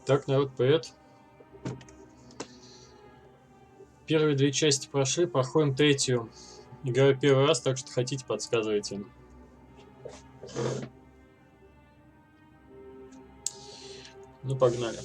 Так, народ, привет. Первые две части прошли, проходим третью. Играю первый раз, так что хотите, подсказывайте. Ну, погнали.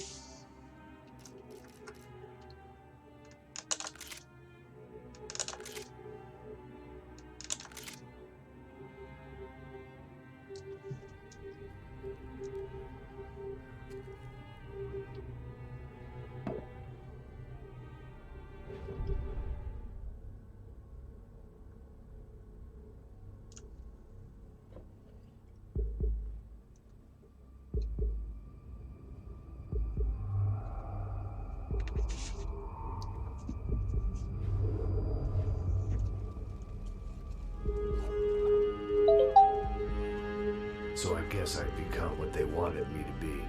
So I guess I'd become what they wanted me to be.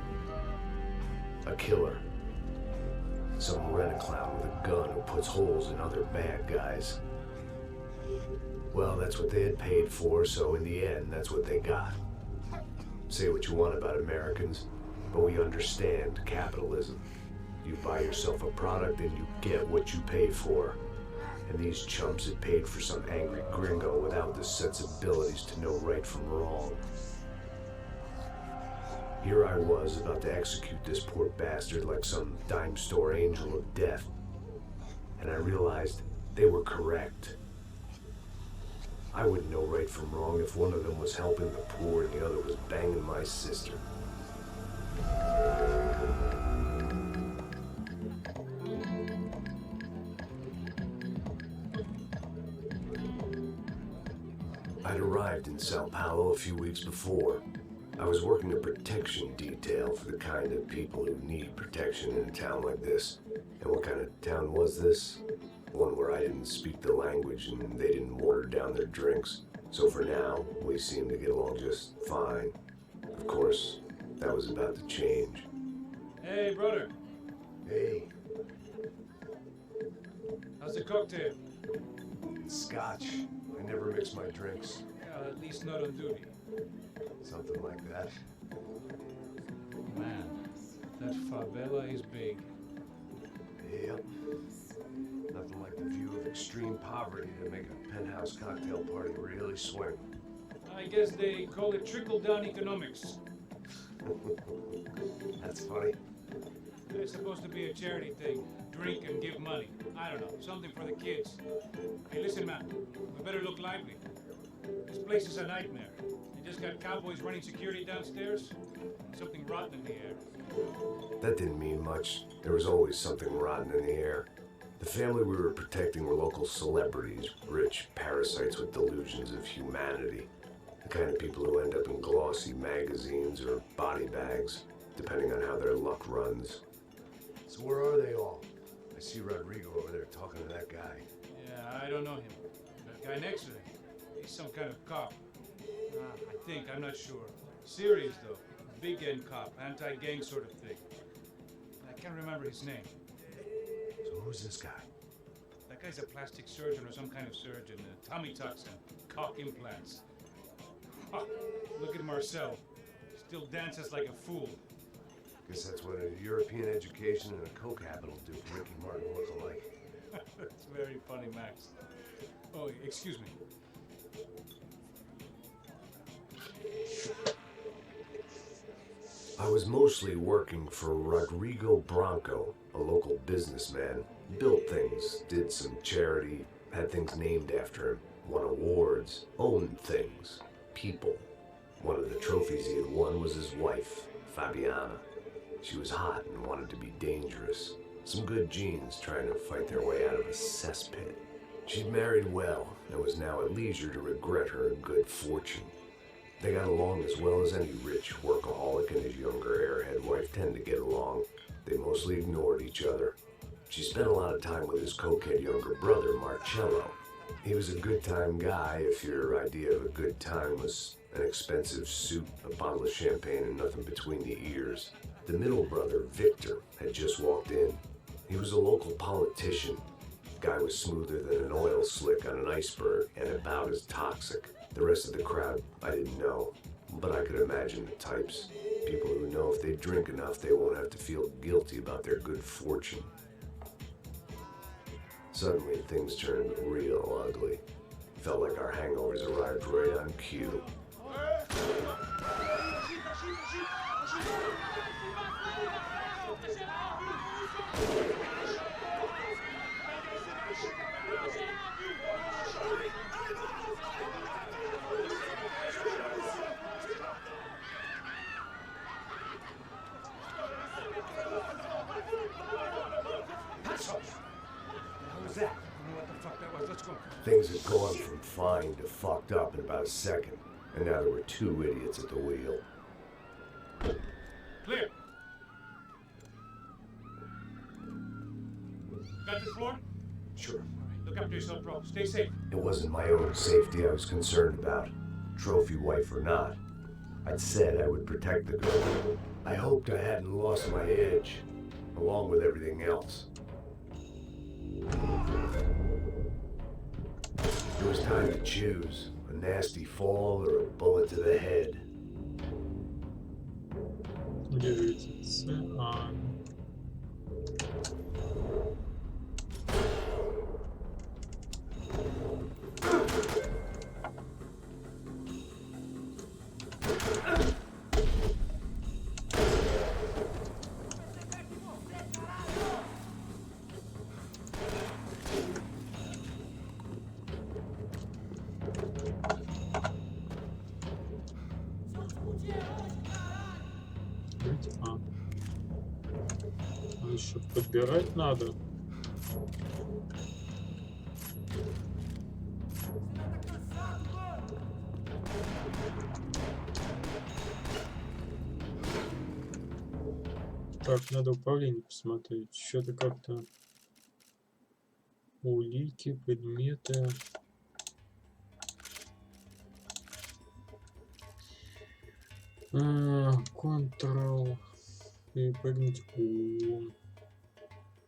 A killer. Some rent-a-clown with a gun who puts holes in other bad guys. Well, that's what they had paid for, so in the end, that's what they got. Say what you want about Americans, but we understand capitalism. You buy yourself a product and you get what you pay for. And these chumps had paid for some angry gringo without the sensibilities to know right from wrong. Here I was, about to execute this poor bastard like some dime store angel of death. And I realized they were correct. I wouldn't know right from wrong if one of them was helping the poor and the other was banging my sister. I'd arrived in Sao Paulo a few weeks before. I was working a protection detail for the kind of people who need protection in a town like this. And what kind of town was this? One where I didn't speak the language and they didn't water down their drinks. So for now, we seemed to get along just fine. Of course, that was about to change. Hey, brother. Hey, How's the cocktail? Scotch. I never mix my drinks. Yeah, at least not on duty. Something like that. Man, that favela is big. Yep. Nothing like the view of extreme poverty to make a penthouse cocktail party really swing. I guess they call it trickle-down economics. That's funny. It's supposed to be a charity thing. Drink and give money. I don't know, something for the kids. Hey, listen, man, we better look lively. This place is a nightmare. They just got cowboys running security downstairs. Something rotten in the air. That didn't mean much. There was always something rotten in the air. The family we were protecting were local celebrities, rich parasites with delusions of humanity. The kind of people who end up in glossy magazines or body bags, depending on how their luck runs. So where are they all? I see Rodrigo over there talking to that guy. Yeah, I don't know him. That guy next to him, he's some kind of cop. I think, I'm not sure. Serious, though. Big end cop, anti-gang sort of thing. I can't remember his name. So who's this guy? That guy's a plastic surgeon or some kind of surgeon. Tummy tucks and cock implants. Ha, look at Marcel. Still dances like a fool. Guess that's what a European education and a coke habit will do for Ricky Martin look alike. That's very funny, Max. Oh, excuse me. I was mostly working for Rodrigo Branco, a local businessman. Built things, did some charity, had things named after him, won awards, owned things, people. One of the trophies he had won was his wife, Fabiana. She was hot and wanted to be dangerous. Some good genes trying to fight their way out of a cesspit. She'd married well and was now at leisure to regret her good fortune. They got along as well as any rich workaholic and his younger airhead wife tend to get along. They mostly ignored each other. She spent a lot of time with his cokehead younger brother, Marcello. He was a good-time guy if your idea of a good time was an expensive suit, a bottle of champagne, and nothing between the ears. The middle brother, Victor, had just walked in. He was a local politician. The guy was smoother than an oil slick on an iceberg and about as toxic. The rest of the crowd, I didn't know, but I could imagine the types. People who know if they drink enough, they won't have to feel guilty about their good fortune. Suddenly, things turned real ugly. Felt like our hangovers arrived right on cue. Things had gone from fine to fucked up in about a second, and now there were two idiots at the wheel. Clear. Got this floor? Sure. Look after yourself, bro. Stay safe. It wasn't my own safety I was concerned about, trophy wife or not. I'd said I would protect the girl. I hoped I hadn't lost my edge, along with everything else. It was time to choose, a nasty fall or a bullet to the head. Еще подбирать надо. Так, надо управление посмотреть. Что-то как-то улики, предметы. Ctrl. И прыгнуть у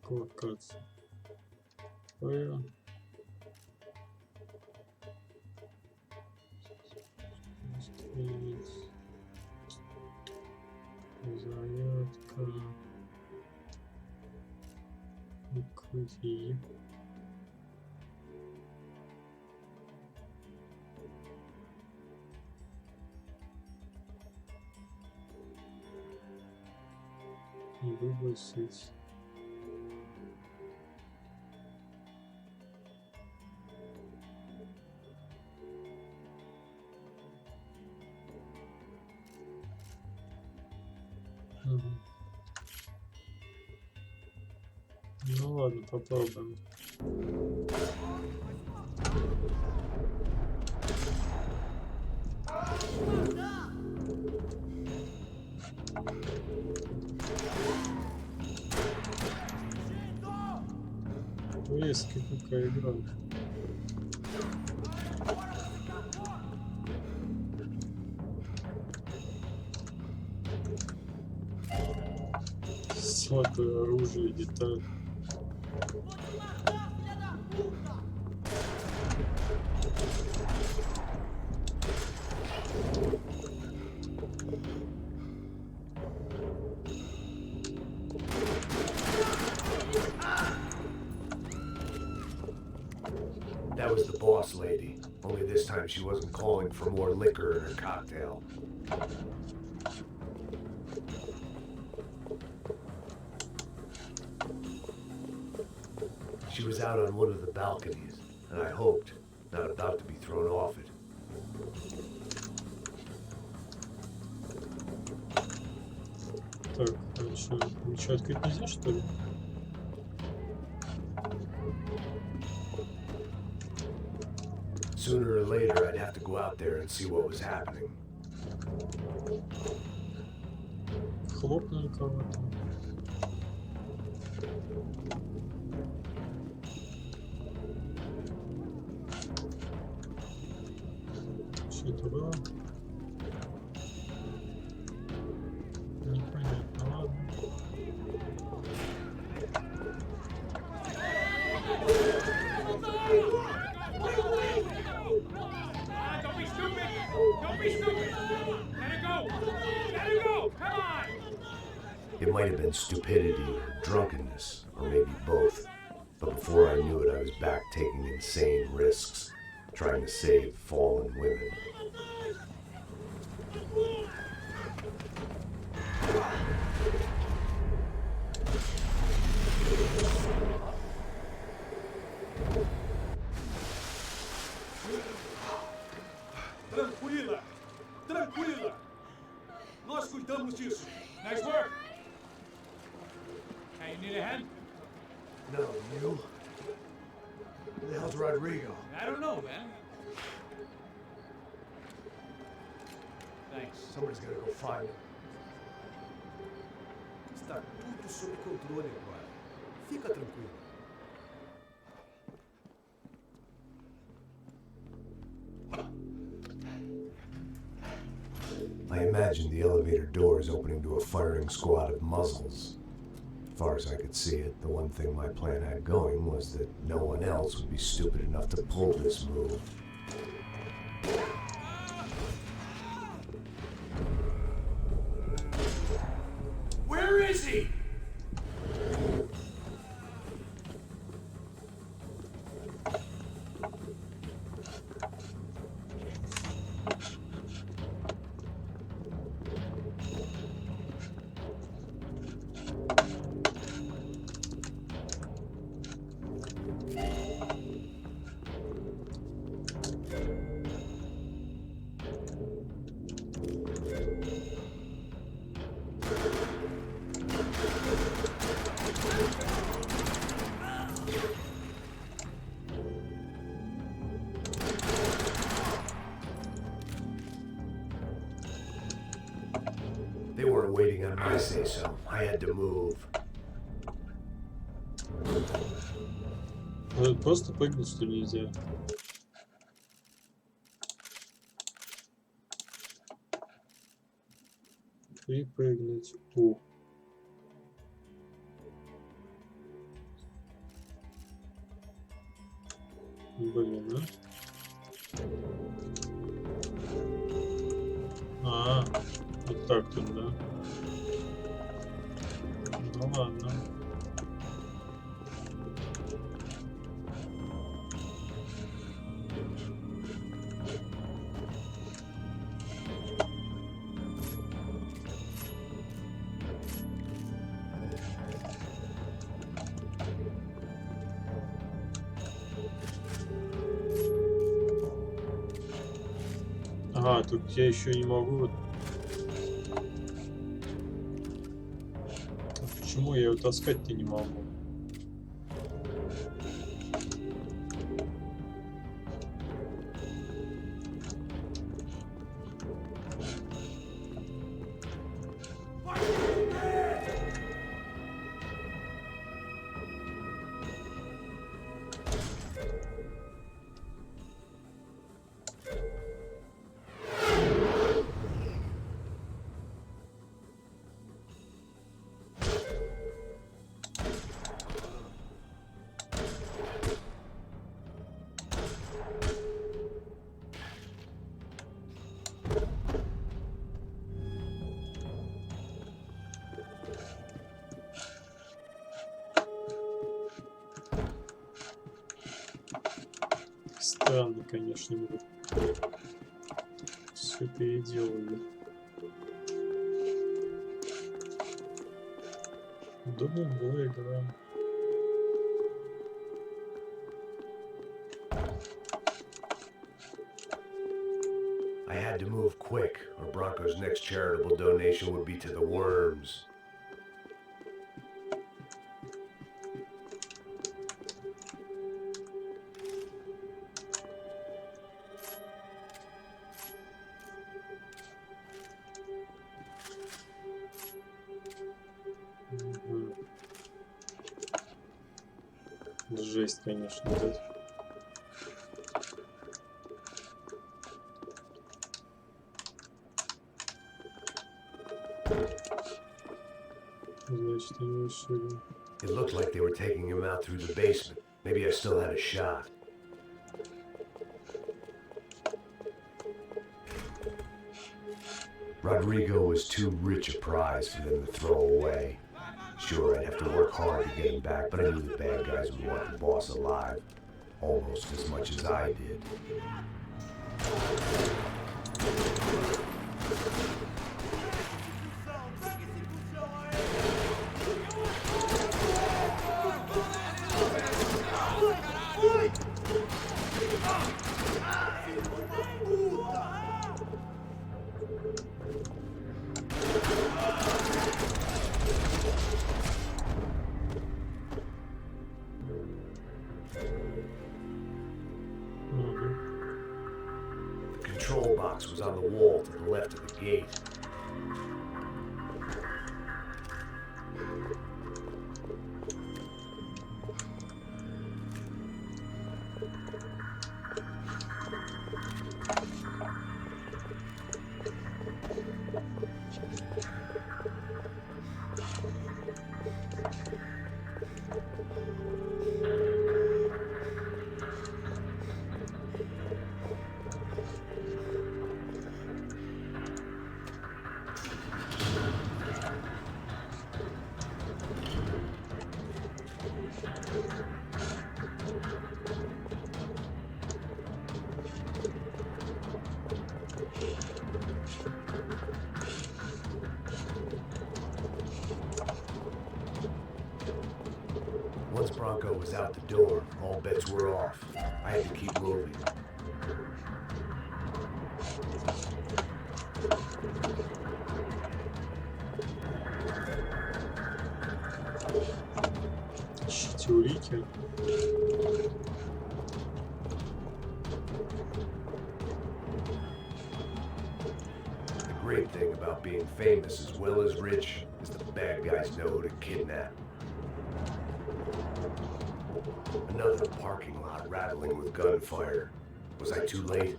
коллокации. Зарядка. Укрытие. И выбросить. Ну ладно, попробуем. Резкая какая игра. Слабое оружие, деталь. That was the boss lady, only this time she wasn't calling for more liquor in her cocktail. She was out on one of the balconies, and I hoped, not about to be thrown off it. Так, а что, ничего открыть нельзя, что ли? Sooner or later, I'd have to go out there and see what was happening. Хлопнули кого-то. Что это было? Непонятно, ладно. Don't be stupid! Don't be stupid! Let it go! Let it go! Come It might have been stupidity or drunkenness, or maybe both. But before I knew it, I was back taking insane risks, trying to save fallen women. Tranquila! Tranquila! Nós cuidamos disso. Nice work! Hey, you need a hand? No, you? Who the hell's Rodrigo? I don't know, man. Thanks. Somebody's gotta go find him. Está tudo sob controle agora. Fica tranquilo. I imagined the elevator doors opening to a firing squad of muzzles. As far as I could see it, the one thing my plan had going was that no one else would be stupid enough to pull this move. Where is he? They weren't waiting on my say-so. I had to move. Просто прыгнуть, что нельзя. Припрыгнуть. О. Блин, а? Вот так тут, да? Ну ладно. Ага, тут я еще не могу. Почему я его таскать-то не могу? Странно, конечно, мы все переделали. Думаю, была игра. I had to move quick, or Bronco's next charitable donation would be to the worms. Жесть, конечно, да. Значит, они решили. It looked like they were taking him out through the basement. Maybe I still had a shot. Rodrigo was too rich a prize for them to throw away. Sure, I'd have to work hard to get him back, but I knew the bad guys would want the boss alive. Almost as much as I did. The control box was on the wall to the left of the gate. Once Bronco was out the door, all bets were off. I had to keep moving. Ищите улики. The great thing about being famous as well as rich is the bad guys know who to kidnap. Another parking lot rattling with gunfire. Was I too late?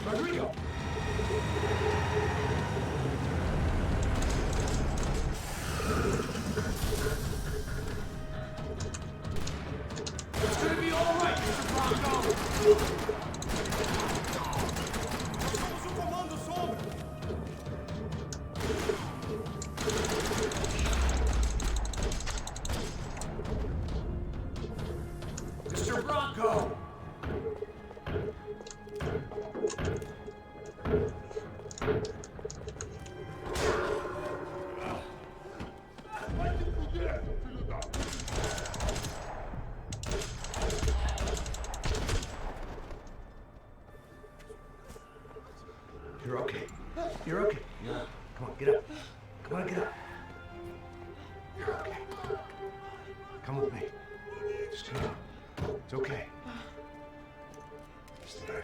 Rodrigo! It's gonna be all right, Mr. Bronco! Somos o Comando Sombra! Mr. Bronco! You're okay. You're okay. Yeah. Come on, get up. Come on, get up. You're okay. Come with me. Just get up. It's okay. Stay.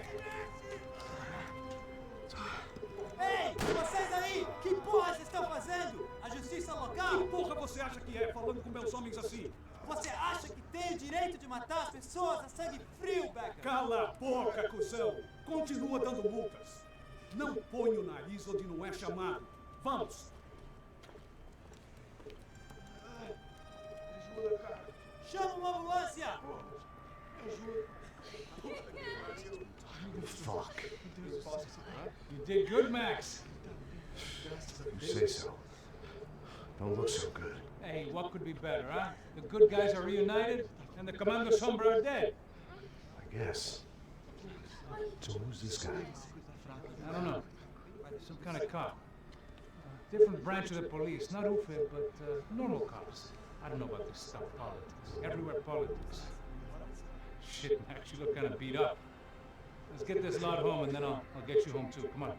Ei, vocês aí! Que porra vocês estão fazendo? A justiça local? Que porra você acha que é falando com meus homens assim? Você acha que tem o direito de matar as pessoas a sangue frio, Becker? Cala a boca, cuzão! Continua dando multas. Não põe o nariz onde não é chamado. Vamos! Chama uma ambulância! Fuck. You did good, Max. You say so. Don't look so good. Hey, what could be better, huh? The good guys are reunited, and the Comando Sombra are dead. I guess. So who's this guy? I don't know. Some kind of cop. Different branch of the police. Not UFE, but normal cops. I don't know about this stuff, politics. Everywhere politics. Shit, Max, you look kind of beat up. Let's get this lot home, and then I'll get you home too. Come on.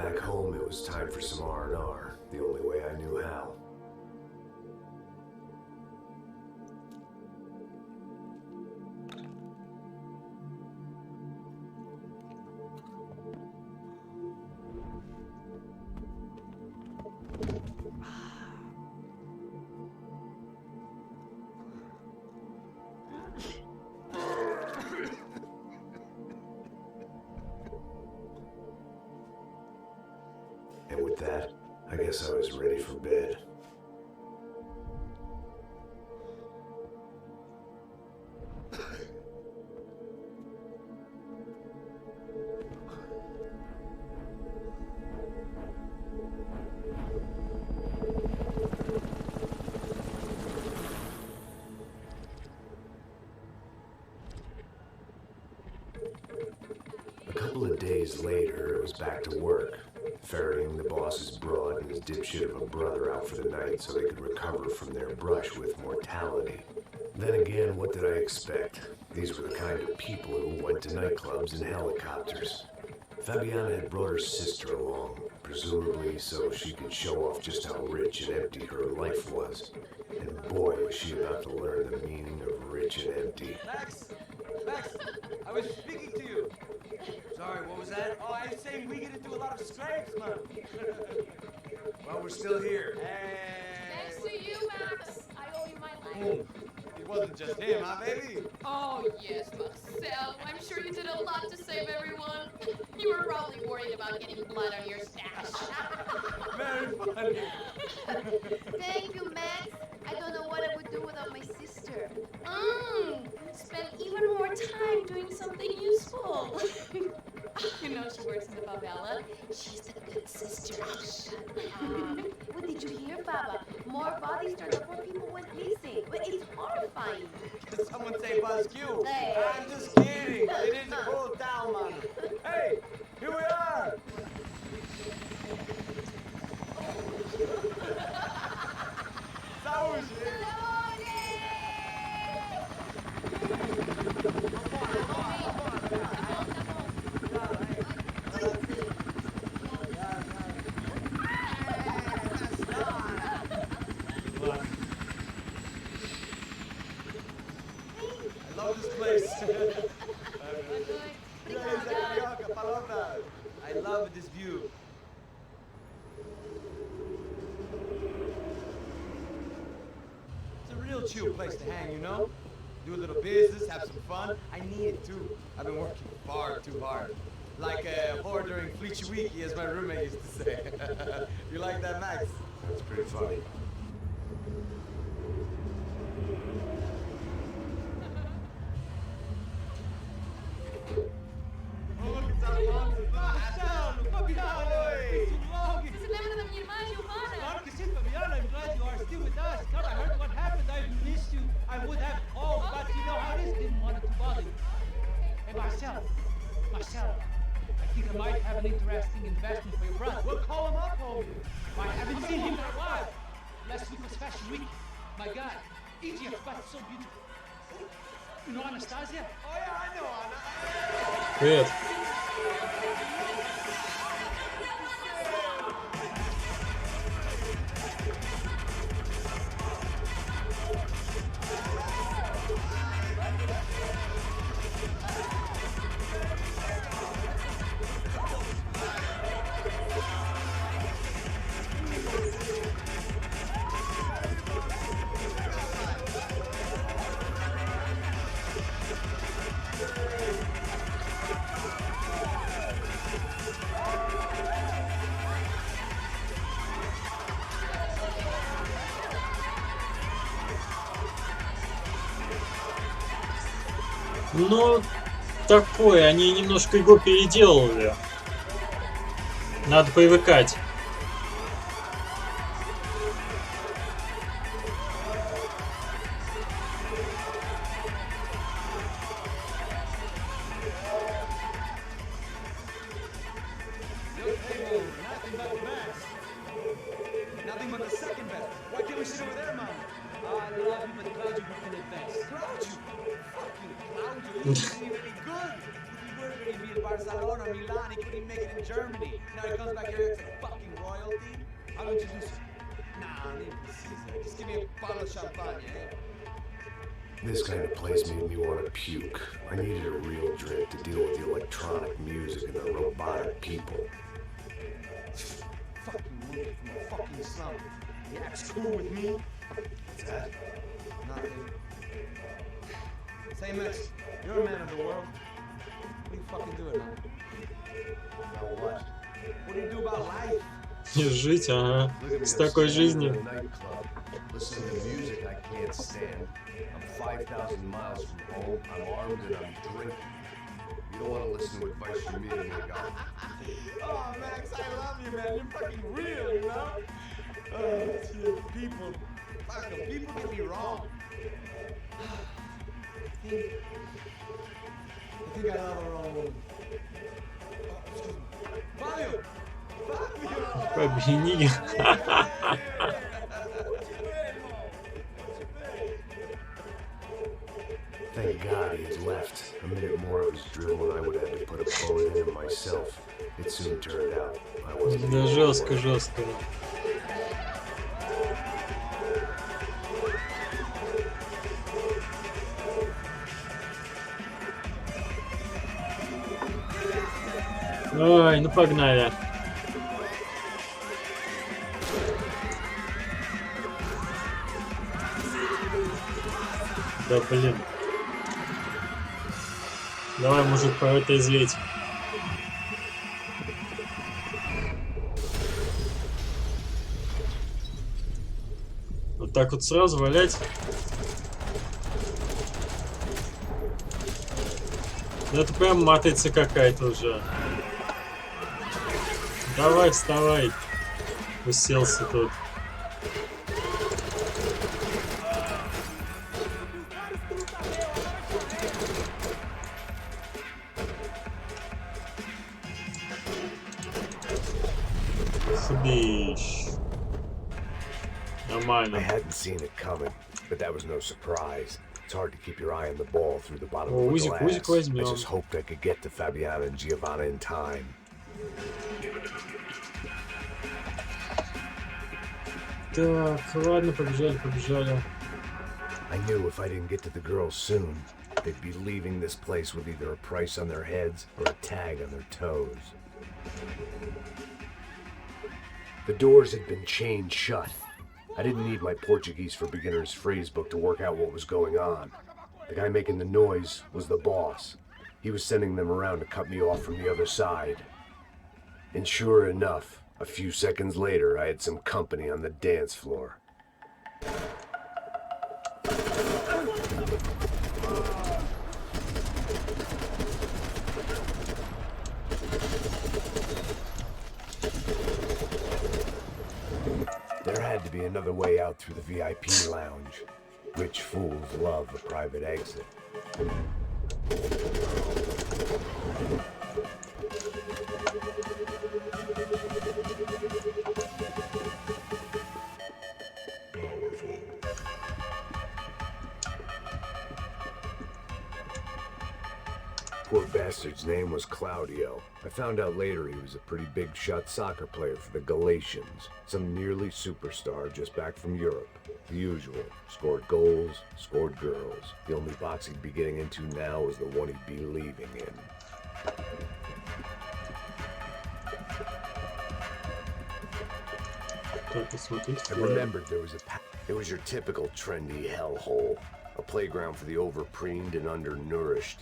Back home, it was time for some R&R, the only way I knew how. And with that, I guess I was ready for bed. A couple of days later, it was back to work, ferrying the boss's broad and his dipshit of a brother out for the night so they could recover from their brush with mortality. Then again, what did I expect? These were the kind of people who went to nightclubs in helicopters. Fabiana had brought her sister along, presumably so she could show off just how rich and empty her life was. And boy, was she about to learn the meaning of rich and empty. Max! Max! I was speaking to you! Sorry, what was that? Oh, I was saying we get to do a lot of scrapes, man. Well, we're still here. Hey! Thanks to you, Max. I owe you my life. It wasn't just him, huh, baby? Oh, yes, Marcel. I'm sure you did a lot to save everyone. You were probably worried about getting blood on your stash. Very funny. Thank you, Max. I don't know what I would do without my sister. Spend even more time doing something useful. You know she works in the favela. She's a good sister. What did you hear, Baba? More bodies turned up where people went missing. But it's horrifying. Did someone say Buzz Q? Hey. I'm just kidding. It is a cool town, man. Hey, here we are. That was it. I love this place. I love this view. It's a real chill place to hang, you know? Do a little business, have some fun. I need it too. I've been working far too hard. Like a whore during Fleechy Weeky, as my roommate used to say. You like that, Max? That's pretty funny. Você se lembra da minha irmã, Giovanna? Claro que sim, Fabiana. I'm glad you are still with us. Come, I heard what happened. I missed you. I would have called, but you know how it is. Didn't want to bother you. Hey, Marcel. Marcel, I think I might have an interesting investment for your brother. We'll call him up, homie. I haven't seen him in a while. Last week was Fashion Week. My God, Egypt, but so beautiful. You know Anastasia? Oh yeah, I know, Anna. Привет. Ну, такое, они немножко его переделали. Надо привыкать. Nothing but the second best. Why can't we sit over there, man? I love you, but glad you can advance. Cloud you. Fuck you, Cloud you. You didn't even any good. If you were going to be in Barcelona, in Milan, he couldn't even make it in Germany. Now he comes back here, it's like fucking royalty. I'll introduce you. Nah, leave it to Caesar. Just give me a bottle of champagne, eh? This kind of place made me want to puke. I needed a real drink to deal with the electronic music and the robotic people. Fucking movie from a fucking slum. You act cool with me? What's that? Nothing. Say, Max, you're a man of the world. What do you fucking do, man? About what? What do you do about life? Жить, ага. Look at me, С I'm такой standing жизнью. in a nightclub, listening to music I can't stand. I'm 5,000 miles from home. I'm armed and I'm drinking. You don't want to listen to advice from me, amigo. Oh, Max, I love you, man. You're fucking real, you know? Oh, shit, people. Fucking people get me wrong. I think I love the wrong woman. Oh, excuse me. Fabio! Fabio! Побени. Thank God he had left. A minute more of his drill and I would have had to put a bullet in him myself. It soon turned out I wasn't Да the only жестко, one. жестко. Ой, ну погнали. Да блин. Давай, мужик, пора трезветь. Вот так вот сразу валять. Ну это прям матрица какая-то уже. Давай, вставай. Уселся тут. Хбищ. I Нормально. hadn't seen it coming, but that was no surprise. It's hard to keep your eye on the ball through the bottom О, of a узик, glass. узик I возьмем. just hoped I could get to Fabiana and Giovanna in time. Так, ладно, побежали, побежали. I knew if I didn't get to the girls soon, they'd be leaving this place with either a price on their heads or a tag on their toes. The doors had been chained shut. I didn't need my Portuguese for Beginners phrase book to work out what was going on. The guy making the noise was the boss. He was sending them around to cut me off from the other side. And sure enough, a few seconds later, I had some company on the dance floor. There had to be another way out through the VIP lounge. Rich fools love a private exit. Poor bastard's name was Claudio. I found out later he was a pretty big shot soccer player for the Galatians. Some nearly superstar just back from Europe. The usual. Scored goals, scored girls. The only box he'd be getting into now was the one he'd be leaving in. Так, посмотрите. I remembered there was it was your typical trendy hellhole. A playground for the overpreened and undernourished.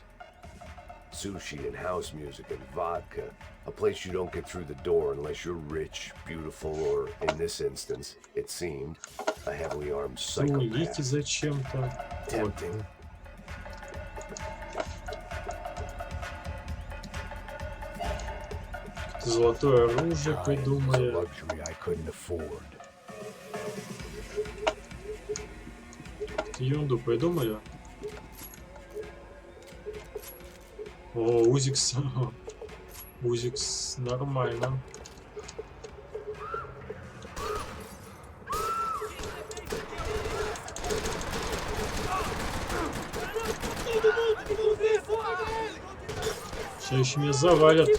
Sushi and house music and vodka. A place you don't get through the door unless you're rich, beautiful, or, in this instance, it seemed, a heavily armed Улики psychopath. зачем-то. Вот. Tempting. Золотое оружие Time was a придумали. luxury I couldn't afford. Ерунду придумали. О, Узикс. Узикс нормально. Все еще меня завалят.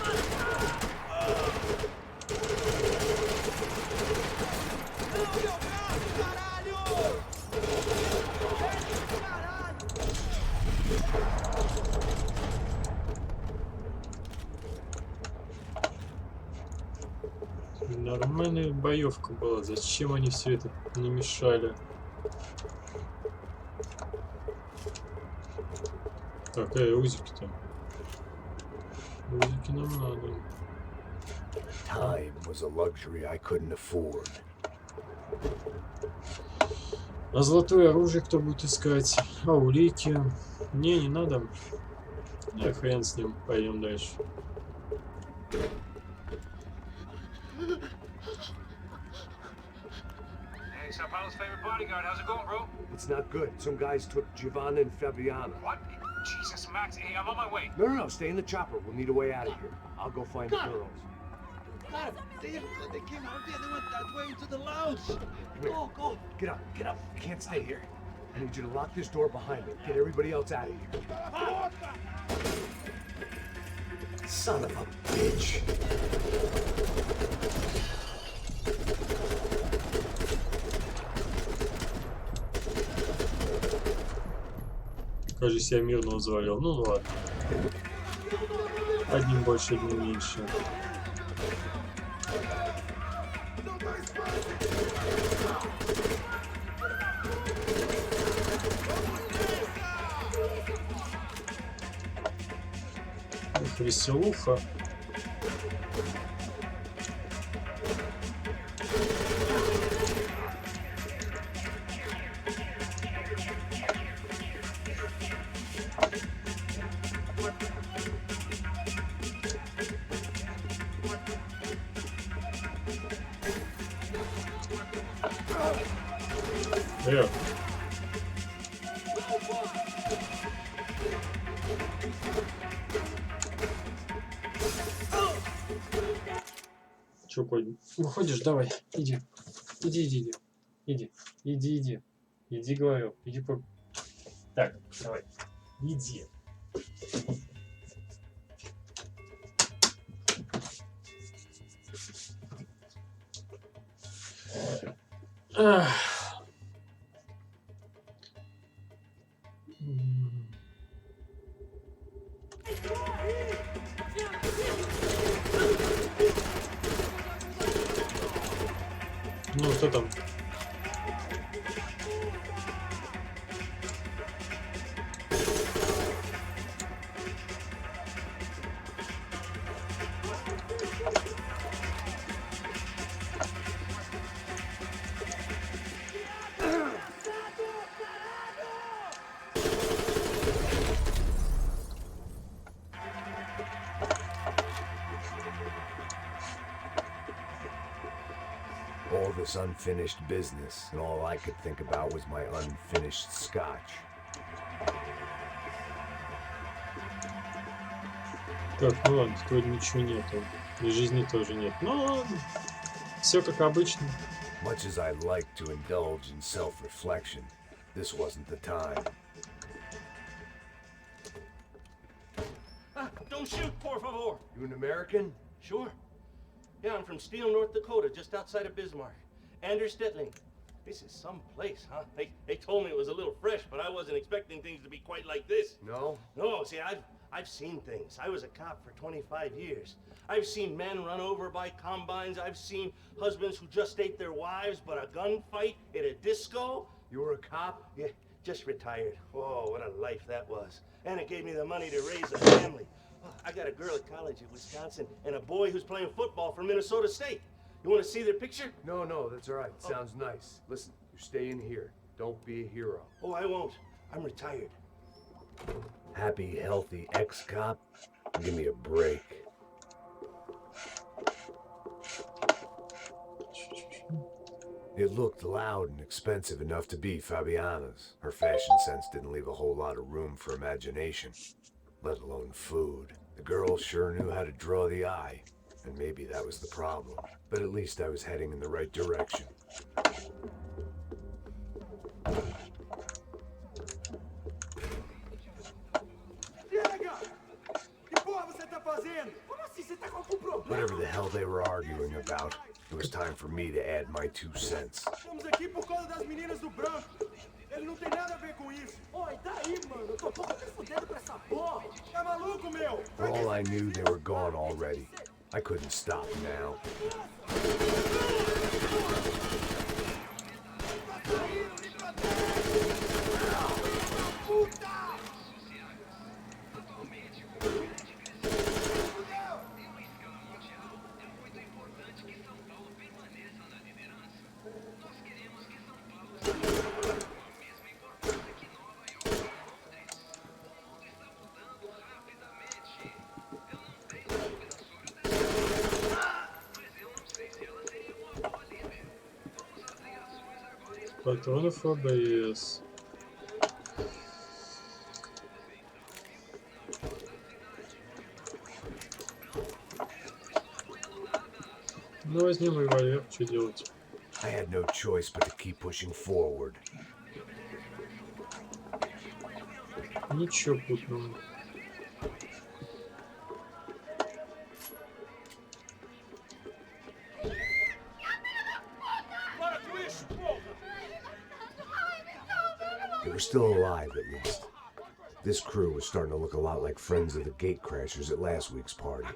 Нормальная боевка была. Зачем они все это не мешали? Так, узики-то. Узики нам надо. Time was a luxury I couldn't afford. А золотое оружие кто будет искать? А улики? Не надо. Хрен с ним. Пойдем дальше. Hey, Sao Paulo's favorite bodyguard. How's it going, bro? It's not good. Some guys took Giovanna and Fabiana. What? Jesus, Max. Hey, I'm on my way. No, stay in the chopper. We'll need a way out of here. I'll go find the girls. God damn, they came out there. They went that way into the lounge. Come here. Go. Get up. You can't stay here. I need you to lock this door behind me. Get everybody else out of here. Son of a bitch. Кажется, я мирно завалил. Ну ладно. Одним больше, одним меньше. Ух, веселуха. Че, Коль, выходишь? Давай, иди. Иди, говорю. Иди по... Так, давай. Иди. Ну, что там? All this unfinished business, and all I could think about was my unfinished scotch. Так, ну ладно, тут вроде ничего нету. И жизни тоже нет. Ну ладно. Все как обычно. Much as I like to indulge in self-reflection, this wasn't the time. Don't shoot, por favor. You an American? Sure. Yeah, I'm from Steele, North Dakota, just outside of Bismarck. Anders Stetling. This is some place, huh? They told me it was a little fresh, but I wasn't expecting things to be quite like this. No? No, see, I've seen things. I was a cop for 25 years. I've seen men run over by combines. I've seen husbands who just ate their wives, but a gunfight at a disco. You were a cop? Yeah, just retired. Oh, what a life that was. And it gave me the money to raise a family. I got a girl at college in Wisconsin and a boy who's playing football for Minnesota State. You want to see their picture? No, that's all right. Sounds nice. Listen, you're staying here. Don't be a hero. Oh, I won't. I'm retired. Happy, healthy ex-cop? Give me a break. It looked loud and expensive enough to be Fabiana's. Her fashion sense didn't leave a whole lot of room for imagination, let alone food. The girl sure knew how to draw the eye, and maybe that was the problem. But at least I was heading in the right direction. Whatever the hell they were arguing about, it was time for me to add my 2 cents. Estamos aqui por causa das meninas do branco. Ele não tem nada a ver com isso. Oi, daí, mano? Eu tô pouco me fudendo pra essa porra. Tá maluco, meu? For all I knew, they were gone already. I couldn't stop now. Патронов АБС. Ну возьмем револьвер, что делать? I had no choice but to keep pushing forward. Ничего путного. They were still alive, at least. This crew was starting to look a lot like friends of the gatecrashers at last week's party.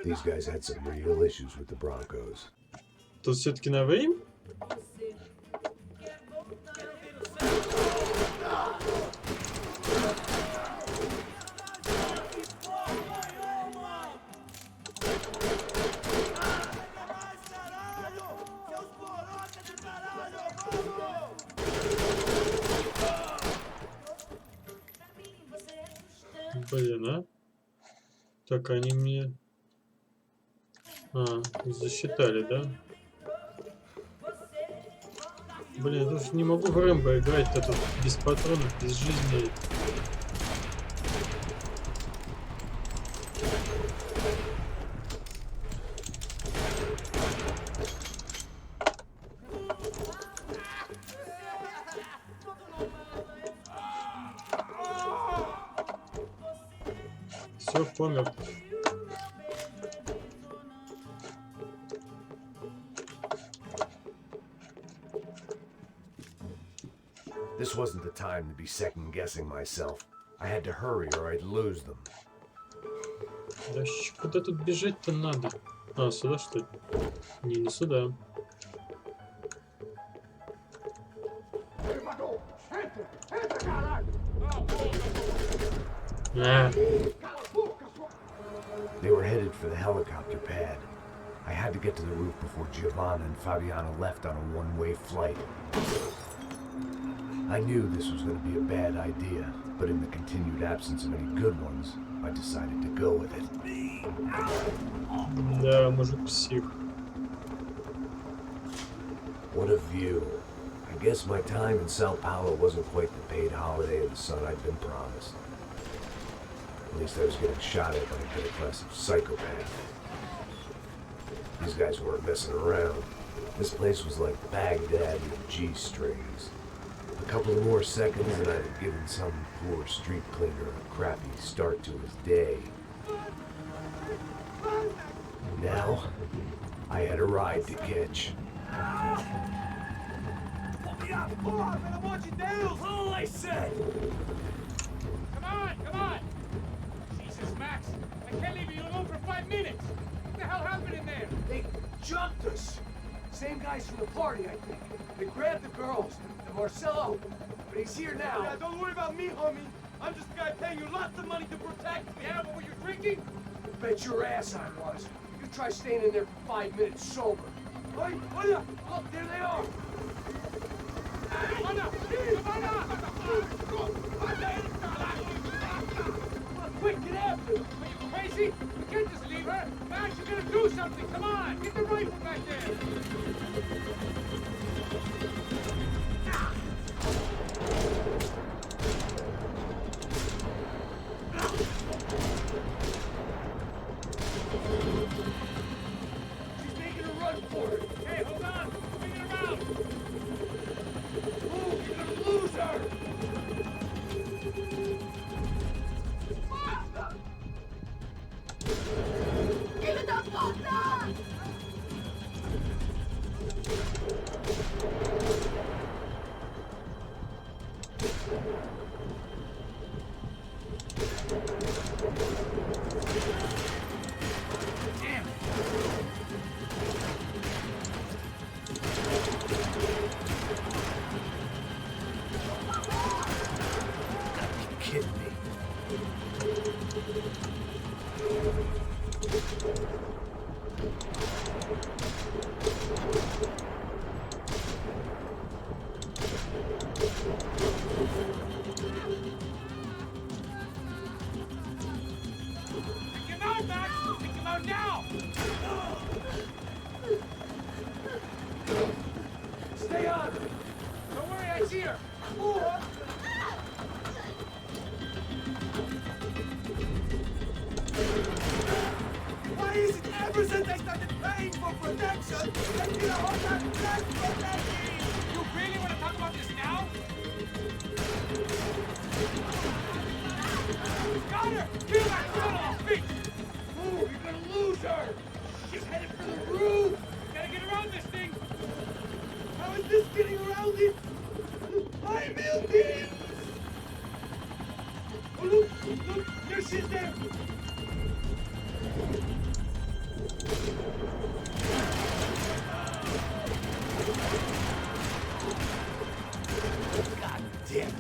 These guys had some real issues with the Broncos. Тут все-таки на время? Блин, а? Так, они мне... засчитали, да? Блин, я даже не могу в Рэмбо играть-то тут без патронов, без жизни. Все, помер. This wasn't the time to be second-guessing myself. I had to hurry or I'd lose them. Да куда тут бежать-то надо? Сюда что ли? Не сюда. They were headed for the helicopter pad. I had to get to the roof before Giovanna and Fabiana left on a one-way flight. I knew this was going to be a bad idea, but in the continued absence of any good ones, I decided to go with it. Да, мужик псих. What a view. I guess my time in Sao Paulo wasn't quite the paid holiday in the sun I'd been promised. At least I was getting shot at by a good-aggressive psychopath. These guys weren't messing around. This place was like Baghdad with G-strings. A couple of more seconds and I'd have given some poor street cleaner a crappy start to his day. Now, I had a ride to catch. Pull up, and I want you down. That's all I said. Come on! Jesus, Max, I can't leave you alone for 5 minutes. What the hell happened in there? They jumped us. Same guys from the party, I think. They grabbed the girls, and Marcelo, but he's here now. Yeah, don't worry about me, homie. I'm just a guy paying you lots of money to protect me. Yeah, but were you drinking? Bet your ass I was. You try staying in there for 5 minutes sober. Hey, look, there they are. Quick, get after them! Are you crazy? You can't just leave her! Max, you're gonna do something! Come on! Get the rifle back there! She's making a run for it. Hey, hold on! Bring it around! Move, you're gonna lose her. Give it the fuck Ever since I started paying for protection, there's been a whole lot less protecting! You really want to talk about this now? Got her! Kill that son of a bitch! Move, you're gonna lose her! She's headed for the roof! Gotta get around this thing! How is this getting around it? High buildings! Oh, look! Look! There she is there! God damn it!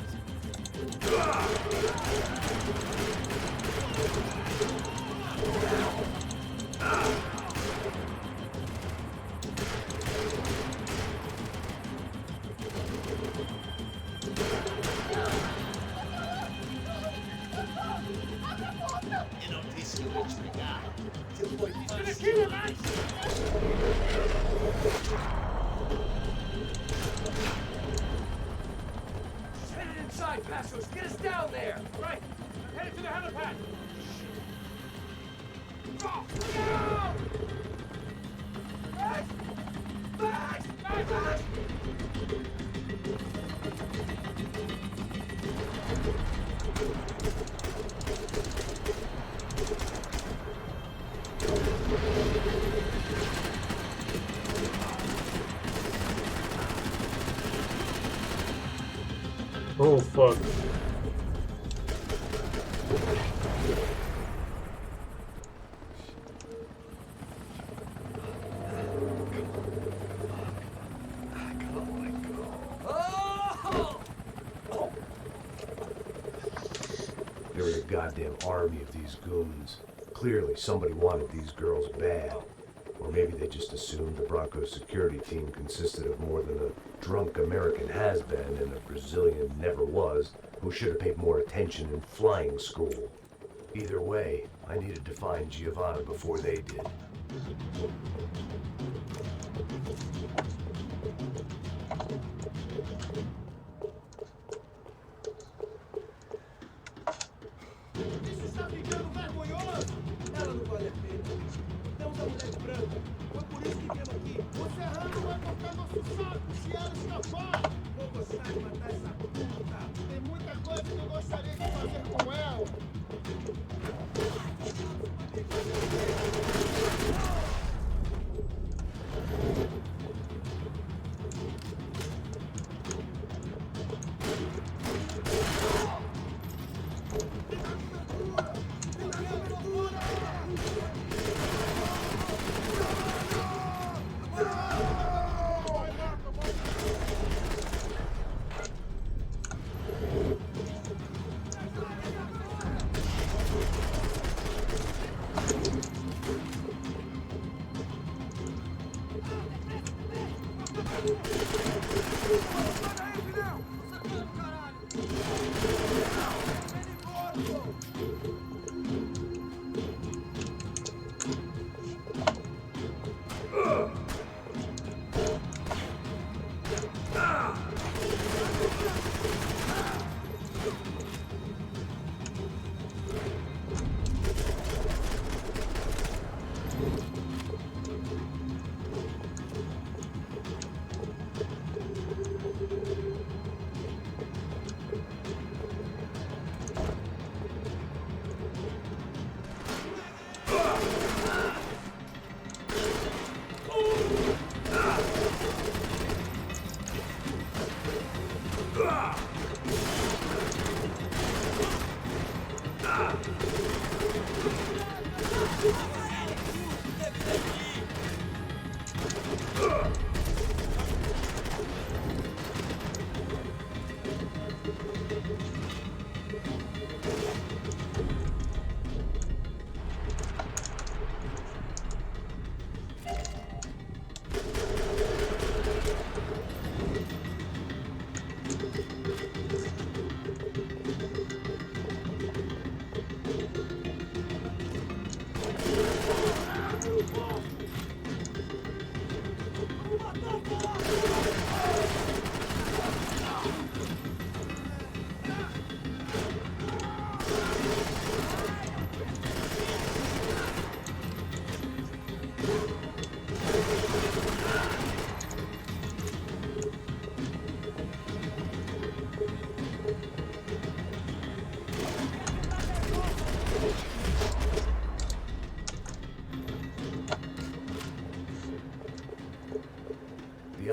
He's gonna kill her, man! She's headed inside, Passos! Get us down there! Right, I'm headed to the helipad. Oh, no! Max! Max! Max! Oh fuck. There was a goddamn army of these goons. Clearly, somebody wanted these girls bad. Or maybe they just assumed the Broncos security team consisted of more than a drunk American has-been and a Brazilian never was who should have paid more attention in flying school. Either way, I needed to find Giovanna before they did. Isso está ficando vergonhoso! Ela não vale a pena. Não da mulher branca. Foi por isso que viemos aqui. O Serrano vai cortar nosso saco se ela escapar! Vou gostar de matar essa puta! Tem muita coisa que eu gostaria de fazer com ela!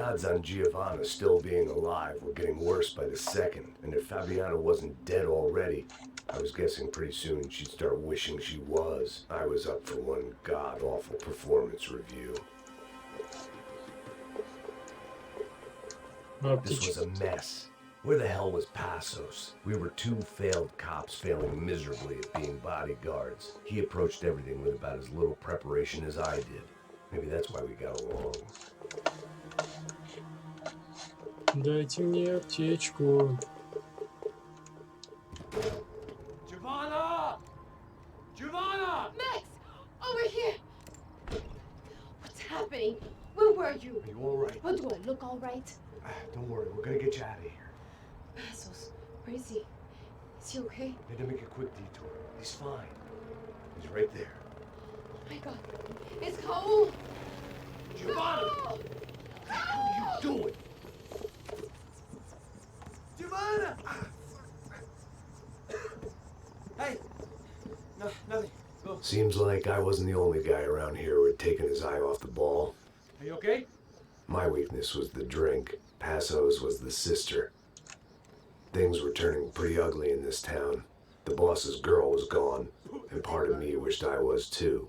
odds on Giovanna still being alive were getting worse by the second, and if Fabiana wasn't dead already, I was guessing pretty soon she'd start wishing she was. I was up for one god-awful performance review. This was a mess. Where the hell was Passos? We were two failed cops failing miserably at being bodyguards. He approached everything with about as little preparation as I did. Maybe that's why we got along. Дайте мне аптечку. Giovanna! Giovanna! Max! Over here! What's happening? Where were you? Are you all right? Oh, do I look all right? Don't worry, we're gonna get you out of here. Passos, where is he? Is he okay? We had to make a quick detour. He's fine. He's right there. Oh my god. It's Raul! Giovanna! Raul! What are you doing? Giovanna! Hey! No, nothing. Go. Seems like I wasn't the only guy around here who had taken his eye off the ball. Are you okay? My weakness was the drink. Passos was the sister. Things were turning pretty ugly in this town. The boss's girl was gone, and part of me wished I was too.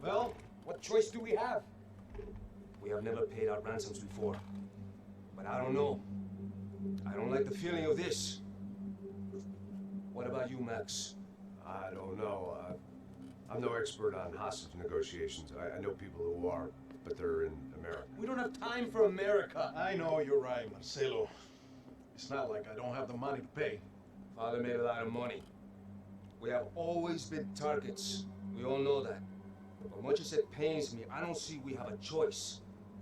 Well, what choice do we have? We have never paid out ransoms before. But I don't know. I don't like the feeling of this. What about you, Max? I don't know. I'm no expert on hostage negotiations. I know people who are, but they're in America. We don't have time for America. I know you're right, Marcelo. It's not like I don't have the money to pay. Father made a lot of money. We have always been targets. We all know that. But much as it pains me, I don't see we have a choice.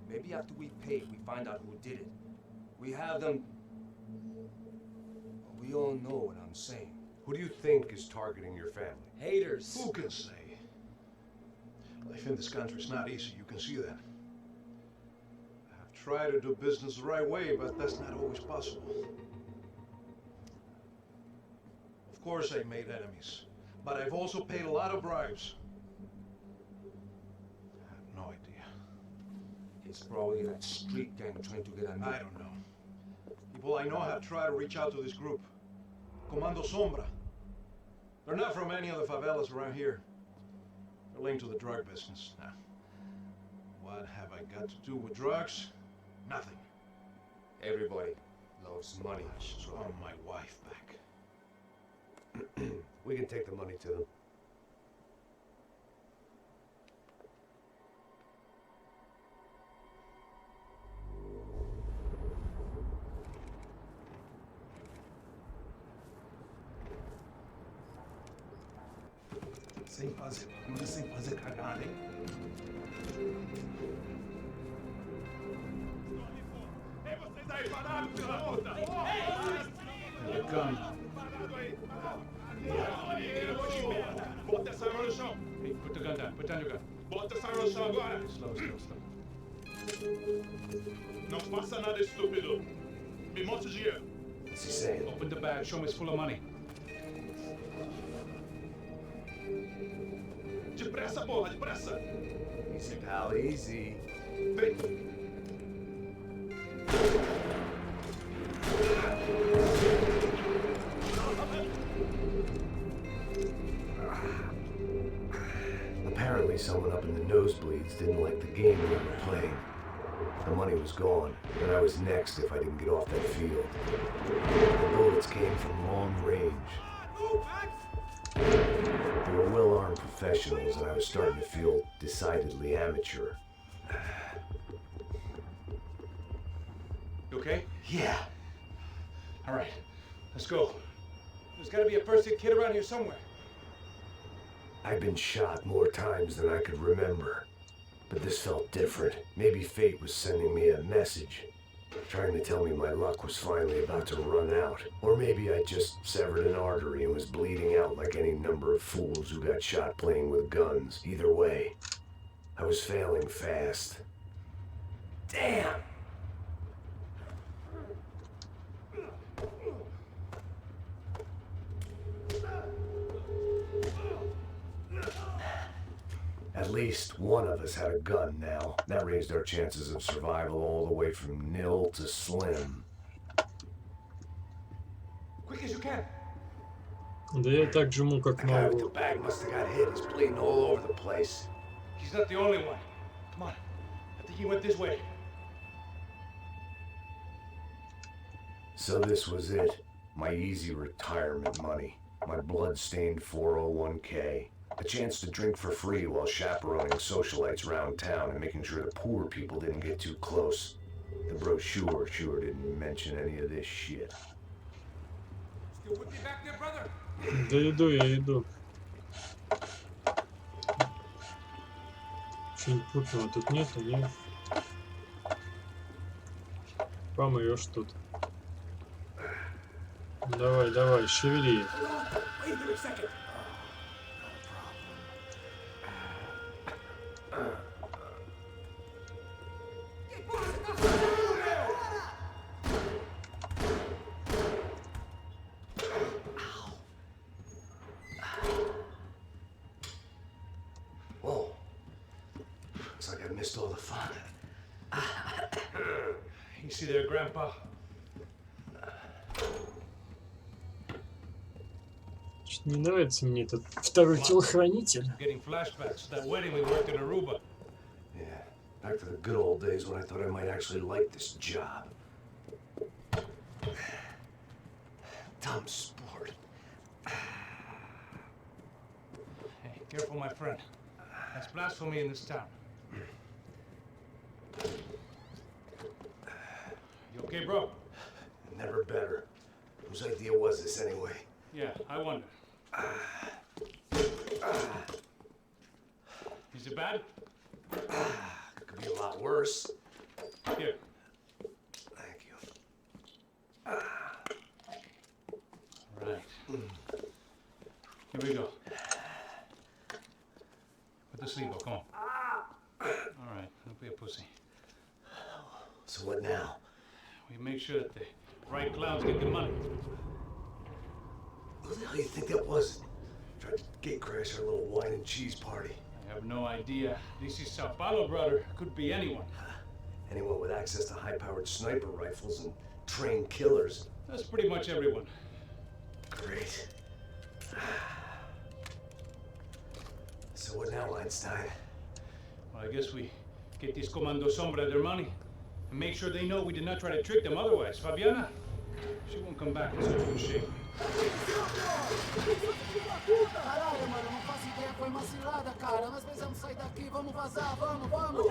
Maybe after we pay, we find out who did it. We have them... But we all know what I'm saying. Who do you think is targeting your family? Haters. Who can say? Life in this country is not easy, you can see that. I've tried to do business the right way, but that's not always possible. Of course I've made enemies, but I've also paid a lot of bribes. I have no idea. It's probably that street gang trying to get at me. I don't know. People I know have tried to reach out to this group. Comando Sombra. They're not from any of the favelas around here. They're linked to the drug business. Now, what have I got to do with drugs? Nothing. Everybody loves money. I just want my wife back. We can take the money to them. Sem fazer bagulho, sem fazer cagada, hein? Ei, vocês aí parados, filha da puta! Ele canta. Bota essa arma no chão! Hey, put the gun down. Put down your gun. Bota essa arma no chão agora! Slow, slow, slow. Não faça nada estúpido! Me mostre o dinheiro! What's he saying? Open the bag. Show me it's full of money. Depressa, porra, depressa! Easy, pal, easy. Vem! Apparently someone up in the nosebleeds didn't like the game we were playing. The money was gone, and I was next if I didn't get off that field. The bullets came from long range. They were well-armed professionals, and I was starting to feel decidedly amateur. You okay? Yeah. All right, let's go. There's got to be a first aid kit around here somewhere. I've been shot more times than I could remember. But this felt different. Maybe fate was sending me a message. Trying to tell me my luck was finally about to run out. Or maybe I just severed an artery and was bleeding out like any number of fools who got shot playing with guns. Either way, I was failing fast. Damn! At least one of us had a gun now. That raised our chances of survival all the way from nil to slim. Quick as you can. Да я так жму, как The guy with могу. the bag must have got hit. He's bleeding all over the place. He's not the only one. Come on. I think he went this way. So this was it. My easy retirement money. My blood-stained 401k. A chance to drink for free while chaperoning socialites around town and making sure the poor people didn't get too close. The brochure sure didn't mention any of this shit. Still with me back there, brother? Да иду, я иду. Что-нибудь путного тут нету, нет? Помоешь тут. Давай, давай, шевели. Wait here a second. Whoa. Looks like I missed all the fun. You see there, Grandpa? Что-то не нравится мне этот второй телохранитель. Getting flashbacks to that wedding we worked in Aruba. Yeah, back to the good old days when I thought I might actually like this job. Dumb sport. Hey, careful, my friend. That's blasphemy in this town. You okay, bro? Never better. Whose idea was this anyway? Yeah, I wonder. Is it bad? Could be a lot worse. Here. Thank you. Right. Here we go. Put the sleeve up, come on. All right, don't be a pussy. So what now? We make sure that the right clowns get the money. Who the hell do you think that was? Tried to gate crash our little wine and cheese party. I have no idea. This is Sao Paulo, brother. Could be anyone. Anyone with access to high-powered sniper rifles and trained killers. That's pretty much everyone. Great. So what now, Einstein? Well, I guess we get these Comando Sombra their money and make sure they know we did not try to trick them otherwise. Fabiana, she won't come back in such good shape. Caralho, mano, não faço ideia, foi uma cilada, cara. Nós precisamos sair daqui, vamos vazar, vamos, vamos.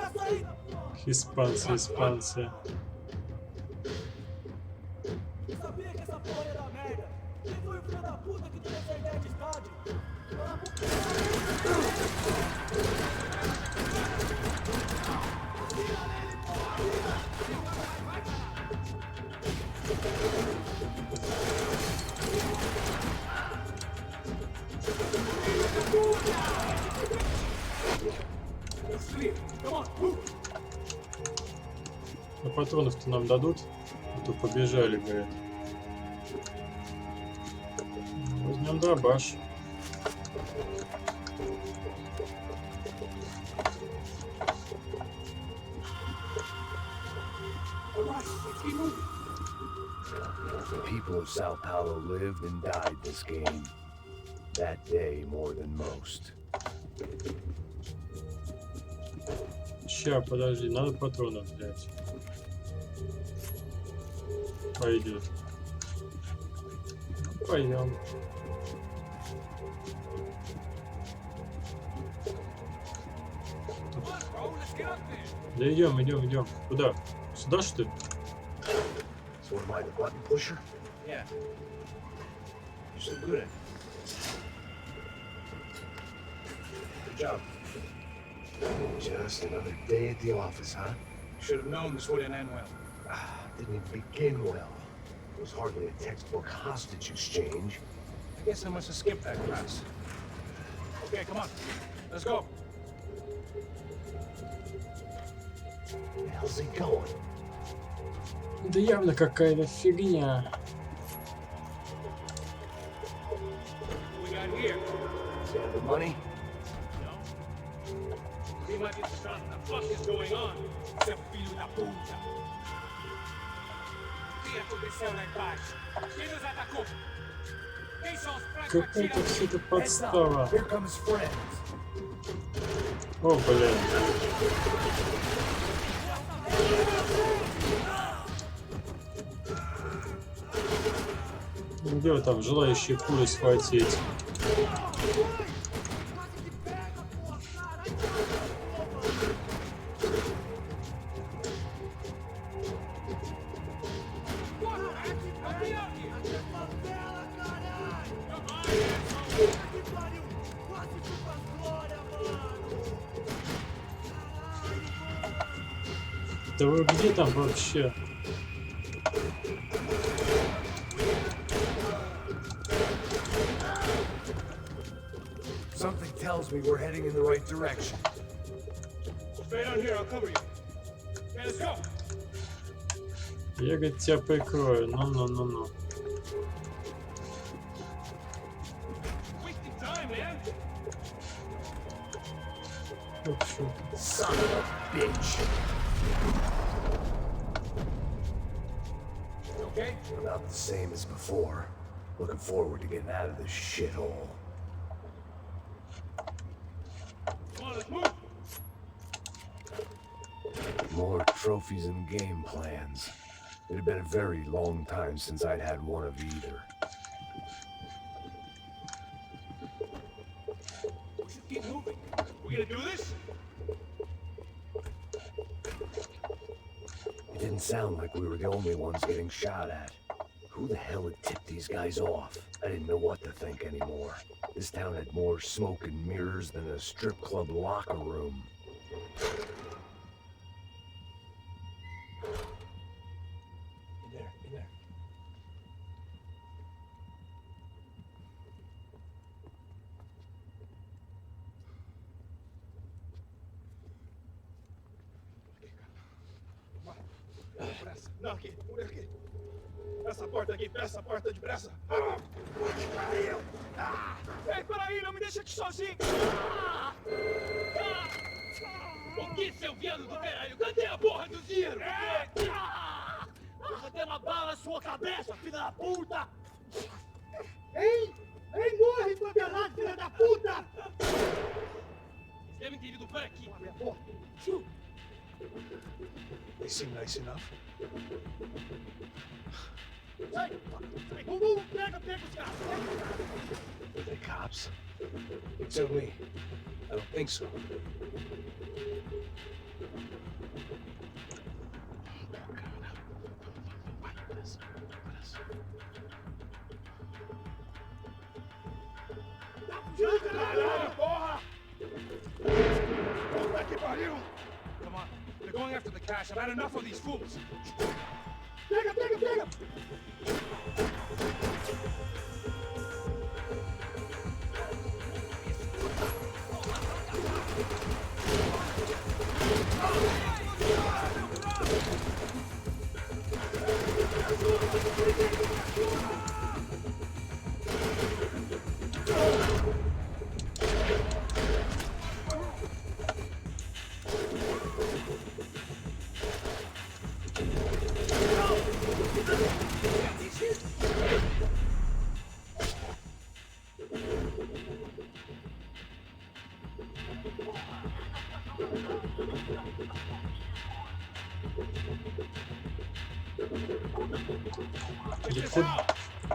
Испанцы, испанцы. Eu sabia que essa porra ia dar merda. Quem foi o filho da puta que deu essa ideia de estádio? А патронов-то нам дадут? А то побежали, говорят. Возьмем дробаш. The people of Sao Paulo lived and died this game. That day more than most. Ща, подожди, надо патронов взять. Пойдет. Пойдем. Да идем, идем, идем. Куда? Сюда, что ли? So what am I, the button pusher? Yeah. You're so good at it. Good job. Just another day at the office, huh? Should have known this wouldn't end well. Didn't even begin well. It was hardly a textbook hostage exchange. I guess I must have skipped that class. Okay, come on. Let's go. Where the hell's he going? Да явно какая-то фигня. What we got here? Does he have the money? No? He might be distraught. What the fuck is going on? Seu filho da puta. O que aconteceu lá embaixo? Quem nos atacou? Quem são os Какая-то все-то подстава. Here come his friends. О, блин. Где вы там, желающие пули схватить? Да вы где там вообще? Something tells me we're heading in the right direction. Stay down here, I'll cover you. Okay, let's go. Я, говорит, тебя прикрою. Ну. Wasting time, man. Son of a bitch. Okay? About the same as before. Looking forward to getting out of this shithole. Come on, let's move. More trophies and game plans. It had been a very long time since I'd had one of either. We should keep moving. We gonna do this? It didn't sound like we were the only ones getting shot at. Who the hell had tipped these guys off? I didn't know what to think anymore. This town had more smoke and mirrors than a strip club locker room. In there. Pressa. Não, aqui. Por aqui. Essa porta depressa. Ei, peraí, não me deixa aqui sozinho. O que, seu viado do caralho? Cadê a porra do dinheiro? Eu vou ter uma bala na sua cabeça, filha da puta! Ei! Ei, morre, favelado, filha da puta! Eles devem ter ido por aqui. They seem nice enough. Sai! Vamos, pega os caras! Were they cops? You tell me. I don't think so. Porra! Puta que pariu! Come on, they're going after the cash. I've had enough of these fools. Pega!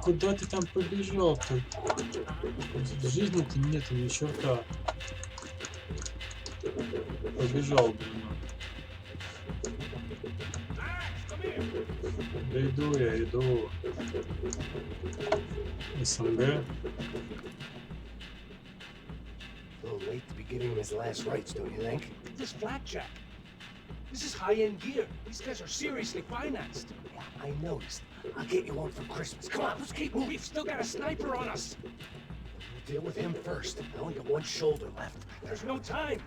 Куда ты там побежал-то? Жизни-то нету ни черта. Побежал, блин. Я иду. СНГ. A little late to be giving him his last rites, don't you think? This blackjack. This is high-end gear. These guys are seriously financed. Yeah, I noticed. I'll get you one for Christmas. Come on, let's keep moving. We've still got a sniper on us. We'll deal with him first. I only got one shoulder left. There's no time.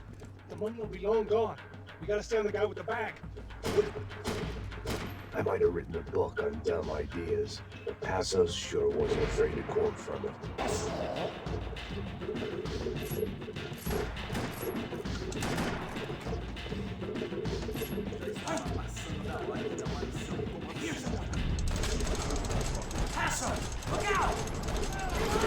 The money will be long gone. We gotta stay on the guy with the bag. I might have written a book on dumb ideas, but Passos sure wasn't afraid to quote from it. Look out!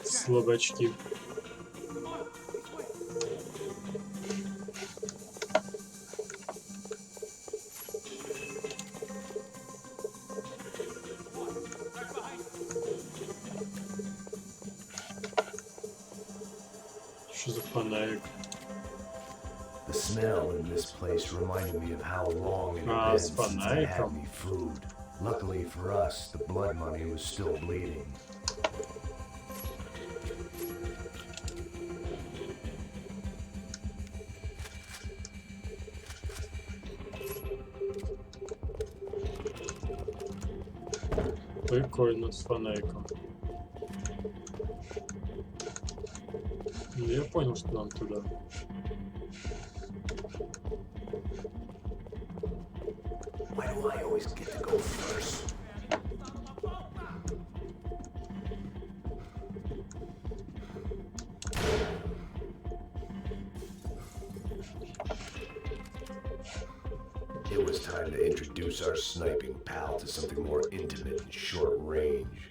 Слабачки. Что за фонарик? The smell in this place reminded me of how long it Ah, had been с since I фонариком. had any food. Luckily for us, the blood money was still bleeding. Прикольно с фонариком. Я понял, что нам туда. Why do I always get to go first? It was time to introduce our sniping pal to something more intimate and short range.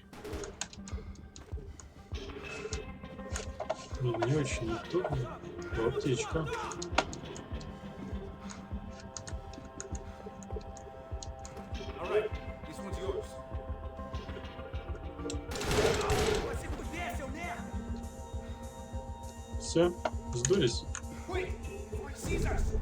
Не очень удобно. Аптечка. All right, this one's yours. Все, сдулись. Quick, before he sees us.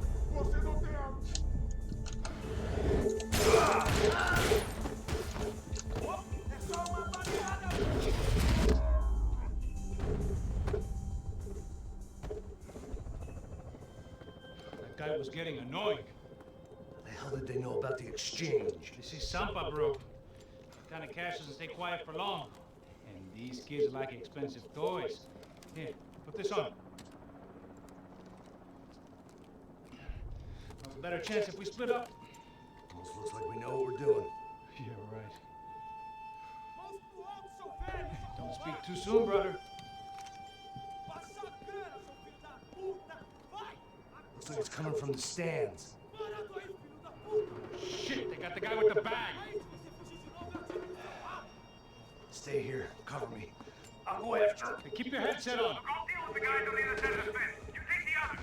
That guy was getting annoying. How the hell did they know about the exchange? This is Sampa, bro. That kind of cash doesn't stay quiet for long. And these kids like expensive toys. Here, put this on. Well, a better chance if we split up. Almost looks like we know what we're doing. Yeah, right. Don't speak too soon, brother. Looks like it's coming from the stands. Shit, they got the guy with the bag. Stay here. Cover me. I'll go after him. Hey, keep your headset on. I'll deal with the guys on the other side of the fence. You take the other.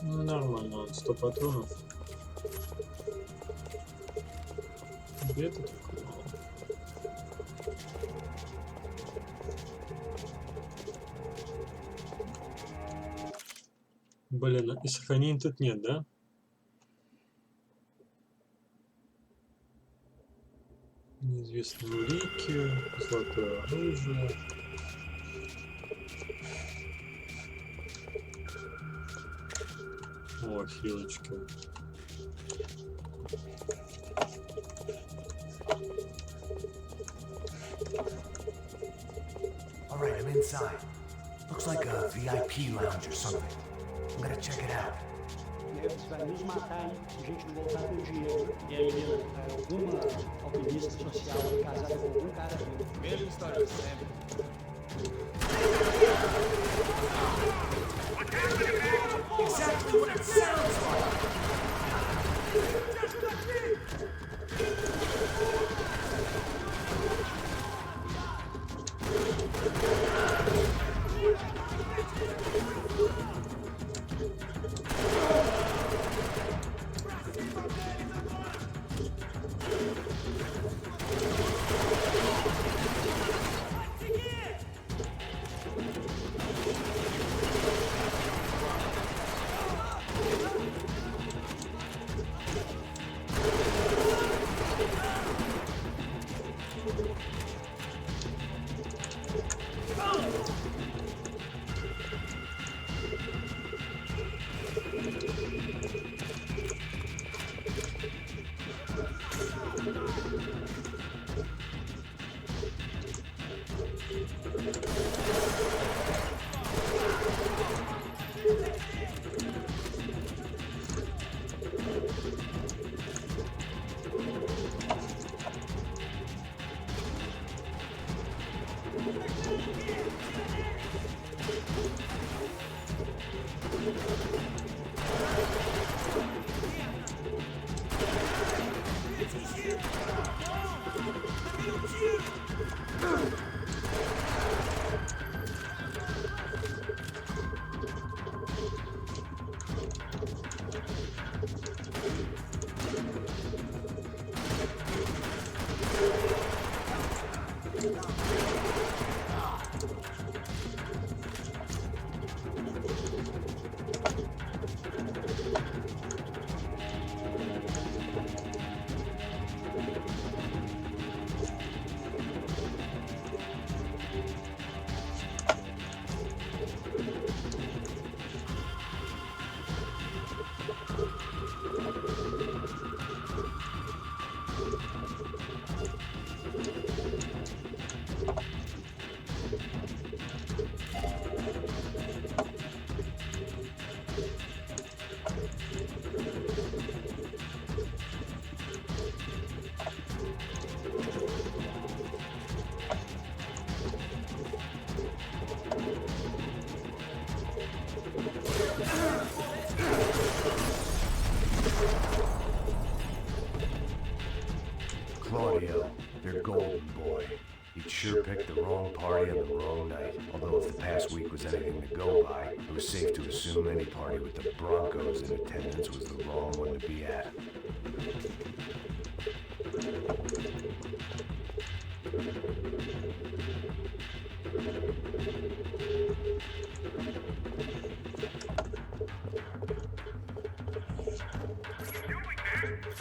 Ну, нормально, вот 100 патронов. Где-то только мало. Блин, и сохранений тут нет, да? Неизвестные улики, золотое оружие. О, хилочки. All right, I'm inside. Looks like a VIP lounge or something. I'm gonna check it out. Você vai nos matar, hein? Se a gente não voltar com o dinheiro. E a menina é alguma alpinista social casada com algum cara vivo. Mesma história de sempre. Exactly what it sounds like! Claudio, your golden boy. He'd sure picked the wrong party on the wrong night. Although if the past week was anything to go by, it was safe to assume any party with the Broncos in attendance was the wrong one to be at.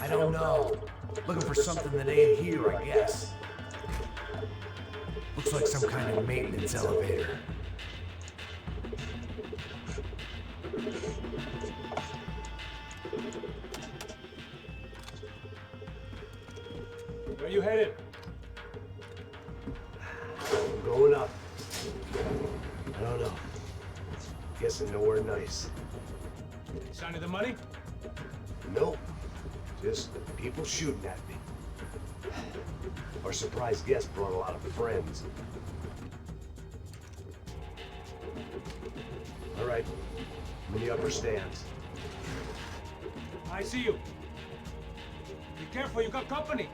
I don't know. Looking for something that ain't here, I guess. Looks like some kind of maintenance elevator. Where you headed? I'm going up. I don't know. Guessing nowhere nice. Sign of the money? Nope. Just people shooting at me. Our surprise guest brought a lot of friends. All right. I'm in the upper stands. I see you. Be careful, you got company.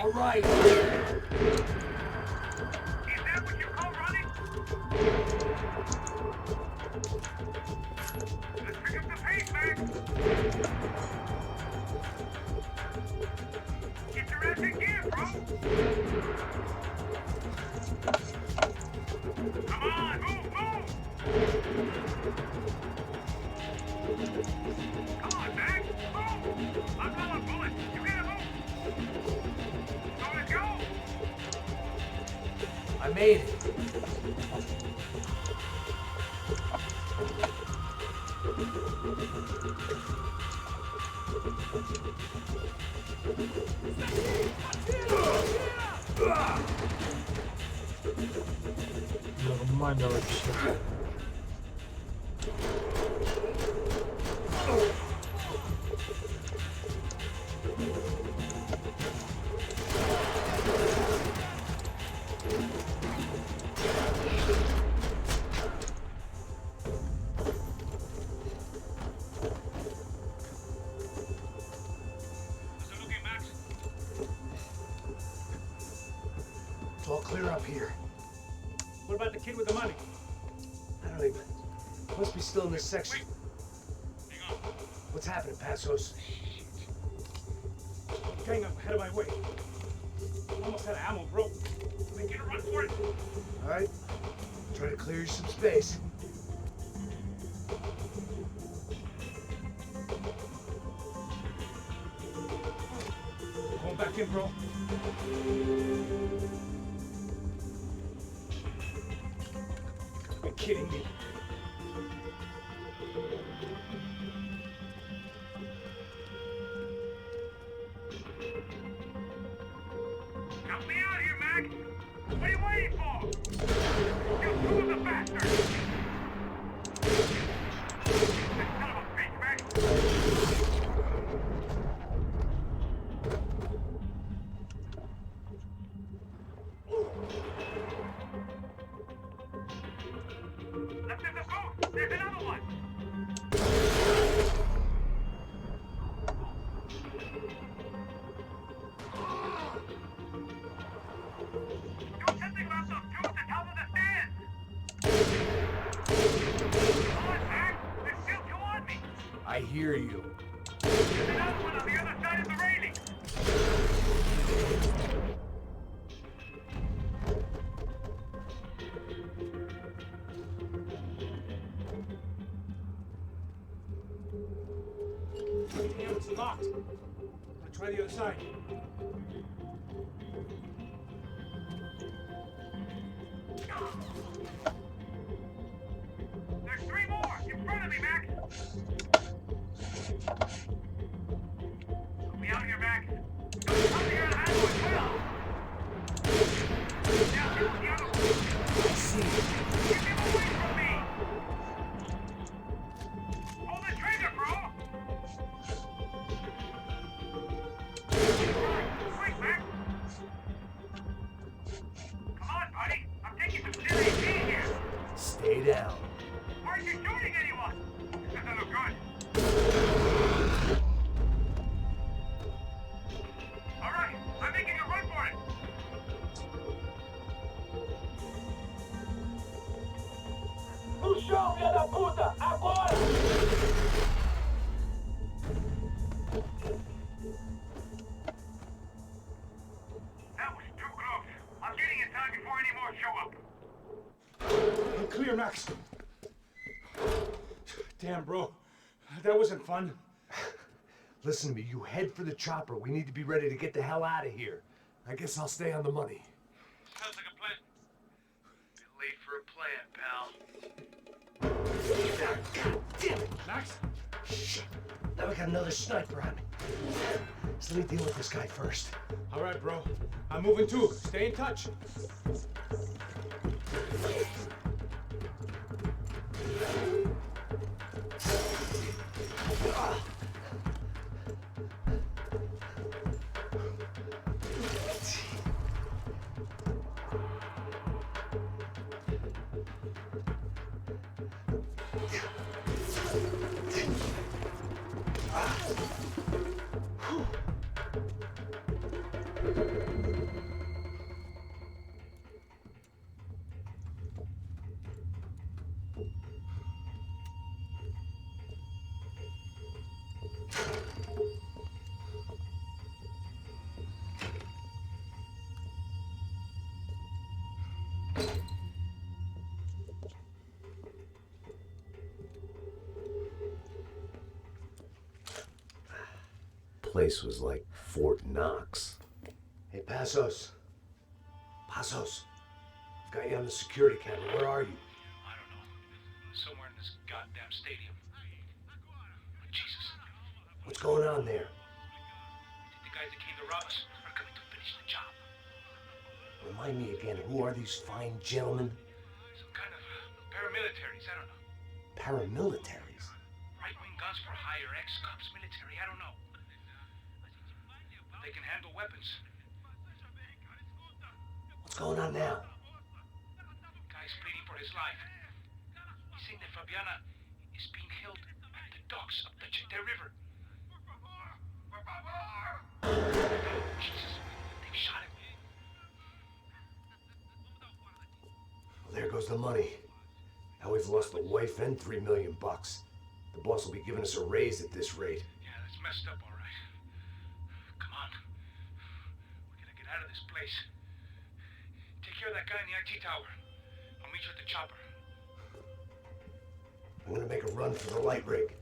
All right. Is that what you call running? Let's pick up the pace, man. Get your ass in gear, bro. Come on, move, move. Come on, Max, move. I'm calling bullets. You gotta move. So let's go. I made it. Нормально вообще. How's it looking, Max? It's all clear up here. What about the kid with the money? I don't even. Must be still in this section. Hang on. What's happening, Passos? Gang up ahead of my way. Almost out of ammo, bro. Make it a run for it. All right. Try to clear you some space. Going back in, bro. You're kidding me. Help me out here, Max. What are you waiting for? You two of the bastards. That son of a bitch, Max. Left in the boot. There's another one. Do something about those two at the top of the stairs. Come on, Max. There's still two on me. I hear you. There's another one on the other side of the railing. Damn, it's locked. I'm gonna try the other side. There's three more in front of me, Max. Help me out here, Max. Don't come here and handle as well. Now deal with the other one. I see you. Get him away from me. Pull the trigger, bro. Quick, Max. Come on, buddy. I'm taking some serious heat here. Stay down. Aren't you shooting anyone? This doesn't look good. All right, I'm making a run for it. No chão, filha da puta! Agora! That was too close. I'm getting in time before any more show up. I'm clear, Max. Damn, bro. That wasn't fun. Listen to me. You head for the chopper. We need to be ready to get the hell out of here. I guess I'll stay on the money. Sounds like a plan. Been late for a plan, pal. God damn it! Max? Shit. Now we got another sniper on me. So let me deal with this guy first. All right, bro. I'm moving too. Stay in touch. Place was like Fort Knox. Hey, Passos. Passos. I've got you on the security camera. Where are you? I don't know. Somewhere in this goddamn stadium. Jesus. What's going on there? The guys that came to rob us are coming to finish the job. Remind me again, who are these fine gentlemen? Some kind of paramilitaries, I don't know. Paramilitaries? Right-wing guns for hire, ex-cops, military, I don't know. They can handle weapons. What's going on now? Guy's pleading for his life. He's saying that Fabiana is being held at the docks of the Chete River. Jesus, they've shot him. Well, there goes the money. Now we've lost the wife and $3 million. The boss will be giving us a raise at this rate. Yeah, that's messed up, all right. Come on. We're gonna get out of this place. Take care of that guy in the IT tower. I'll meet you at the chopper. I'm gonna make a run for the light rig.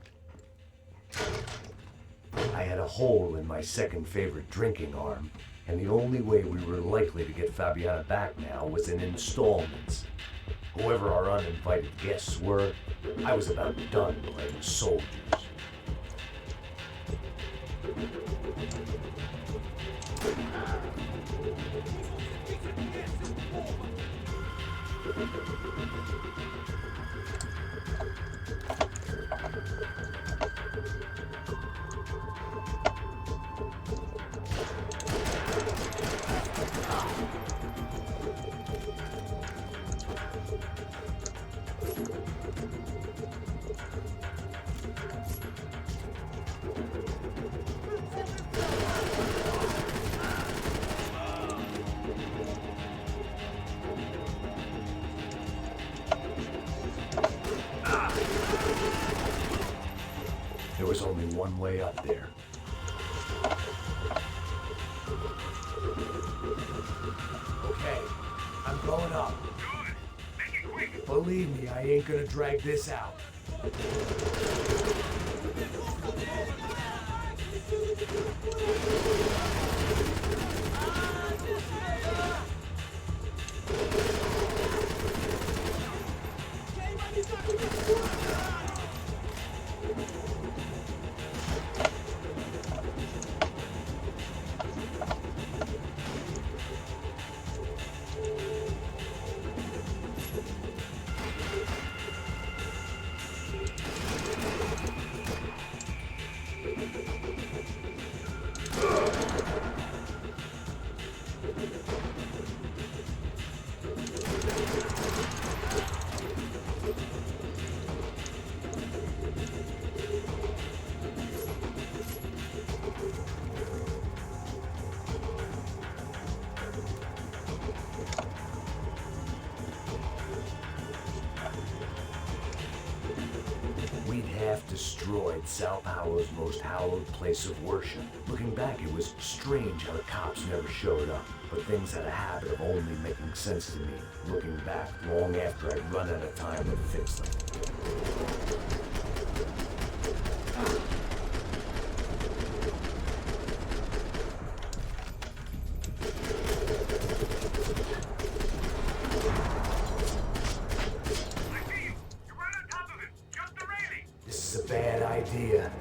I had a hole in my second favorite drinking arm, and the only way we were likely to get Fabiana back now was in installments. Whoever our uninvited guests were, I was about done playing soldiers. There was only one way up there. Okay, I'm going up. Good. Make it quick. Believe me, I ain't gonna drag this out. We'd half destroyed Sao Paulo's most hallowed place of worship. Looking back, it was strange how the cops never showed up, but things had a habit of only making sense to me, looking back long after I'd run out of time to fix them. I see you. You're right on top of him. Jump the railing. This is a bad idea.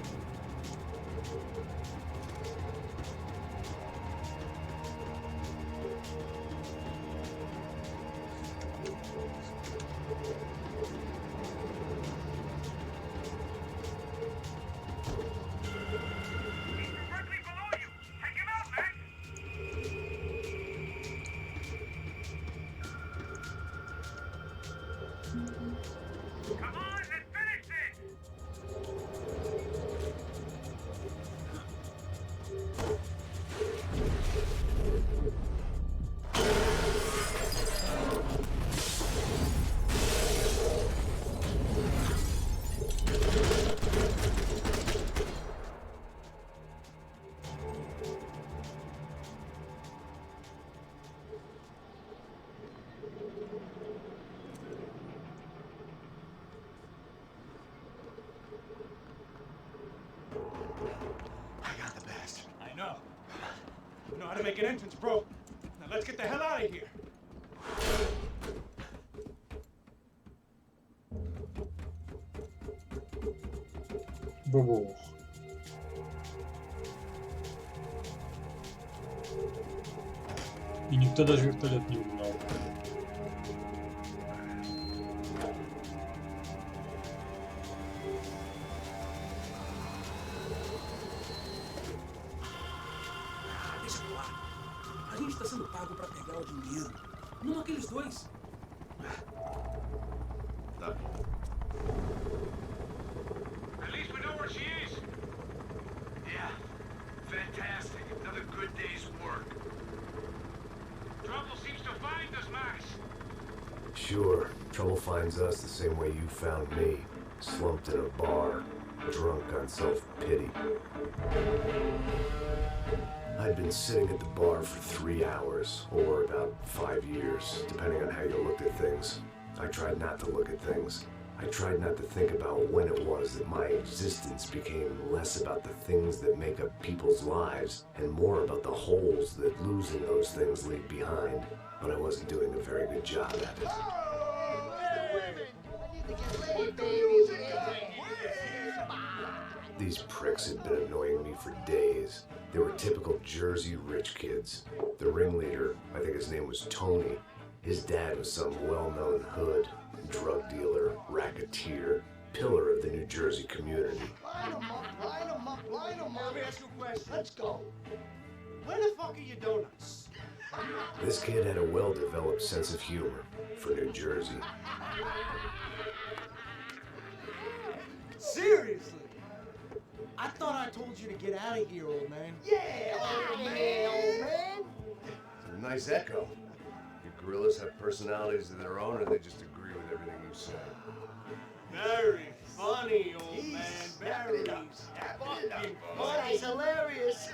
He's directly below you. Take him out, Max. Come on, let's finish this. make an entrance, bro. Now let's get the hell out of here. Бобух. И никто даже вертолет не угнал. Deixa pra lá. A gente tá sendo pago pra pegar o dinheiro. Não aqueles dois. Tá. At least we know where she is. Yeah. Fantastic. Another good day's work. Trouble seems to find us, Max. Sure, trouble finds us the same way you found me. Slumped in a bar, drunk on self-pity. I'd been sitting at the bar for 3 hours, or about 5 years, depending on how you looked at things. I tried not to look at things. I tried not to think about when it was that my existence became less about the things that make up people's lives and more about the holes that losing those things leave behind. But I wasn't doing a very good job at it. These pricks had been annoying me for days. They were typical Jersey rich kids. The ringleader, I think his name was Tony. His dad was some well-known hood, drug dealer, racketeer, pillar of the New Jersey community. Line 'em up, line 'em up, line 'em up. Let me ask you a question. Let's go. Where the fuck are your donuts? This kid had a well-developed sense of humor for New Jersey. Seriously? I thought I told you to get out of here, old man. Yeah, old man, old man. It's a nice echo. You gorillas have personalities of their own, or they just agree with everything you say? Very funny, old man. Very fucking funny. He's hilarious.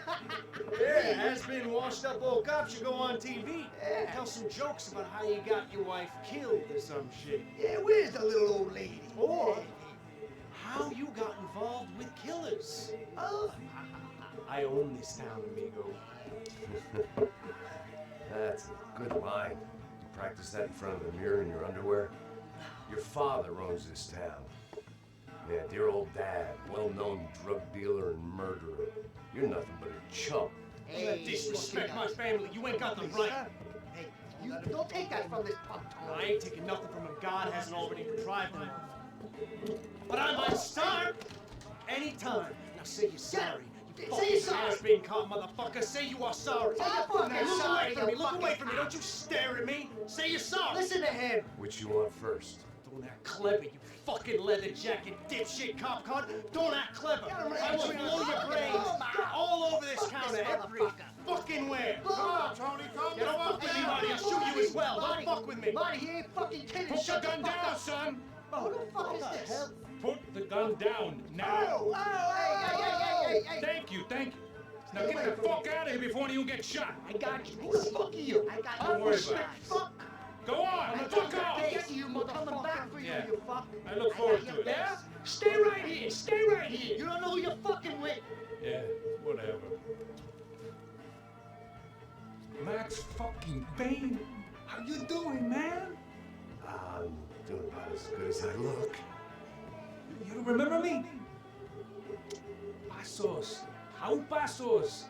Yeah, has-been washed-up old cop should go on TV. Tell some jokes about how you got your wife killed or some shit. Yeah, where's the little old lady? Or how you got involved with killers. Oh, I own this town, amigo. That's a good line. You practice that in front of the mirror in your underwear? Your father owns this town. Yeah, dear old dad, well-known drug dealer and murderer. You're nothing but a chump. hey, Disrespect my family. You ain't got the right. Hey, you don't take that from this punk I ain't taking nothing from him. God hasn't already deprived him of. But I might start anytime. Now say you're sorry. You Say you're sorry. has-been caught, motherfucker. Say you are sorry. Say you're fucking Now look sorry, away from me. you Look fucking away from me. Don't you stare at me. Say you're sorry. Listen to him. Which you want first? Don't act clever, you fucking leather jacket dipshit cop cunt. Don't act clever. I will blow your brains all over this counter, every fucking where. Come on, Tony, calm You don't fuck with me, Marty. I'll shoot you as well. Don't fuck with me. Marty, he ain't fucking kidding. Put the Shut gun the fuck down, up. son. Who the fuck is this? Put the gun down now. Oh, hey. Thank you, thank you. Now get the fuck out of here before you get shot. I got you. Who the fuck are you? I got Don't worry about it. Fuck. Go on, fuck off. Face you, coming back for you, Yeah. you fuck. I look forward to it. Yeah? Stay right here. Stay right here. You don't know who you're fucking with. Yeah, whatever. Max fucking Payne, how you doing, man? I'm doing about as good as I look. You don't remember me? Pasos. How Pasos?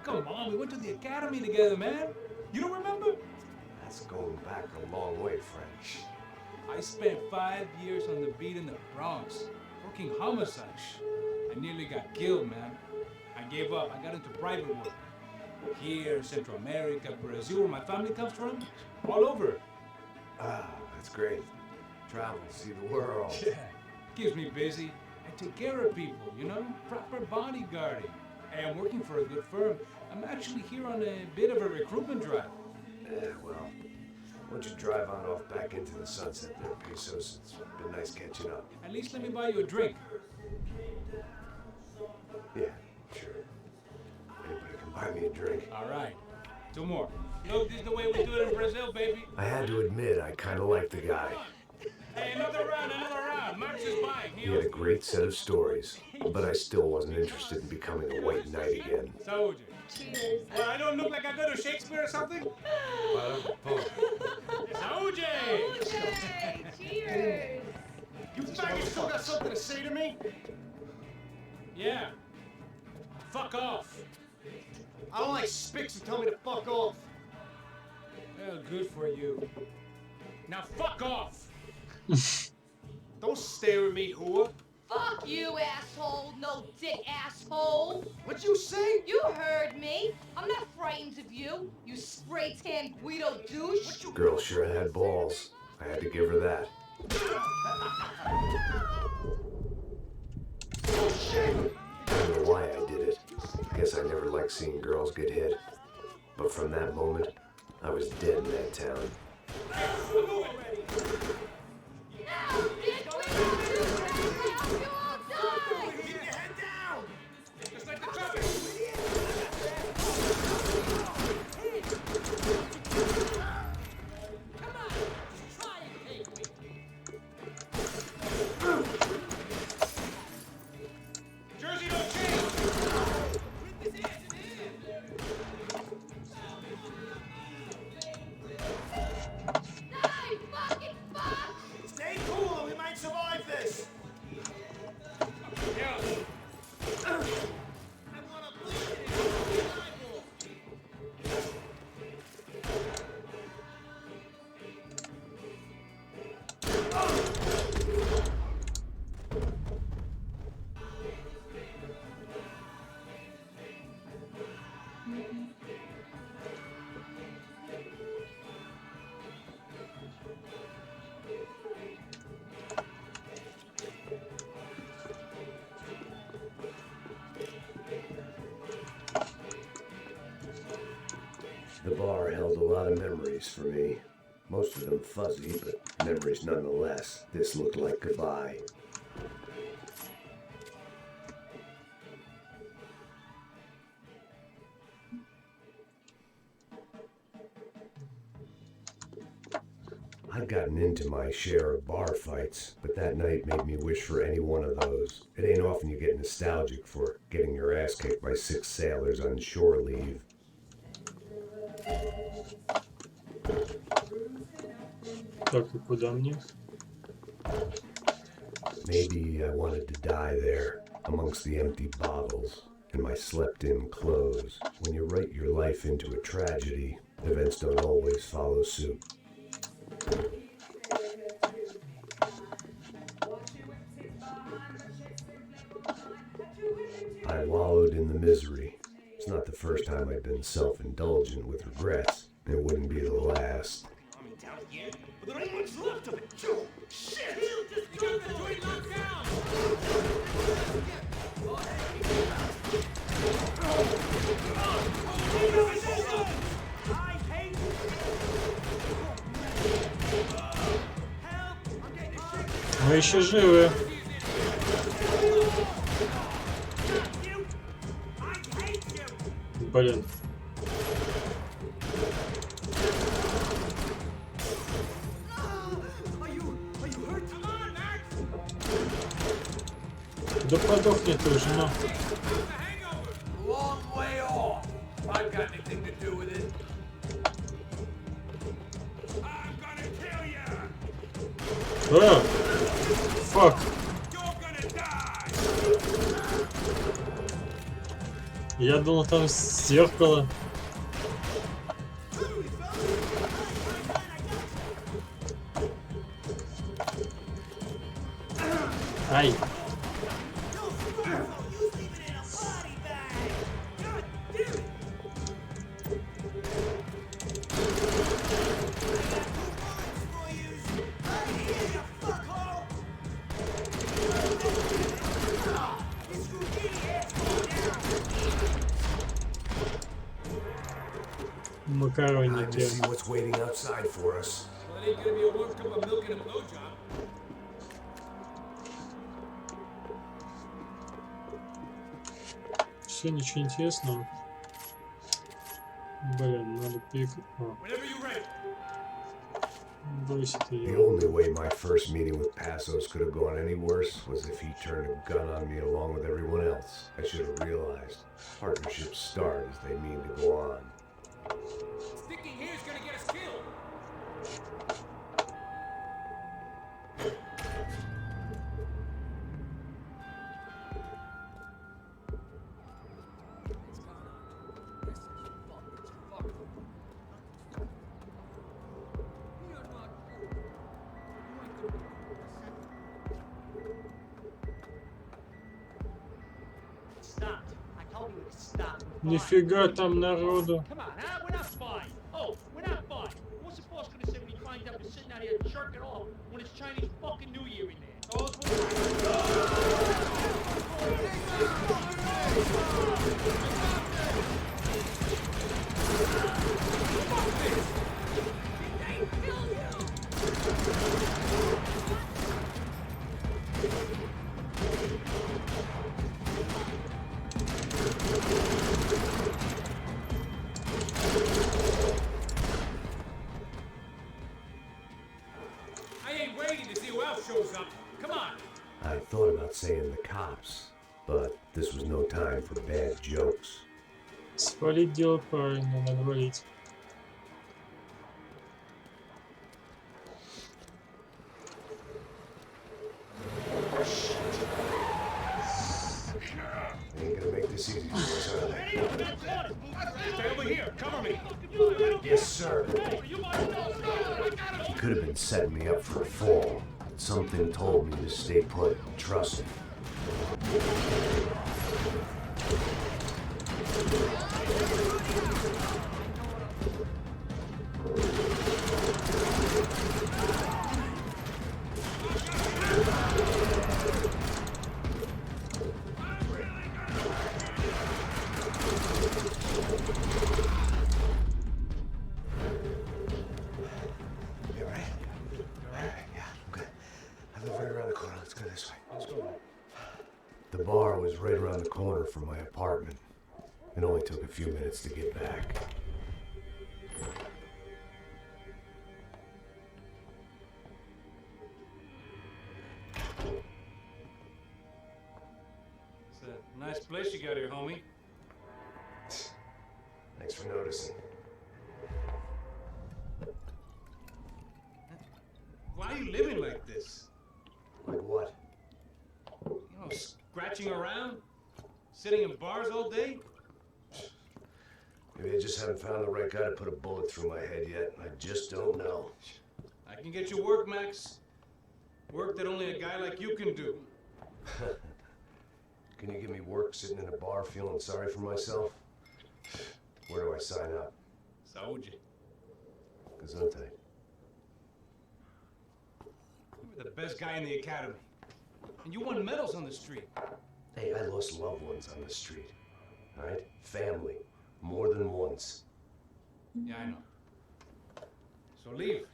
Come on, we went to the academy together, man. You don't remember? That's going back a long way, French. I spent 5 years on the beat in the Bronx, working homicide. I nearly got killed, man. I gave up. I got into private work. Here, Central America, Brazil, where my family comes from, all over. Ah, that's great. Travel, see the world. Yeah, keeps me busy. I take care of people, you know? Proper bodyguarding. Hey, I'm working for a good firm. I'm actually here on a bit of a recruitment drive. Yeah, well, why don't you drive on off back into the sunset there, Pesos? It's been nice catching up. At least let me buy you a drink. Yeah, sure. Anybody can buy me a drink. All right, 2 more. Look, this is the way we do it in Brazil, baby. I had to admit, I kind of liked the guy. Hey, another round, another round. Max is buying. He had a great set of stories, but I still wasn't interested in becoming a white knight again. Soldier, Cheers. Well, I don't look like I go to Shakespeare or something? Saúde! Yay! Cheers. You faggots still got something to say to me? Yeah. Fuck off. I don't like spics who tell me to fuck off. Well, good for you. Now fuck off! Don't stare at me, whore. Fuck you, asshole. No dick, asshole. What'd you say? You heard me. I'm not frightened of you, you spray-tan Guido douche. Girl sure had balls. I had to give her that. I don't know why I did it. I guess I never liked seeing girls get hit. But from that moment, I was dead in that town. No, dick, Guido douche, you all die. Keep your head down! Just like the trumpet! Jersey don't change! Die, fucking fuck. Stay cool or we might survive this! Yeah. I wanna bleed it in your eyeball. The bar held a lot of memories for me. Most of them fuzzy, but memories nonetheless. This looked like goodbye. I'd gotten into my share of bar fights, but that night made me wish for any one of those. It ain't often you get nostalgic for getting your ass kicked by 6 sailors on shore leave. Так, и куда мне? Maybe I wanted to die there, amongst the empty bottles and my slept-in clothes. When you write your life into a tragedy, events don't always follow suit. I wallowed in the misery. It's not the first time I've been self-indulgent with regrets. It wouldn't be the last. Army down here, but there ain't much left of it. Shit! You got the joint locked down! I hate you! Help! I'm getting shit! Мы еще живы. You! I hate you! Блин. Да подохни ты уже, ну. Long way off. I've got anything to do with it. I'm gonna kill you. Фак. You're gonna die. Я думал, там зеркало. Ай. Time to Макароники. see what's waiting outside for us. Well, it ain't gonna be a warm cup of milk and a blowjob. Все, ничего интересного. Блин, надо перек... Whenever you're ready. Бросит The ее. only way my first meeting with Passos could have gone any worse was if he turned a gun on me along with everyone else. I should have realized partnerships start as they mean to go on. Sticking here is gonna get us killed. Stop. I told you to stop. Нифига там народу. Come on, huh? We're not fine. Oh, we're not fine. What's the boss gonna say when he finds out we're sitting out here jerking off when it's Chinese fucking New Year in there? Oh, it's I ain't waiting to see who else shows up. Come on. I thought about saying the cops, but this was no time for bad jokes. Спалить дело правильно, надо валить. Ain't gonna make this easy for us, are they? Stay over here. Cover me. Yes, sir. He could have been setting me up for a fall, but something told me to stay put and trust him. You all right? Yeah, I'm good. I live right around the corner. Let's go this way. Let's go. The bar was right around the corner from my apartment. It only took a few minutes to get back. It's a nice place you got here, homie. Thanks for noticing. Why are you living like this? Like what? You know, scratching around? Sitting in bars all day? Maybe I just haven't found the right guy to put a bullet through my head yet. I just don't know. I can get you work, Max. Work that only a guy like you can do. Can you give me work sitting in a bar feeling sorry for myself? Where do I sign up? Saúde. Gesundheit. You were the best guy in the academy. And you won medals on the street. Hey, I lost loved ones on the street. All right? Family. More than once. Yeah, I know. So leave.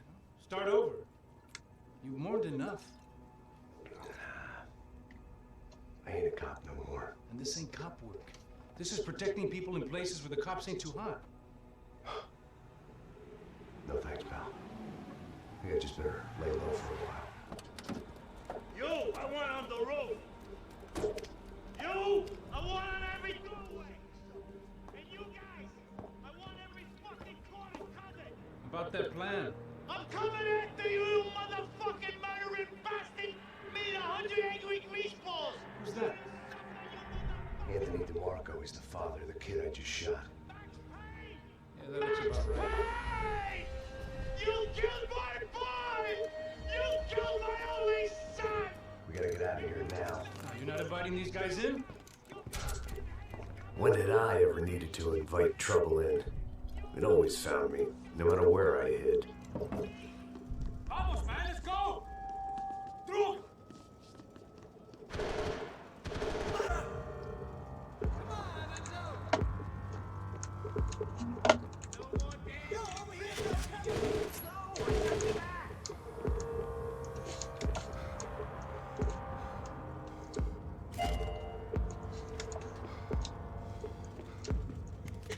Start over. You've mourned enough. I ain't a cop no more. And this ain't cop work. This is protecting people in places where the cops ain't too hot. No thanks, pal. I think I just better lay low for a while. You, I want on the road. You, I want on every doorway. And you guys, I want every fucking corner covered. About that plan. I'm coming after you, you motherfucking murdering bastard! Meet 100 angry greaseballs! Who's that? Anthony DeMarco is the father of the kid I just shot. Yeah, that looks about right. Hey! You killed my boy! You killed my only son! We gotta get out of here now. You're not inviting these guys in? When did I ever needed to invite trouble in? It always found me, no matter where I hid. Vamos, man, let's go! Through!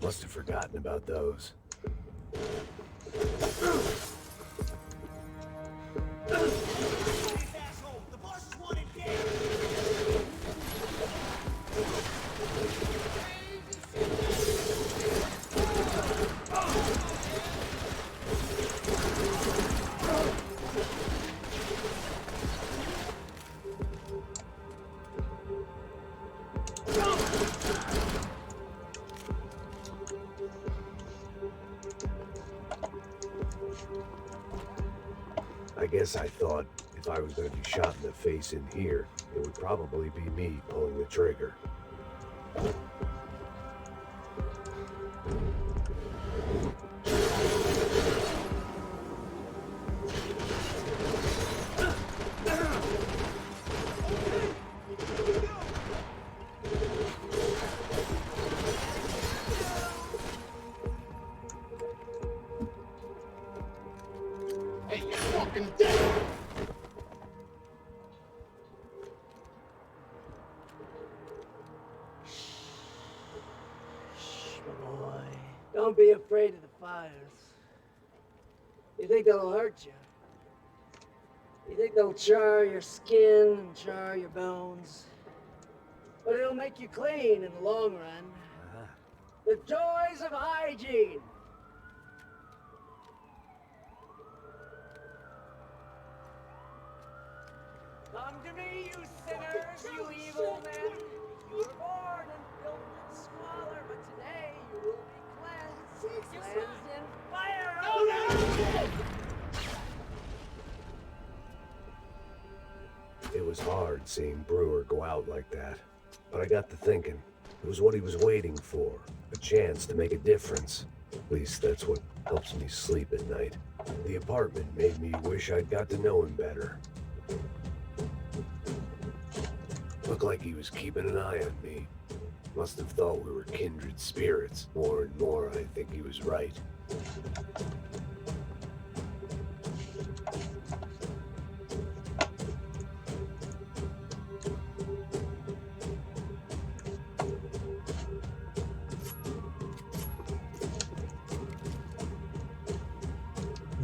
Must have forgotten about those. I guess I thought if I was going to be shot in the face in here, it would probably be me pulling the trigger. Hey, you fucking dead! Boy, don't be afraid of the fires. You think they'll hurt you? You think they'll char your skin and char your bones? But it'll make you clean in the long run. The joys of hygiene! Come to me, you sinners, you evil men! You were born in filth and squalor, but today you will be cleansed. Cleansed in fire! It was hard seeing Brewer go out like that. But I got to thinking, it was what he was waiting for. A chance to make a difference. At least that's what helps me sleep at night. The apartment made me wish I'd got to know him better. Looked like he was keeping an eye on me. Must have thought we were kindred spirits. More and more, I think he was right.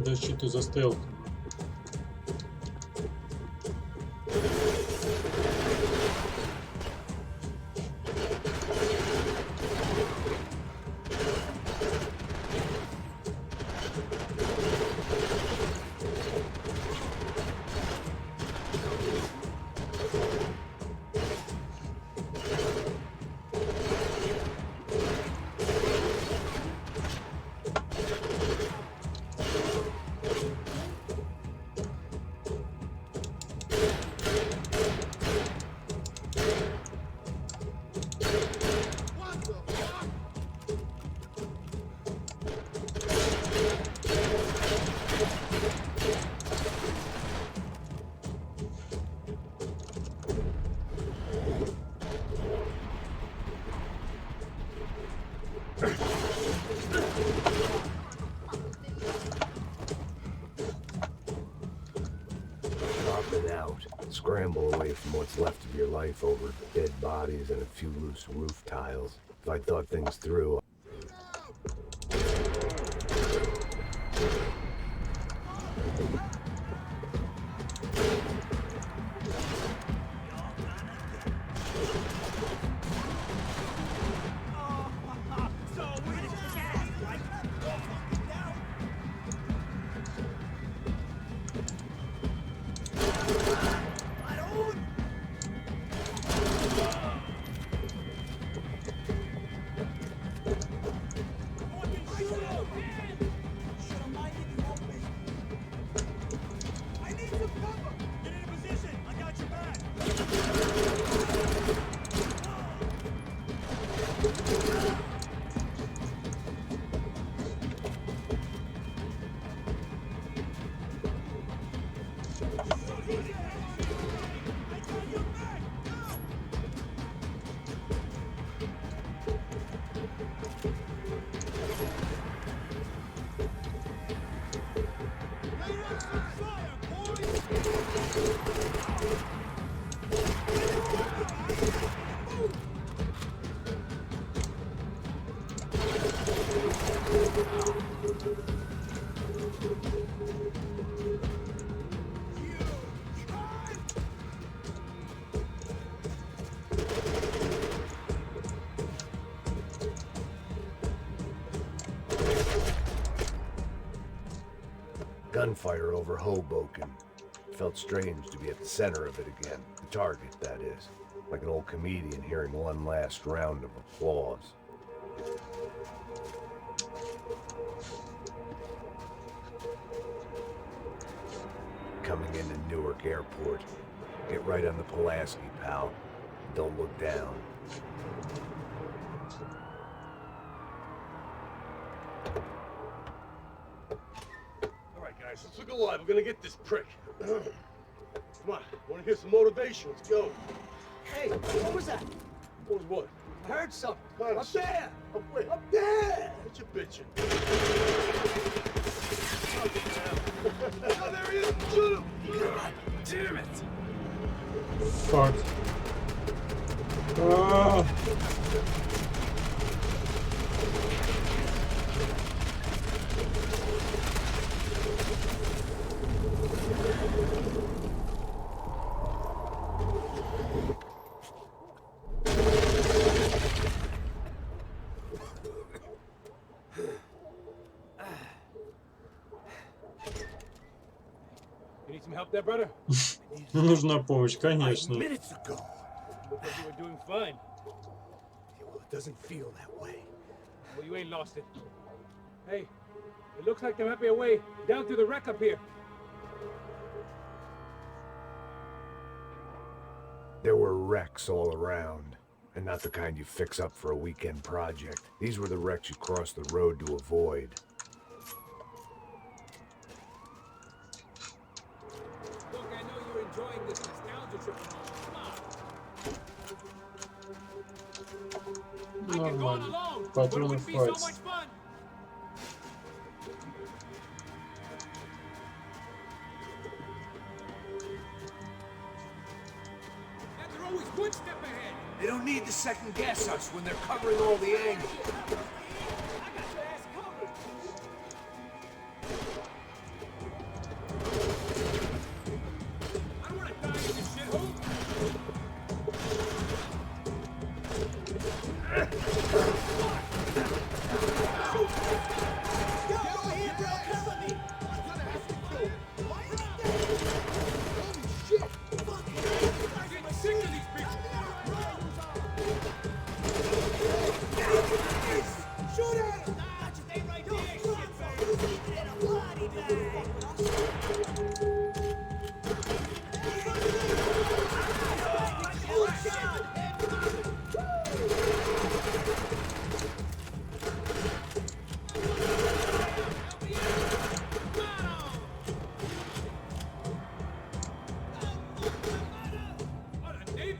Да что ты застрял? Dropping out. Scramble away from what's left of your life over dead bodies and a few loose roof tiles. If I'd thought things through, gunfire over Hoboken. Felt strange to be at the center of it again. The target, that is. Like an old comedian hearing one last round of applause. coming into Newark Airport. Get right on the Pulaski, pal. Don't look down. All right, guys, let's look alive. We're gonna get this prick. Come on, wanna hear some motivation? Let's go. Hey, what was that? What was what? I heard something. Kind Up there! Up where? Up there! What you bitching? Oh, there he is! Shoot him! God damn it! Fuck. Ah. You need some help there, brother? Нужна помощь, конечно. Minutes ago. Looked like you were doing fine. Yeah, well, it doesn't feel that way. Well, you ain't lost it. Hey, it looks like there might be a way down through the wreck up here. There were wrecks all around, and not the kind you fix up for a weekend project. These were the wrecks you crossed the road to avoid. Look, I know you're enjoying this nostalgia trip and all. Come on. I could go on Нормально. alone, but it Патроны would be so хватит. much fun. And they're always one step ahead. They don't need to second guess us when they're covering all the angles. I don't want to die in this shithole. I'm getting sick of these people. What a name.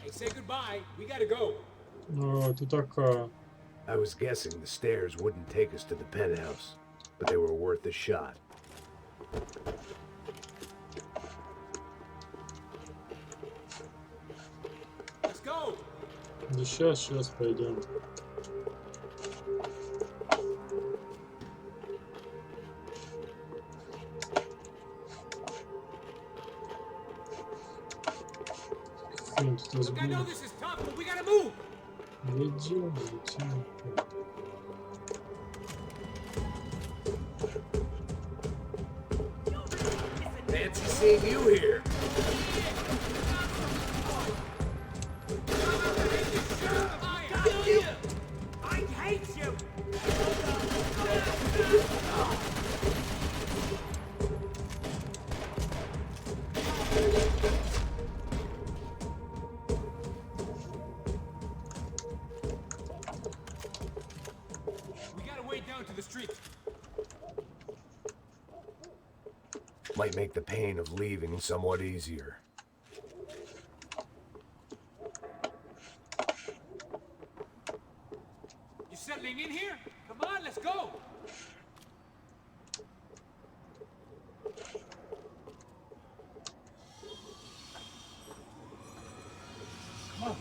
Hey, say goodbye. We gotta go. Ну, ты такая. I was guessing the stairs wouldn't take us to the penthouse, but they were worth a shot. Let's go. Да сейчас пойдем. Хрен тут Look, I know разбудит. this is tough, but we gotta move. Идем, летим. Fancy seeing you here. I hate you! We gotta wade down to the street. Might make the pain of leaving somewhat easier. You settling in here? Come on, let's go. Come on.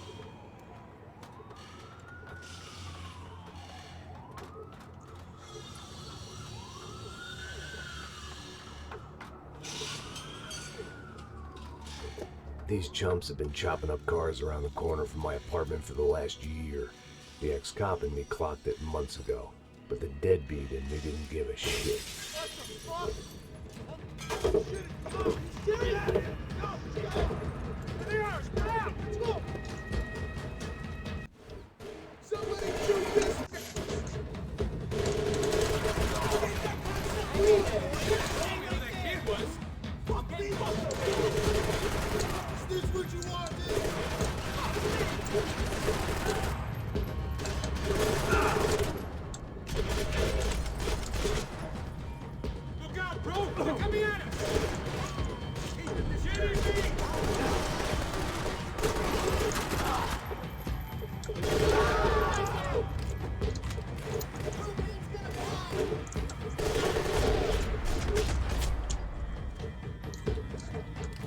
These chumps have been chopping up cars around the corner from my apartment for the last year. The ex-cop in me clocked it months ago, but the deadbeat in me didn't give a shit. Look out, bro! They're coming at us! Shooting me!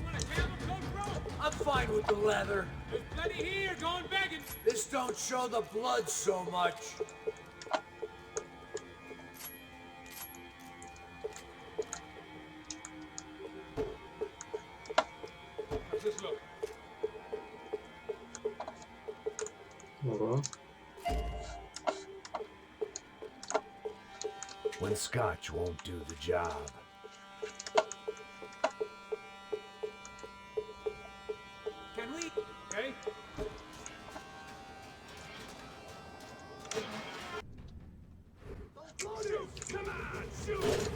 Want a camel coat, bro? I'm fine with the leather. There's plenty here, going begging. This don't show the blood so much. How's this look? Ого. When scotch won't do the job. Can we? Okay. Shoot! Come on, shoot!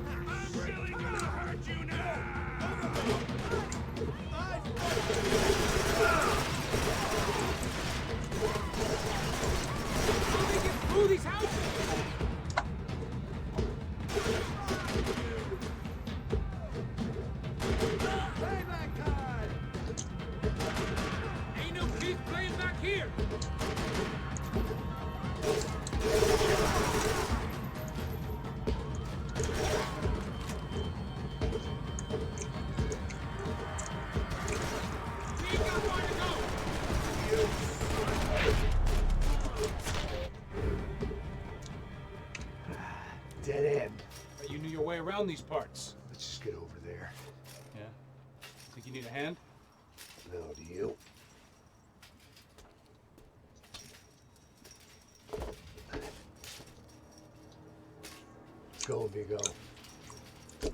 I'm really gonna hurt you now! How do we get through these houses? Ain't no kids playing back here. We ain't got far to go. Dead end. You knew your way around these parts. Let's just get over there. Yeah. Think you need a hand? No, do you? Go, Vigo. You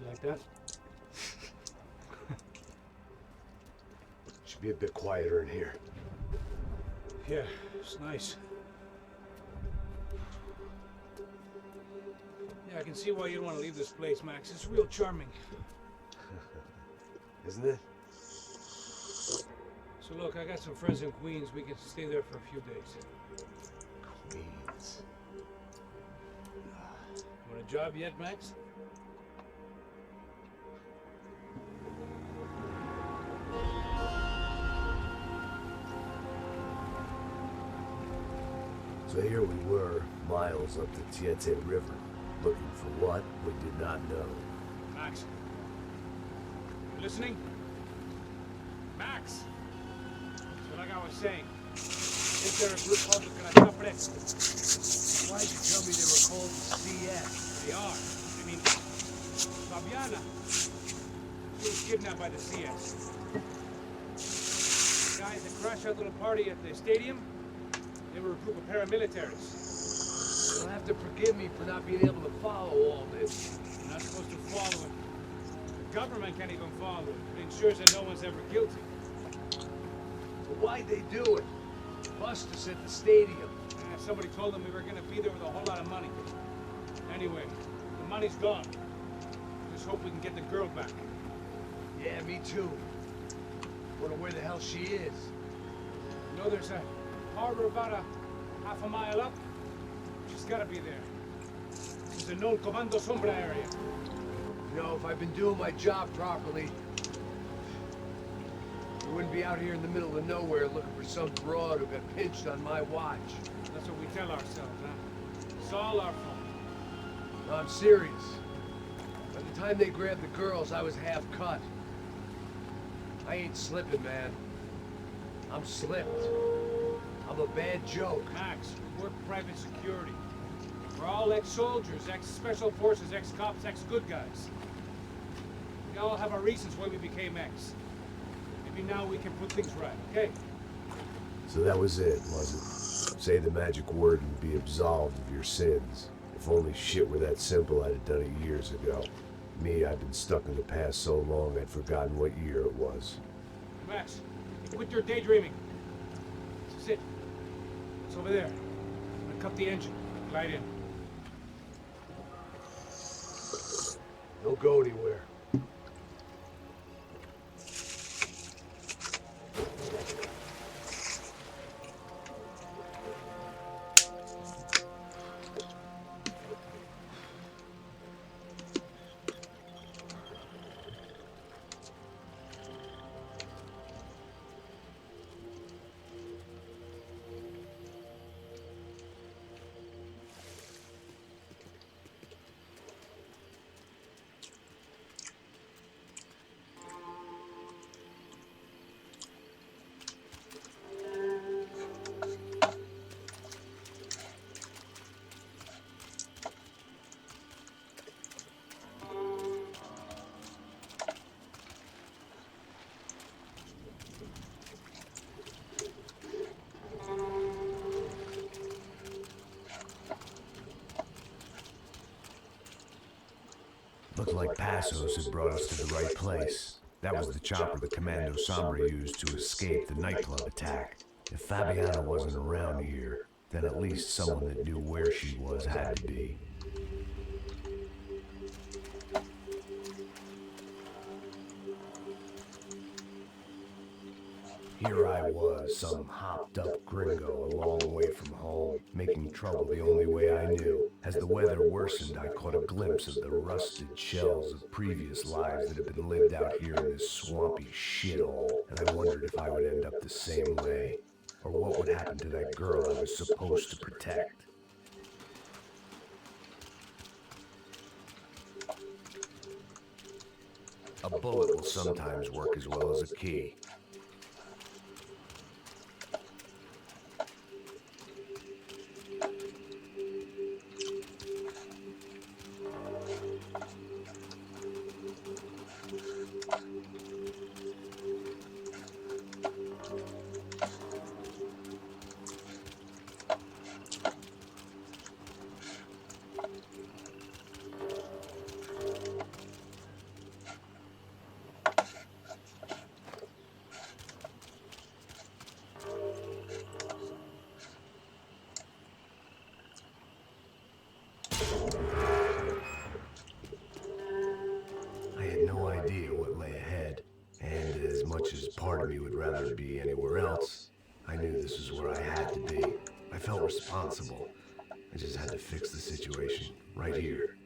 like that? Should be a bit quieter in here. Yeah, it's nice. Yeah, I can see why you don't want to leave this place, Max. It's real charming. Isn't it? So look, I got some friends in Queens. We can stay there for a few days. Queens. Want a job yet, Max? So here we were, miles up the Tietze River, looking for what we did not know. Max? You listening? Max! So like I was saying, is there a group called the Canatapres? Why'd you tell me they were called the CS? They are. I mean, Fabiana. She was kidnapped by the CS. The guys that crashed our little party at the stadium, they were a group of paramilitaries. You'll have to forgive me for not being able to follow all this. You're not supposed to follow it. The government can't even follow it. It ensures that no one's ever guilty. But why'd they do it? Bust us at the stadium. Somebody told them we were gonna be there with a whole lot of money. Anyway, the money's gone. Just hope we can get the girl back. Yeah, me too. Wonder where the hell she is. You know there's a harbor about a half a mile up? She's gotta be there. This is the known Comando Sombra area. You know, if I've been doing my job properly, we wouldn't be out here in the middle of nowhere looking for some broad who got pinched on my watch. That's what we tell ourselves, huh? It's all our fault. No, I'm serious. By the time they grabbed the girls, I was half cut. I ain't slipping, man. I'm slipped. I'm a bad joke. Max, we work private security. We're all ex-soldiers, ex-special forces, ex-cops, ex-good guys. We all have our reasons why we became ex. Maybe now we can put things right, okay? So that was it, was it? Say the magic word and be absolved of your sins. If only shit were that simple, I'd have done it years ago. Me, I've been stuck in the past so long I'd forgotten what year it was. Max, quit your daydreaming. This is it. It's over there. I'm gonna cut the engine. Glide in. Don't go anywhere. Looked like Passos had brought us to the right place. That was the chopper the Commando Sombra used to escape the nightclub attack. If Fabiana wasn't around here, then at least someone that knew where she was had to be. Here I was, some hopped-up gringo a long way from home, making trouble the only way I knew. As the weather worsened, I caught a glimpse of the rusted shells of previous lives that had been lived out here in this swampy shithole, and I wondered if I would end up the same way, or what would happen to that girl I was supposed to protect. A bullet will sometimes work as well as a key. Part of me would rather be anywhere else. I knew this was where I had to be. I felt responsible. I just had to fix the situation right here.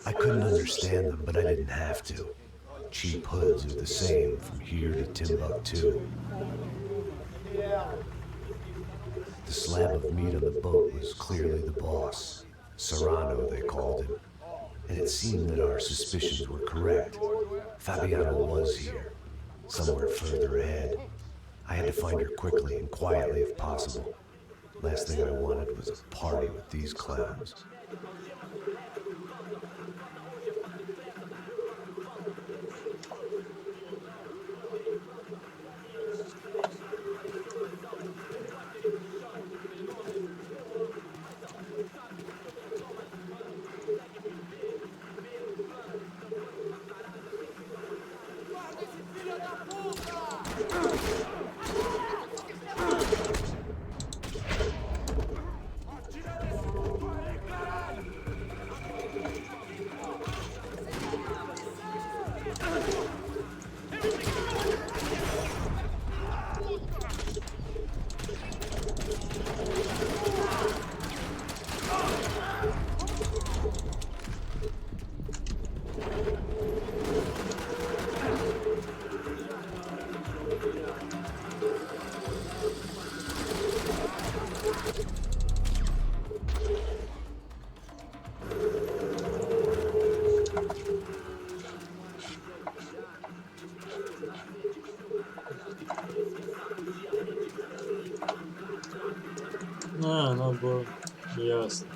I couldn't understand them, but I didn't have to. Cheap hoods are the same from here to Timbuktu. The slab of meat on the boat was clearly the boss. Serrano, they called him. And it seemed that our suspicions were correct. Fabiana was here, somewhere further ahead. I had to find her quickly and quietly if possible. Last thing I wanted was a party with these clowns. было. Ясно.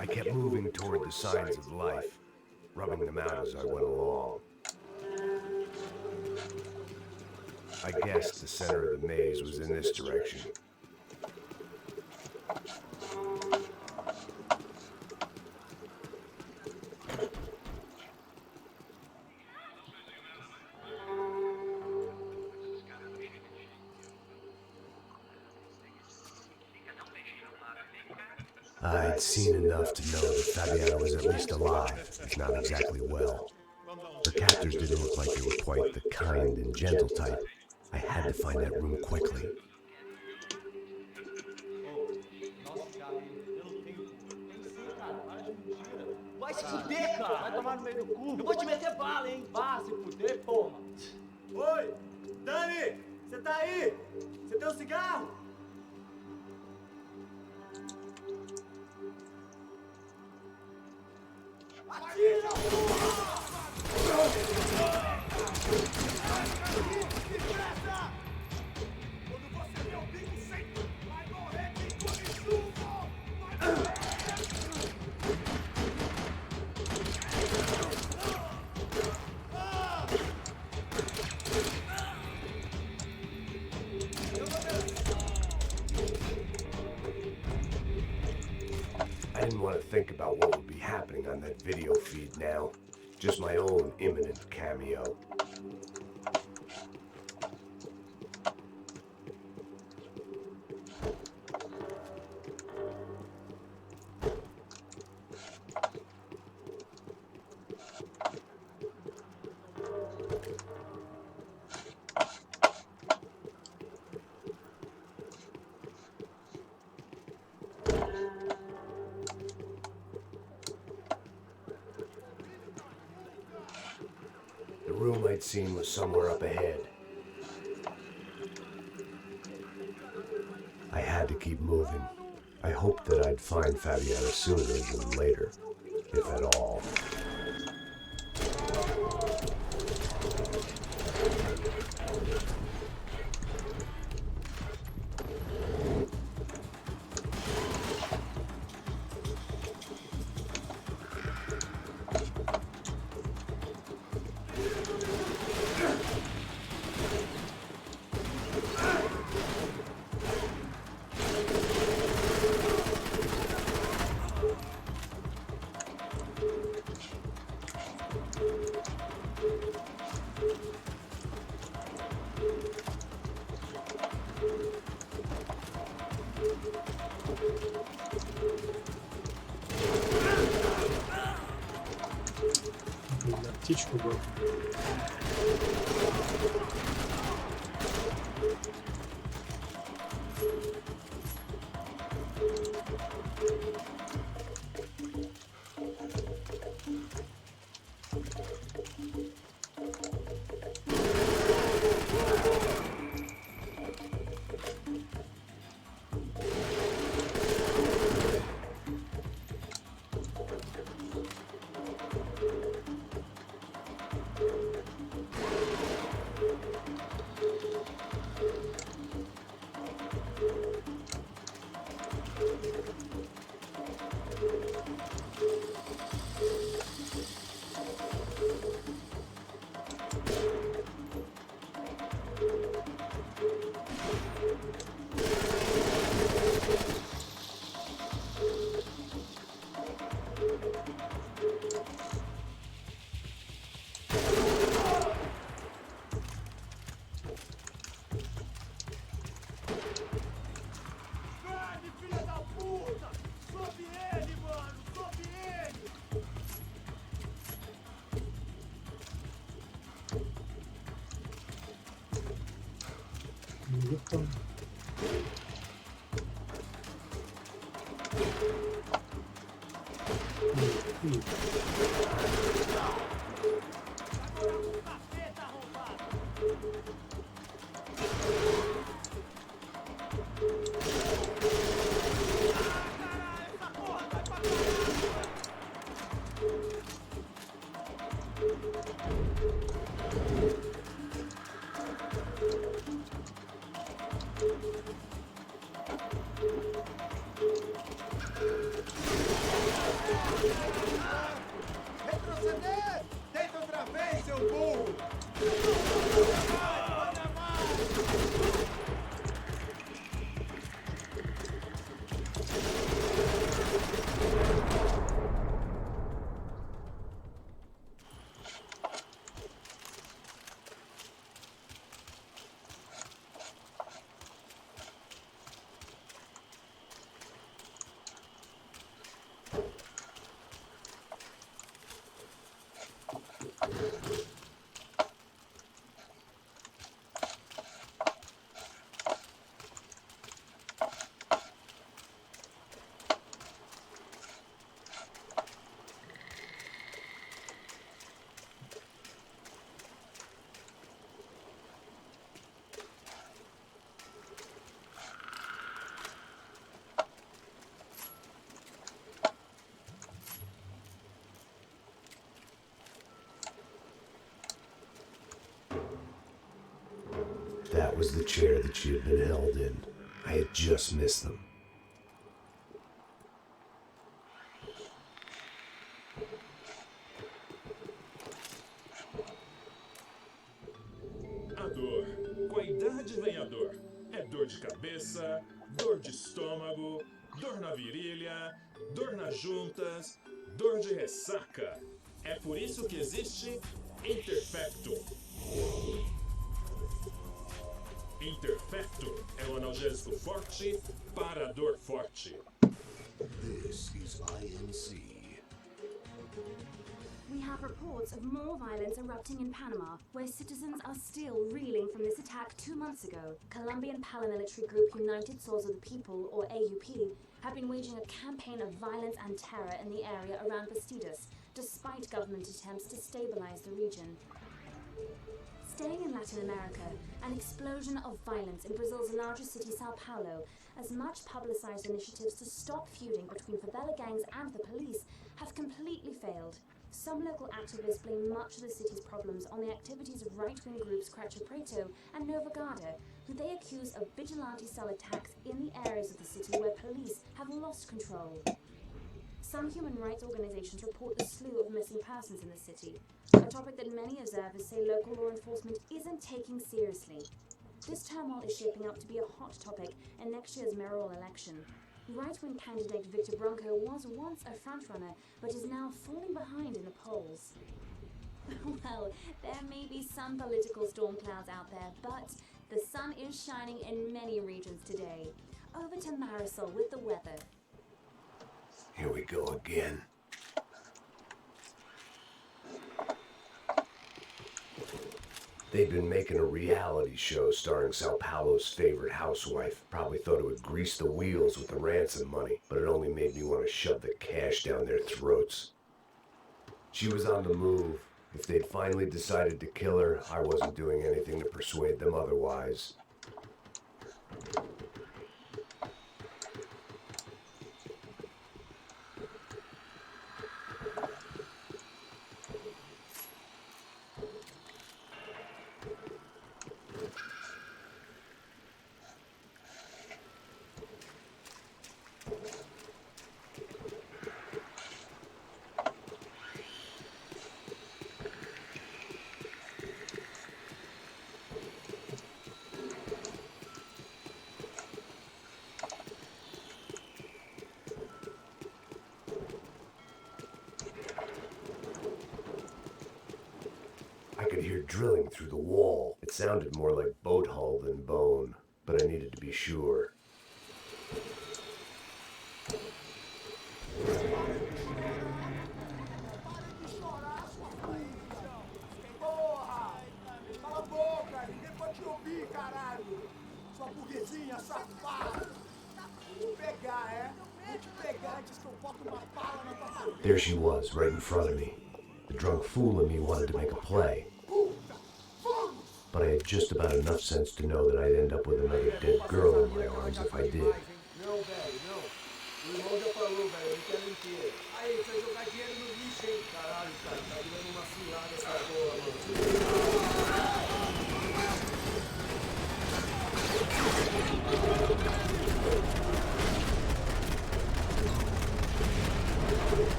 I kept moving toward the signs of life, rubbing them out as I went along. I guessed the center of the maze was in this direction. I'd seen enough to know that Fabiana was at least alive, if not exactly well. Her captors didn't look like they were quite the kind and gentle type. I had to find that room quickly. Nossa, Gabi, eu não tenho. Tem sim, cara. Para de mentira. Vai se fuder, cara. Vai tomar no meio do cu. Eu vou te meter bala, hein? Vá se fuder, porra. Oi! Dani! Você tá aí? Você tem um cigarro? Atira, porra! Depressa! Quando você vê o bico seco, vai morrer de comichuvo! Vai morrer! I didn't want to think about what would be happening on that video feed now. Just my own imminent cameo. The room I'd seen was somewhere up ahead. I had to keep moving. I hoped that I'd find Fabiana sooner than later, if at all. Птичку бы. Там. Retroceder! Tenta outra vez, seu burro! Manda mais! That was the chair that she had been held in. I had just missed them. A dor. Com a idade vem a dor. É dor de cabeça, dor de estômago, dor na virilha, dor nas juntas, dor de ressaca. É por isso que existe Interfecto. Interfecto é um analgésico forte para a dor forte. This is INC. We have reports of more violence erupting in Panama, where citizens are still reeling from this attack 2 months ago. Colombian paramilitary group United Souls of the People, or AUP, have been waging a campaign of violence and terror in the area around Bastidas, despite government attempts to stabilize the region. Staying in Latin America, an explosion of violence in Brazil's largest city, Sao Paulo, as much publicized initiatives to stop feuding between favela gangs and the police have completely failed. Some local activists blame much of the city's problems on the activities of right-wing groups Cracho Preto and Nova Garda, who they accuse of vigilante-style attacks in the areas of the city where police have lost control. Some human rights organizations report a slew of missing persons in the city, a topic that many observers say local law enforcement isn't taking seriously. This turmoil is shaping up to be a hot topic in next year's mayoral election. Right-wing candidate Victor Bronco was once a frontrunner, but is now falling behind in the polls. Well, there may be some political storm clouds out there, but the sun is shining in many regions today. Over to Marisol with the weather. Here we go again. They'd been making a reality show starring Sao Paulo's favorite housewife. Probably thought it would grease the wheels with the ransom money, but it only made me want to shove the cash down their throats. She was on the move. If they'd finally decided to kill her, I wasn't doing anything to persuade them otherwise. I could hear drilling through the wall. It sounded more like boat hull than bone, but I needed to be sure. Porra! Cala a boca! Ninguém pode te ouvir, caralho! Sua burguesinha safada! Vou pegar, é? Vou te pegar antes que eu boto uma bala na tua cabeça! There she was, right in front of me. The drunk fool in me wanted to make a play. But I had just about enough sense to know that I'd end up with another dead girl in my arms if I did. Não, velho, não. O irmão já falou, velho, eu quero inteiro. Aí, você vai jogar dinheiro no lixo, hein? Caralho, cara, tá virando uma cilada essa porra,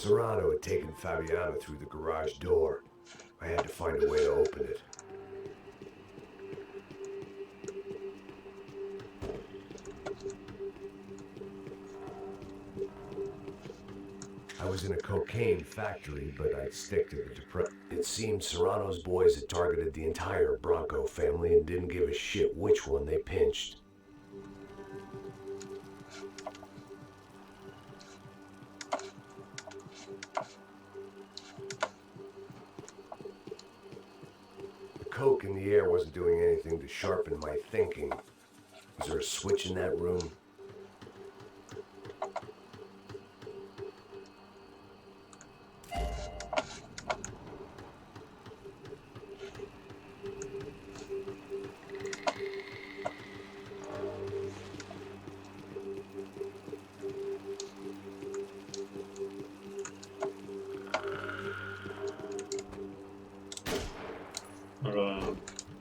Serrano had taken Fabiano through the garage door. I had to find a way to open it. I was in a cocaine factory, but I'd stick to the It seemed Serrano's boys had targeted the entire Bronco family and didn't give a shit which one they pinched. The coke in the air wasn't doing anything to sharpen my thinking. Was there a switch in that room?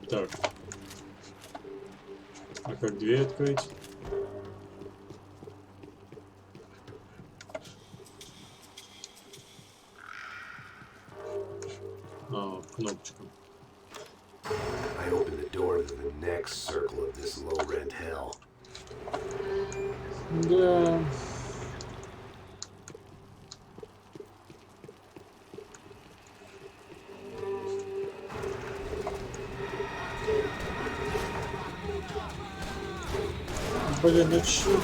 Так. А как дверь открыть? А, кнопочка. I opened the door to the next circle of this low-rent hell. Да. Блин, ну чё?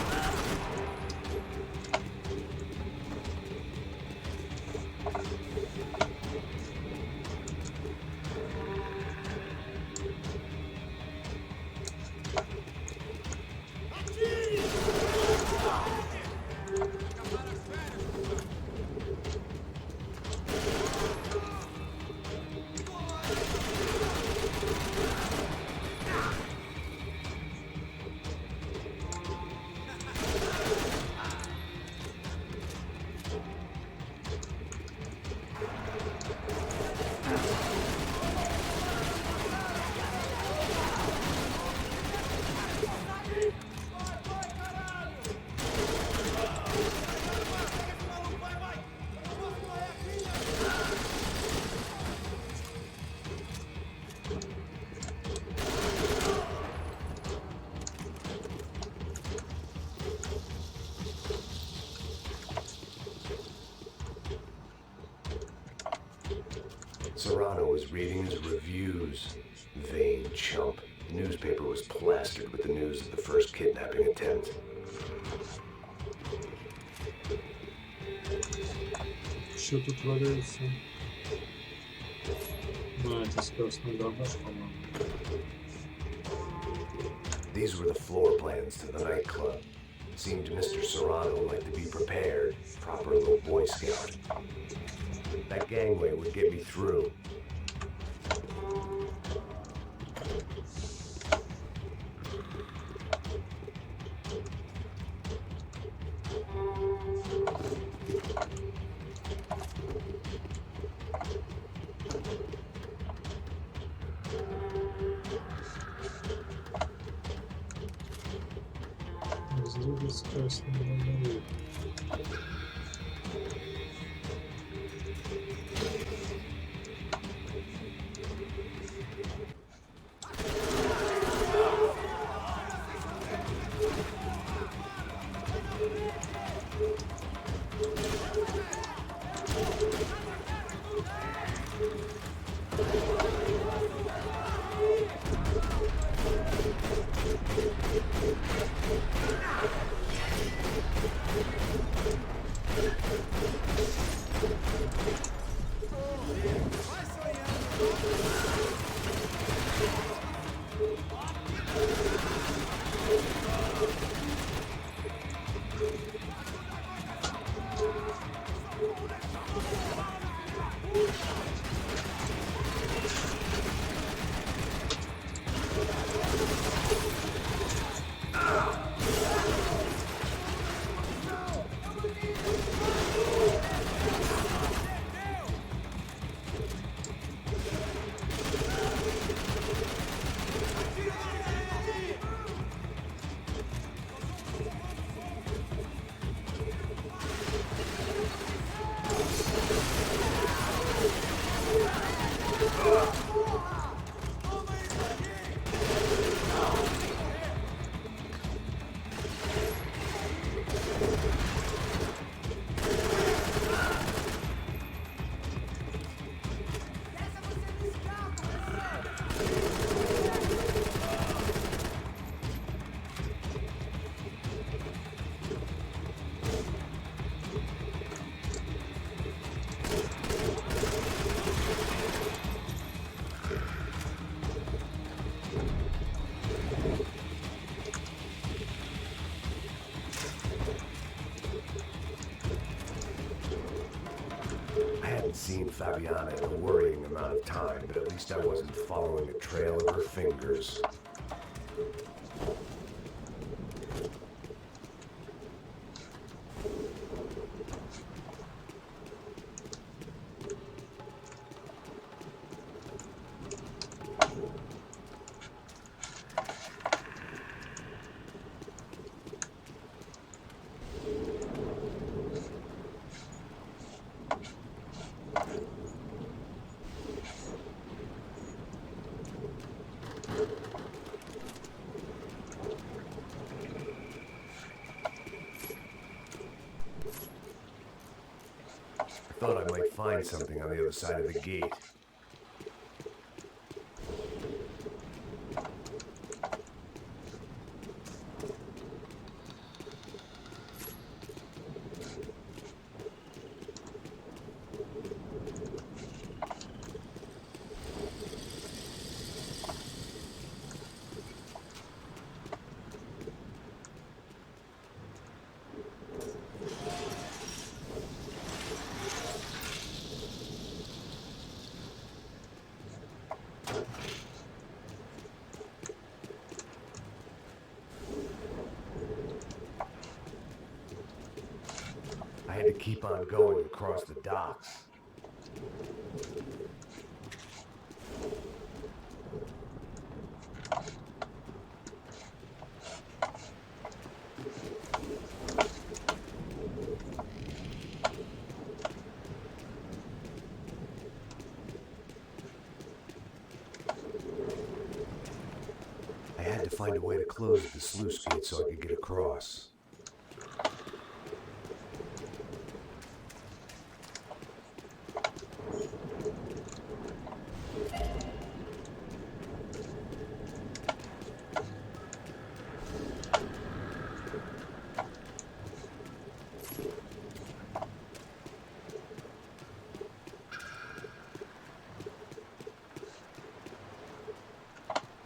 Serrano was reading his reviews. Vain chump. The newspaper was plastered with the news of the first kidnapping attempt. Что тут творится? Ну, это скоростной гараж, по-моему. These were the floor plans to the nightclub. Seemed to Mr. Serrano like to be prepared. Proper little Boy Scout. That gangway would get me through. Разрубить скоростной гараж. Seen Fabiana in a worrying amount of time, but at least I wasn't following a trail of her fingers. Thought I might find something on the other side of the gate. I had to keep on going across the docks. I had to find a way to close the sluice gate so I could get across.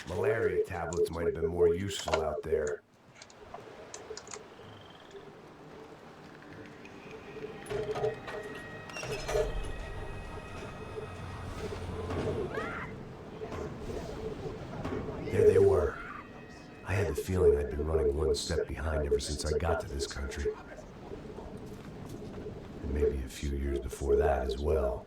Malaria tablets might have been more useful out there. There they were. I had the feeling I'd been running one step behind ever since I got to this country. And maybe a few years before that as well.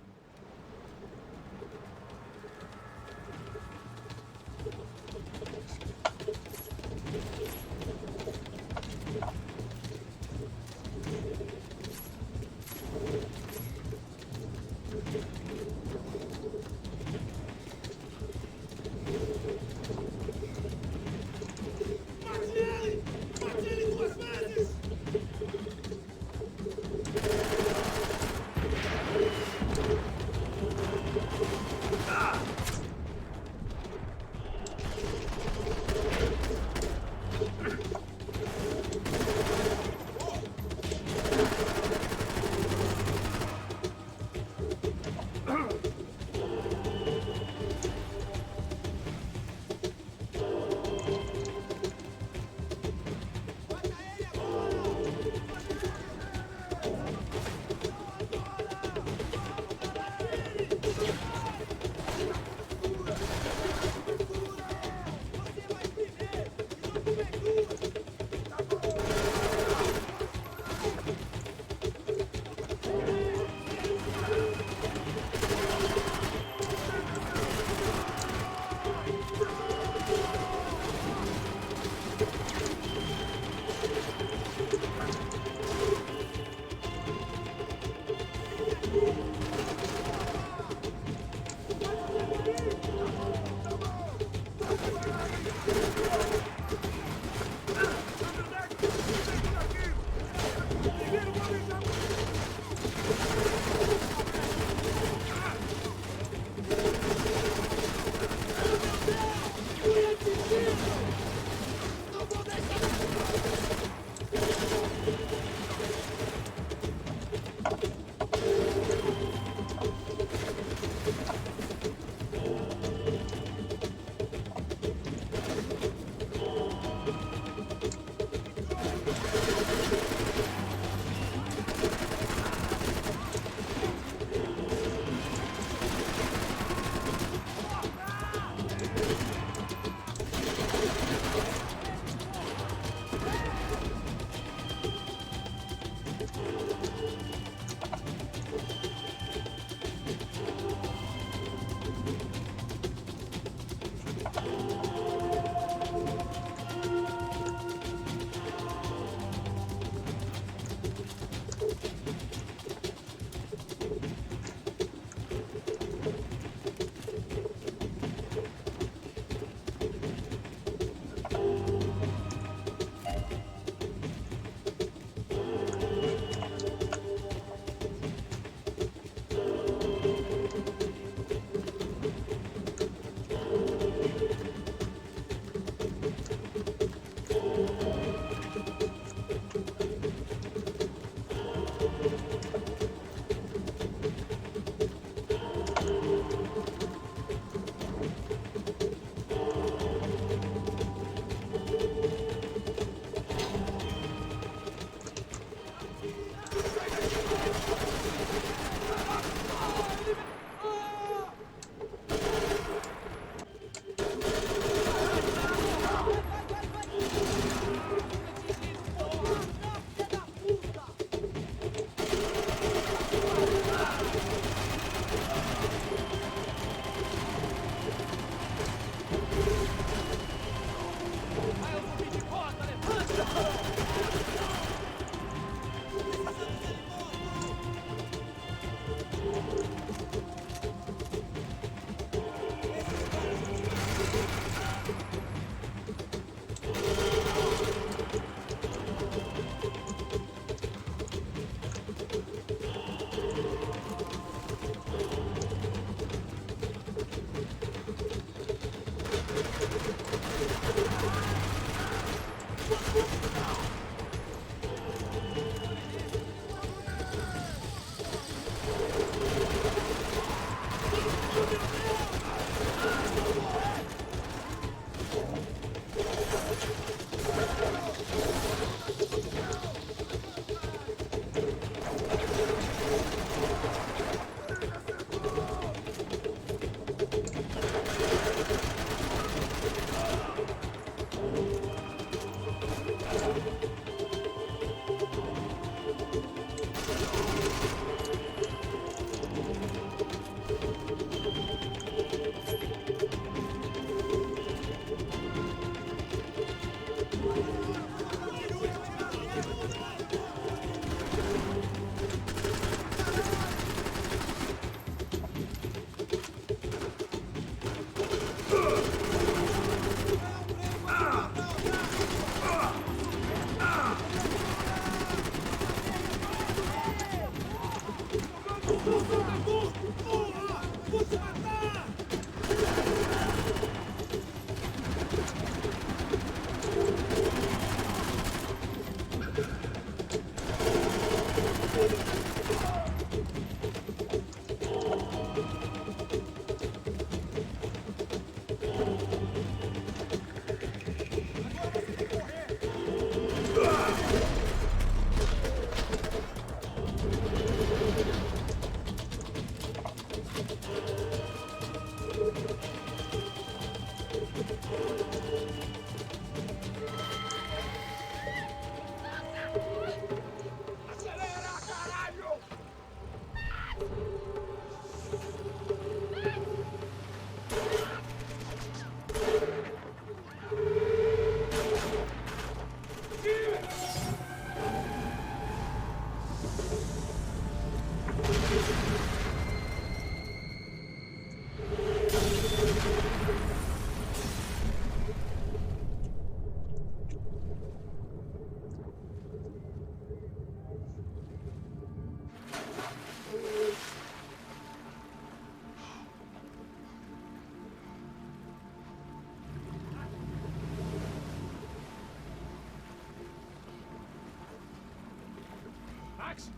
Max?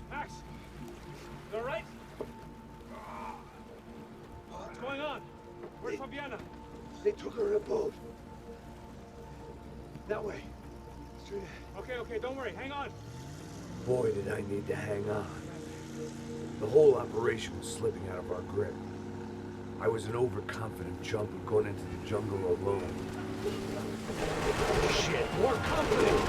Max? You alright? What's going on? Where's Fabiana? They took her in a boat. That way. Straight ahead. Okay, okay, don't worry. Hang on. Boy, did I need to hang on. The whole operation was slipping out of our grip. I was an overconfident chump going into the jungle alone. Shit, more confident!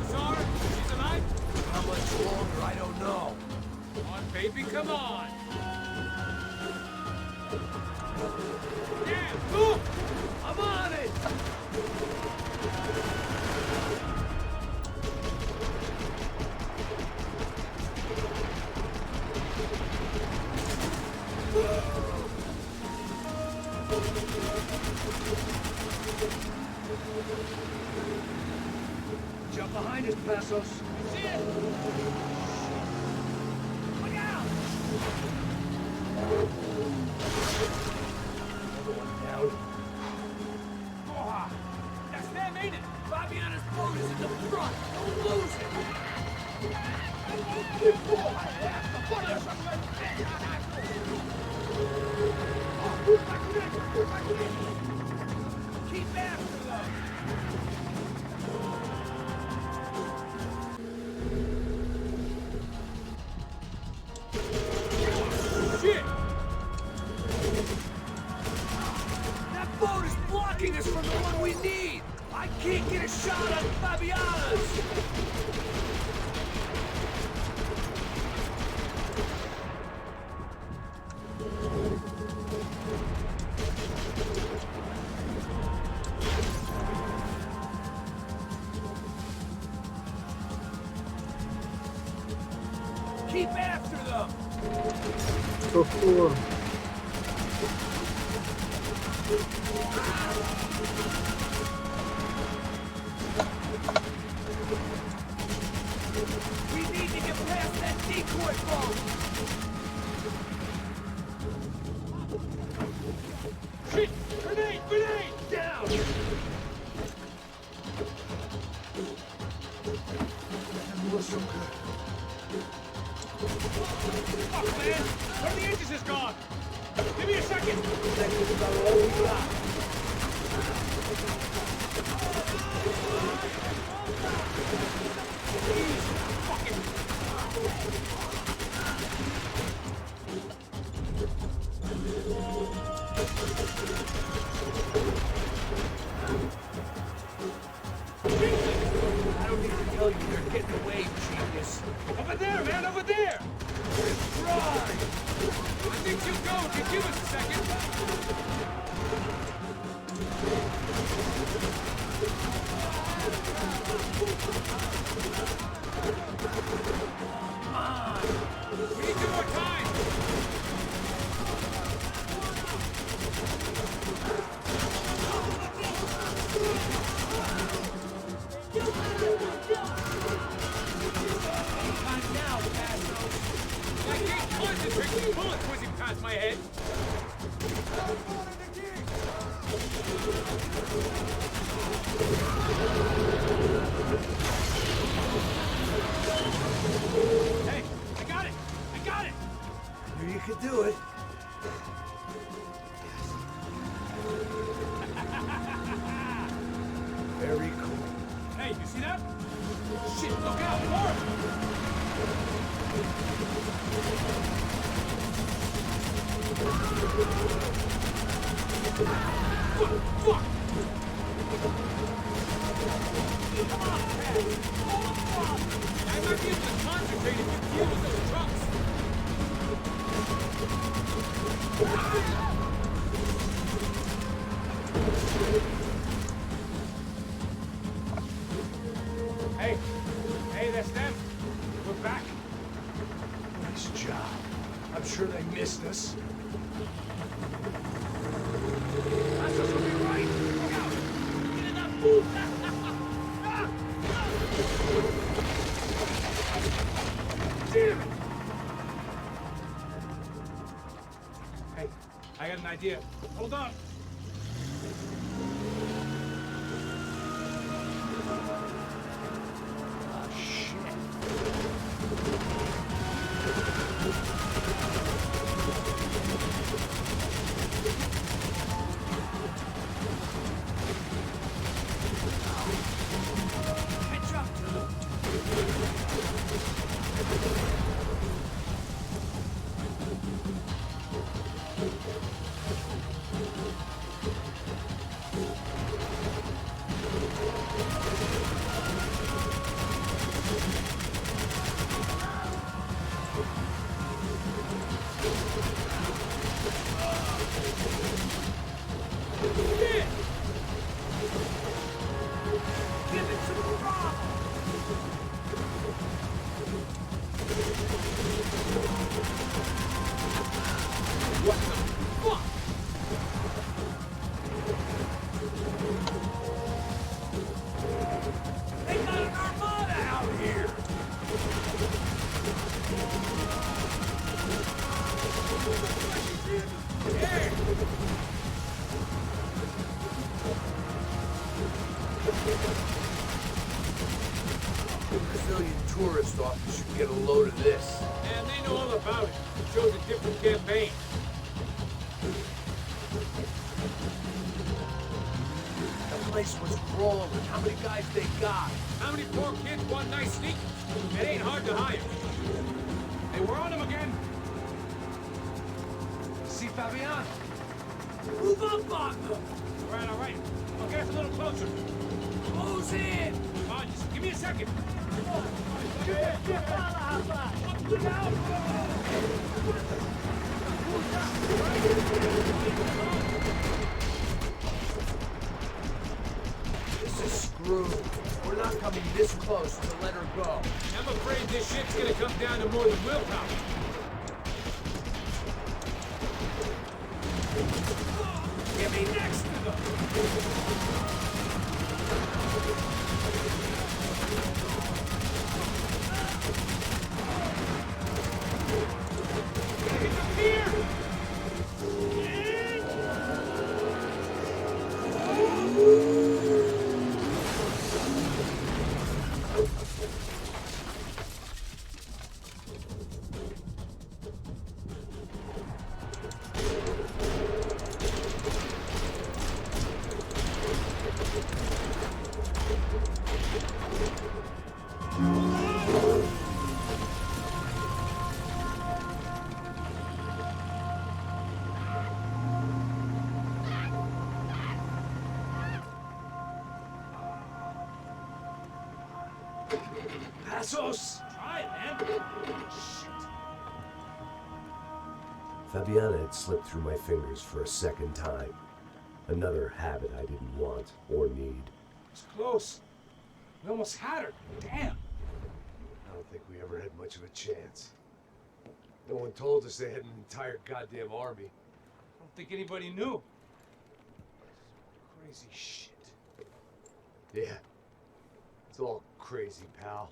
Sorry, she's alive? How much longer, I don't know. Come on, baby, come on! Yeah, move! I'm on it! Jump behind us, Passos. See it? Look out! Another one down. Oh, that's them, ain't it? Fabiana's boat is in the front. Don't lose it. Keep after them. Shit! That boat is blocking us from the one we need! I can't get a shot on Fabiana's! Keep after them! Какого? We need to get past that decoy bomb! Shit! Grenade! Grenade! Down! That was so good. Fuck, man! One of the engines is gone! Give me a second! Seconds about all we got. I don't need to tell you they're getting away, genius. Over there, man! Over there! Right! I think you'll go if you give us a second. Come on! We need 2 more time. Time now, Passos! I can't concentrate with bullets whizzing past my head. Hey, I got it! I got it! I knew you could do it. Very cool. Hey, you see that? Shit, look out! More! Fuck! I might be able to concentrate if you deal with those trucks. Hey, that's them. We're back. Nice job. I'm sure they missed us. Passos will be right. Look out! Get in that booth! Damn it! Hey, I got an idea. Hold on. Brazilian tourist office should get a load of this. And they know all about it. It shows a different campaign. The place was rolling. How many guys they got? How many poor kids want nice sneakers? It ain't hard to hire. Hey, we're on them again. See, Fabian? Move up on them! All right. I'll get us a little closer. Close in! Come on, just give me a second. This is screwed. We're not coming this close to let her go. I'm afraid this shit's gonna come down to more than willpower. Get me next to them! Passos! Try, man. Shit. Fabiana had slipped through my fingers for a second time. Another habit I didn't want or need. It's close. We almost had her. Damn. I don't think we ever had much of a chance. No one told us they had an entire goddamn army. I don't think anybody knew. Crazy shit. Yeah. It's all crazy, pal.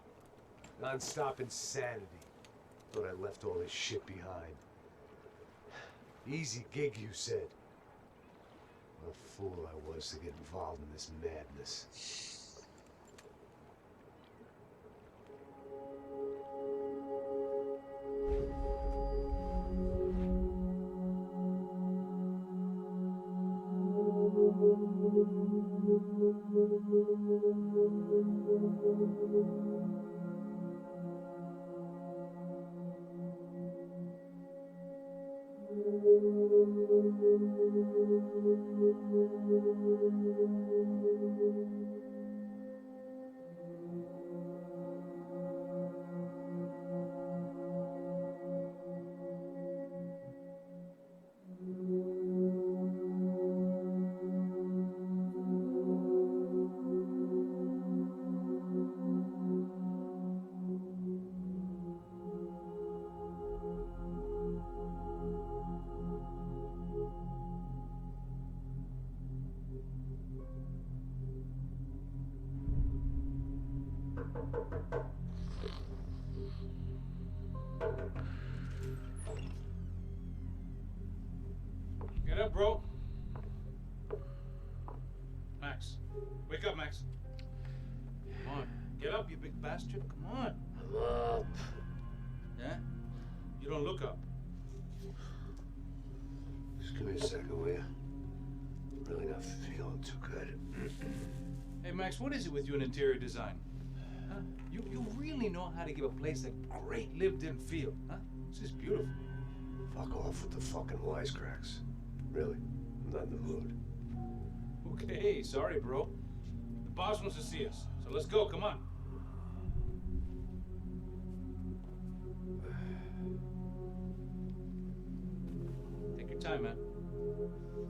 Non-stop insanity. Thought I left all this shit behind. Easy gig, you said. What a fool I was to get involved in this madness. Get up, bro. Max. Wake up, Max. Come on. Get up, you big bastard. Come on. I'm up. Yeah? You don't look up. Just give me a second, will you? I'm really not feeling too good. Hey, Max, what is it with you in interior design? Huh? You really know how to give a place a great lived-in feel, huh? This is beautiful. Fuck off with the fucking wisecracks. Really, I'm not in the mood. Okay, sorry, bro. The boss wants to see us, so let's go, come on. Take your time, man.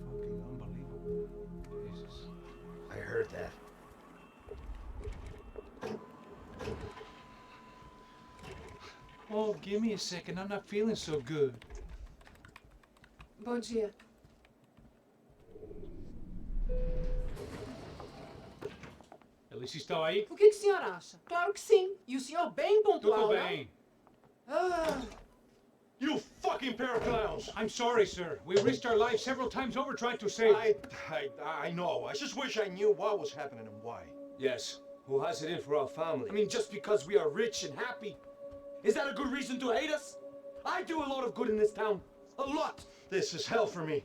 Fucking unbelievable. Jesus. I heard that. Oh, give me a second. I'm not feeling so good. Bom dia. Alice estão aí? O que o senhor acha? Claro que sim. E o senhor bem pontual, Tudo não? bem. Ah, You fucking pair of clowns! I'm sorry, sir. We risked our lives several times over trying to save. I know. I just wish I knew what was happening and why. Yes. Who has it in for our family? I mean, just because we are rich and happy, is that a good reason to hate us? I do a lot of good in this town. A lot. This is hell for me.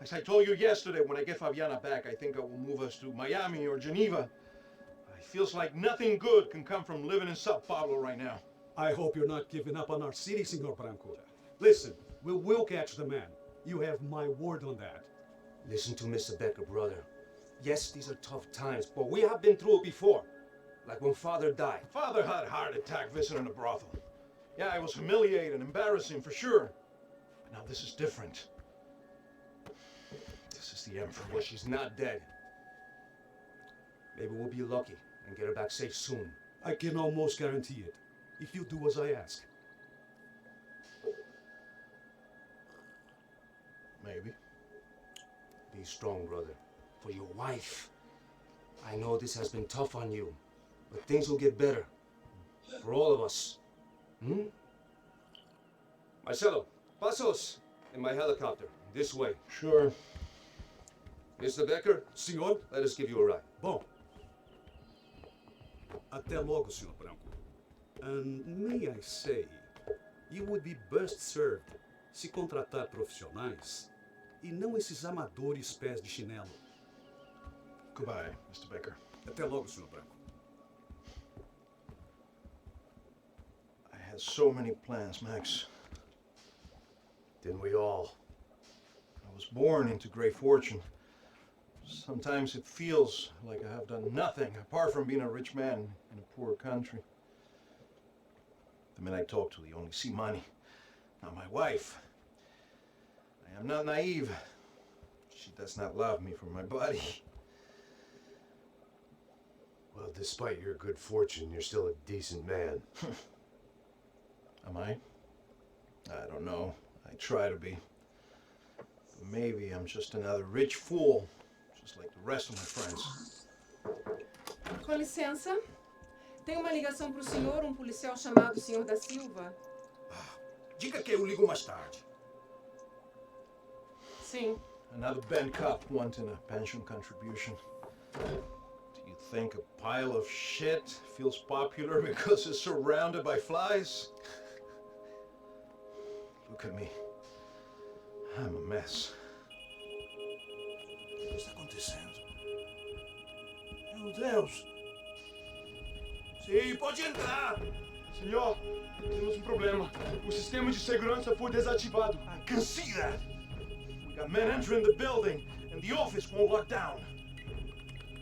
As I told you yesterday, when I get Fabiana back, I think I will move us to Miami or Geneva. It feels like nothing good can come from living in Sao Paulo right now. I hope you're not giving up on our city, Senor Branco. Listen, we will catch the man. You have my word on that. Listen to Mr. Becker, brother. Yes, these are tough times, but we have been through it before. Like when Father died. Father had a heart attack visiting a brothel. Yeah, it was humiliating, embarrassing for sure. But now this is different. This is the Emperor. Well, she's not dead. Maybe we'll be lucky and get her back safe soon. I can almost guarantee it, if you do as I ask. Maybe. Be strong, brother. For your wife. I know this has been tough on you, but things will get better. For all of us. Hmm? Marcelo, Passos in my helicopter. This way. Sure. Mr. Becker, Senhor? Let us give you a ride. Bom. Até logo, Senhor Branco. And may I say, you would be best served se contratar profissionais e não esses amadores pés de chinelo. Goodbye, Mr. Becker. Até logo, Senhor Branco. I had so many plans, Max. Didn't we all? I was born into great fortune. Sometimes it feels like I have done nothing apart from being a rich man in a poor country. The men I talk to, they only see money, not my wife. I am not naive. She does not love me for my body. Well, despite your good fortune, you're still a decent man. Am I? I don't know. I try to be. But maybe I'm just another rich fool, just like the rest of my friends. Com licença. Tem uma ligação para o senhor, um policial chamado Sr. da Silva. Diga que eu ligo mais tarde. Sim. Another band cop wanting a pension contribution. Do you think a pile of shit feels popular because it's surrounded by flies? Look at me. I'm a mess. O que está acontecendo? Meu Deus! Sim, pode entrar! Senhor, temos um problema. O sistema de segurança foi desativado. I can see that! We got men entering the building and the office won't lock down.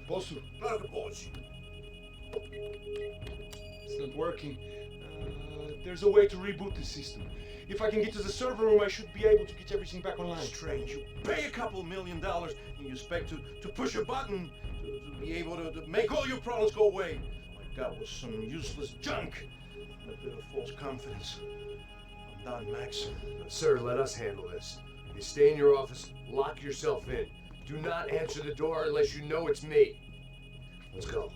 Posso? Claro que pode. It's not working. There's a way to reboot the system. If I can get to the server room, I should be able to get everything back online. Strange. You pay a couple $1 million and you expect to push a button to be able to make all your problems go away. All I got was some useless junk and a bit of false confidence. I'm done, Max. Sir, let us handle this. You stay in your office, lock yourself in. Do not answer the door unless you know it's me. Let's go.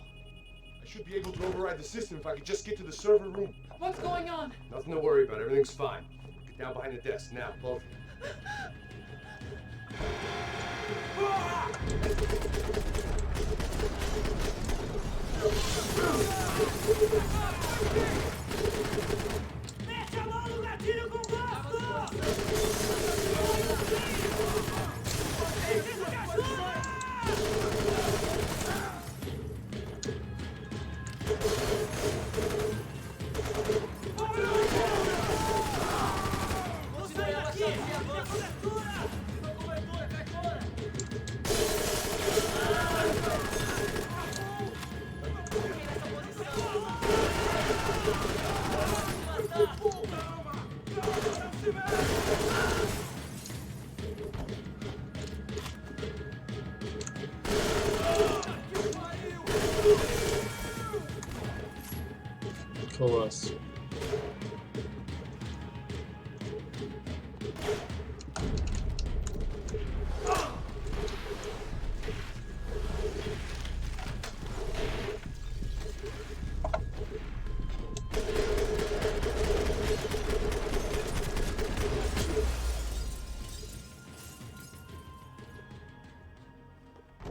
I should be able to override the system if I could just get to the server room. What's going on? Nothing to worry about. Everything's fine. Get down behind the desk now, both of you. Mete a mão no gatilho com gosto! Класс.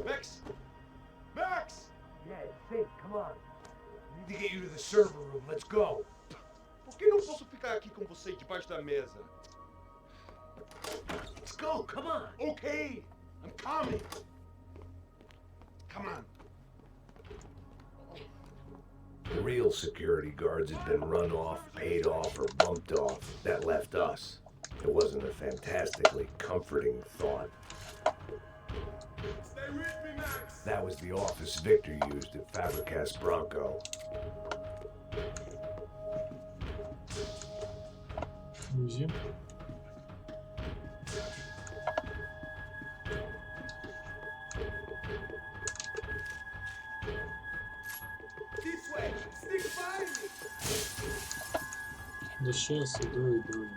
Max! Max! Yeah, think, come on. I need to get you to the server room. Let's go. Por que não posso ficar aqui com você debaixo da mesa? Let's go, come on. Okay, I'm coming. Come on. The real security guards had been run off, paid off, or bumped off. That left us. It wasn't a fantastically comforting thought. Stay with me, Max. That was the office Victor used at Fabricas Bronco. Узи. This way! Stick by me! Да сейчас иду, иду.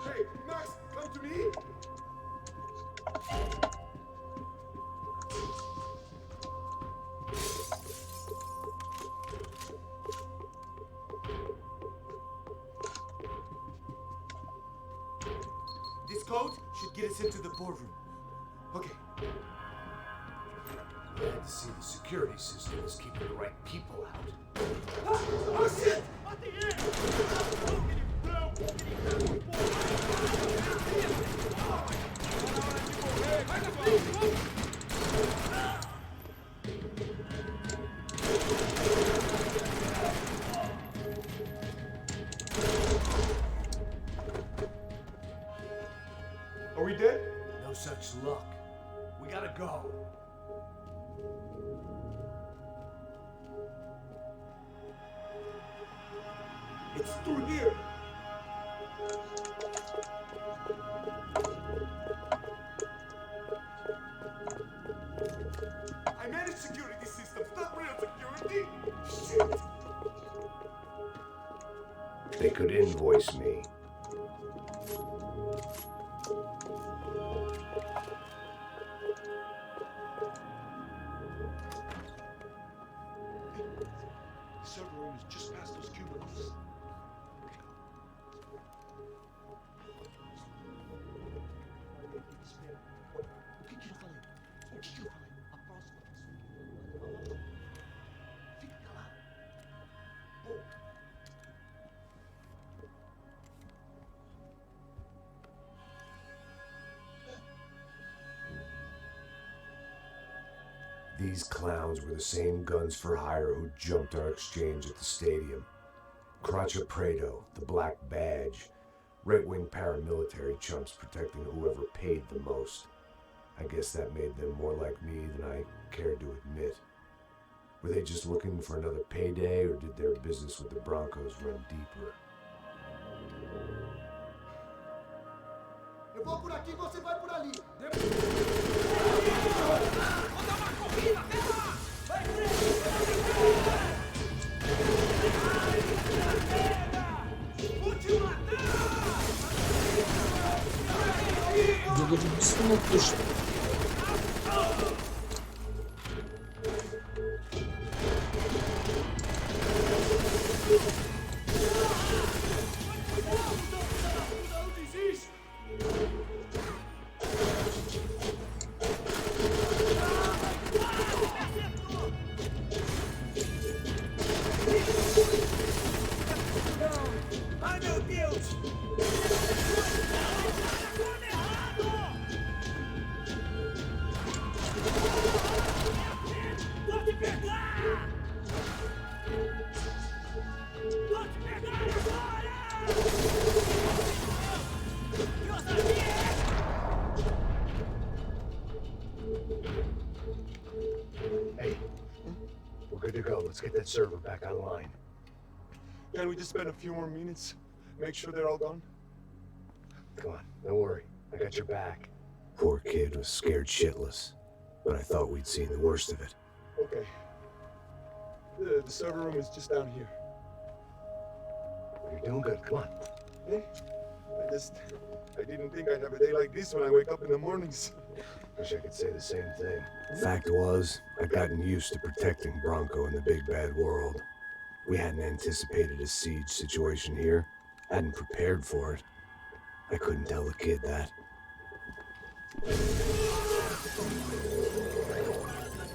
Hey, Max, come to me. This code should get us into the boardroom. Okay. Glad to see the security system is keeping the right people out. Oh shit! What the hell? Are we dead? No such luck. We gotta go. It's through here. I managed security systems, not real security. Shit. They could invoice me. The server room is just past those cubicles. O que eu falei? O que eu falei? A próxima pessoa. Fica calado. These clowns were the same guns for hire who jumped our exchange at the stadium. Crotcha Prado, the Black Badge, right-wing paramilitary chumps protecting whoever paid the most. I guess that made them more like me than I cared to admit. Were they just looking for another payday, or did their business with the Broncos run deeper? Eu vou por aqui, você vai por ali. Jogo de bicicletas. Ai meu Deus! Vou te pegar! Vou te pegar agora! Hey, we're good to go. Let's get that server back online. Can we just spend a few more minutes? Make sure they're all gone? Come on, don't worry. I got your back. Poor kid was scared shitless, but I thought we'd seen the worst of it. Okay. The server room is just down here. You're doing good. Come on. Hey, I didn't think I'd have a day like this when I wake up in the mornings. Wish I could say the same thing. Fact was, I'd gotten used to protecting Bronco in the big bad world. We hadn't anticipated a siege situation here, hadn't prepared for it. I couldn't tell the kid that.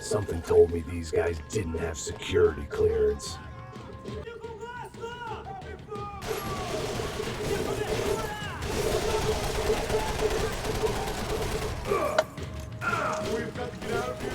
Something told me these guys didn't have security clearance. We've got to get out of here.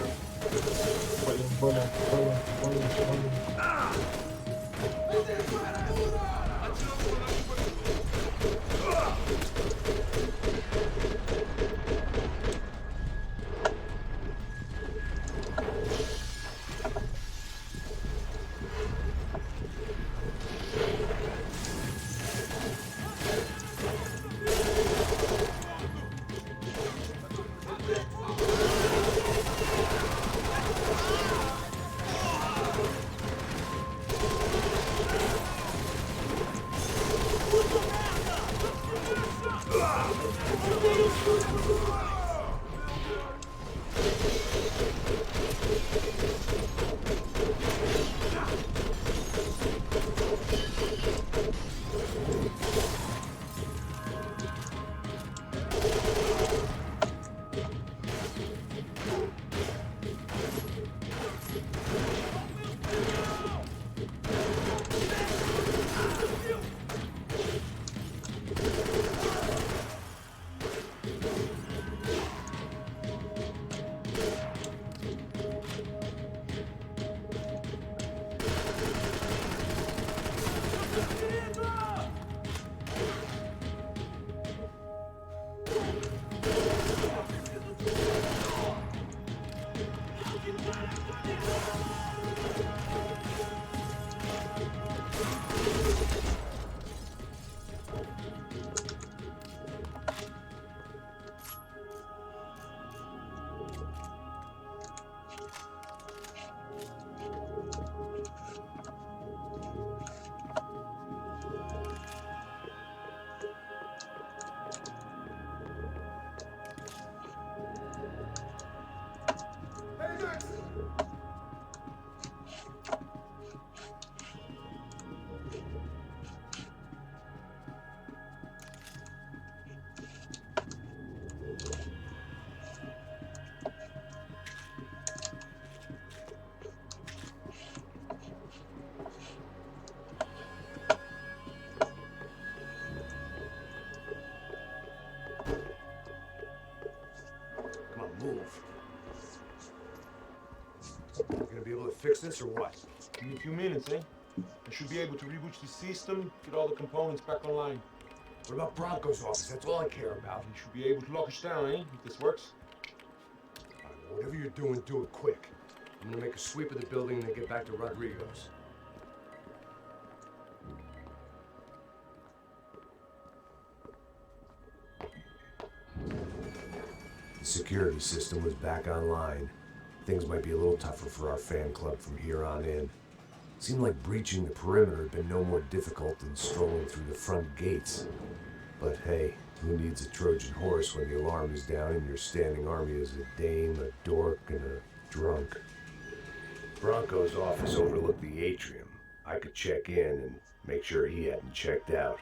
Move. You gonna be able to fix this or what? Give me a few minutes, eh? I should be able to reboot the system, get all the components back online. What about Bronco's office? That's all I care about. You should be able to lock us down, eh? If this works. Whatever you're doing, do it quick. I'm gonna make a sweep of the building and then get back to Rodrigo's. The security system was back online. Things might be a little tougher for our fan club from here on in. Seemed like breaching the perimeter had been no more difficult than strolling through the front gates. But hey, who needs a Trojan horse when the alarm is down and your standing army is a dame, a dork, and a drunk? Bronco's office overlooked the atrium. I could check in and make sure he hadn't checked out.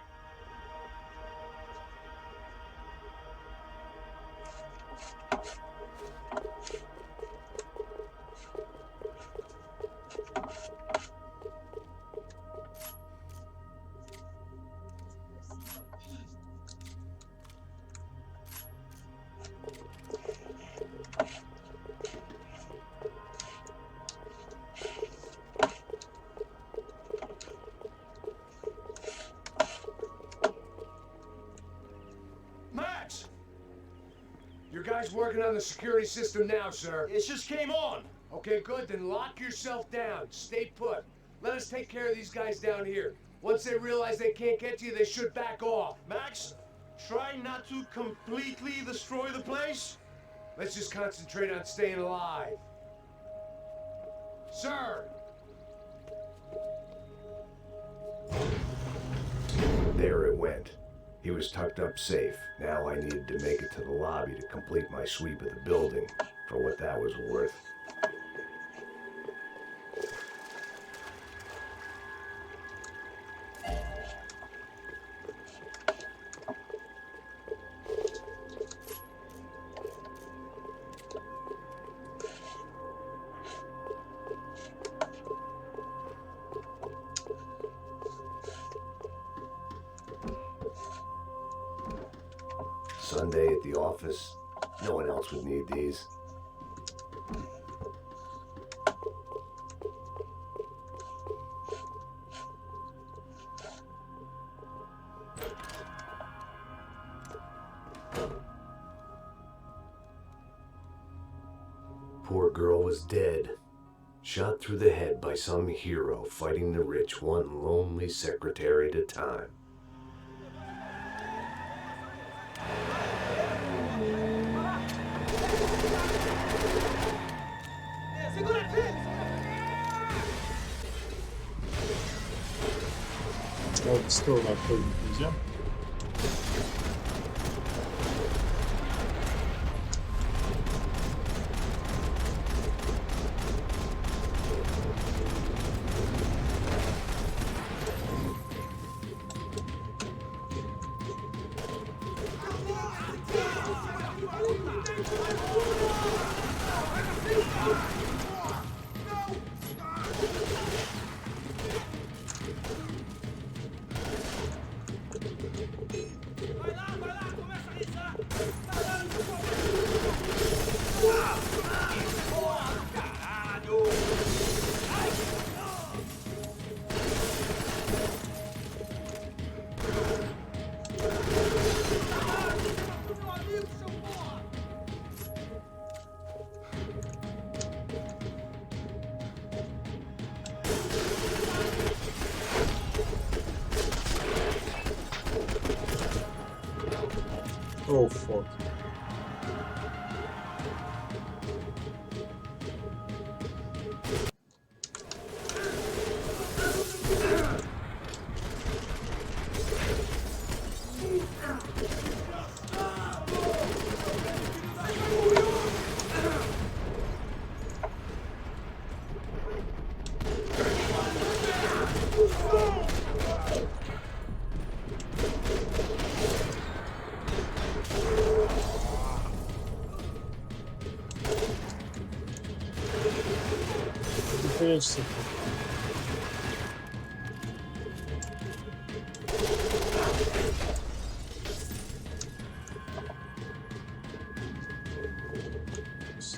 Your guy's working on the security system now, sir. It just came on. Okay, good. Then lock yourself down. Stay put. Let us take care of these guys down here. Once they realize they can't get to you, they should back off. Max, try not to completely destroy the place. Let's just concentrate on staying alive. Sir! There it went. He was tucked up safe. Now I needed to make it to the lobby to complete my sweep of the building, for what that was worth. Sunday at the office. No one else would need these. Poor girl was dead. Shot through the head by some hero fighting the rich one lonely secretary at a time. В сторону отходить нельзя. Oh fuck. Прячься.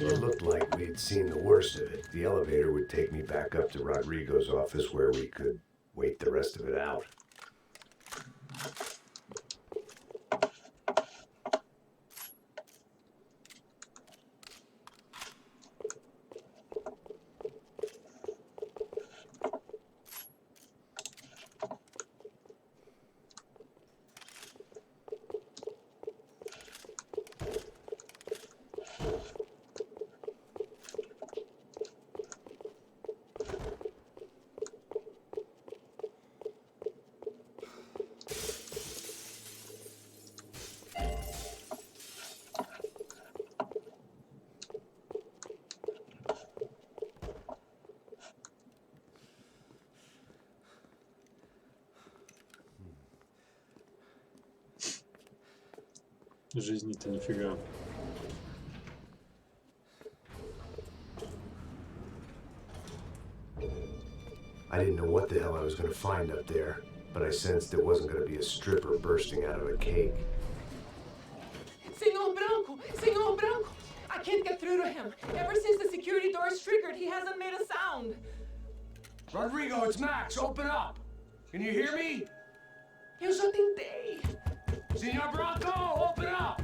Если... looked like we'd seen the worst of it. The elevator would take me back up to Rodrigo's office where we could wait the rest of it out. Жизни-то нифига. I didn't know what the hell I was going to find up there, but I sensed it wasn't going to be a stripper bursting out of a cake. Senor Branco! Senor Branco! I can't get through to him. Ever since the security door is triggered, he hasn't made a sound. Rodrigo, it's Max. Open up. Can you hear me? Eu já tentei. Senor Branco, open up!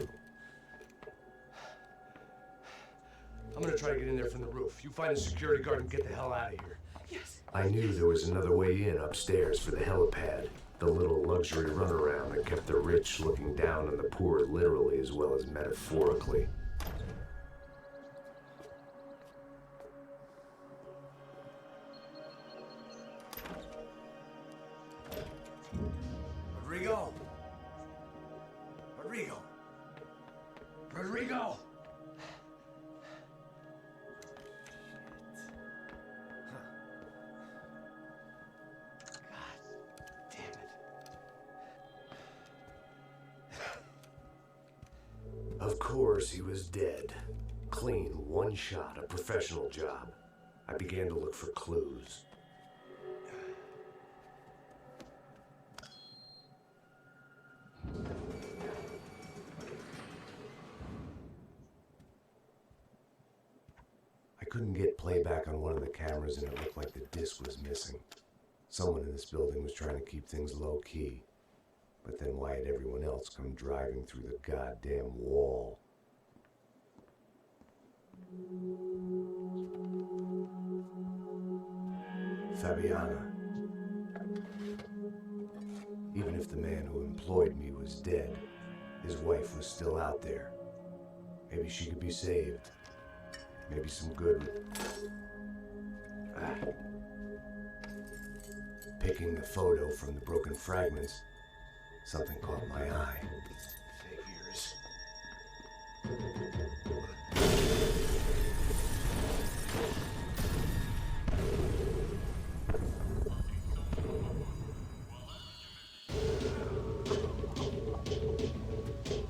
I'm gonna try to get in there from the roof. You find a security guard and get the hell out of here. Yes. I knew there was another way in upstairs for the helipad. The little luxury runaround that kept the rich looking down on the poor literally as well as metaphorically. Rodrigo! Rodrigo! Rodrigo! Of course, he was dead. Clean, one shot, a professional job. I began to look for clues. I couldn't get playback on one of the cameras and it looked like the disc was missing. Someone in this building was trying to keep things low-key. But then why had everyone else come driving through the goddamn wall? Fabiana. Even if the man who employed me was dead, his wife was still out there. Maybe she could be saved. Maybe some good... Picking the photo from the broken fragments, something caught my eye. Figures.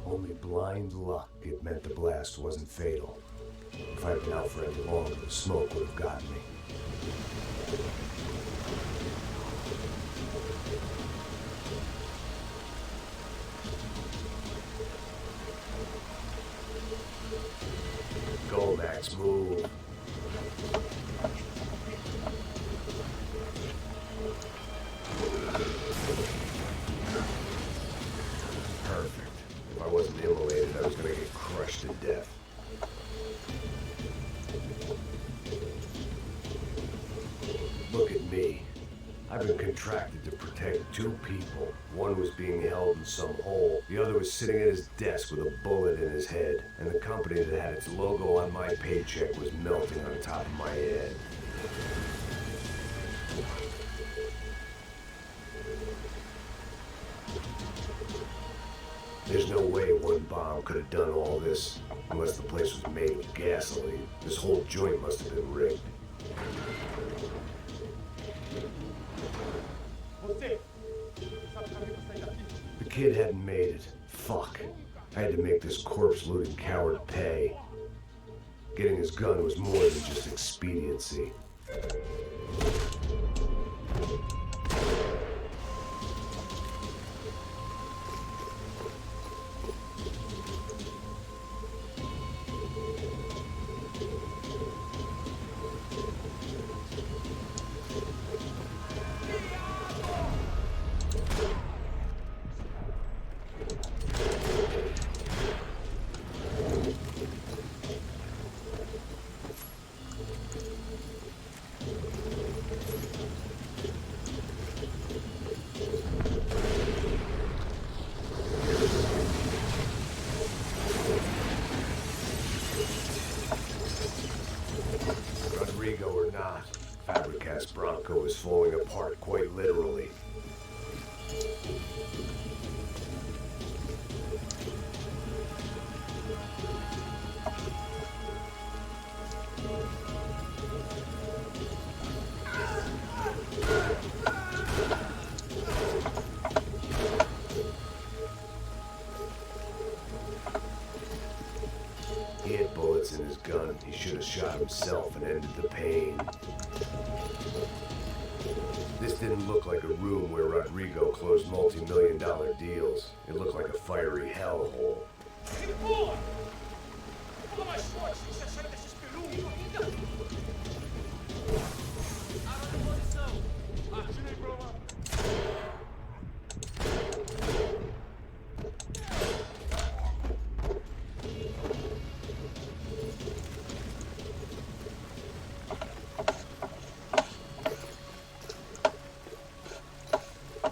Only blind luck it meant the blast wasn't fatal. If I'd been out for any longer, the smoke would have gotten me. Go, Max, move. Perfect. If I wasn't immolated, I was gonna get crushed to death. Look at me. I've been contracted to protect two people. One was being held in some hole. The other was sitting at his desk with a bullet in his head. And the company that had its logo on my paycheck was melting on top of my head. There's no way one bomb could have done all this. Unless the place was made of gasoline. This whole joint must have been rigged. The kid hadn't made it. Fuck. I had to make this corpse-looting coward pay. Getting his gun was more than just expediency. was falling apart, quite literally. He had bullets in his gun. He should have shot himself and ended the pain. This didn't look like a room where Rodrigo closed multi-million-dollar deals. It looked like a fiery hellhole.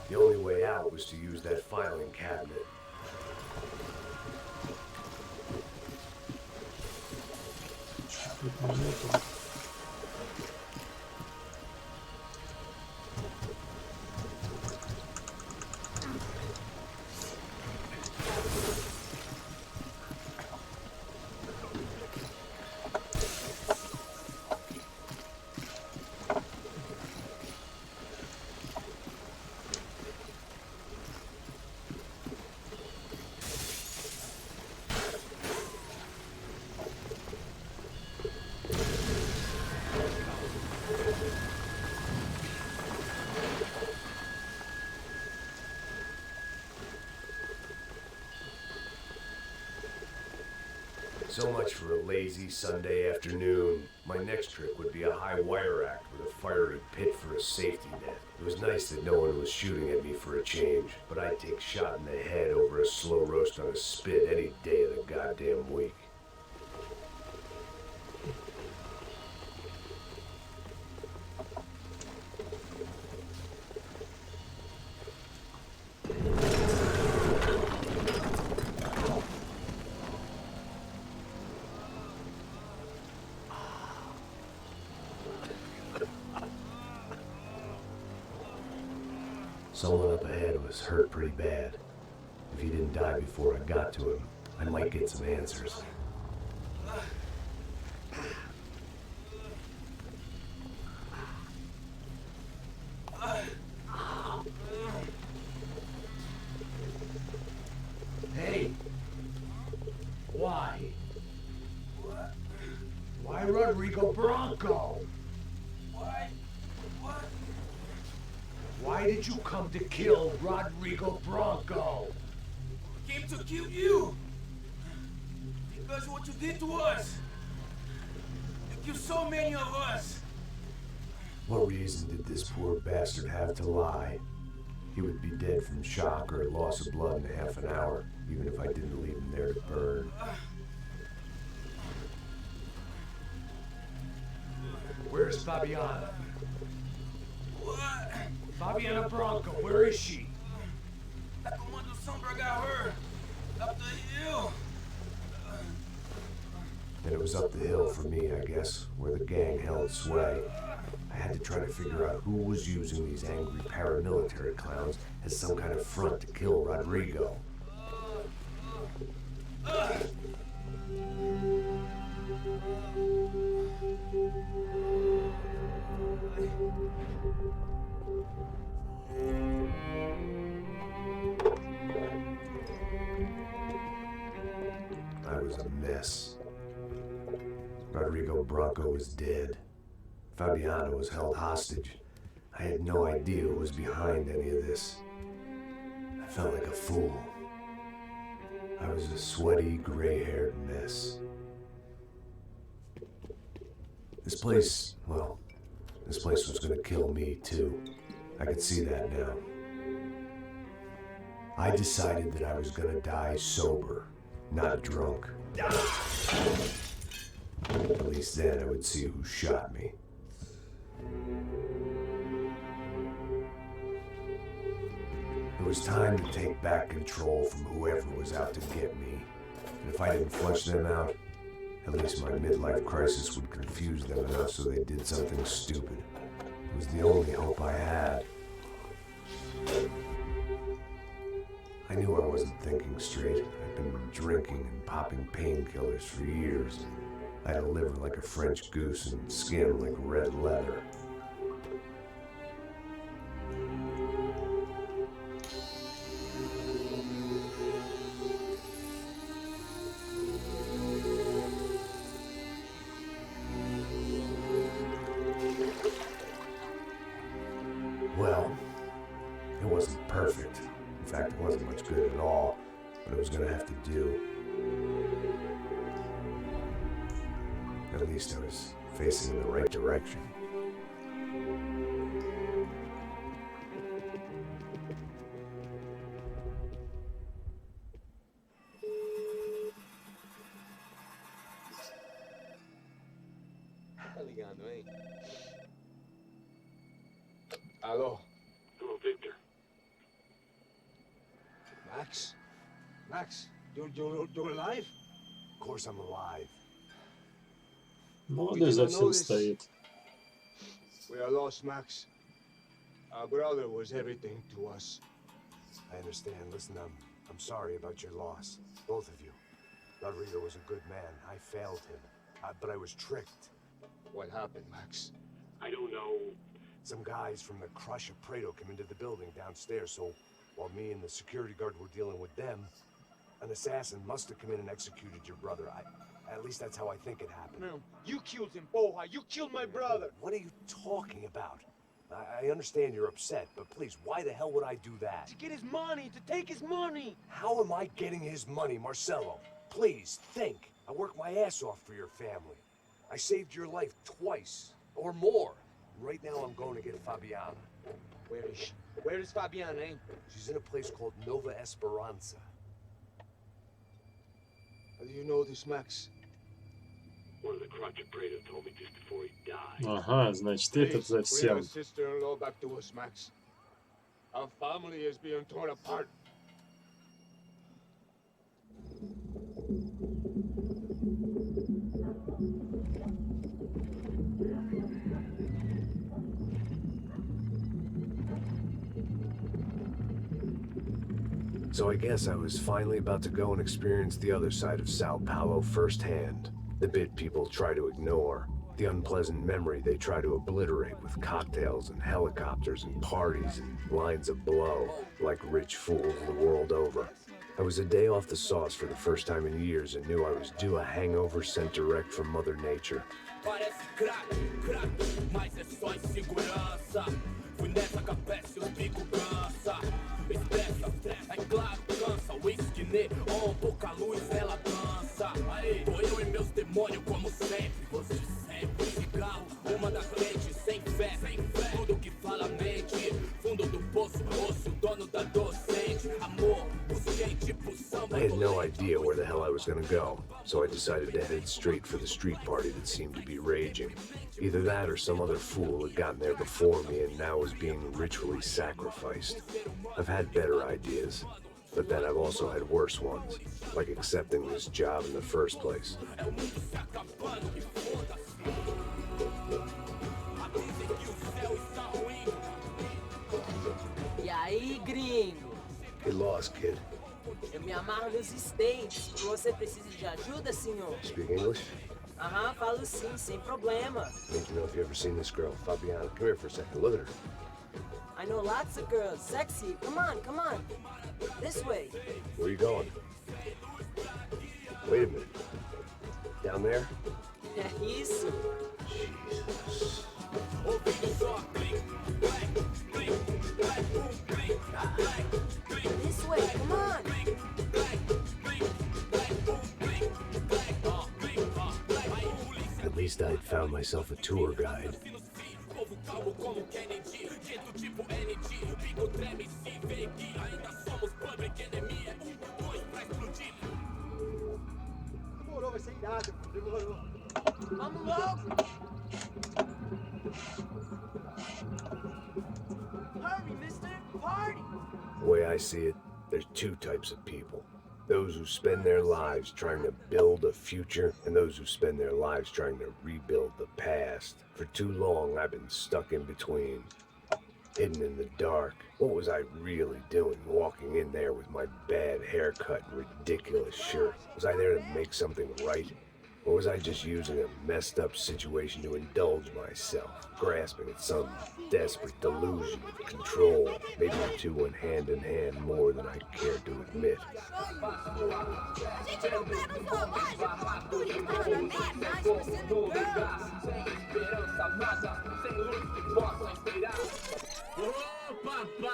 The only way out was to use that filing cabinet. So much for a lazy Sunday afternoon. My next trick would be a high wire act with a fiery pit for a safety net. It was nice that no one was shooting at me for a change, but I'd take shot in the head over a slow roast on a spit any day of the goddamn week. Someone up ahead was hurt pretty bad. If he didn't die before I got to him, I might get some answers. Hey! Why? Why Rodrigo Bronco? Why did you come to kill Rodrigo Bronco? Came to kill you! Because of what you did to us! You killed so many of us! What reason did this poor bastard have to lie? He would be dead from shock or loss of blood in half an hour, even if I didn't leave him there to burn. Where's Fabiana? What? Fabiana Bronco, where is she? That Commander Sombra got her! Up the hill! And it was up the hill for me, I guess, where the gang held sway. I had to try to figure out who was using these angry paramilitary clowns as some kind of front to kill Rodrigo. I was a mess. Rodrigo Bronco was dead. Fabiana was held hostage. I had no idea who was behind any of this. I felt like a fool. I was a sweaty, gray-haired mess. This place, well, this place was gonna kill me too. I could see that now. I decided that I was gonna die sober, not drunk. At least then I would see who shot me. It was time to take back control from whoever was out to get me. And if I didn't flush them out, at least my midlife crisis would confuse them enough so they did something stupid. It was the only hope I had. I knew I wasn't thinking straight. I'd been drinking and popping painkillers for years. I had a liver like a French goose and skin like red leather. Well, it wasn't perfect. In fact, it wasn't much good at all, but it was gonna have to do. At least I was facing in the right direction. Tá ligado, hein? Alô? Hello, Victor. Max? Max, you're alive? Of course I'm alive. Молодой за всем стоит. We are lost, Max. Our brother was everything to us. I understand. Listen, I'm sorry about your loss. Both of you. Rodrigo was a good man. I failed him. But I was tricked. What happened, Max? I don't know. Some guys from the Crush of Prado came into the building downstairs, so while me and the security guard were dealing with them, an assassin must have come in and executed your brother. At least that's how I think it happened. No, you killed him, Boha. You killed my brother. What are you talking about? I understand you're upset, but please, why the hell would I do that? To get his money, to take his money. How am I getting his money, Marcelo? Please, think. I worked my ass off for your family. I saved your life twice, or more. Right now I'm going to get Fabiana. Where is she? Where is Fabiana, eh? She's in a place called Nova Esperanza. How do you know this, Max? One of the Crotch of Prado told me just before he died. Ага, значит, этот за Bring всем. our sister-in-law back to us, Max. Our family is being torn apart. So I guess I was finally about to go and experience the other side of Sao Paulo firsthand. The bit people try to ignore. The unpleasant memory they try to obliterate with cocktails and helicopters and parties and lines of blow, like rich fools the world over. I was a day off the sauce for the first time in years and knew I was due a hangover sent direct from Mother Nature. Parece crack, mas é só insegurança. Fui nessa capete, os bico cansa. Estressa, é claro, cansa. Whisky neon, pouca luz, ela dança. Tô eu e meus demônios como sempre. Você sempre, cigarro, uma das lentes, sem fé. Tudo que fala mente. Fundo do poço, osso, dono da docente. Amor, busquei tipo samba. I had no idea where the hell I was gonna go, so I decided to head straight for the street party that seemed to be raging. Either that or some other fool had gotten there before me and now was being ritually sacrificed. I've had better ideas, but then I've also had worse ones, like accepting this job in the first place. E aí, gringo? Get lost, kid. Eu me amarro nos States. Você precisa de ajuda, senhor? Speak English? Aham, falo sim, sem problema. Need to know if you've ever seen this girl, Fabiana. Come here for a second. Look at her. I know lots of girls. Sexy. Come on, come on. This way. Where are you going? Wait a minute. Down there? É isso. Jesus. This way, come on. At least I'd found myself a tour guide. Demorou, vai ser irado. Demorou. Vamos logo. Hurry, mister. Party. The way I see it, there's two types of people. Those who spend their lives trying to build a future, and those who spend their lives trying to rebuild the past. For too long, I've been stuck in between. Hidden in the dark. What was I really doing walking in there with my bad haircut and ridiculous shirt? Was I there to make something right? Or was I just using a messed up situation to indulge myself, grasping at some desperate delusion of control? Maybe the two went hand in hand more than I cared to admit. Ô papai,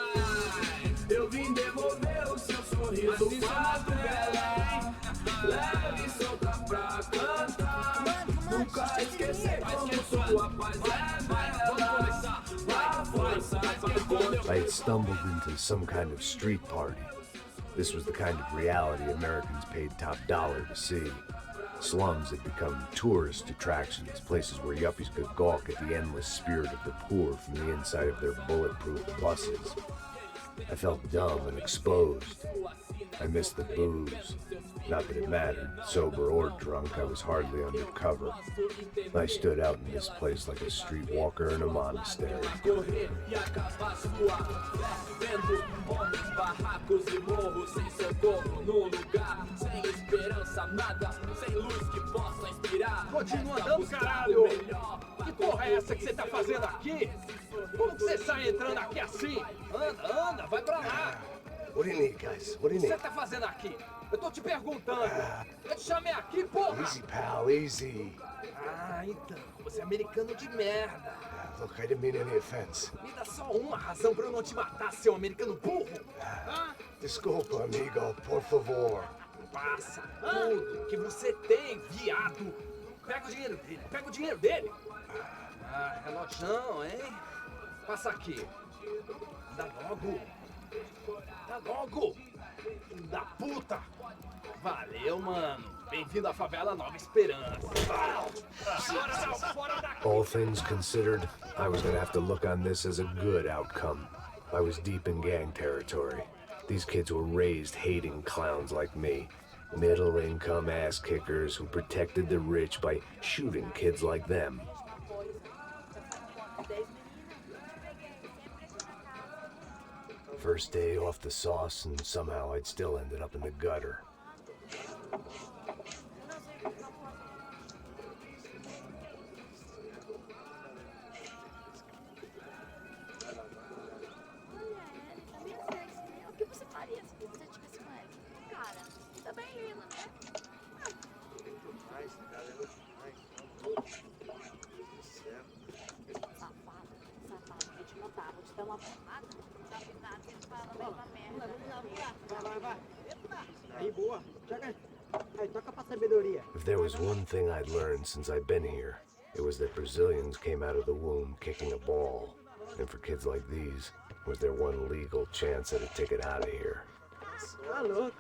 eu vim devolver o seu sorriso bela. Leve e solta pra cantar. Nunca esquecer como sua paz é bela. Vai força, I had stumbled into some kind of street party. This was the kind of reality Americans paid top dollar to see. Slums had become tourist attractions, places where yuppies could gawk at the endless spirit of the poor from the inside of their bulletproof buses. I felt dumb and exposed. I missed the booze. Not that it mattered. Sober or drunk, I was hardly under cover. I stood out in this place like a streetwalker in a monastery. Continua andando, caralho! Que porra é essa que você tá fazendo aqui? Como que você sai entrando aqui assim? Anda, anda, vai pra lá! What do you need, guys? What do O you que você need? tá fazendo aqui? Eu tô te perguntando. Eu te chamei aqui, porra! Easy, pal, easy. Ah, então, você é americano de merda. Look, I didn't mean any offense. Me dá só uma razão pra eu não te matar, seu americano burro. Desculpa, amigo, por favor. Passa tudo que você tem, viado. Pega o dinheiro dele, pega o dinheiro dele. Ah, relojão, hein? Passa aqui. Dá logo. Dá logo. Filho da puta. Valeu, mano. Bem-vindo à favela Nova Esperança. Fora não, fora daqui. All things considered, I was gonna have to look on this as a good outcome. I was deep in gang territory. These kids were raised hating clowns like me. Middle-income ass-kickers who protected the rich by shooting kids like them. First day off the sauce, and somehow I'd still ended up in the gutter. O que você faria se você tivesse com ele? Cara, também rindo, né? Safado, vou te matar, vou te dar uma porrada. Safado, ele fala a mesma merda. Vai. Aí, boa. Chega aí, toca pra sabedoria. If there was one thing I'd learned since I'd been here, it was that Brazilians came out of the womb kicking a ball. And for kids like these, was their one legal chance at a ticket out of here. Tá louco.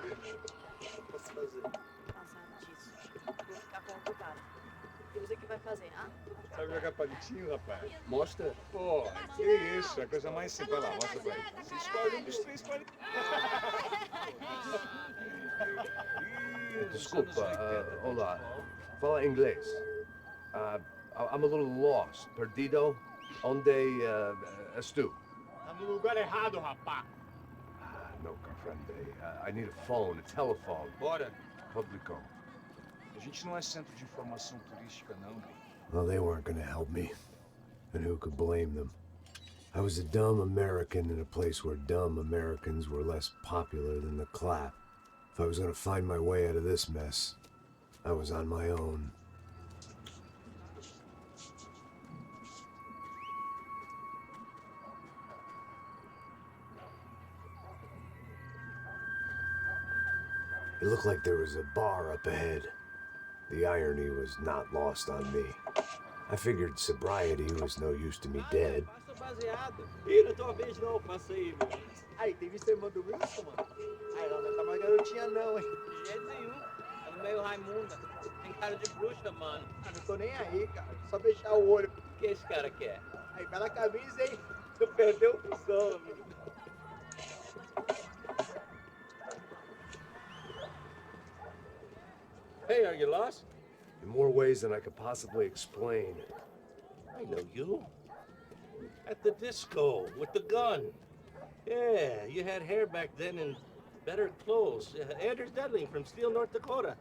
Posso fazer? Passado disso. Vou ficar com o cara. E você que vai fazer, ah? Sabe jogar palitinho, rapaz? Mostra. Pô, que isso, é a coisa mais simples. Vai lá, mostra pra ele. Você escolhe um dos três palitinhos. Desculpa, olá. Fala inglês. I'm a little lost. Perdido? Onde estou? Tá no lugar errado, rapá. No, comprende. I need a phone, a telephone. Bora. Publico. A gente não é centro de informação turística, não. Well, they weren't gonna help me. And who could blame them? I was a dumb American in a place where dumb Americans were less popular than the clap. If I was gonna find my way out of this mess, I was on my own. It looked like there was a bar up ahead. The irony was not lost on me. I figured sobriety was no use to me dead. Passa baseado. Ih, não é tua vez não, passa aí, meu. Aí, tem visto a irmã do Wilson, mano? Aí, ela não tá mais garotinha não, hein? De jeito nenhum. Tá meio Raimunda. Tem cara de bruxa, mano. Ah, não tô nem aí, cara. Só fechar o olho. O que esse cara quer? Aí, pela camisa, hein? Tu perdeu o cuzão, amigo. Hey, are you lost? In more ways than I could possibly explain. I know you. At the disco, with the gun. Yeah, you had hair back then and better clothes. Anders Dudley from Steele, North Dakota.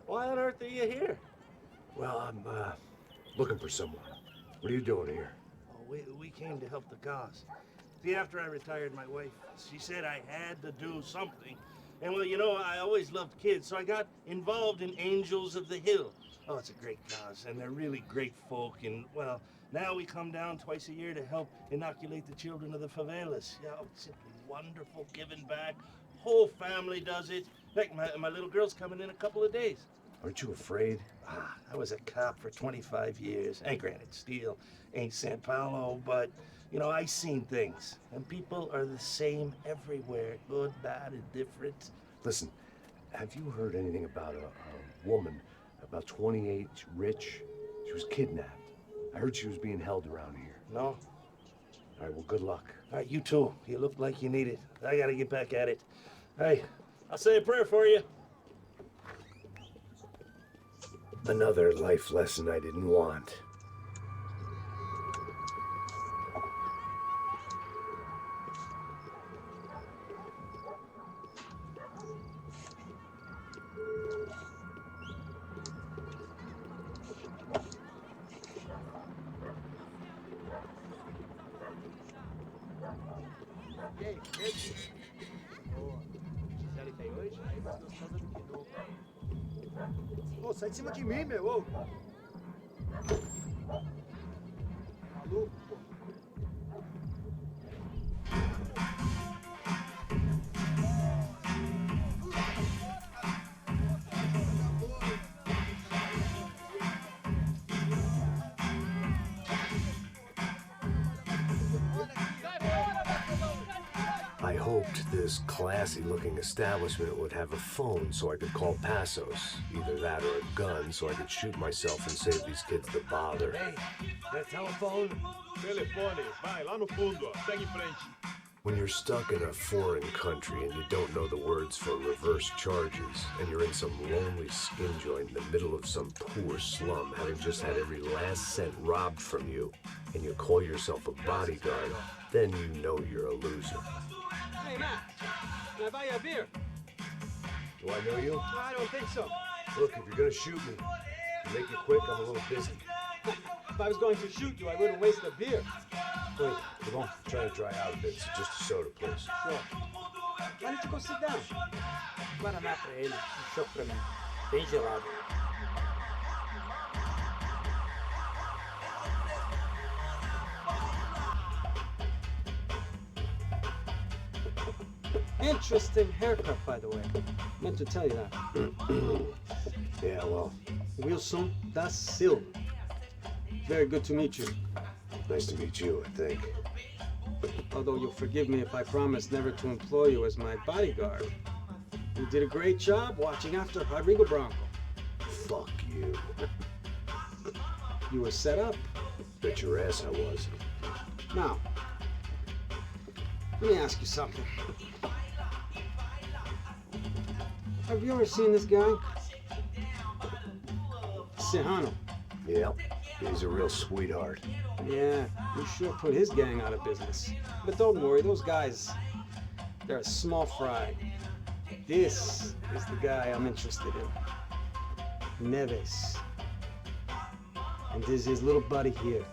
Why on earth are you here? Well, I'm looking for someone. What are you doing here? Oh, we came to help the cause. See, after I retired, my wife, she said I had to do something. And well, you know, I always loved kids, so I got involved in Angels of the Hill. Oh, it's a great cause, and they're really great folk. And well, now we come down twice a year to help inoculate the children of the favelas. Yeah, oh, it's simply wonderful, giving back. Whole family does it. In fact, my little girl's coming in a couple of days. Aren't you afraid? I was a cop for 25 years. And granted, Steele ain't San Paulo, but, you know, I seen things. And people are the same everywhere. Good, bad, indifferent. Listen, have you heard anything about a woman, about 28, rich? She was kidnapped. I heard she was being held around here. No? All right, well, good luck. All right, you too. You look like you need it. I gotta get back at it. Hey, I'll say a prayer for you. Another life lesson I didn't want. E aí, beleza? Boa. Gisele tem hoje? Aí mais gostosa do que nunca. Ô, sai de cima de mim, meu! Ô. Maluco, pô. I hoped this classy-looking establishment would have a phone so I could call Passos. Either that or a gun so I could shoot myself and save these kids the bother. Hey, that telephone? Telefone, vai lá no fundo, ó. Segue em frente. When you're stuck in a foreign country and you don't know the words for reverse charges, and you're in some lonely skin joint in the middle of some poor slum, having just had every last cent robbed from you, and you call yourself a bodyguard, then you know you're a loser. Hey, Matt, can I buy you a beer? Do I know you? No, I don't think so. Look, if you're gonna shoot me, make it quick, I'm a little busy. If I was going to shoot you, I wouldn't waste a beer. Wait, come on, I'm trying to dry out a bit, so just a soda, please. Sure. Why don't you go sit down? Guaraná pra ele, chopp pra mim. Bem gelado. Interesting haircut, by the way. Meant to tell you that. Yeah, well. Wilson da Silva. Very good to meet you. Nice to meet you, I think. Although you'll forgive me if I promise never to employ you as my bodyguard. You did a great job watching after Rodrigo Branco. Fuck you. You were set up. Bet your ass I was. Now, let me ask you something. Have you ever seen this guy? Serrano. Yep, he's a real sweetheart. Yeah, you sure put his gang out of business. But don't worry, those guys, they're a small fry. This is the guy I'm interested in. Neves. And this is his little buddy here.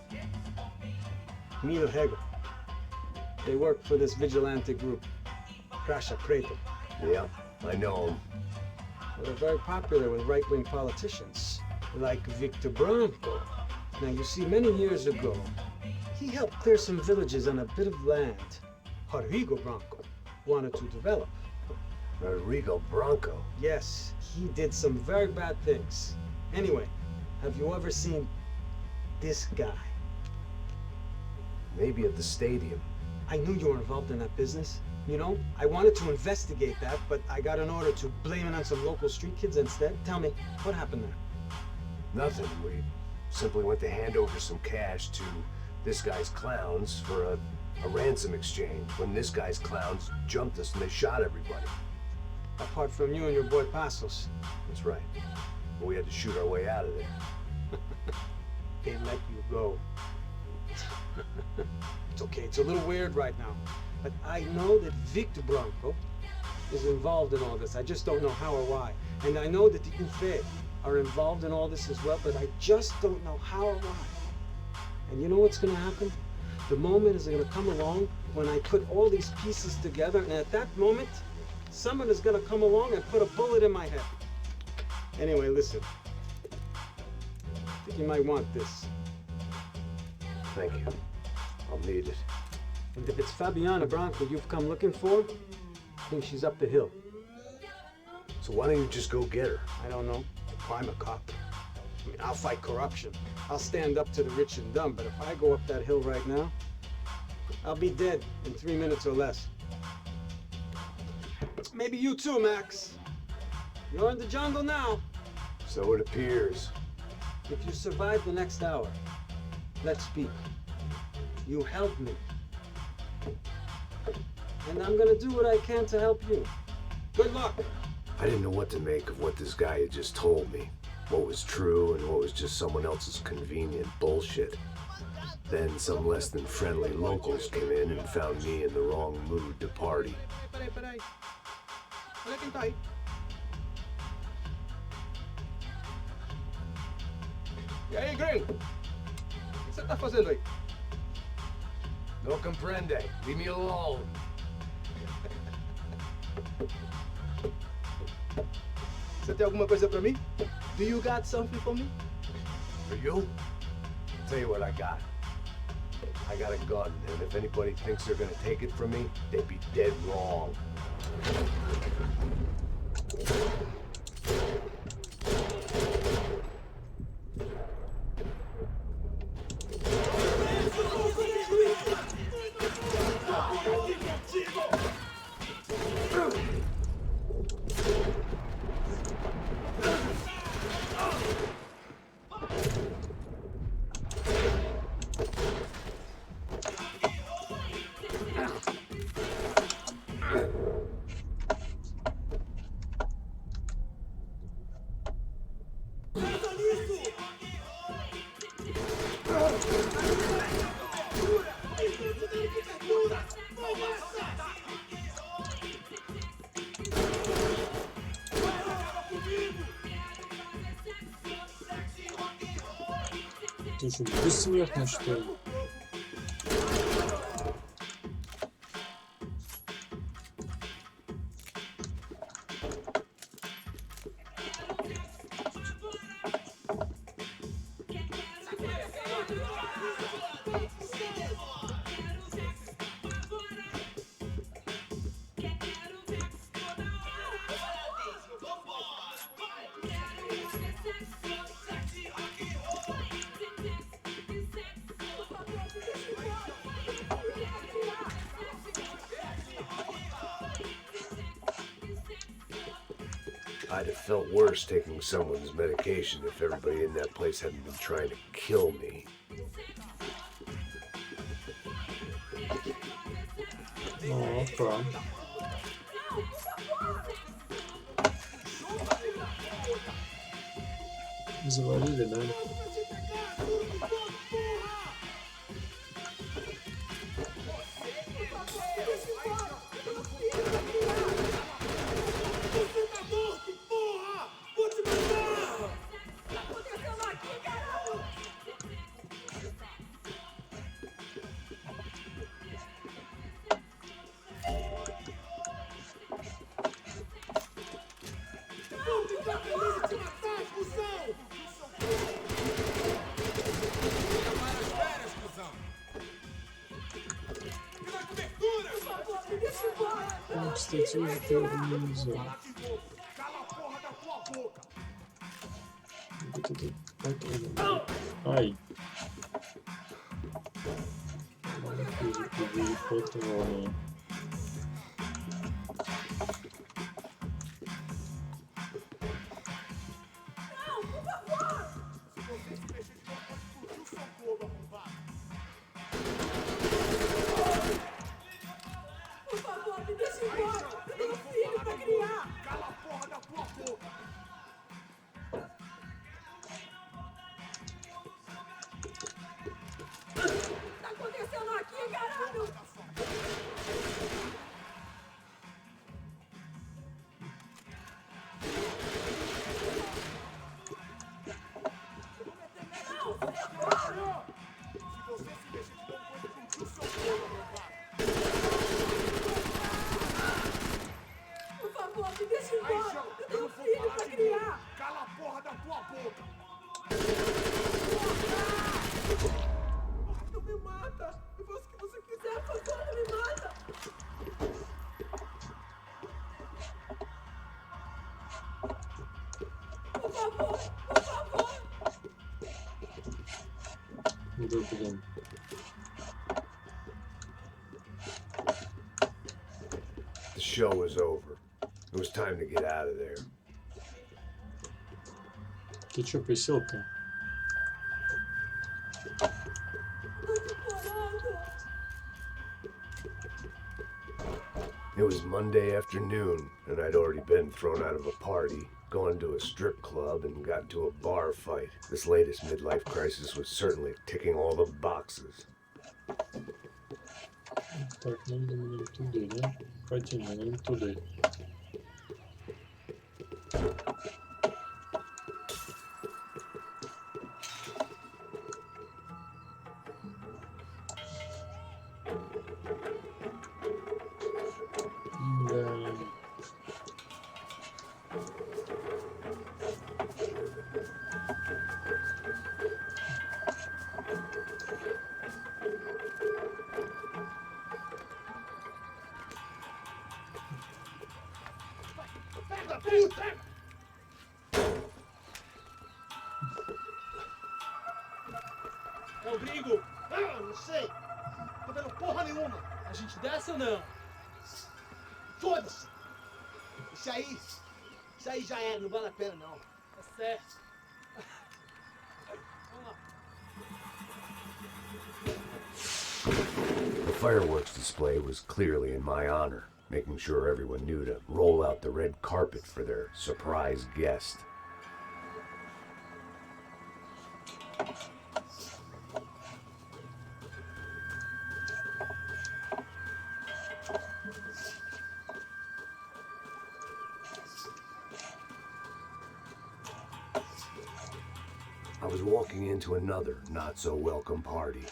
Milo Hegel. They work for this vigilante group, Crasha Preto. Yep, I know him. Well, they're very popular with right-wing politicians, like Victor Branco. Now, you see, many years ago, he helped clear some villages on a bit of land Rodrigo Branco wanted to develop. Rodrigo Branco? Yes, he did some very bad things. Anyway, have you ever seen this guy? Maybe at the stadium. I knew you were involved in that business. You know, I wanted to investigate that, but I got an order to blame it on some local street kids instead. Tell me, what happened there? Nothing. We simply went to hand over some cash to this guy's clowns for a ransom exchange when this guy's clowns jumped us and they shot everybody. Apart from you and your boy Passos. That's right. but we had to shoot our way out of there. They let you go. It's okay, it's a little weird right now. But I know that Victor Branco is involved in all this. I just don't know how or why. And I know that the UFE are involved in all this as well, but I just don't know how or why. And you know what's gonna happen? The moment is gonna come along when I put all these pieces together, and at that moment, someone is gonna come along and put a bullet in my head. Anyway, listen. I think you might want this. Thank you. I'll need it. And if it's Fabiana Branco you've come looking for, I think she's up the hill. So why don't you just go get her? I don't know. I'm a cop. I mean, I'll fight corruption. I'll stand up to the rich and dumb, but if I go up that hill right now, I'll be dead in 3 minutes or less. Maybe you too, Max. You're in the jungle now. So it appears. If you survive the next hour, let's speak. You help me. And I'm gonna do what I can to help you. Good luck. I didn't know what to make of what this guy had just told me. What was true and what was just someone else's convenient bullshit. Then some less than friendly locals came in and found me in the wrong mood to party. Peraí. Olha quem tá aí. E aí, gringo? O que você tá fazendo aí? No comprende. Leave me alone. Você tem alguma coisa pra mim? Do you got something for me? For you? I'll tell you what I got. I got a gun, and if anybody thinks they're gonna take it from me, they'd be dead wrong. Ты что, бессмертный, что ли? I'd have felt worse taking someone's medication if everybody in that place hadn't been trying to kill me. Опа. Завалили, да? Кстати, уже нельзя. Вот это патрон. Ай. Патроны. Por favor, me deixa Aí, embora. João, Eu eu tenho não um vou filho falar pra de criar. novo. Cala a porra da tua boca. Não me mata. Eu faço o que você quiser. Por favor, não me mata. Por favor, por favor. Блин. The show was over. It was time to get out of there. Ты чё присел-то? It was Monday afternoon, and I'd already been thrown out of a party, gone to a strip club, and got into a bar fight. This latest midlife crisis was certainly ticking all the boxes. Так, надо мне туды, да? Хотя не туды. Да. Pega, puta! É o gringo! Ah, não sei. Tô vendo porra nenhuma. A gente desce ou não? Foda-se. Isso aí já é, não vale a pena não. Tá certo. Vamos lá. The fireworks display was clearly in my honor, making sure everyone knew to roll out the red carpet for their surprise guest. I was walking into another not-so-welcome party.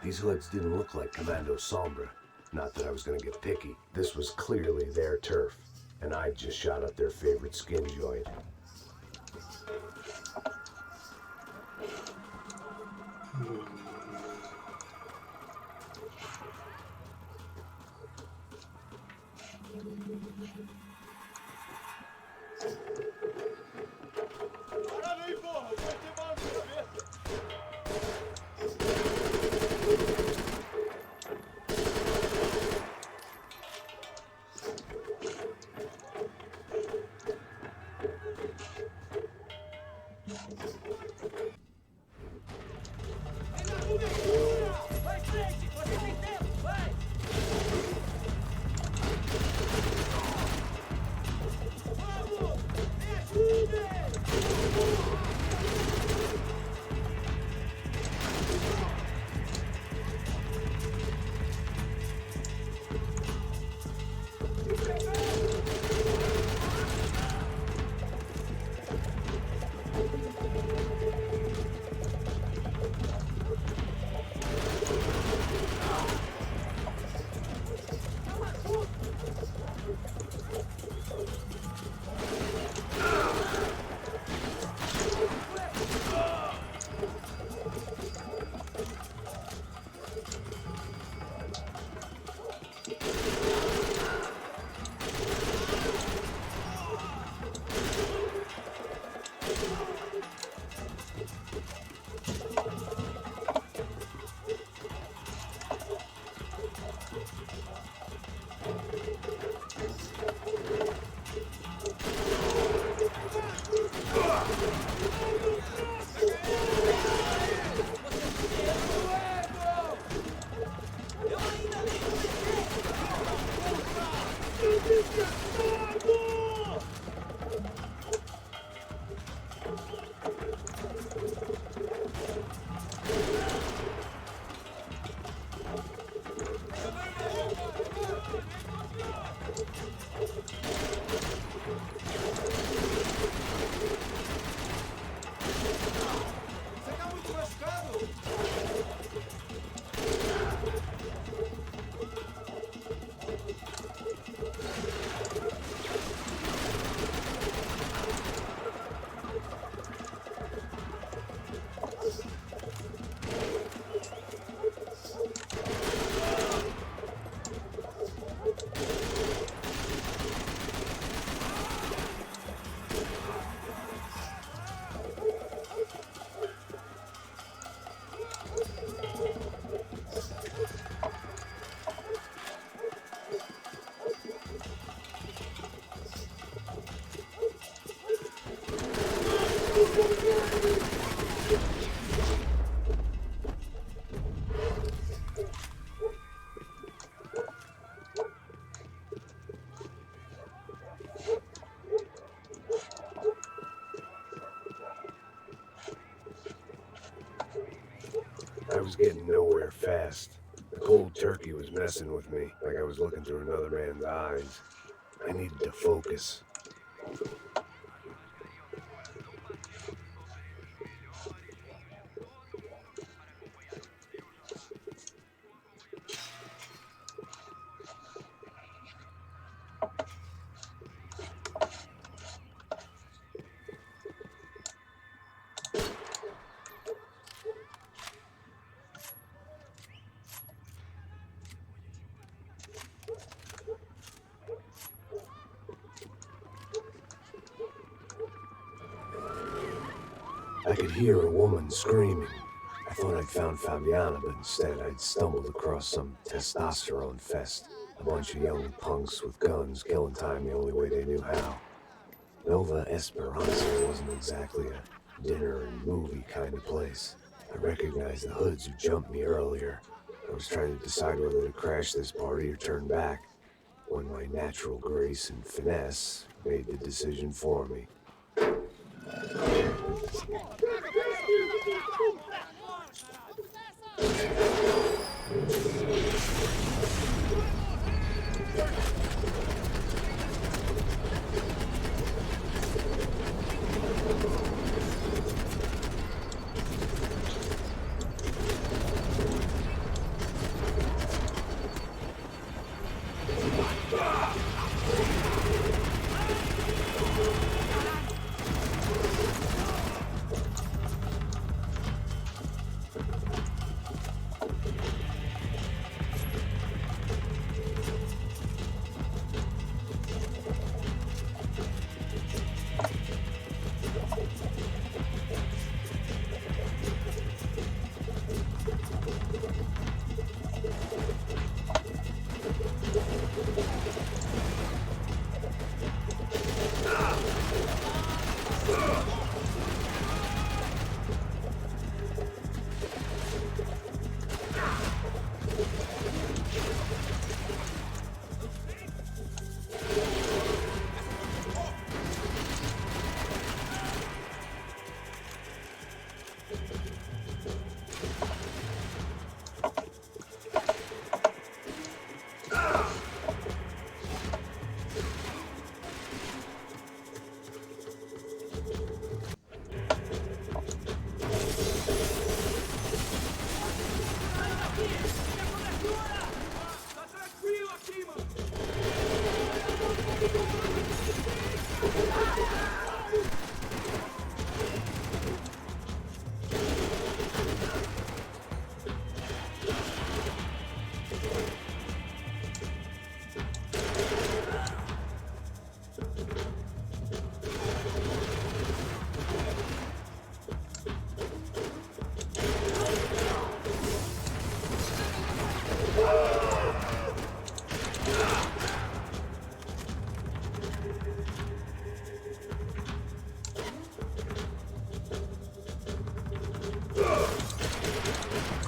These hoods didn't look like Commando Sombra. Not that I was gonna get picky. This was clearly their turf, and I just shot up their favorite skin joint. Caralho aí, porra. Vou ter bala na cabeça. was getting nowhere fast. The cold turkey was messing with me, like I was looking through another man's eyes. I needed to focus. I could hear a woman screaming. I thought I'd found Fabiana, but instead I'd stumbled across some testosterone fest. A bunch of young punks with guns killing time the only way they knew how. Nova Esperanza wasn't exactly a dinner and movie kind of place. I recognized the hoods who jumped me earlier. I was trying to decide whether to crash this party or turn back, when my natural grace and finesse made the decision for me.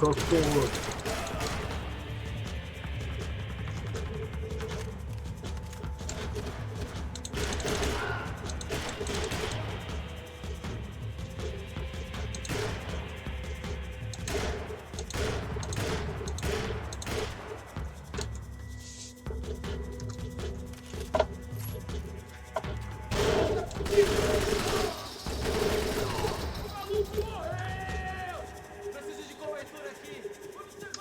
Какого? Preciso de cobertura aqui.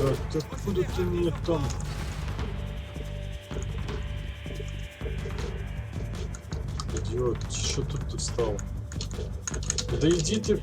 Так, откуда ты мне там? Идиот, что тут ты встал? Да иди ты.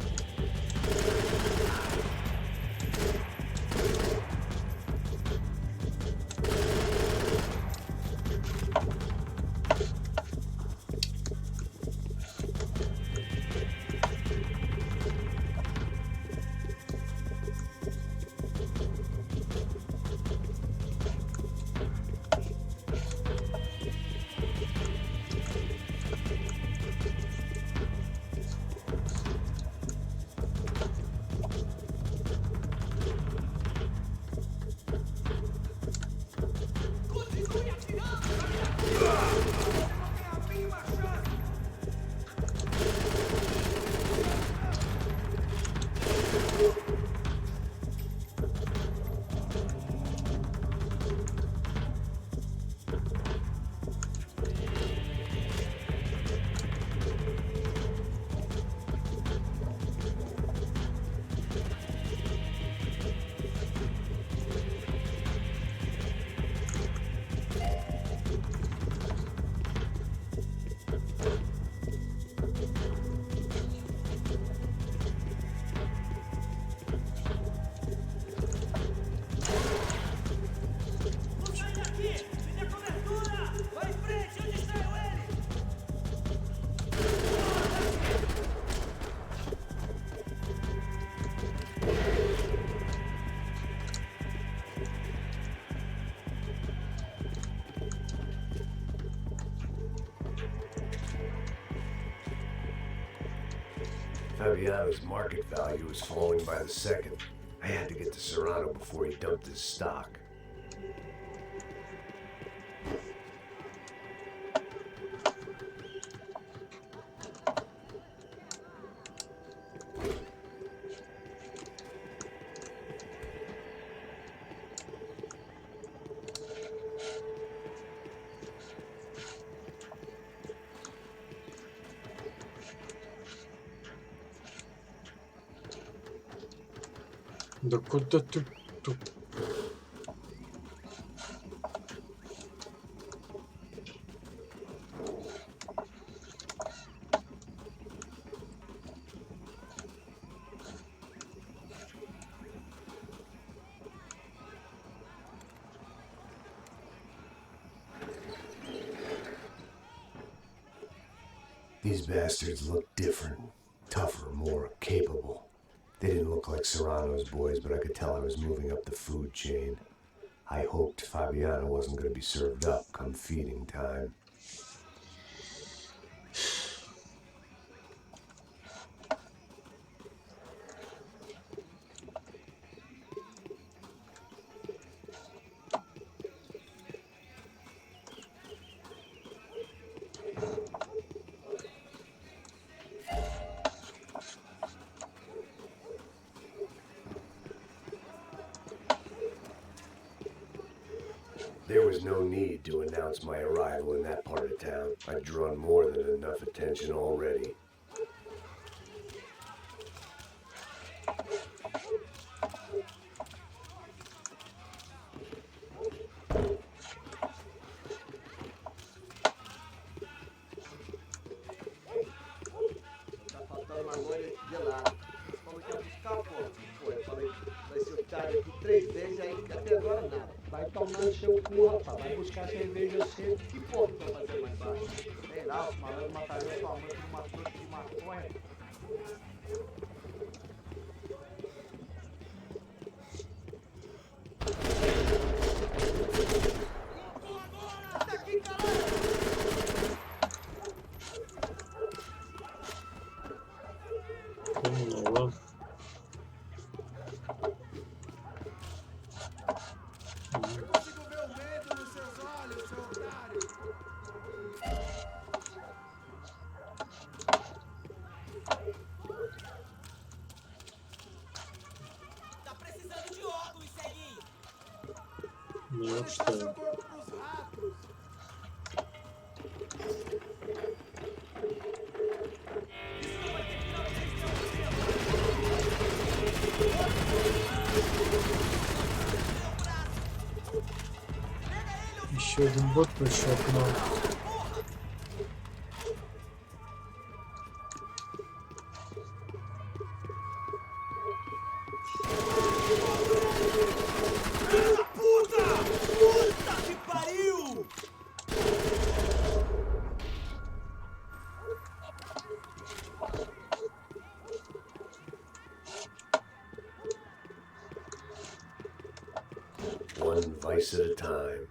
Fabiano's market value was falling by the second. I had to get to Serrano before he dumped his stock. Да куда ты тут? These bastards look different, tougher, more capable. They didn't look like Serrano's boys, but I could tell I was moving up the food chain. I hoped Fabiano wasn't going to be served up come feeding time. There was no need to announce my arrival in that part of town. I'd drawn more than enough attention already. Tá faltando uma loira gelada. Falou que ia buscar, pô. Pô, eu falei, vai ser o cara aqui 3 vezes, aí até agora nada. Vai tomar no seu cu, rapaz. Vai buscar cerveja cedo. Que porra que vai fazer mais baixo? Sei lá, os malandros matariam sua mãe por uma trouxa de maconha. Поняла. Consigo ver o medo nos seus olhos, seu otário. Tá precisando de óculos, ceguinho. Не Deixar seu что. corpo pros ratos. Isso não vai ter final de Еще один бот пришел к нам. One vice at a time.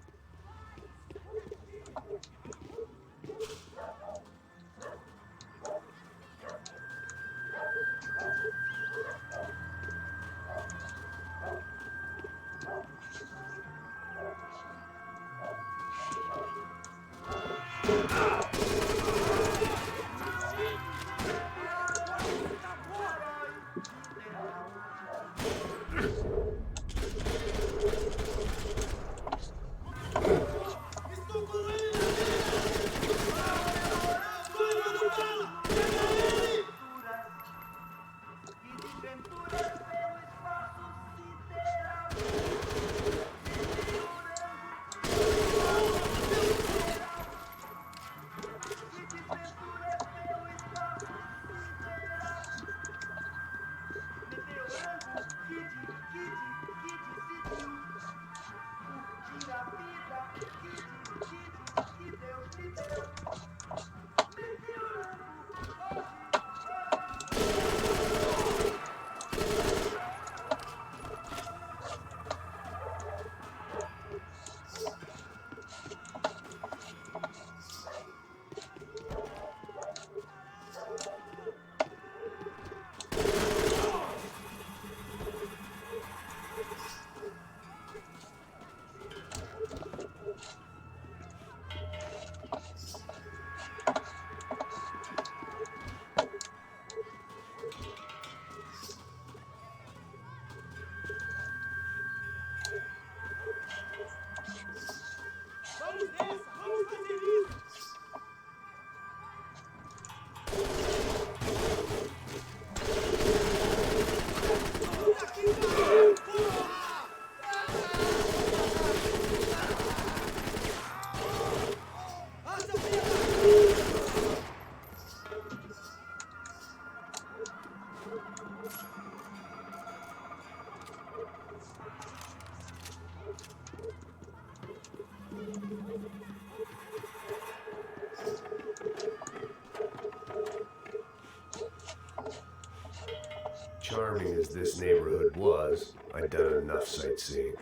Charming as this neighborhood was, I'd done enough sightseeing.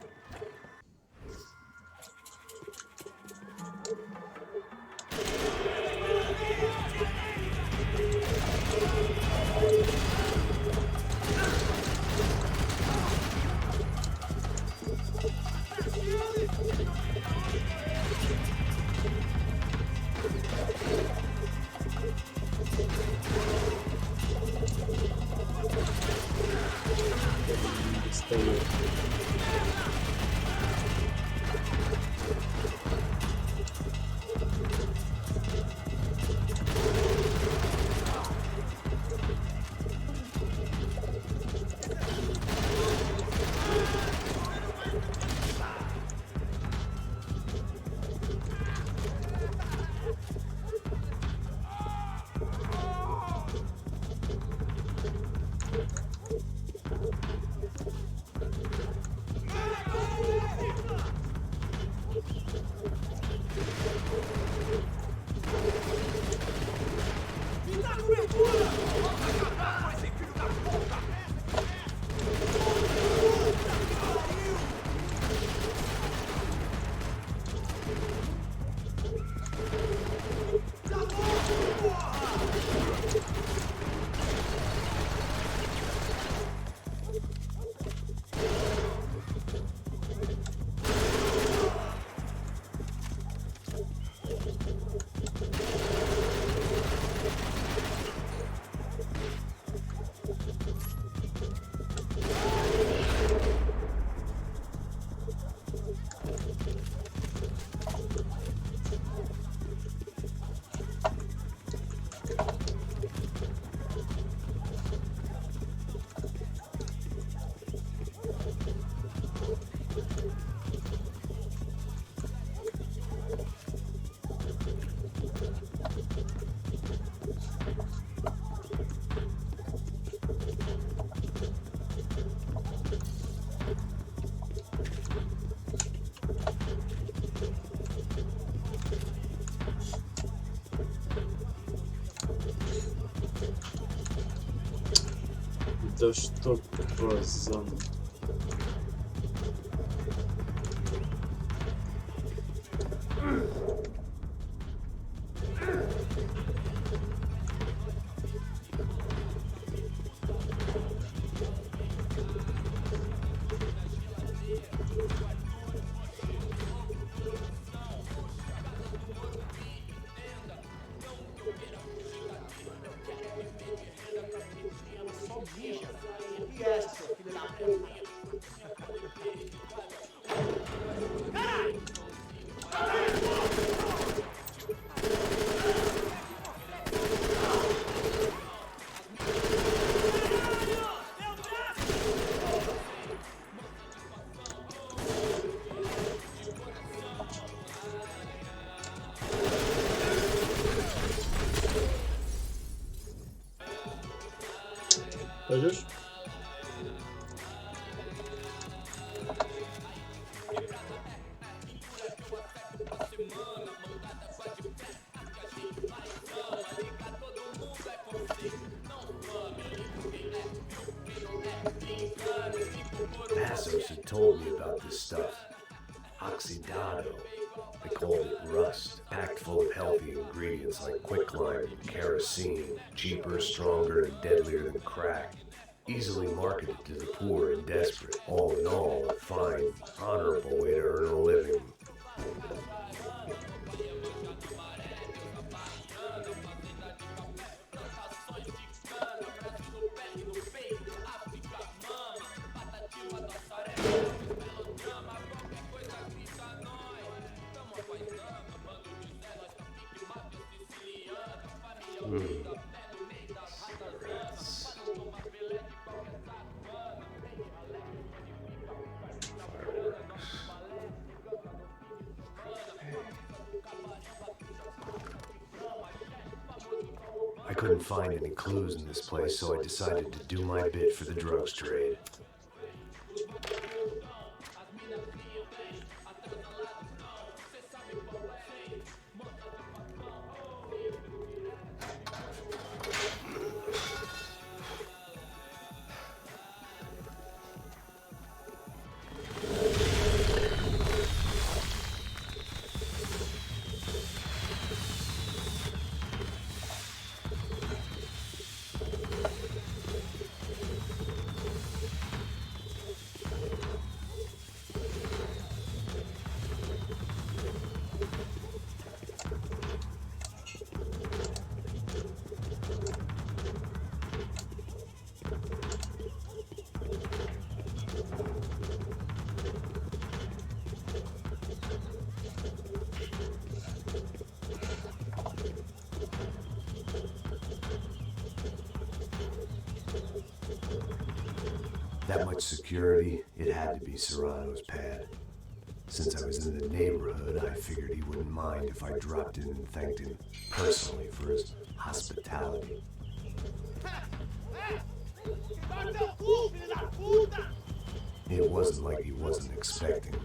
Да что вас за... E essa, seu filho da puta? Caralho! Пойдешь? Passos had told me about this stuff. Oxidado. They called it rust, packed full of healthy ingredients like quicklime and kerosene, cheaper, stronger, and deadlier than crack. Easily marketed to the poor and desperate. All in all, a fine, honorable way to earn a living. I couldn't find any clues in this place, so I decided to do my bit for the drugs trade. That much security, it had to be Serrano's pad. Since I was in the neighborhood, I figured he wouldn't mind if I dropped in and thanked him personally for his hospitality. It wasn't like he wasn't expecting me.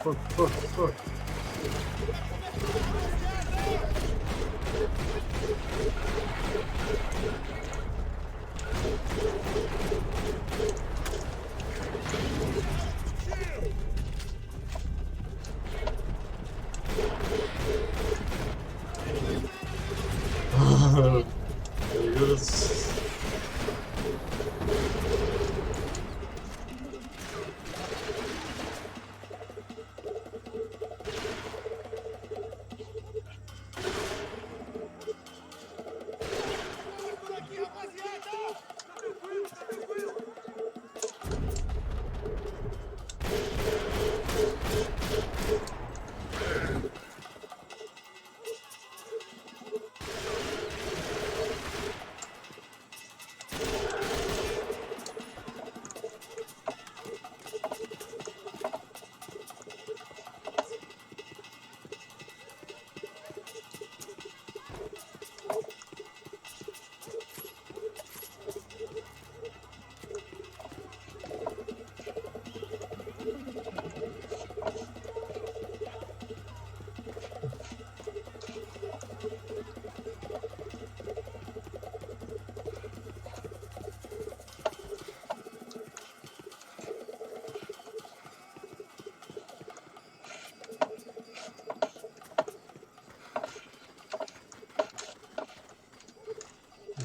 fuck. Yes.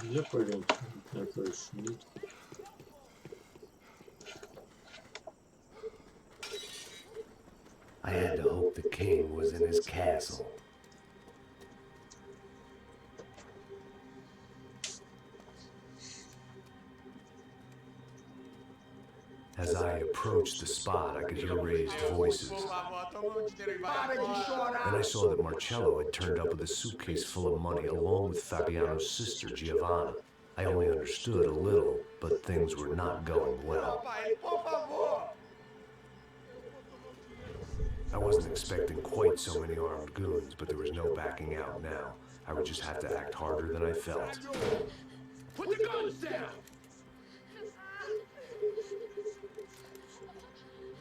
Где пойдем? На крышу нет. I had to hope the king was in his castle. As I approached the spot, I could hear raised voices. Then I saw that Marcello had turned up with a suitcase full of money along with Fabiano's sister, Giovanna. I only understood a little, but things were not going well. I wasn't expecting quite so many armed goons, but there was no backing out now. I would just have to act harder than I felt. Put the guns down!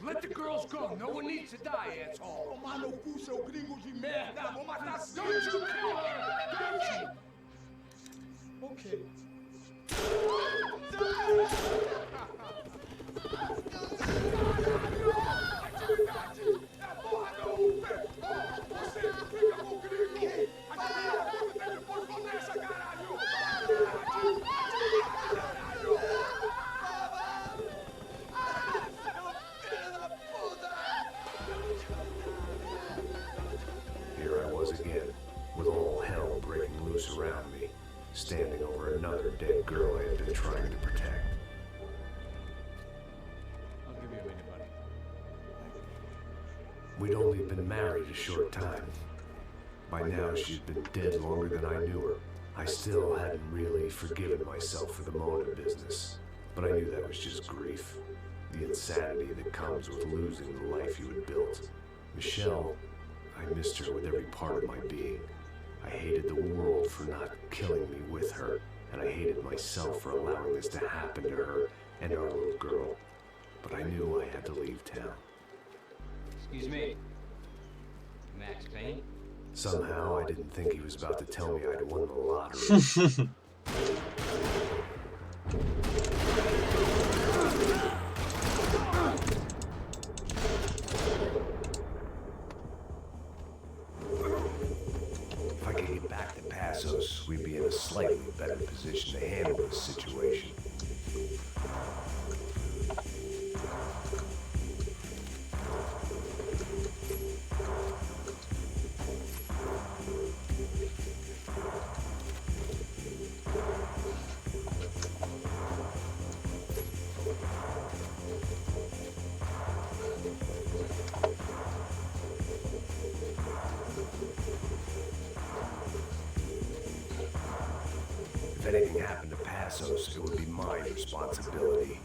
Let the girls go. No one needs to die, asshole. Tomar no cu, seu gringo de merda! Vou matar seu... Don't you kill her! Don't you? Okay. Here I was again, with all hell breaking loose around me, standing over another dead girl I had been trying to protect. I'll give you a minute, buddy. We'd only been married a short time. By now, she'd been dead longer than I knew her. I still hadn't really forgiven myself for the Mona business, but I knew that was just grief. The insanity that comes with losing the life you had built. Michelle, I missed her with every part of my being. I hated the world for not killing me with her, and I hated myself for allowing this to happen to her and our little girl. But I knew I had to leave town. Excuse me. Max Payne? Somehow, I didn't think he was about to tell me I'd won the lottery. If I could get back to Passos, we'd be in a slightly better position to handle this situation. If anything happened to Passos, it would be my responsibility.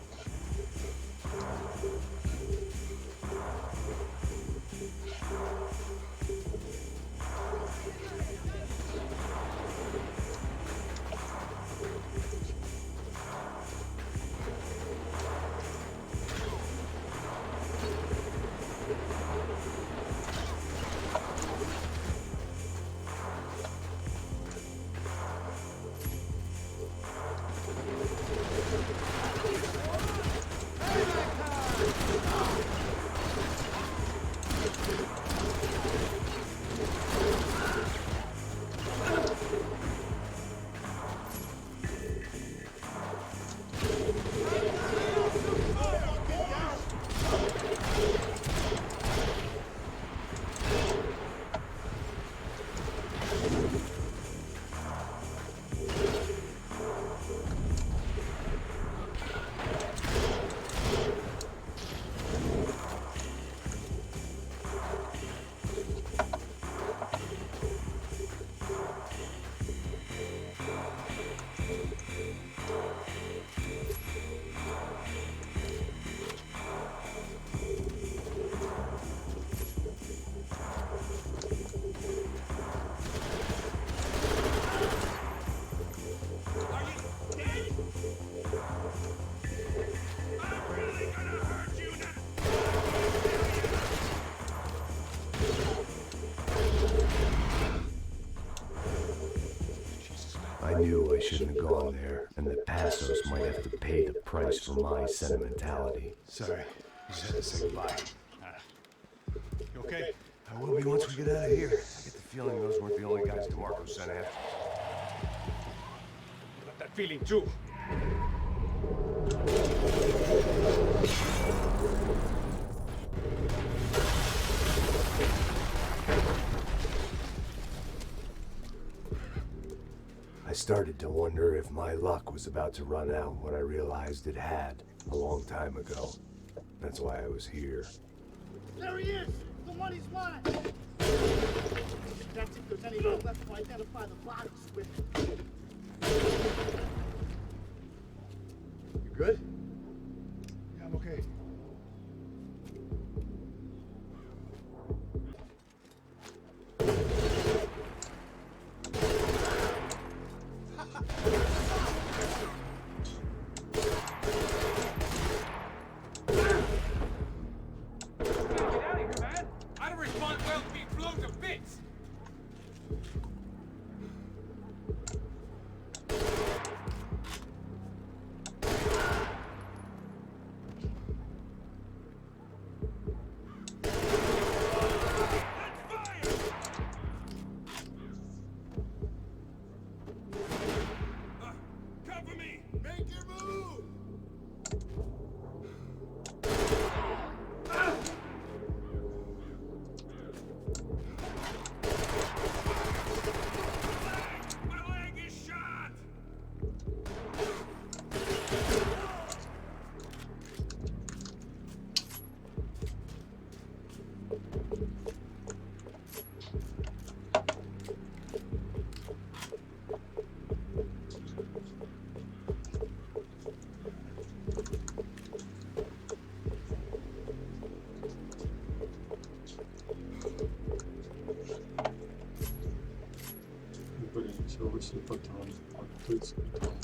shouldn't have gone there, and that Passos might have to pay the price for my sentimentality. Sorry, I just had to say goodbye. You okay? I will be once we get out of here. I get the feeling those weren't the only guys DeMarco sent after. Got that feeling too. I started to wonder if my luck was about to run out when I realized it had a long time ago. That's why I was here. There he is! The one he's wanted! That's if there's any more left to identify the bodies with. You good? Yeah, I'm okay. Блин, всего 8 патронов. 30 патронов.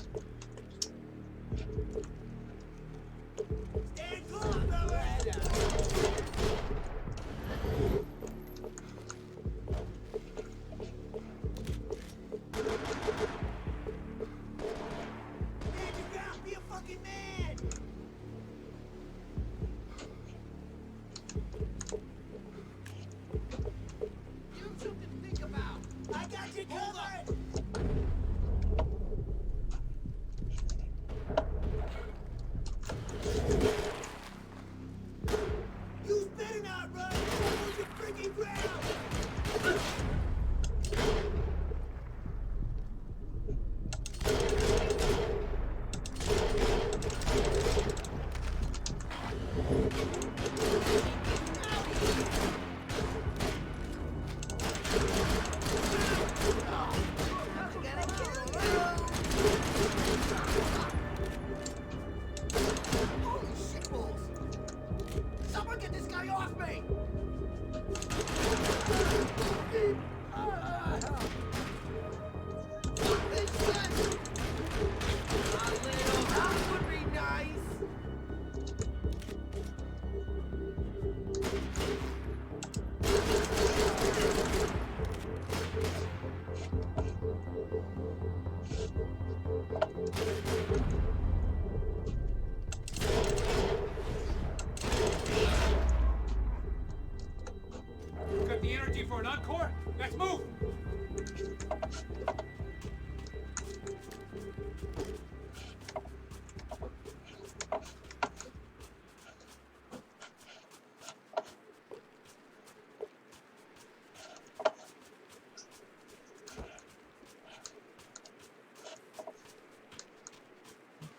Got the energy for an encore? Let's move!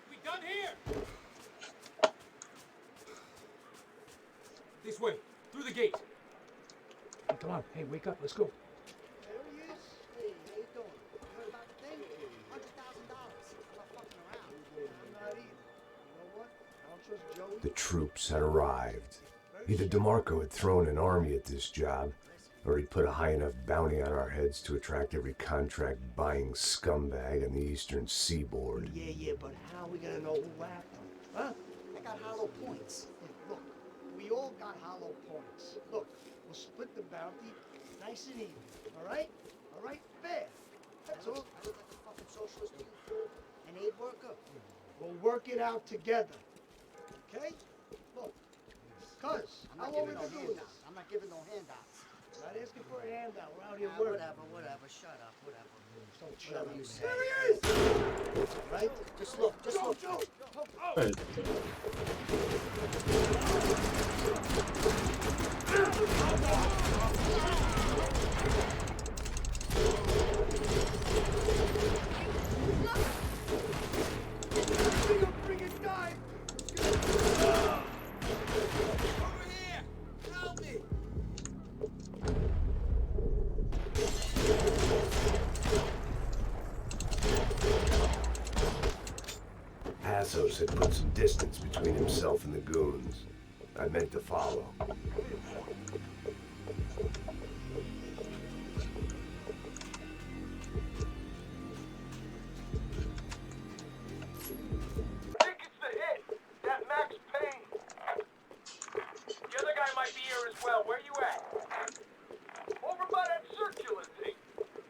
We done here! This way, through the gate. Hey, come on. Hey, wake up. Let's go. There he is. Hey, how you doing? Heard about the thing? $100,000. I'm not fucking around. I'm not either. You know what? I don't trust Joey. The troops had arrived. Either DeMarco had thrown an army at this job, or he'd put a high enough bounty on our heads to attract every contract-buying scumbag on the eastern seaboard. Yeah, but how are we gonna know who whacked him? Huh? I got hollow points. Look, we all got hollow points. Look, we'll split the bounty nice and even. All right? All right? Fair. That's all. from Socialist Union. An aid worker. We'll work it out together. Okay? Look. Cuz, how long we been doing this? I'm not giving no handouts. Not asking for a handout. We're out here working. Whatever. Shut up. Whatever. Don't shut up. You say. There he is! Right? Just look. Joe. Hey. Passos had put some distance between himself and the goons. I meant to follow. I think it's the hit. That Max Payne. The other guy might be here as well. Where you at? Over by that circular thing.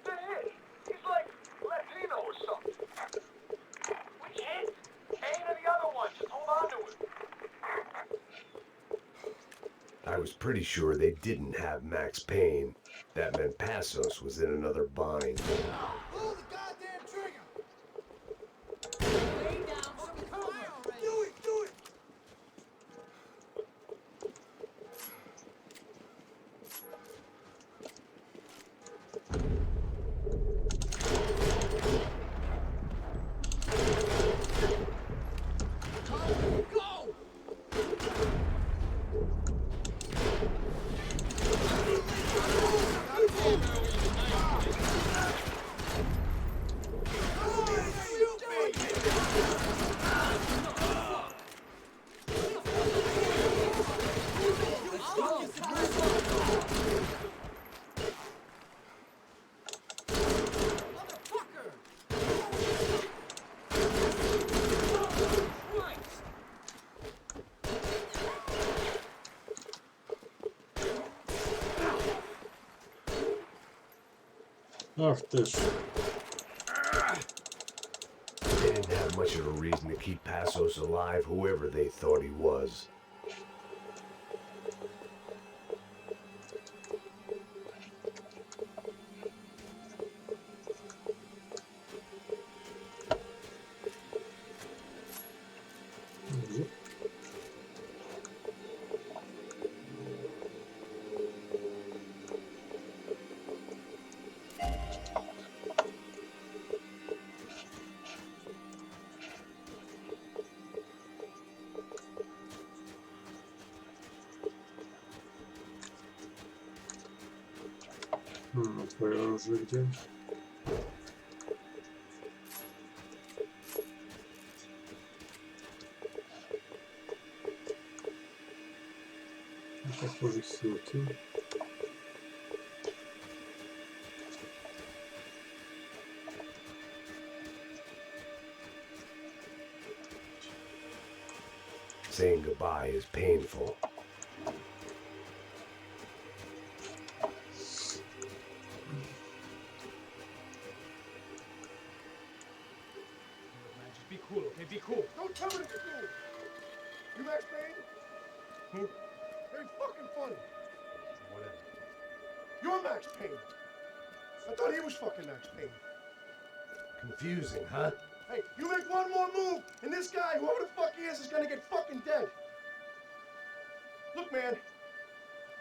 The hit. He's like Latino or something. Which hit? Payne or the other one? Just hold on to him. I was pretty sure they didn't have Max Payne. That meant Passos was in another bind. Pull the goddamn trigger! Lay down some cover already! Do it! Go! Ах ты ж. They didn't have much of a reason to keep Passos alive, whoever they thought he was. А твое оружие где? Похоже, ссылки. Saying goodbye is painful. Just be cool, okay? Be cool. Don't tell me to be cool! You Max Payne? Who? Very fucking funny. Whatever. You're Max Payne. I thought he was fucking Max Payne. Confusing, huh? Hey, you make one more move, and this guy, whoever the fuck he is gonna get fucking dead. Look, man,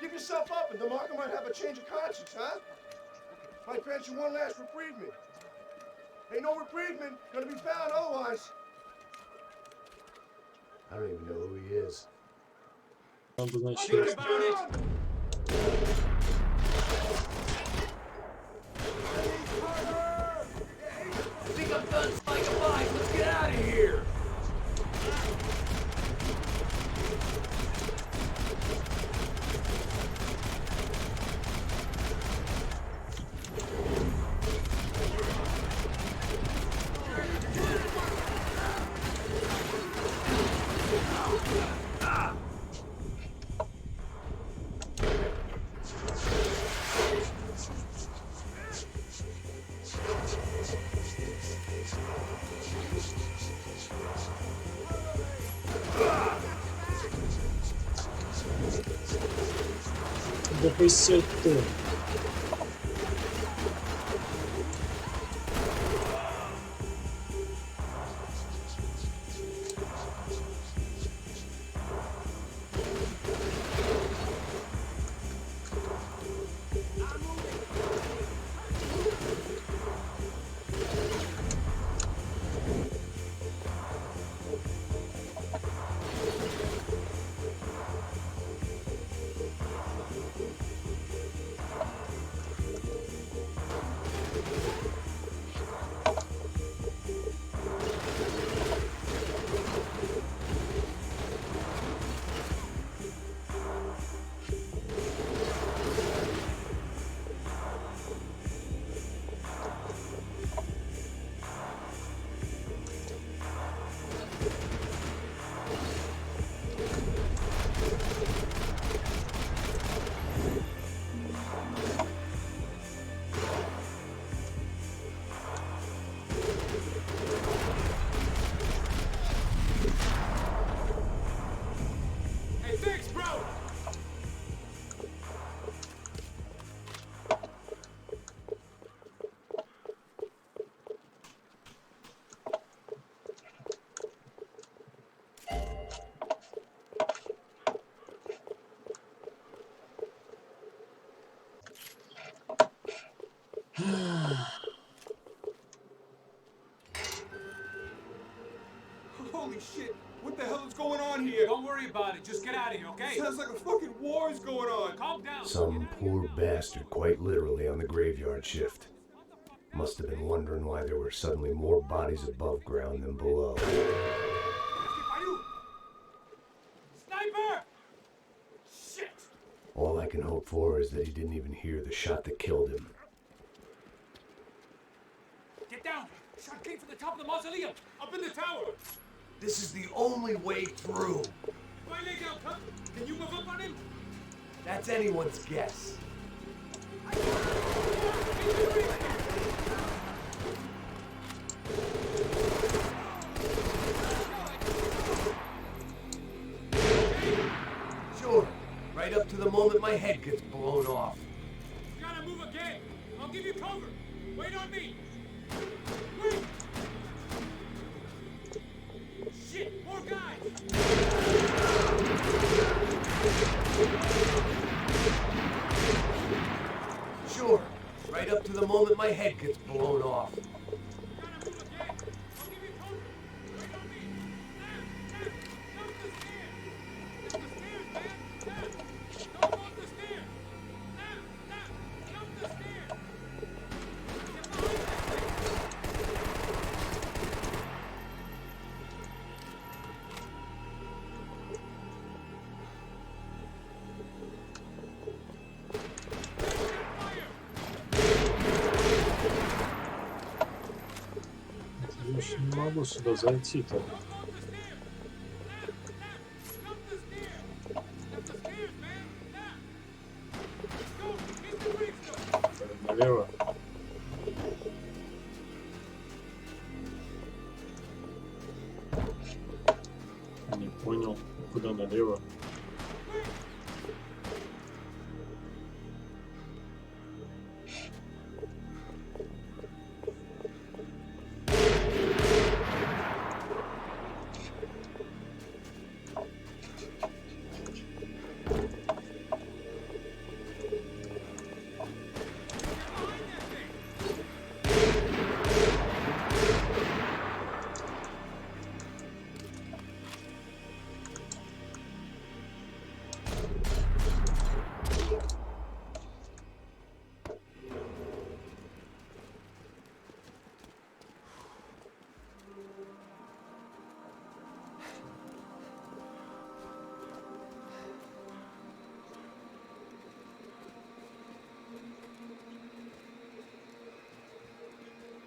give yourself up, and DeMarco might have a change of conscience, huh? Might grant you one last reprievement. Ain't no reprievement gonna be found otherwise. I don't even know who he is. Надо, значит, Think about it. I think I'm done saying goodbye. Let's get out of here. 150 тонн. Hey, thanks, bro! Holy shit! What the hell is going on here? Don't worry about it. Just get out of here, okay? Sounds like a fucking war is going on. Calm down. Some poor bastard quite literally on the graveyard shift. Must have been wondering why there were suddenly more bodies above ground than below. Sniper! Shit! All I can hope for is that he didn't even hear the shot that killed him. Get down! Shot came from the top of the mausoleum! Up in the tower! This is the only way through. If I lay down, Pup, can you move up on him? That's anyone's guess. Sure. Right up to the moment my head gets blown off. You gotta move again! I'll give you cover! Wait on me! Wait! Shit! More guys! Sure. Right up to the moment my head gets blown off. Я ж не могу сюда зайти-то. Налево. Не понял, куда налево.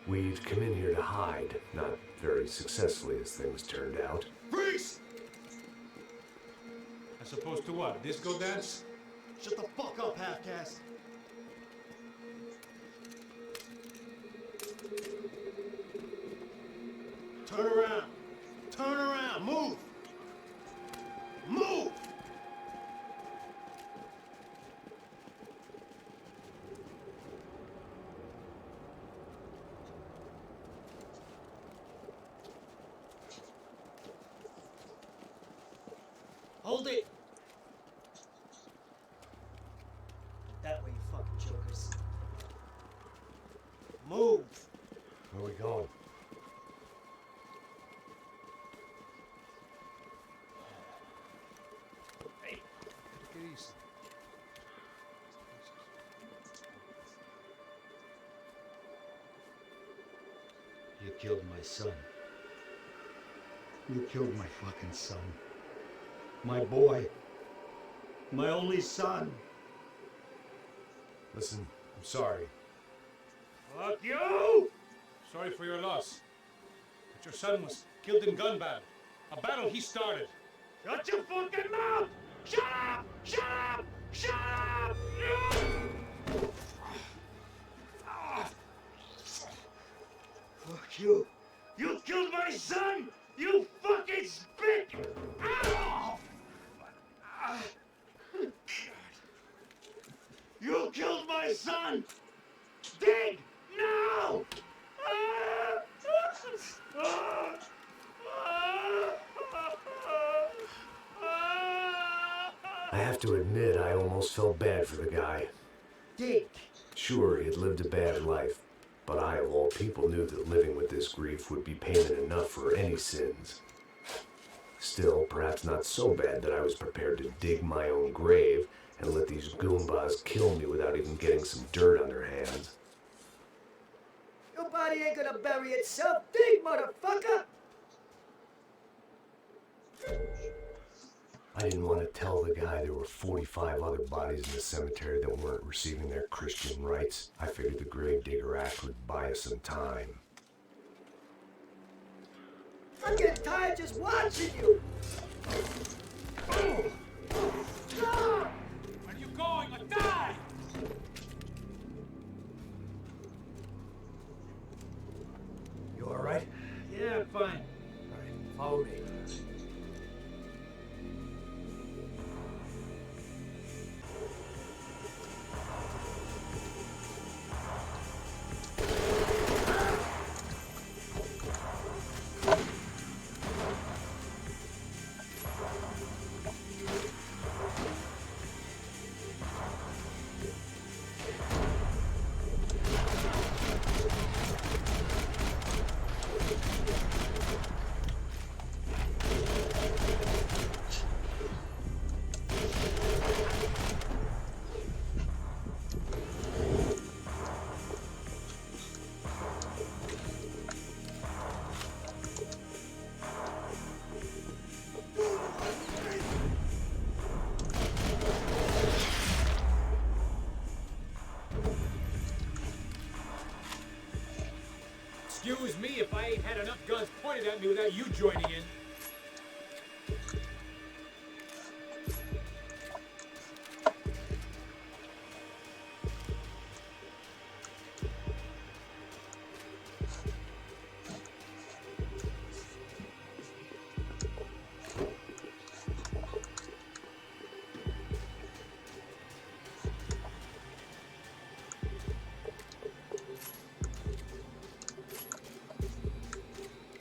We'd come in here to hide, not very successfully as things turned out. Freeze! As opposed to what? Disco dance? Shut the fuck up, half-caste. Turn around. Turn around. Move. Move! Hold it! That way, you fucking jokers. Move! Where are we going? Hey, take it easy. You killed my son. You killed my fucking son. My boy. My only son. Listen, I'm sorry. Fuck you! Sorry for your loss. But your son was killed in gun battle. A battle he started. Shut your fucking mouth! Shut up! Shut up! Shut up! Fuck you. You killed my son! You fucking spit! Ow! You killed my son! Dig! Now! I have to admit, I almost felt bad for the guy. Dig! Sure, he had lived a bad life, but I, of all people, knew that living with this grief would be payment enough for any sins. Still, perhaps not so bad that I was prepared to dig my own grave and let these goombas kill me without even getting some dirt on their hands. Your body ain't gonna bury itself. Dig, motherfucker! I didn't want to tell the guy there were 45 other bodies in the cemetery that weren't receiving their Christian rites. I figured the Gravedigger Act would buy us some time. I'm getting tired just watching you. Where are you going? Or die! You alright? Yeah, I'm fine. Alright, follow me. Excuse me if I ain't had enough guns pointed at me without you joining in.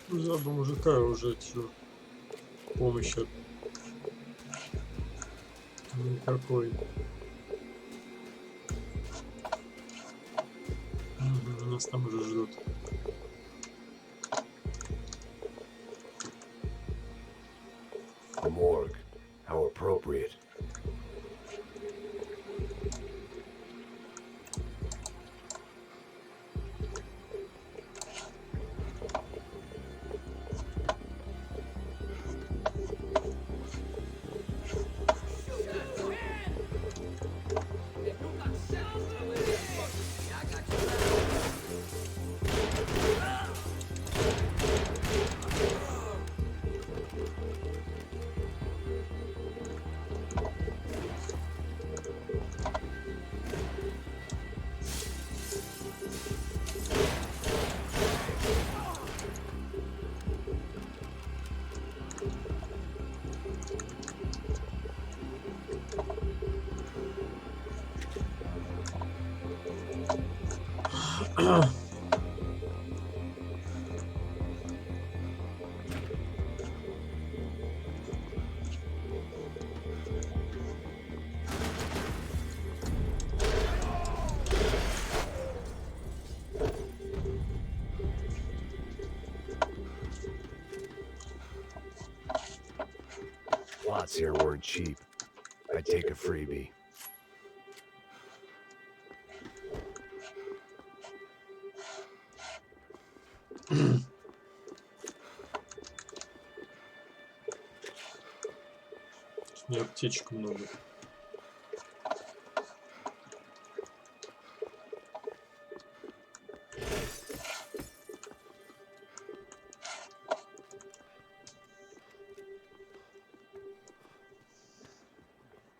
Надо мужика уже чё, помощи никакой. Нас там уже ждут. The morgue. How appropriate. spots here weren't cheap. I'd take a freebie. У меня аптечек много.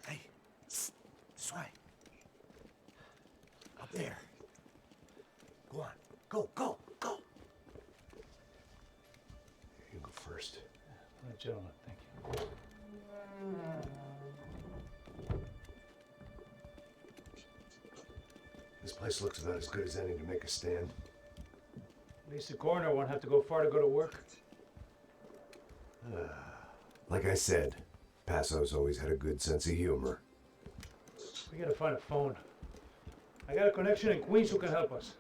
Hey, this way. Up there. Go on. Go, go, go. You go first. Gentlemen, thank you. This place looks about as good as any to make a stand. At least the coroner won't have to go far to go to work. Like I said, Passo's always had a good sense of humor. We gotta find a phone. I got a connection in Queens who can help us.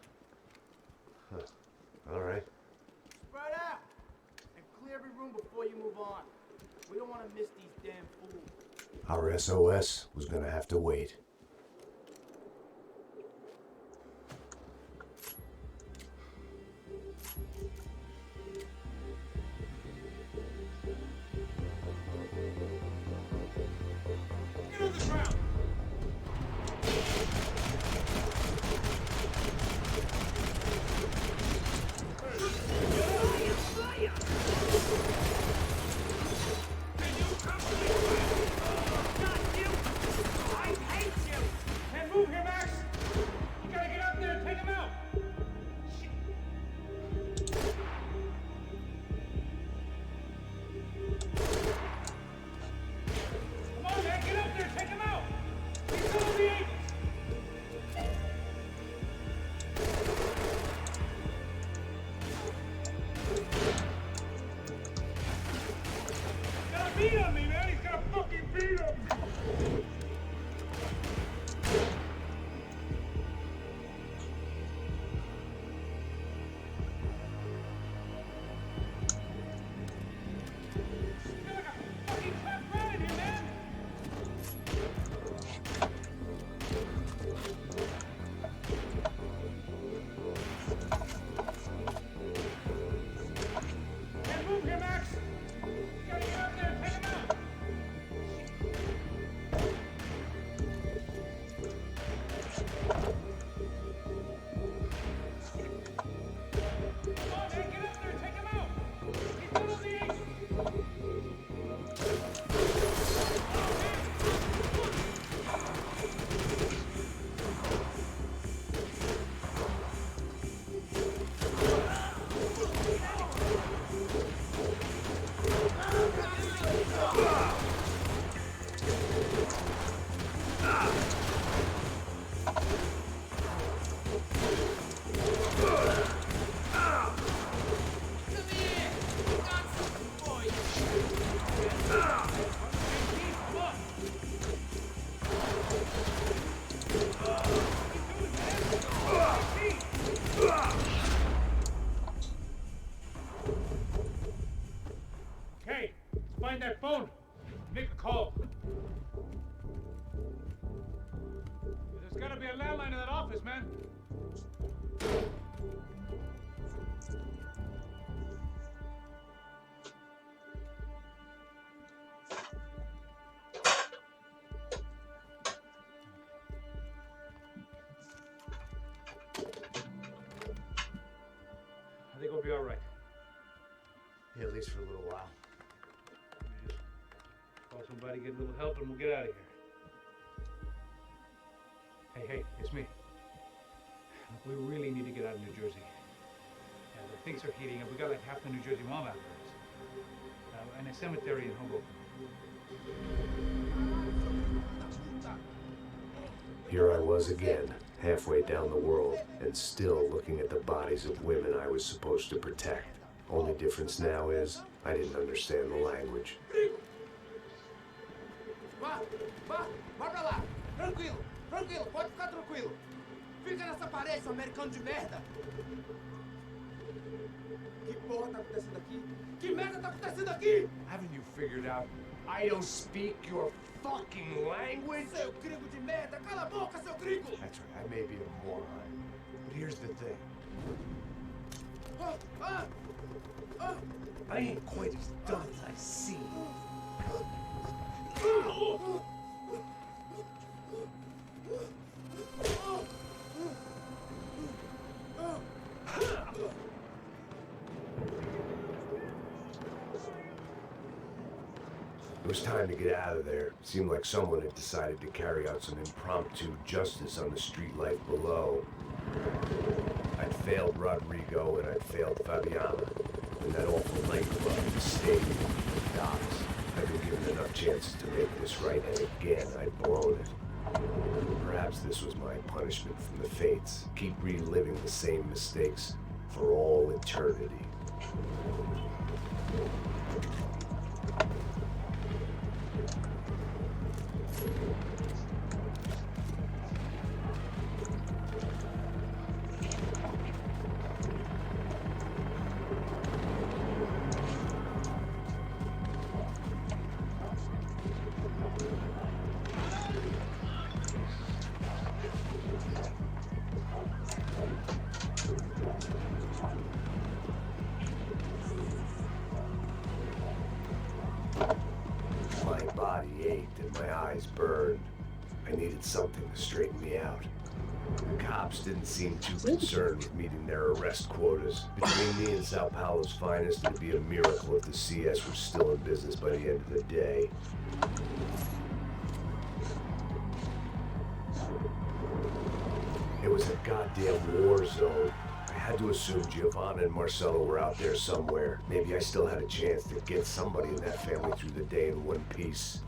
All right. Spread out and clear every room before you move on. We don't want to miss these damn fools. Our SOS was gonna have to wait. Get on the ground! Can't move here, Max! You gotta get out there and take him out! Come on, man, get up there, take him out! He's still on the agents! He's got a beat on me, man! He's got a fucking beat on me! Can't move here, Max! You gotta get up there and take him out! Come on, man, get up there and take him out! He's still on the agent! Okay, find that phone. Make a call. There's gotta be a landline in that office, man. I think we'll be all right. Yeah, at least for a little while. Call somebody, get a little help, and we'll get out of here. Hey, it's me. Look, we really need to get out of New Jersey. The things are heating up. We got like half the New Jersey mob after us. And a cemetery in Hoboken. Here I was again, halfway down the world, and still looking at the bodies of women I was supposed to protect. Only difference now is, I didn't understand the language. Vá pra lá! Tranquilo, tranquilo, pode ficar tranquilo! Fica nessa parede, seu americano de merda! Que porra tá acontecendo aqui? Que merda tá acontecendo aqui? Haven't you figured out I don't speak your fucking language? Seu gringo de merda! Cala a boca, seu gringo! That's right, I may be a moron. But here's the thing. I ain't quite as dumb as I seem. It was time to get out of there. Seemed like someone had decided to carry out some impromptu justice on the street life below. I'd failed Rodrigo and I'd failed Fabiana. And that awful nightclub, the stadium, the docks. I'd been given enough chances to make this right, and again I'd blown it. Perhaps this was my punishment from the fates. Keep reliving the same mistakes for all eternity. My body ached and my eyes burned. I needed something to straighten me out. The cops didn't seem too concerned with meeting their arrest quotas. Between me and Sao Paulo's finest, it'd be a miracle if the CS was still in business by the end of the day. It was a goddamn war zone. I had to assume Giovanna and Marcello were out there somewhere. Maybe I still had a chance to get somebody in that family through the day in one piece.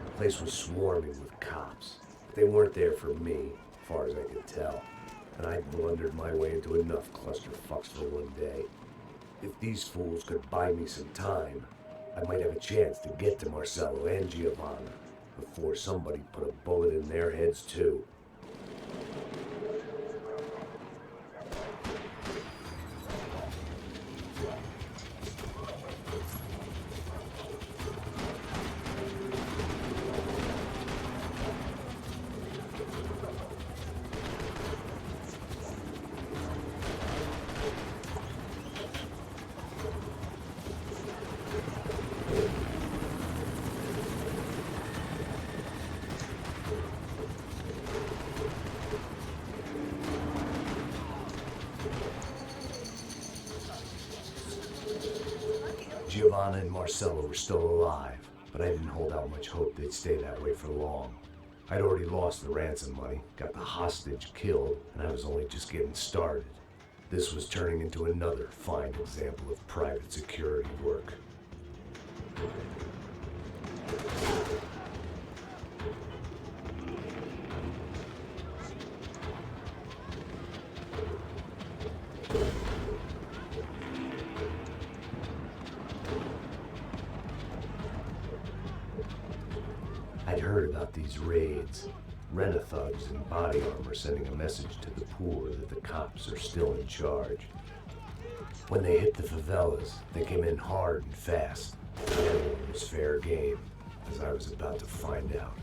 The place was swarming with cops. They weren't there for me, as far as I could tell. And I'd blundered my way into enough clusterfucks for one day. If these fools could buy me some time, I might have a chance to get to Marcello and Giovanna before somebody put a bullet in their heads too. Giovanna and Marcello were still alive, but I didn't hold out much hope they'd stay that way for long. I'd already lost the ransom money, got the hostage killed, and I was only just getting started. This was turning into another fine example of private security work. I'd heard about these raids. Rent-a-thugs in body armor sending a message to the poor that the cops are still in charge. When they hit the favelas, they came in hard and fast. Everyone was fair game, as I was about to find out.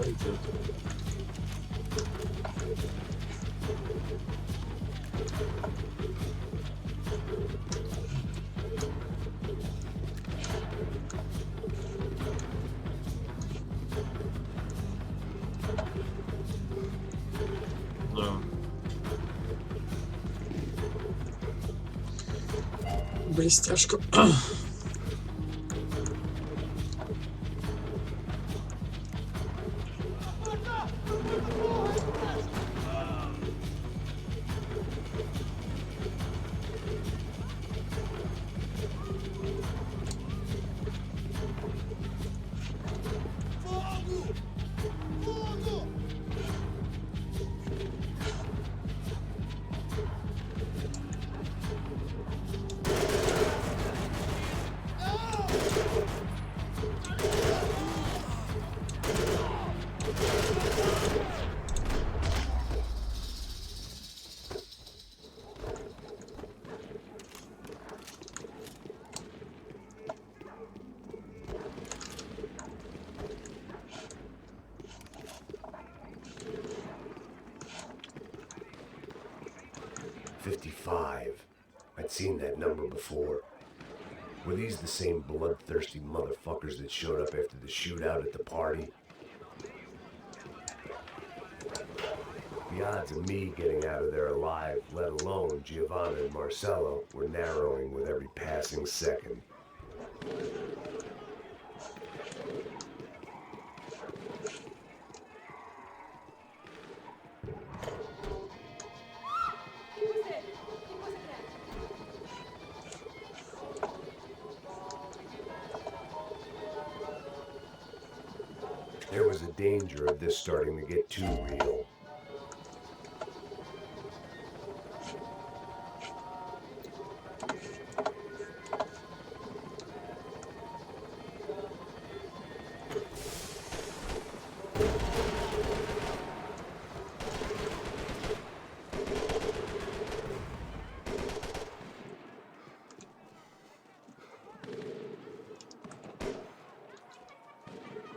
паритет. Да. Блестяшка. I'd seen that number before. Were these the same bloodthirsty motherfuckers that showed up after the shootout at the party? The odds of me getting out of there alive, let alone Giovanna and Marcello, were narrowing with every passing second. There was a danger of this starting to get too real.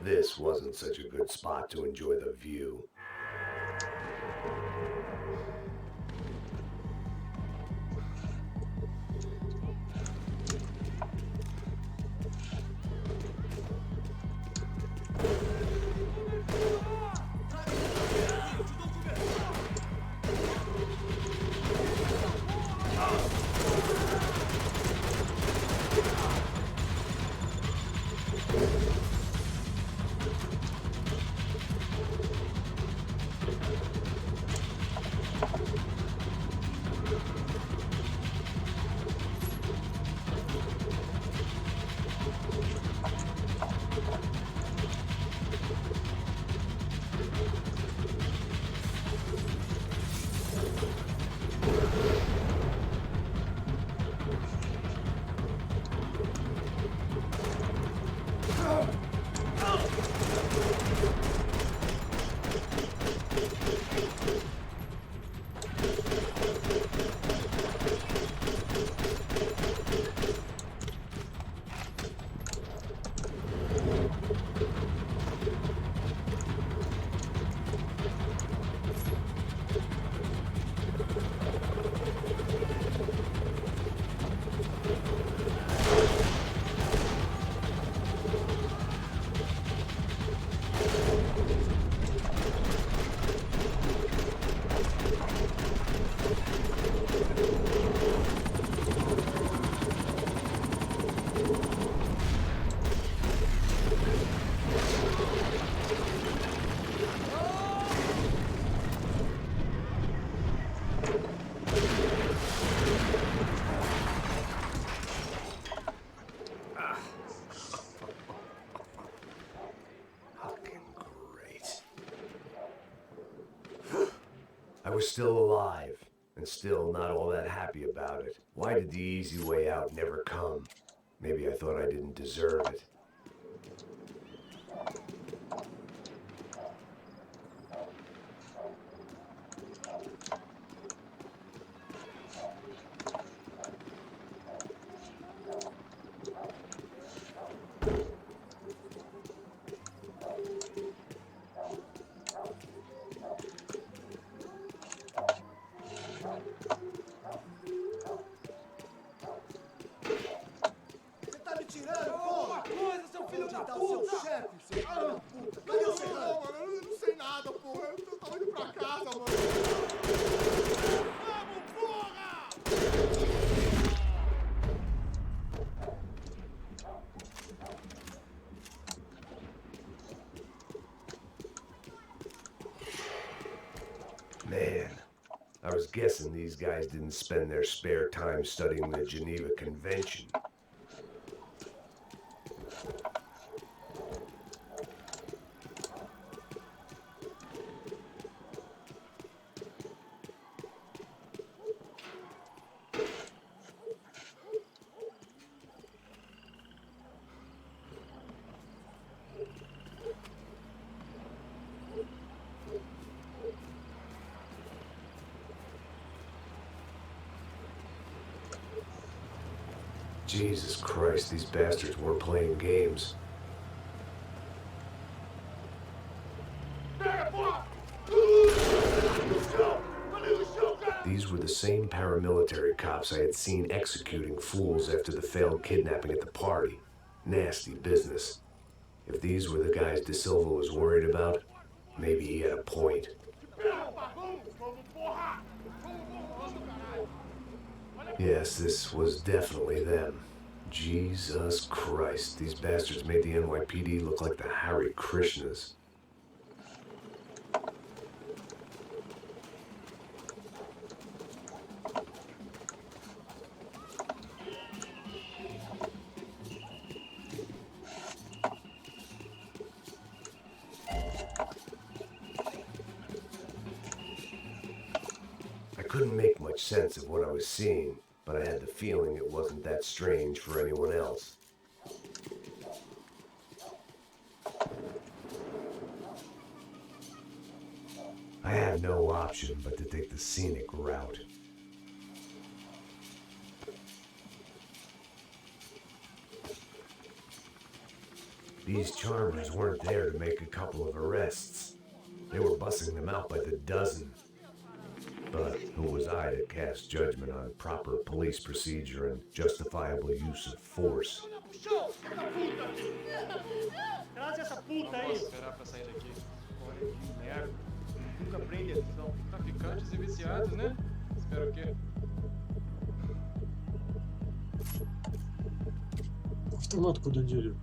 This wasn't such a good spot to enjoy the view. I was still alive, and still not all that happy about it. Why did the easy way out never come? Maybe I thought I didn't deserve it. puta. Cadê o Serrano? Mano, eu não sei nada, porra. Eu tava indo pra casa, mano. Vamos, porra! Man, I was guessing these guys didn't spend their spare time studying the Geneva Convention. Jesus Christ, these bastards weren't playing games. These were the same paramilitary cops I had seen executing fools after the failed kidnapping at the party. Nasty business. If these were the guys De Silva was worried about, maybe he had a point. Yes, this was definitely them. Jesus Christ, these bastards made the NYPD look like the Hare Krishnas. I couldn't make much sense of what I was seeing, but I had the feeling it wasn't that strange for anyone else. I had no option but to take the scenic route. These charmers weren't there to make a couple of arrests. They were bussing them out by the dozen. But who was I to cast judgment on proper police procedure and justifiable use of force? Traz essa puta aí. Posso esperar pra sair daqui. Olha que merda. Nunca prende são traficantes e viciados, né? Espera o quê? Автомат куда дели?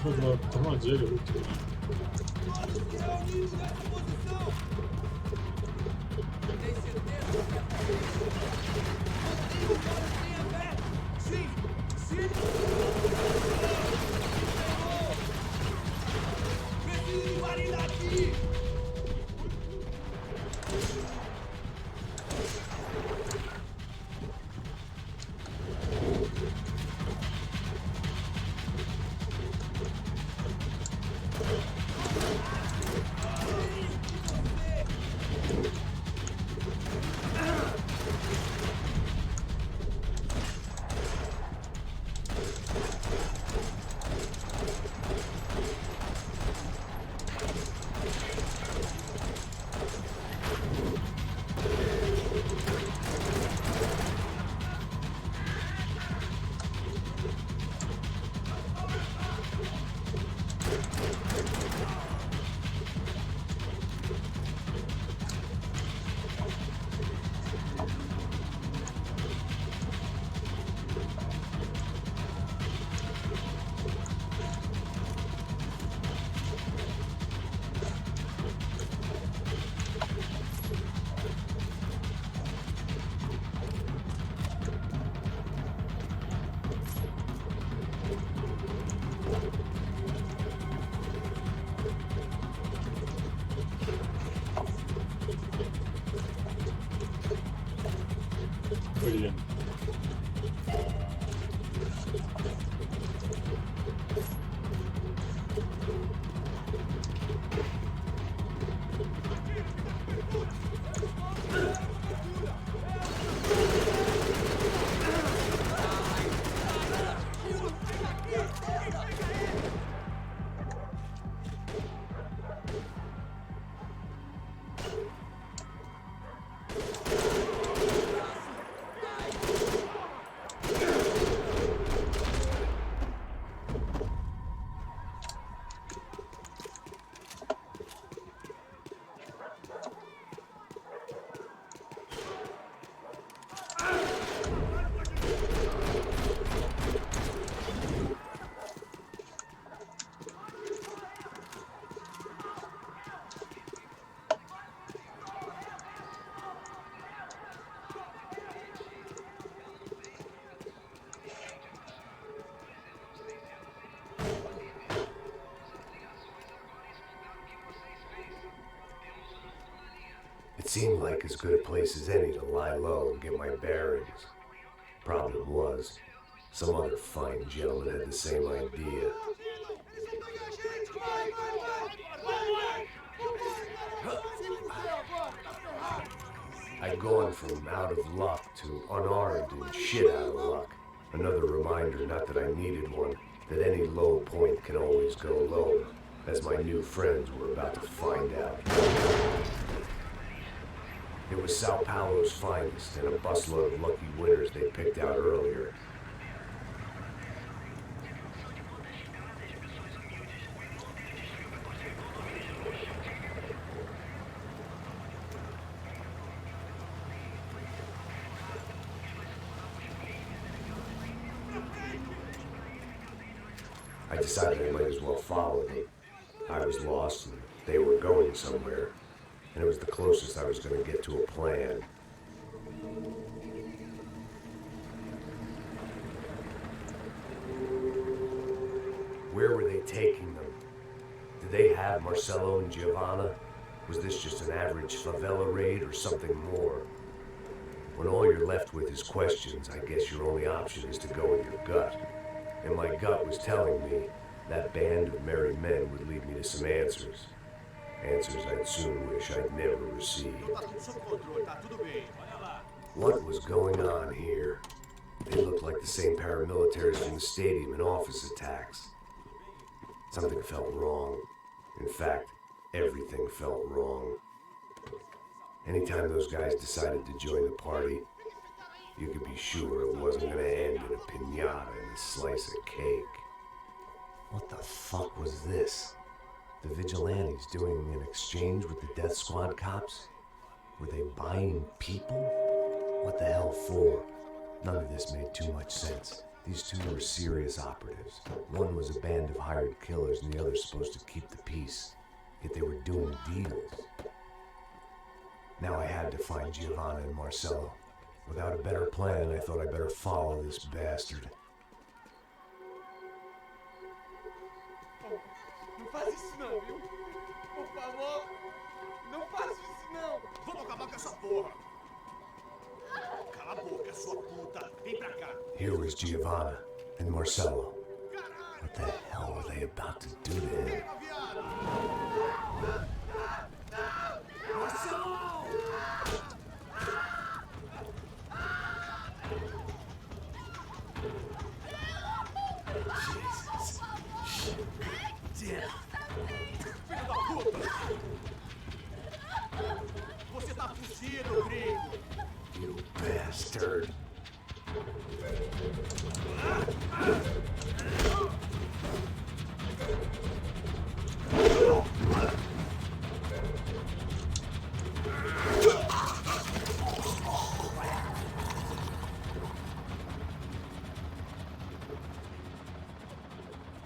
Куда автомат дели? Руки. Блин. It seemed like as good a place as any to lie low and get my bearings. Problem was, some other fine gentleman had the same idea. I'd gone from out of luck to unarmed and shit out of luck. Another reminder, not that I needed one, that any low point can always go lower, as my new friends were about to find out. It was Sao Paulo's finest and a busload of lucky winners they picked out earlier. I decided I might as well follow them. I was lost and they were going somewhere, and it was the closest I was going to get to a plan. Where were they taking them? Did they have Marcelo and Giovanna? Was this just an average favela raid or something more? When all you're left with is questions, I guess your only option is to go with your gut. And my gut was telling me that band of merry men would lead me to some answers. Answers I'd soon wish I'd never received. What was going on here? They looked like the same paramilitaries from the stadium and office attacks. Something felt wrong. In fact, everything felt wrong. Anytime those guys decided to join the party, you could be sure it wasn't going to end in a piñata and a slice of cake. What the fuck was this? The vigilantes doing an exchange with the death squad cops? Were they buying people? What the hell for? None of this made too much sense. These two were serious operatives. One was a band of hired killers and the other supposed to keep the peace. Yet they were doing deals. Now I had to find Giovanna and Marcelo. Without a better plan, I thought I better follow this bastard. Não faz isso não, viu? Por favor, não faz isso não. Vamos acabar com essa porra. Cala a boca, sua puta. Vem pra cá. Here was Giovanna and Marcelo. What the hell were they about to do to him? Marcelo! Jesus. Damn. Filho da puta! Você tá fugido, gringo! You bastard.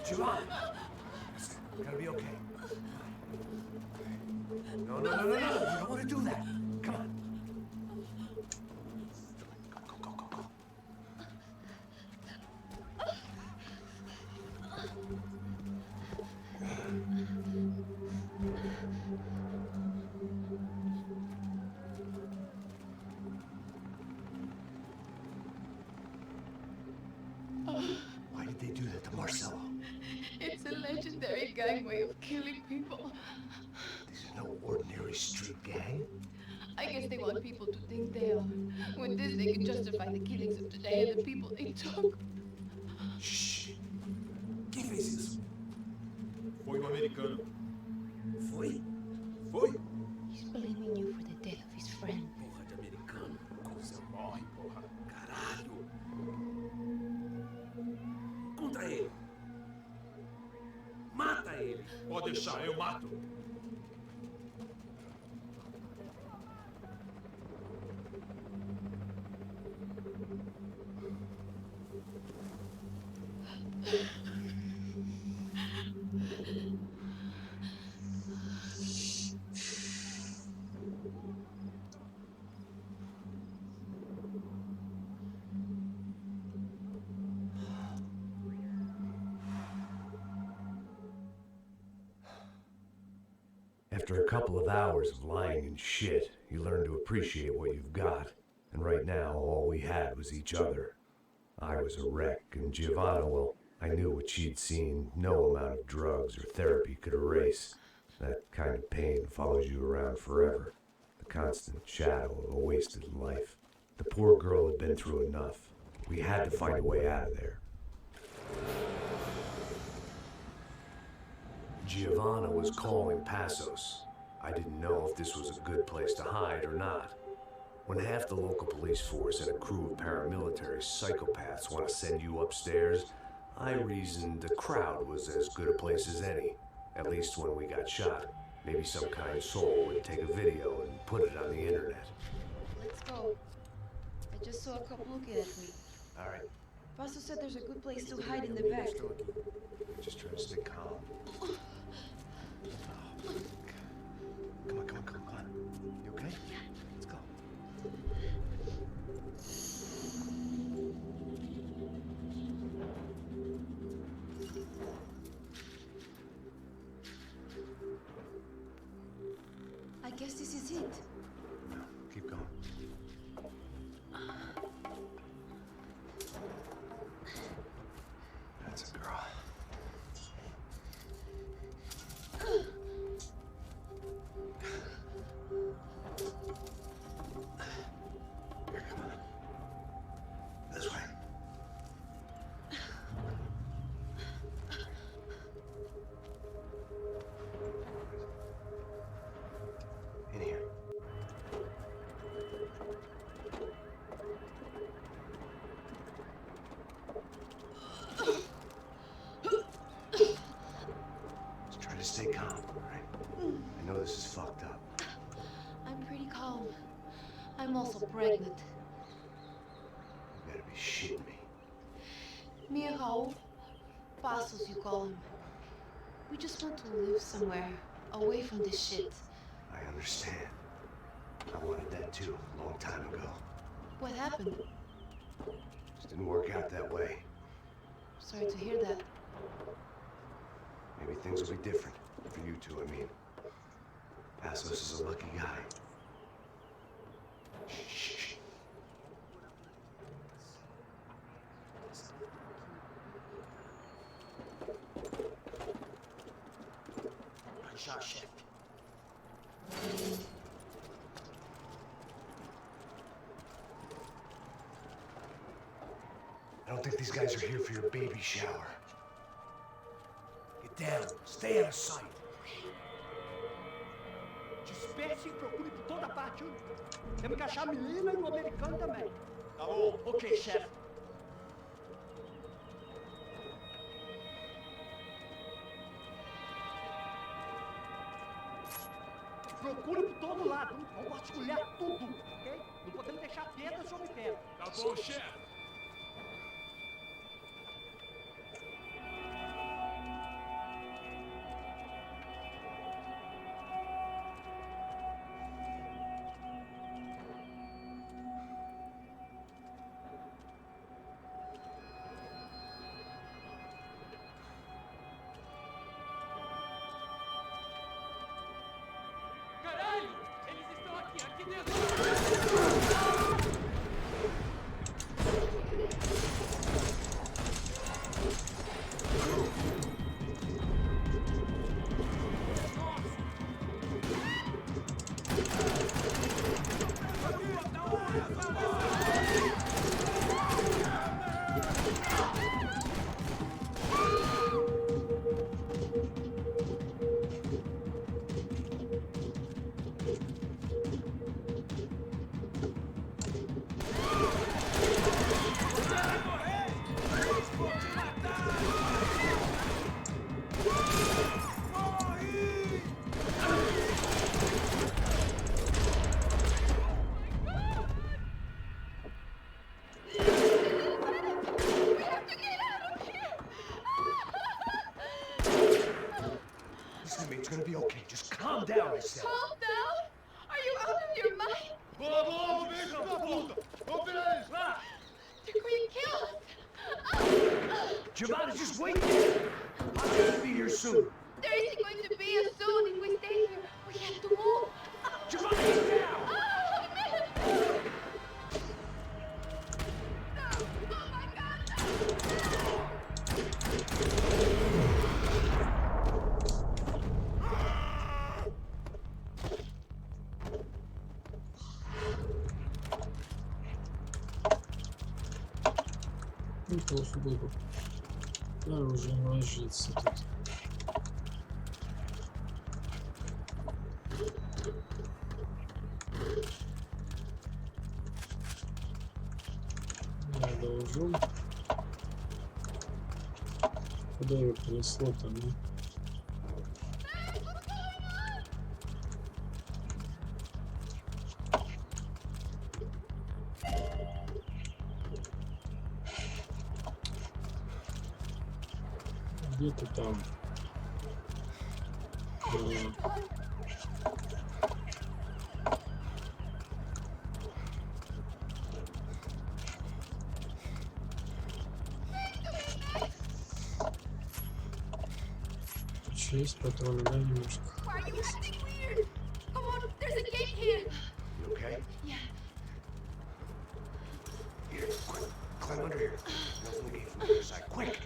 Giovanna! You're gonna be okay. No, no, no, no, no! You don't want to do that! Come on! Why did they do that to Marcelo? It's a legendary gang way of killing people. This is no ordinary street gang. I guess they want people to think they are. With this, they can justify the killings of today and the people they took. Shh! Quem fez isso? Foi um americano. Foi? Foi? He's blaming you for the death of his friend. Porra de americano. Você morre, porra. Caralho. Contra ele. Mata ele. Pode deixar, eu mato. After a couple of hours of lying and shit, you learn to appreciate what you've got. And right now, all we had was each other. I was a wreck, and Giovanna, well, I knew what she'd seen no amount of drugs or therapy could erase. That kind of pain follows you around forever. The constant shadow of a wasted life. The poor girl had been through enough. We had to find a way out of there. Giovanna was calling Passos. I didn't know if this was a good place to hide or not. When half the local police force and a crew of paramilitary psychopaths want to send you upstairs, I reasoned the crowd was as good a place as any. At least when we got shot. Maybe some kind soul would take a video and put it on the internet. Let's go. I just saw a couple looking at me. All right. Pastor said there's a good place to hide in the back. Just try to stay calm. Come on. You okay? Let's go. I guess this is it. No, keep going. That's a girl. Here, come on. This way. In here. Just try to stay calm, all right? I know this is fucked up. I'm pretty calm. I'm also pregnant. You gotta be shitting me. Me and Raul, Passos you call him. We just want to live somewhere, away from this shit. I understand. I wanted that too, a long time ago. What happened? Just didn't work out that way. Sorry to hear that. Maybe things will be different. For you two, I mean. Passos is a lucky guy. Shh. Good shot, Chef. I don't think these guys are here for your baby shower. Get down. Stay out of sight. Disperse e procure por toda parte. Temos que achar a menina e o americano também. Tá bom. Ok, chefe. Procure por todo lado. Vamos vasculhar tudo, ok? Não podemos deixar pedra sobre pedra. Tá bom, chefe. Caralho! Eles estão aqui dentro! Listen to me, it's gonna be okay. Just calm down, I said. Calm down? Are you out of your mind? Vamos, bicho da puta! Vamos virar eles, lá! They're going to kill us! Giovanna, just wait there. I'm gonna be here soon. There isn't going to be a soon if we stay here. We Неплохо было бы оружием ложиться тут. Продолжим. Куда его принесло-то, ну? Где-то там. Есть патроны, да, немножко. Why are you acting weird? Come on, there's a gate here. You okay? Yeah. Here, quick, climb under here. Open the gate from the other side, quick!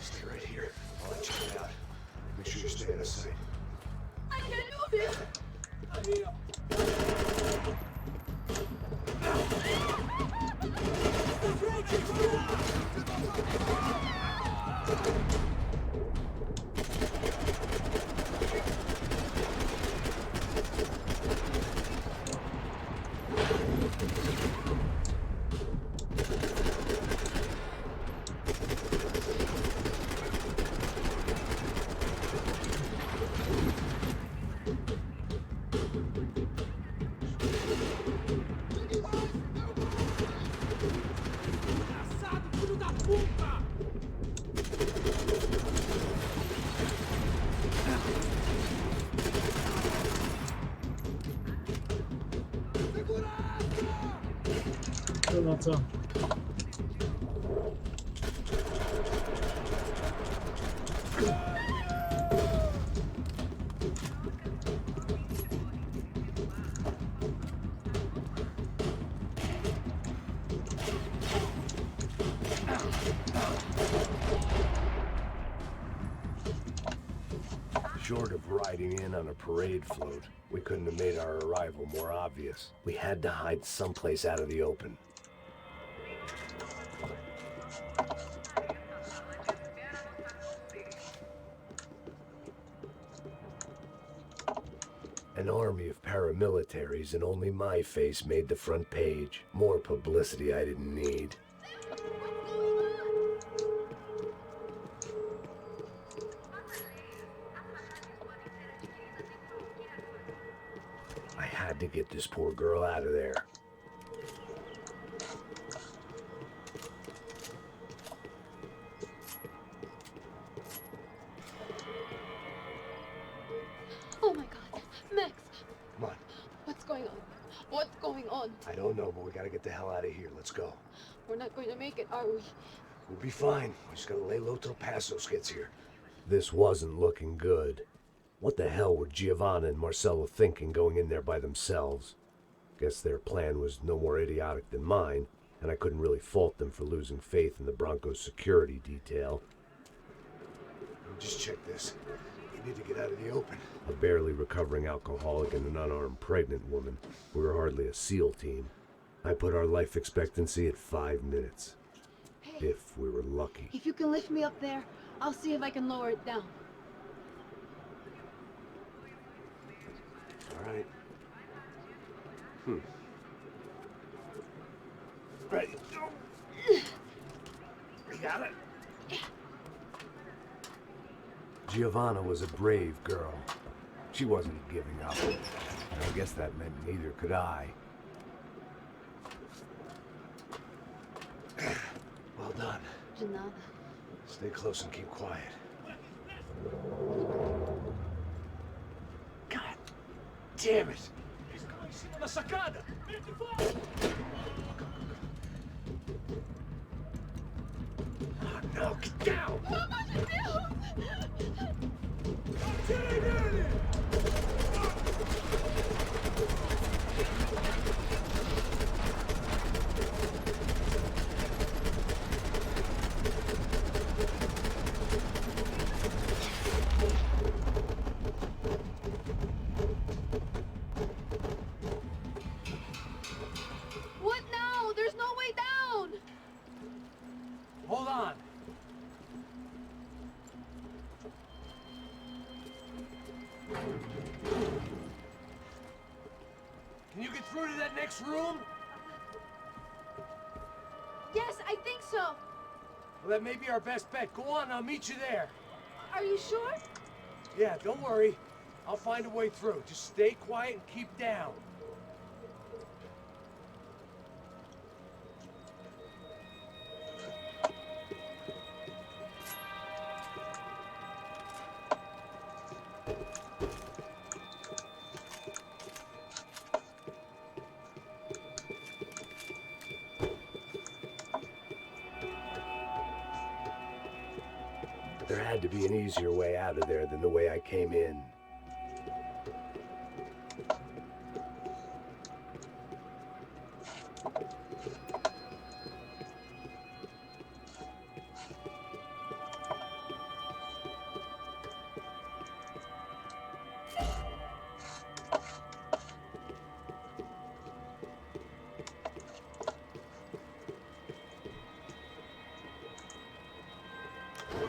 Stay right here. I'll let you get out. Make sure you stay out of sight. I can't do this. Granata. Short of riding in on a parade float, we couldn't have made our arrival more obvious. We had to hide someplace out of the open. An army of paramilitaries and only my face made the front page. More publicity I didn't need. I had to get this poor girl out of there. Oh my God, Max, Come on. what's going on? What's going on? I don't know, but we gotta get the hell out of here. Let's go. We're not going to make it, are we? We'll be fine. We just gotta lay low till Passos gets here. This wasn't looking good. What the hell were Giovanna and Marcello thinking going in there by themselves? Guess their plan was no more idiotic than mine, and I couldn't really fault them for losing faith in the Broncos security detail. Just check this. We need to get out of the open. A barely recovering alcoholic and an unarmed pregnant woman. We were hardly a SEAL team. I put our life expectancy at 5 minutes. Hey, If we were lucky. if you can lift me up there, I'll see if I can lower it down. All right. Ready. You got it? Giovanna was a brave girl. She wasn't giving up. And I guess that meant neither could I. Well done. De nada. Stay close and keep quiet. God damn it! Na sacada! Oh, no, get down! What Can you get through to that next room? Yes, I think so. Well, that may be our best bet. Go on, I'll meet you there. Are you sure? Yeah, don't worry. I'll find a way through. Just stay quiet and keep down. There had to be an easier way out of there than the way I came in.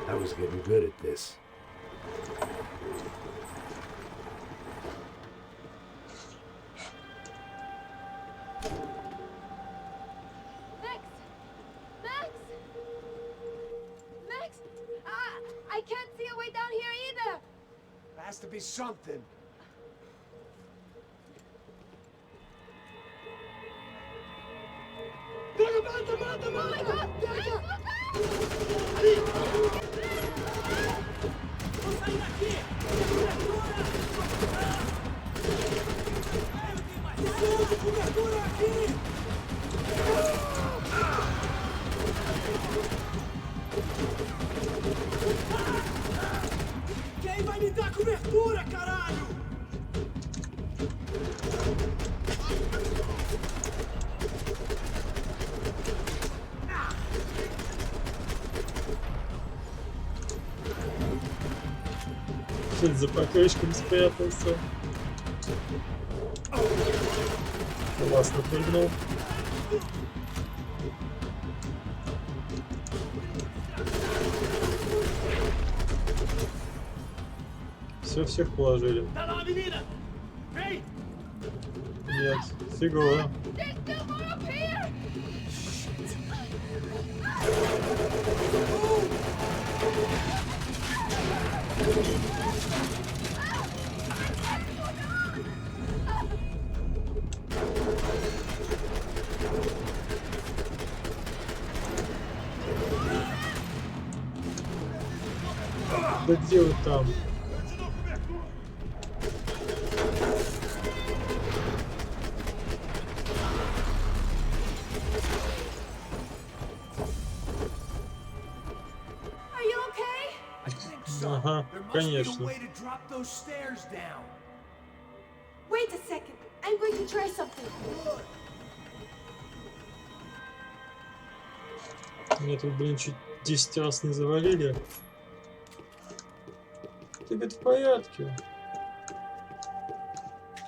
I was getting good at this. Max! Max! Max! I can't see a way down here either! There has to be something. Oh my God! Max, look out! Vou sair daqui! Cobertura aqui! Quem vai me dar cobertura, caralho? За покрышком спрятался. Классно прыгнул. Все, всех положили. Нет, фигово. Да где вы там? Ага, конечно. Wait a second. I'm going to try something. Меня тут, блин, чуть 10 раз не завалили. Ты говорит, в порядке.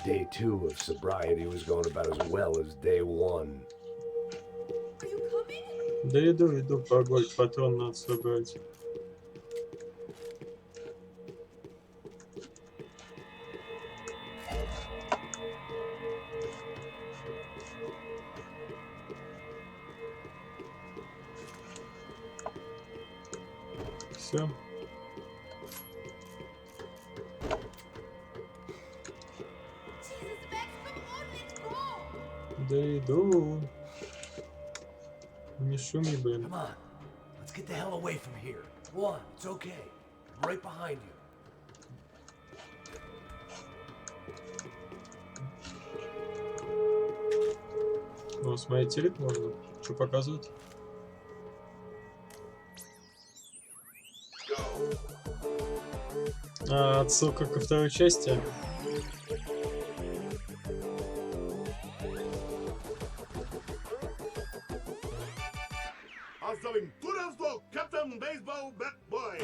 Day 2 of sobriety was going about as well as day 1. Да иду, погодь, патрон надо собрать. Все. Да иду. Не шуми, блин. Come on, let's get the hell away from here. Go on, it's okay. I'm right behind you. О, смотри, телек можно. Что показывает? А, отсылка ко второй части. As Aventuras do Capitão Baseball Bat Boy.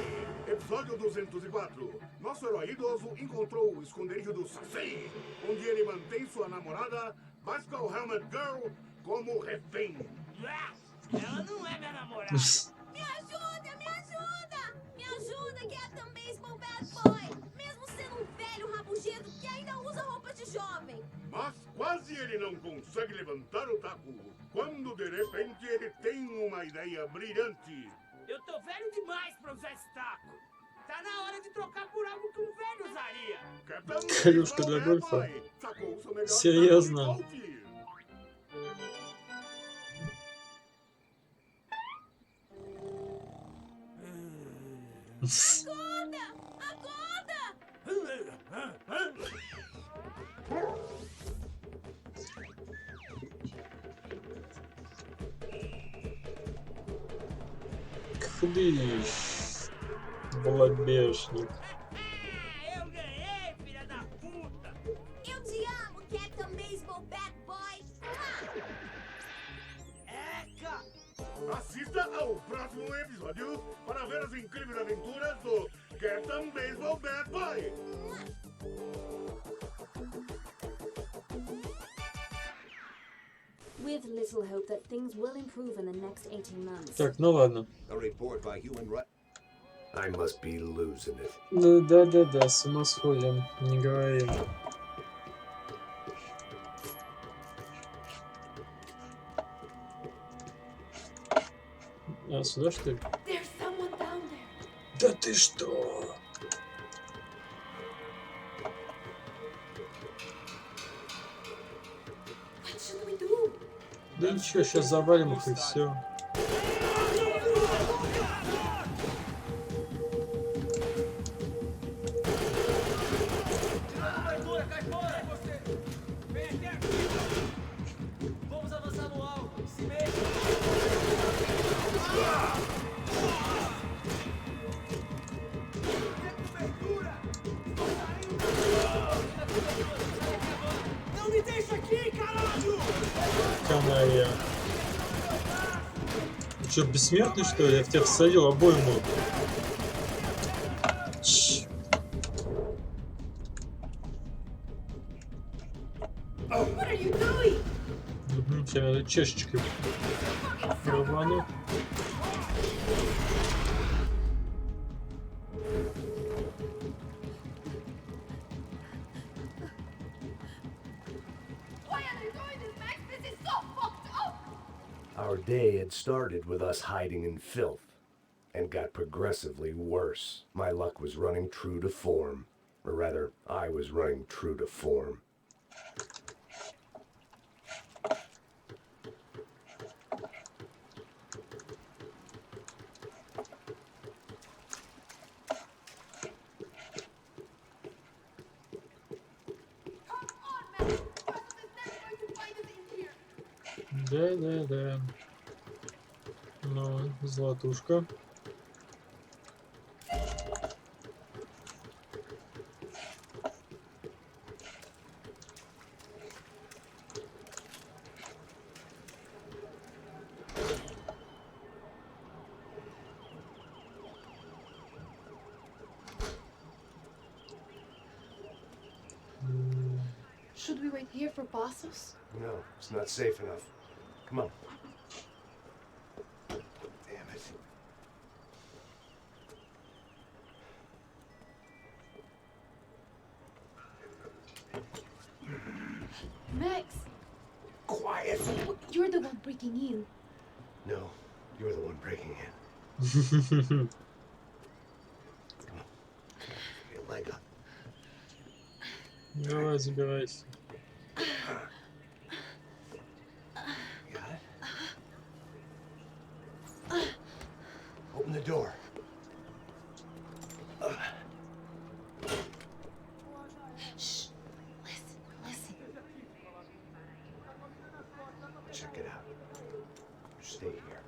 Episódio 204. Nosso herói idoso encontrou o esconderijo do Saci, onde ele mantém sua namorada, Bicycle Helmet Girl, como refém. Ela não é minha namorada. Me ajuda, me ajuda! Me ajuda, Captain Baseball Bad Boy! Mesmo sendo um velho rabo Quase ele não consegue levantar o taco, quando de repente ele tem uma ideia brilhante. Eu tô velho demais pra usar esse taco. Tá na hora de trocar por algo que um velho usaria. Колюшка для гольфа. Серьезно. Кудыщ, балабешник. Eu ganhei, filha da puta! Eu te amo, Captain Baseball Bat Boy. Eca! Assista ao próximo episódio para ver as incríveis aventuras do Captain Baseball Bat Boy. With little hope that things will improve in the next 18 months. Так, ну ладно. A report by human right. I must be losing it. Да, с ума сходим, не говори. А, сюда что ли? There's someone down there. Да ты что? What should we do? Да ничего, сейчас завалим их и все. Vamos avançar no alto. Se mexa. Não me deixa aqui, caralho! Каная. Ты что, бессмертный, что ли? Я в тебя всадил обойму. What are you doing? Сейчас надо чашечкой рвану. Why are they doing this, Max? This is so fucked up. Our day had started with us hiding in filth, and got progressively worse. My luck was running true to form. Or rather, I was running true to form. Да. Ну, золотушка. Should we wait here for Bassos? No, it's not safe enough. Come on. Damn it. Max! Quiet! You're the one breaking in. No, you're the one breaking in. Get your leg up. Давай, забирайся. Got it? Open the door. Shh. Listen. Check it out. You stay here.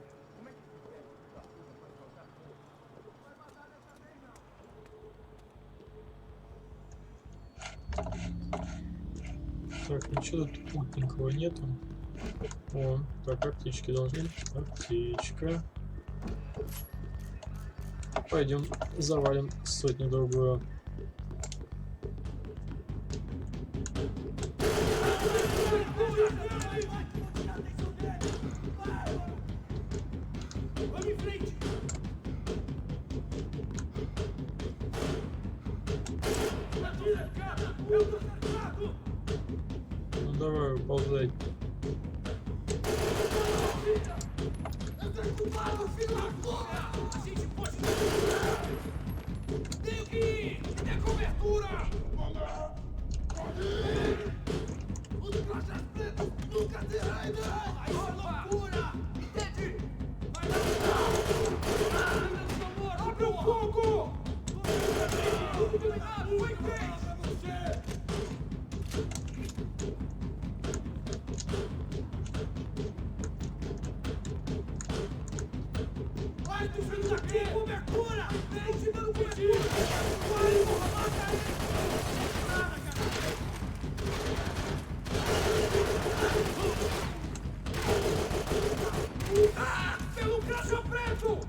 Так, ничего тут путненького нету. О, так, аптечки должны. Аптечка. Пойдем завалим сотню-другую. давай, уползай. Tenho que ir! Minha cobertura! Os crochás pretos nunca terão ideia! Aí é loucura! Entende? Vai lá! Abre o fogo! Foi feito! Vai, tu filho daqui! Cobertura! Vem, te dando cobertura! Vai, porra, mata ele! Nada, cara! Ah! Pelo crachá preto!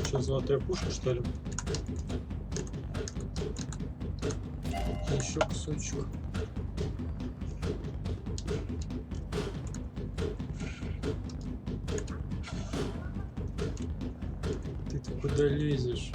Что, золотая пушка, что ли? Еще кусочек. Ты куда лезешь?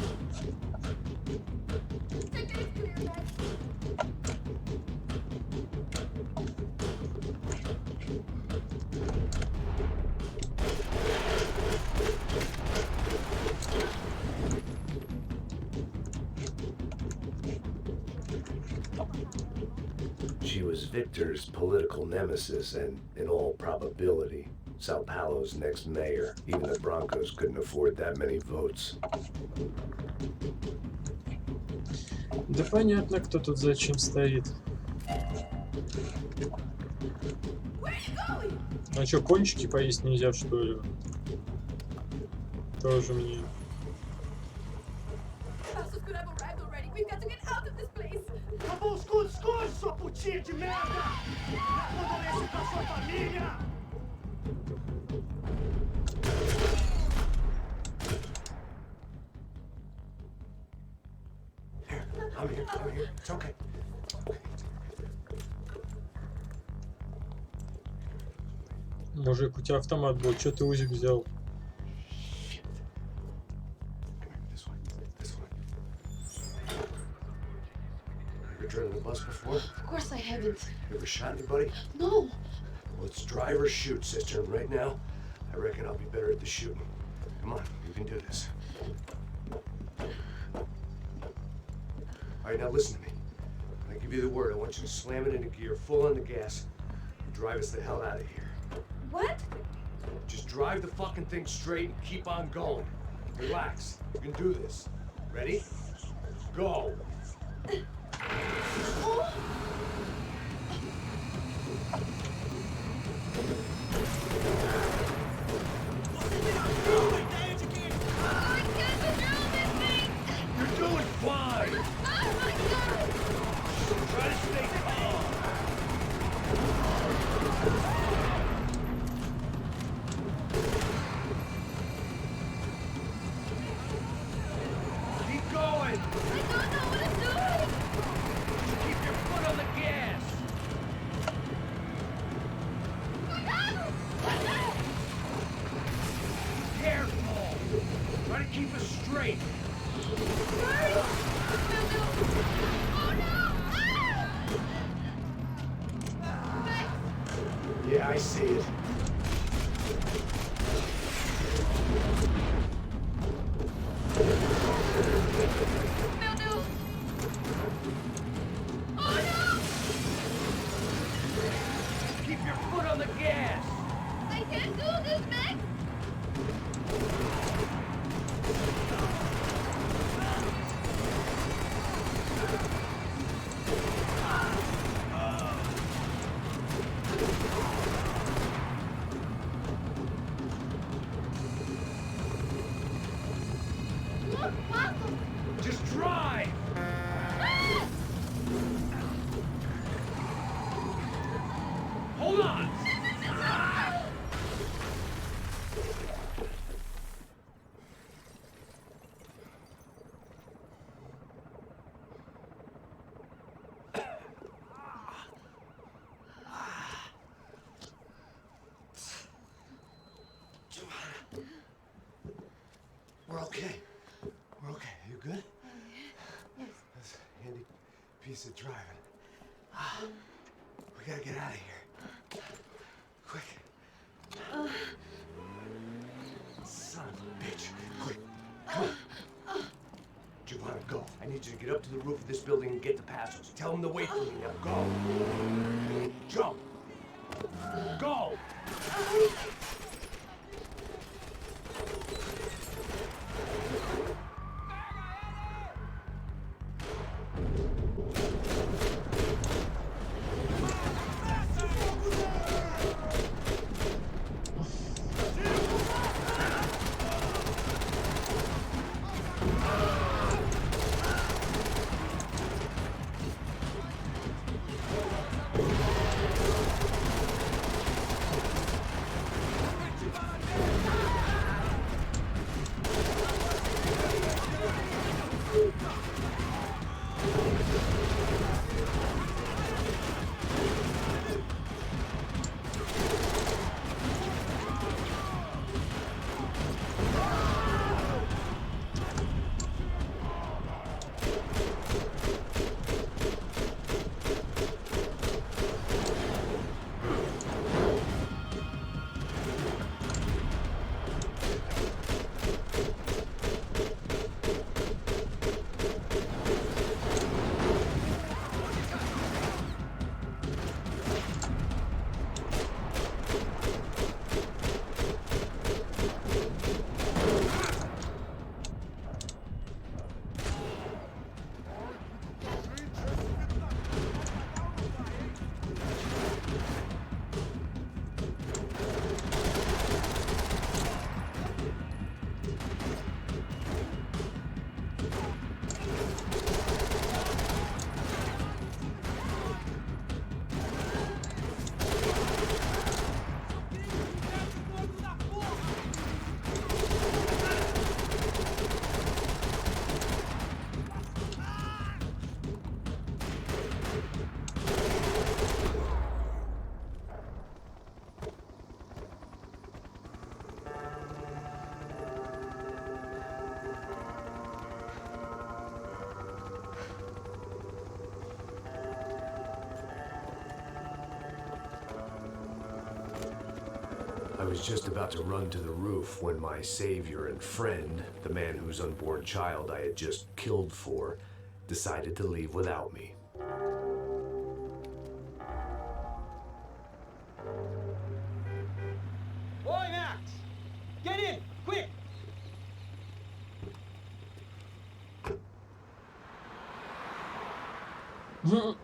She was Victor's political nemesis and, in all probability, Sao Paulo's next mayor. Even the Broncos couldn't afford that many votes. Да понятно, кто тут зачем стоит. А чё, пончики поесть нельзя, что ли? Тоже мне. Acabou os cuscuz, sua putinha de merda! Condolência pra sua família! I'm here. It's okay. Мужик, у тебя автомат был, чё ты узик взял? You ever driven a bus before? Of course I haven't. You ever shot anybody? No. Well, it's drive or shoot, sister. And right now, I reckon I'll be better at the shooting. Come on, you can do this. All right, now listen to me. When I give you the word, I want you to slam it into gear, full on the gas, and drive us the hell out of here. What? Just drive the fucking thing straight and keep on going. Relax. You can do this. Ready? Go. Oh. You're doing fine. Try to stay calm. Keep going. I don't know what I'm doing. Just keep your foot on the gas. Careful. Try to keep us straight. Yeah, I see it. Keep your foot on the gas. I can't do this, Max. piece of driving. We gotta get out of here. Quick. Son of a bitch. Quick. Come on. Giovanni, go. I need you to get up to the roof of this building and get the passos. Tell them to wait for me. Now go. Jump. Go. I was just about to run to the roof when my savior and friend, the man whose unborn child I had just killed for, decided to leave without me. Boy, Max! Get in! Quick! I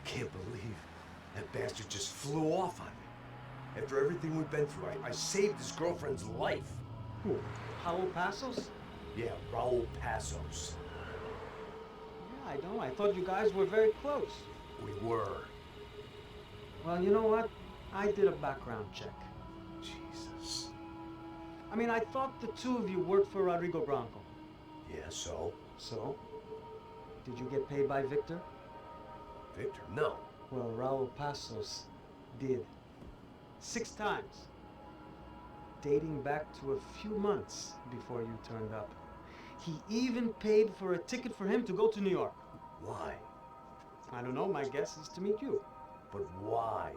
can't believe that bastard just flew off on me. After everything we've been through, I saved his girlfriend's life. Who? Raul Passos? Yeah, Raul Passos. Yeah, I know. I thought you guys were very close. We were. Well, you know what? I did a background check. Jesus. I mean, I thought the two of you worked for Rodrigo Branco. Yeah, so? So? Did you get paid by Victor? Victor? No. Well, Raul Passos did. 6 times. Dating back to a few months before you turned up. He even paid for a ticket for him to go to New York. Why? I don't know. My guess is to meet you. But why?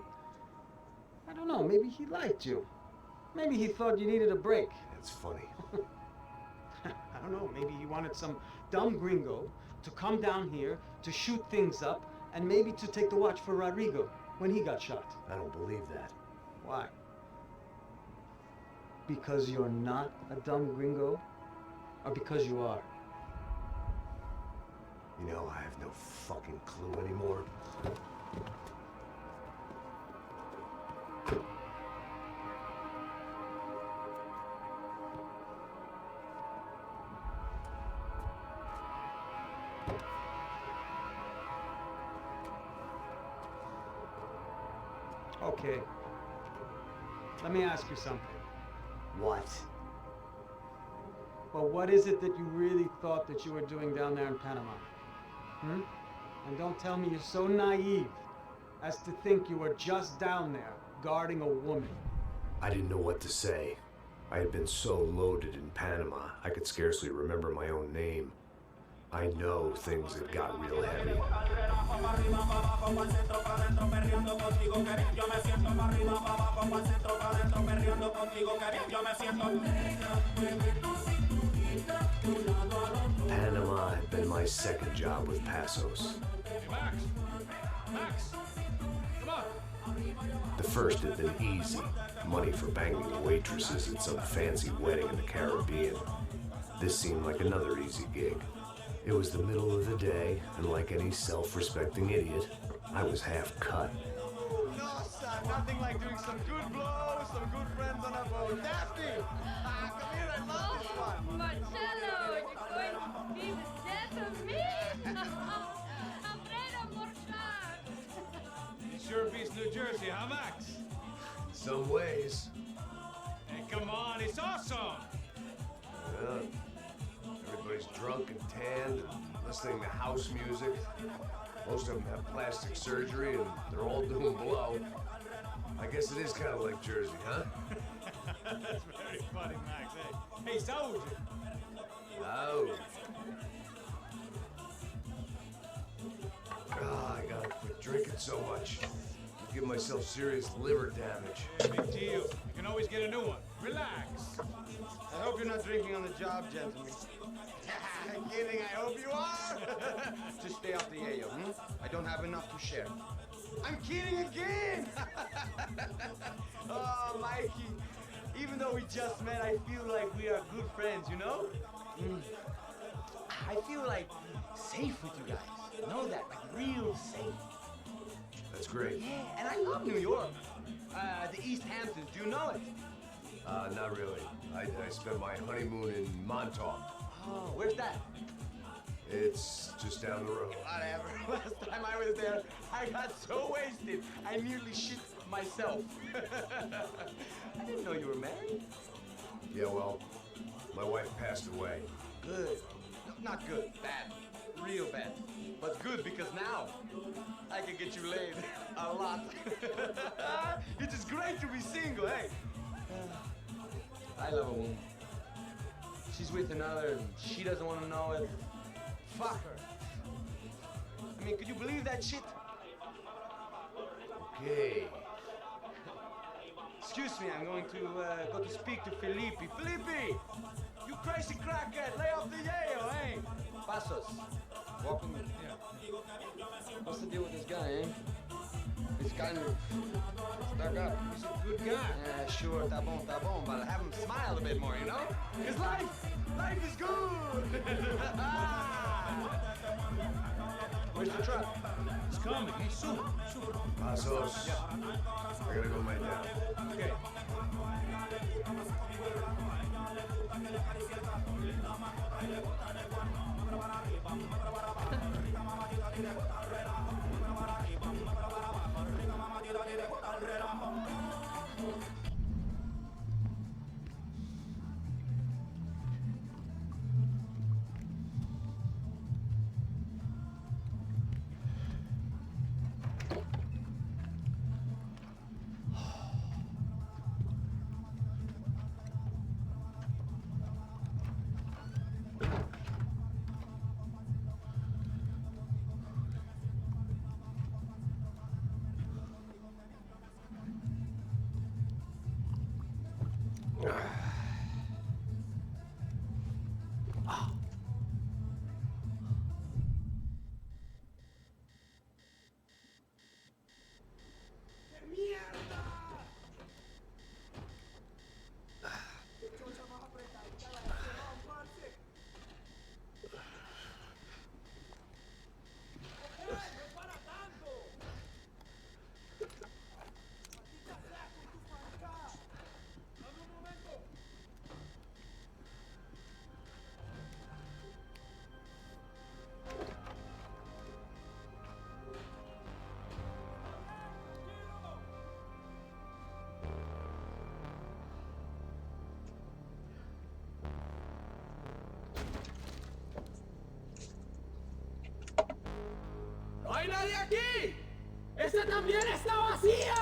I don't know. Maybe he liked you. Maybe he thought you needed a break. That's funny. I don't know. Maybe he wanted some dumb gringo to come down here to shoot things up and maybe to take the watch for Rodrigo when he got shot. I don't believe that. Why? Because you're not a dumb gringo? Or because you are? You know, I have no fucking clue anymore. Okay. Let me ask you something. What? Well, what is it that you really thought that you were doing down there in Panama? Hmm? And don't tell me you're so naive as to think you were just down there guarding a woman. I didn't know what to say. I had been so loaded in Panama, I could scarcely remember my own name. I know things had got real heavy. Panama had been my second job with Passos. Hey, Max, come on. The first had been easy. Money for banging waitresses at some fancy wedding in the Caribbean. This seemed like another easy gig. It was the middle of the day, and like any self-respecting idiot, I was half cut. No, son, nothing like doing some good blows, some good friends on a boat. Daphne! Come here, I love this one. Marcello, you're going to be the death of me? Alfredo Morchan. It sure beats New Jersey, huh, Max? Some ways. Hey, come on, it's awesome. Yeah. Everybody's drunk and tanned and listening to house music. Most of them have plastic surgery and they're all doing blow. I guess it is kind of like Jersey, huh? That's very funny, Max. Hey, Saúde. Oh. God, I gotta quit drinking so much. I give myself serious liver damage. Big deal. You can always get a new one. Relax. I hope you're not drinking on the job, gentlemen. Kidding, I hope you are. Just stay off the yayo, I don't have enough to share. I'm kidding again! Oh, Mikey, even though we just met, I feel like we are good friends, you know? I feel like safe with you guys. Know that, like real safe. That's great. Yeah, and I love New York. The East Hamptons, do you know it? Not really. I spent my honeymoon in Montauk. Oh, where's that? It's just down the road. Whatever. Last time I was there, I got so wasted, I nearly shit myself. I didn't know you were married. Yeah, well, my wife passed away. Good. No, not good. Bad. Real bad. But good because now I can get you laid a lot. It is great to be single, hey? I love a woman. She's with another and she doesn't want to know it. Fuck her. I mean, could you believe that shit? Okay. Excuse me, I'm going to go to speak to Felipe. Felipe! You crazy crackhead! Lay off the yayo, eh? Passos. Walk with me. Yeah. What's the deal with this guy, eh? He's kind of stuck up. He's a good guy. Yeah, sure, tá bom, but have him smile a bit more, you know? Because life is good! Where's the truck? It's coming. Hey, soon. Passos. Yeah. I gotta go lay down. Okay. ¡No hay nadie aquí! ¡Esa también está vacía!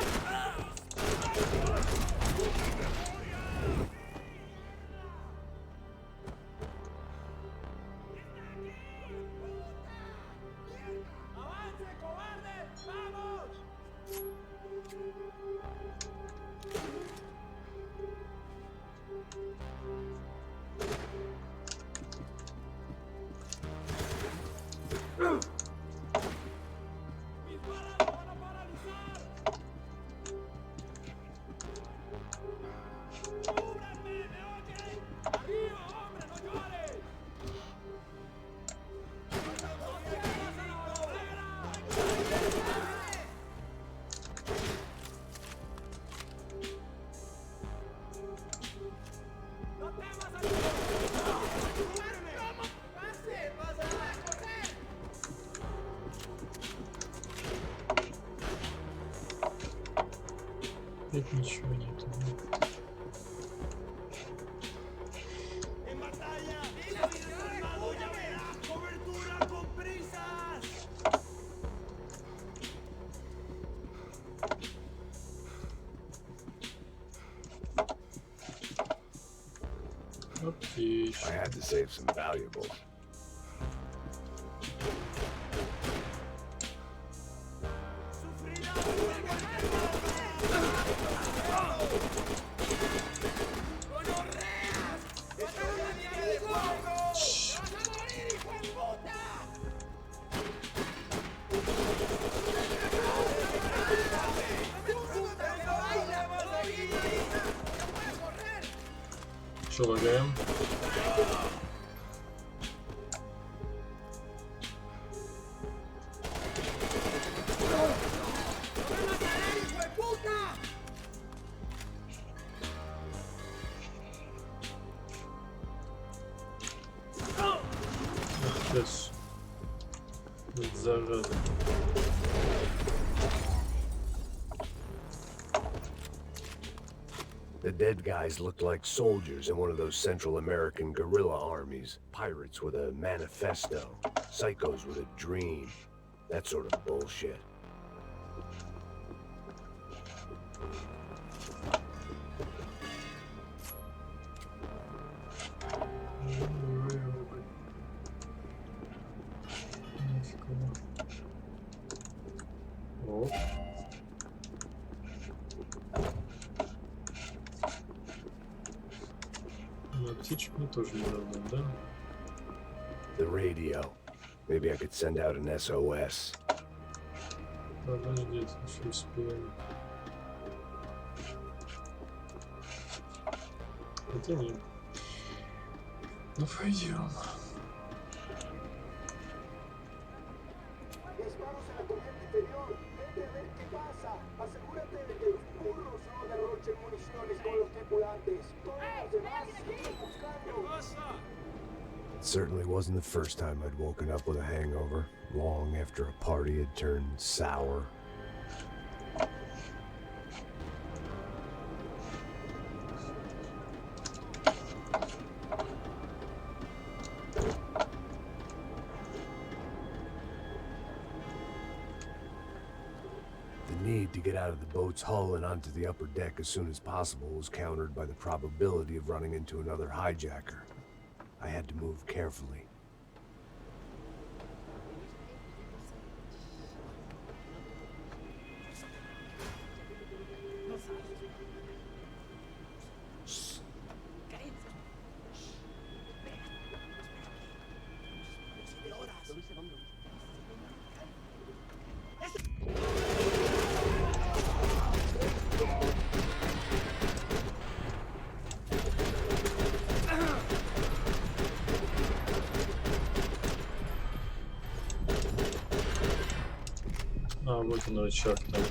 Опять ничего нету. I had to save some valuables. Что, лагаем? Сейчас. Вот зараза. The dead guys looked like soldiers in one of those Central American guerrilla armies. Pirates with a manifesto. Psychos with a dream. That sort of bullshit. О. Ну, птичек мне тоже не надо, да? The radio. Maybe I could send out an SOS. Подожди, еще успеем. Хотя нет. Ну пойдем. Disparos en la corriente interior. Vete a ver qué pasa. Asegúrate de que los burros no derrochen municiones con los tripulantes. Todos los demás siguen buscando. It certainly wasn't the first time I'd woken up with a hangover, long after a party had turned sour. The need to get out of the boat's hull and onto the upper deck as soon as possible was countered by the probability of running into another hijacker. I had to move carefully. А, вот он рычаг там.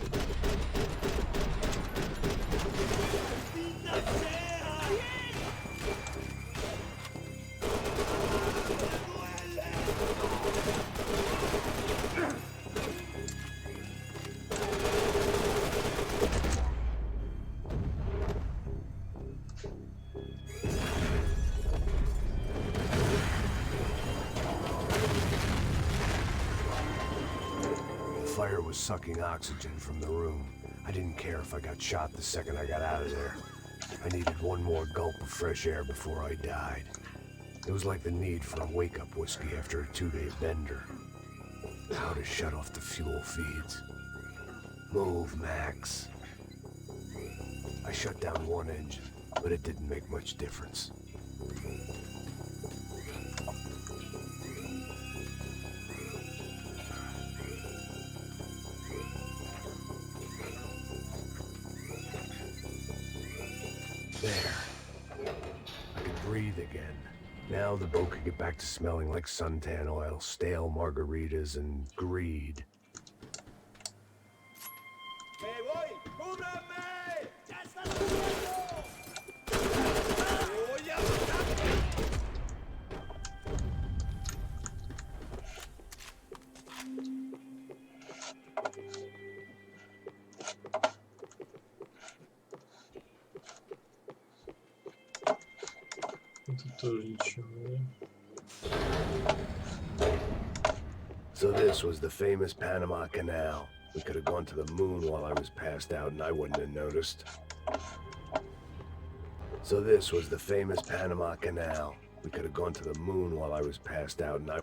The fire was sucking oxygen from the room. I didn't care if I got shot the second I got out of there. I needed one more gulp of fresh air before I died. It was like the need for a wake-up whiskey after a 2-day bender. How to shut off the fuel feeds. Move, Max. I shut down one engine, but it didn't make much difference. There. I could breathe again. Now the boat could get back to smelling like suntan oil, stale margaritas, and greed. ¡Me voy! ¡Cúbranme! ¡Ya están muriendo! ¡Voy a matar! Тоже ничего, да? So this was the famous Panama Canal. We could have gone to the moon while I was passed out and I wouldn't have noticed. So this was the famous Panama Canal. We could have gone to the moon while I was passed out and I...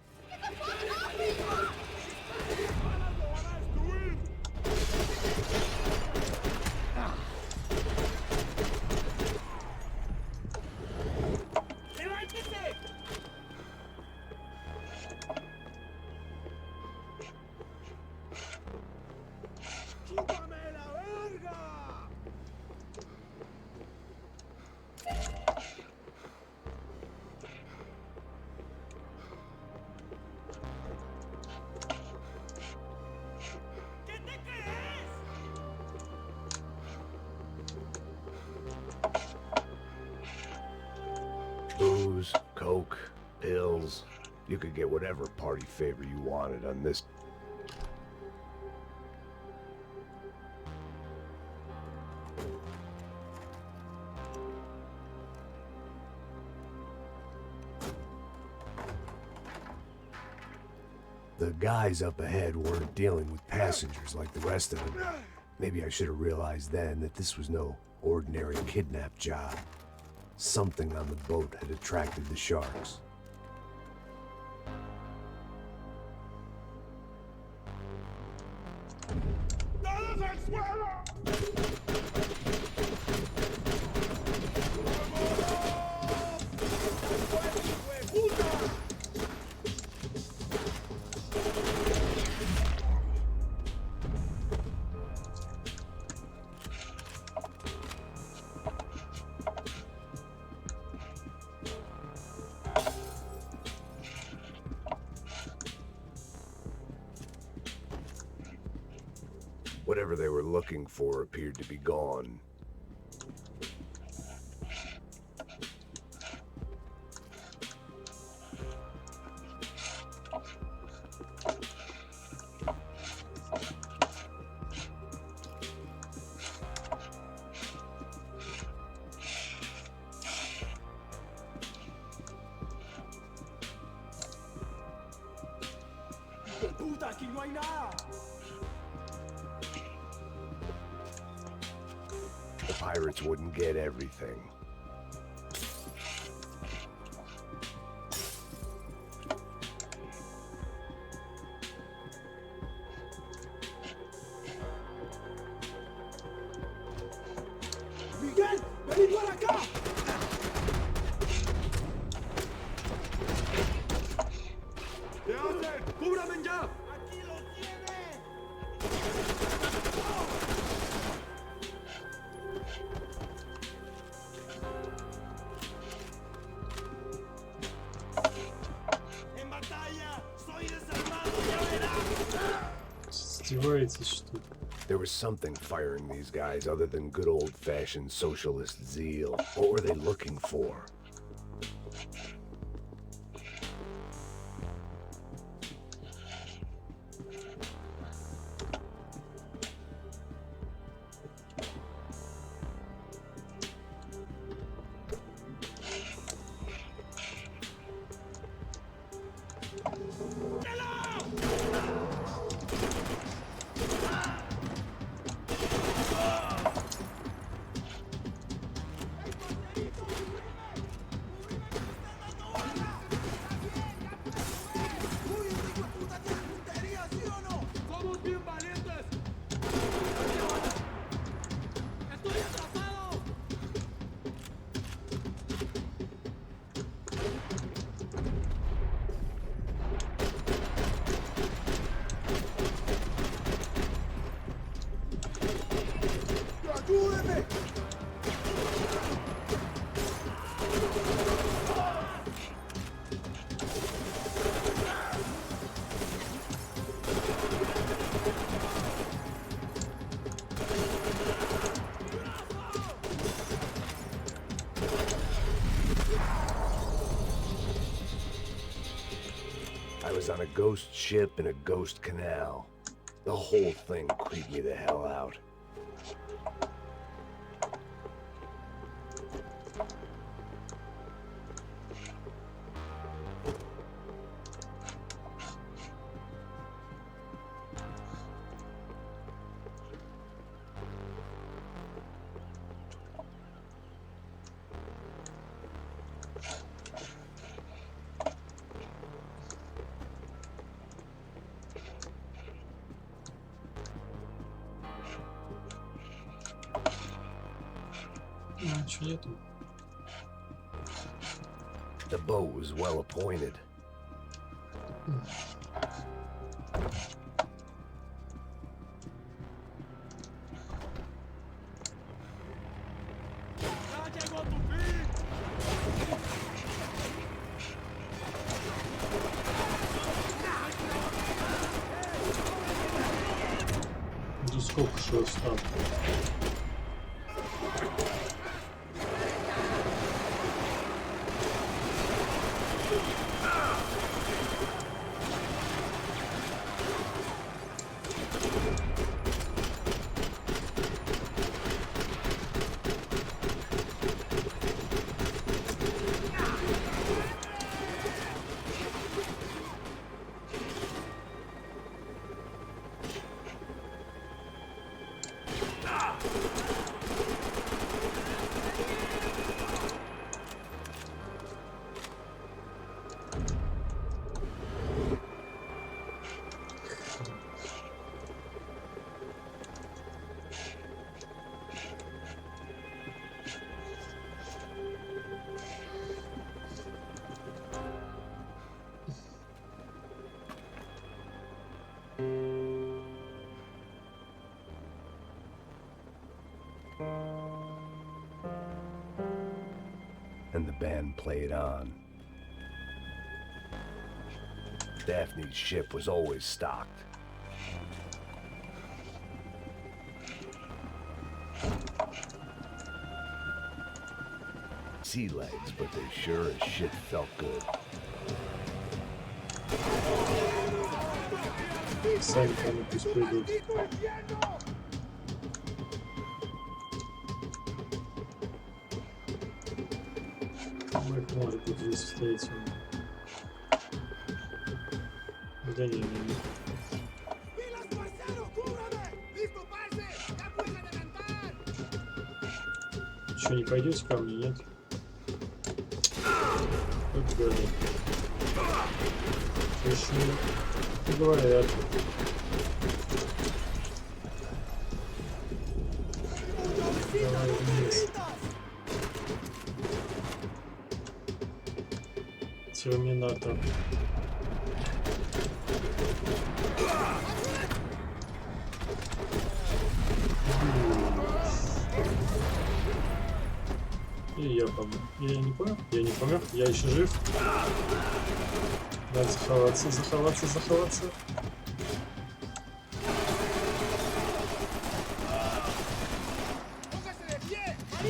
Booze, coke, pills. You could get whatever party favor you wanted on this. The guys up ahead weren't dealing with passengers like the rest of them. Maybe I should have realized then that this was no ordinary kidnap job. Something on the boat had attracted the sharks. Whatever they were looking for appeared to be gone. Puta, aquí no hay nada. The pirates wouldn't get everything. Miguel, vení para acá. ¿Qué hacen? ¡Cúbrame ya! ¡Aquí lo tienes! ¡En batalla! ¡Soy desarmado! ¡Ya verás! Издеваетесь, что ли? There was something firing these guys other than good old-fashioned socialist zeal. What were they looking for? I was on a ghost ship in a ghost canal. The whole thing creeped me the hell out. Ничего нету. The boat was well appointed. Да сколько шест там? And the band played on. Daphne's ship was always stocked. Sea legs, but they sure as shit felt good. Сами там пусть придут. Мы их, может быть, здесь встретим. Да не. Что, не пойдете ко мне, нет? Вот гады. Точно говорят. Давай вниз. Терминатор. И я помер. Я не помер? Я не помер. Я еще жив. Надо заховаться, заховаться, заховаться.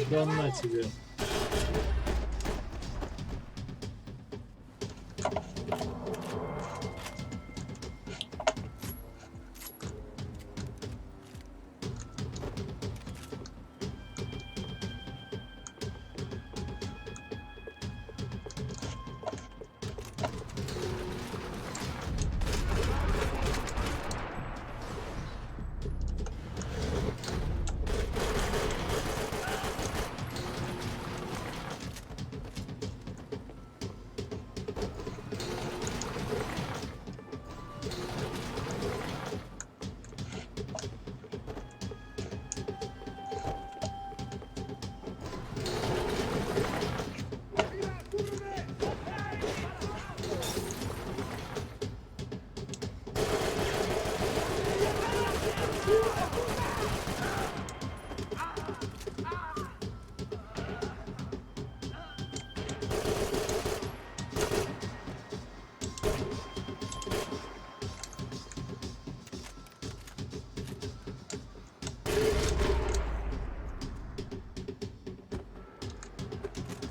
Да на тебе.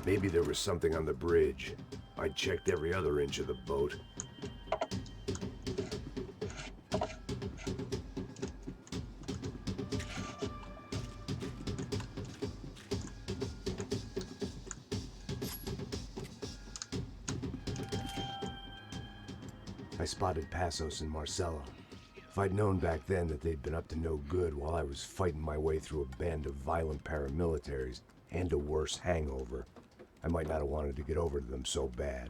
Maybe there was something on the bridge. I checked every other inch of the boat. I spotted Passos and Marcelo. If I'd known back then that they'd been up to no good while I was fighting my way through a band of violent paramilitaries and a worse hangover, I might not have wanted to get over to them so bad.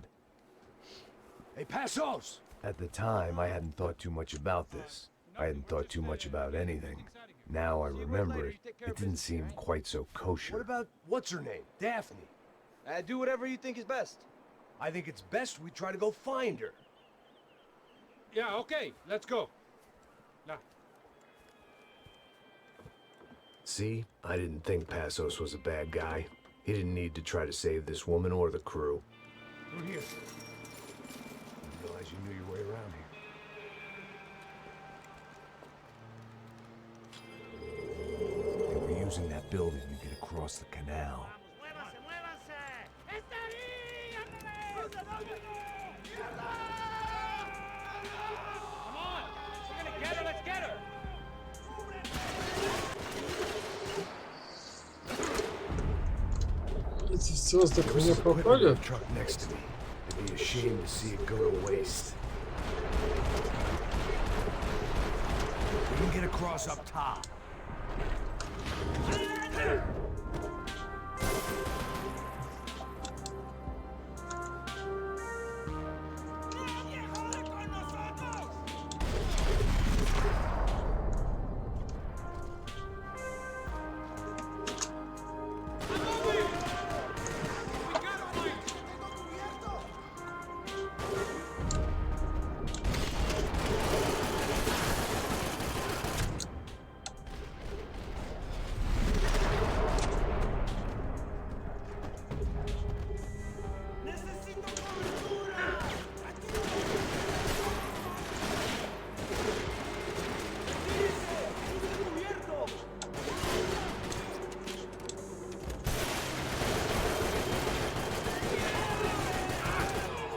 Hey, Passos! At the time, I hadn't thought too much about this. I hadn't thought too much about anything. Now I remember it, it didn't seem quite so kosher. What about what's her name? Daphne. Do whatever you think is best. I think it's best we try to go find her. Yeah, okay, let's go. Now. See, I didn't think Passos was a bad guy. He didn't need to try to save this woman or the crew. Through here. I realize you knew your way around here. They were using that building to get across the canal. Come on, we're gonna get her, let's get her. Эти звезды ко мне There was попали? a truck next to me. I'd be ashamed to see it go to waste. We can get across up top.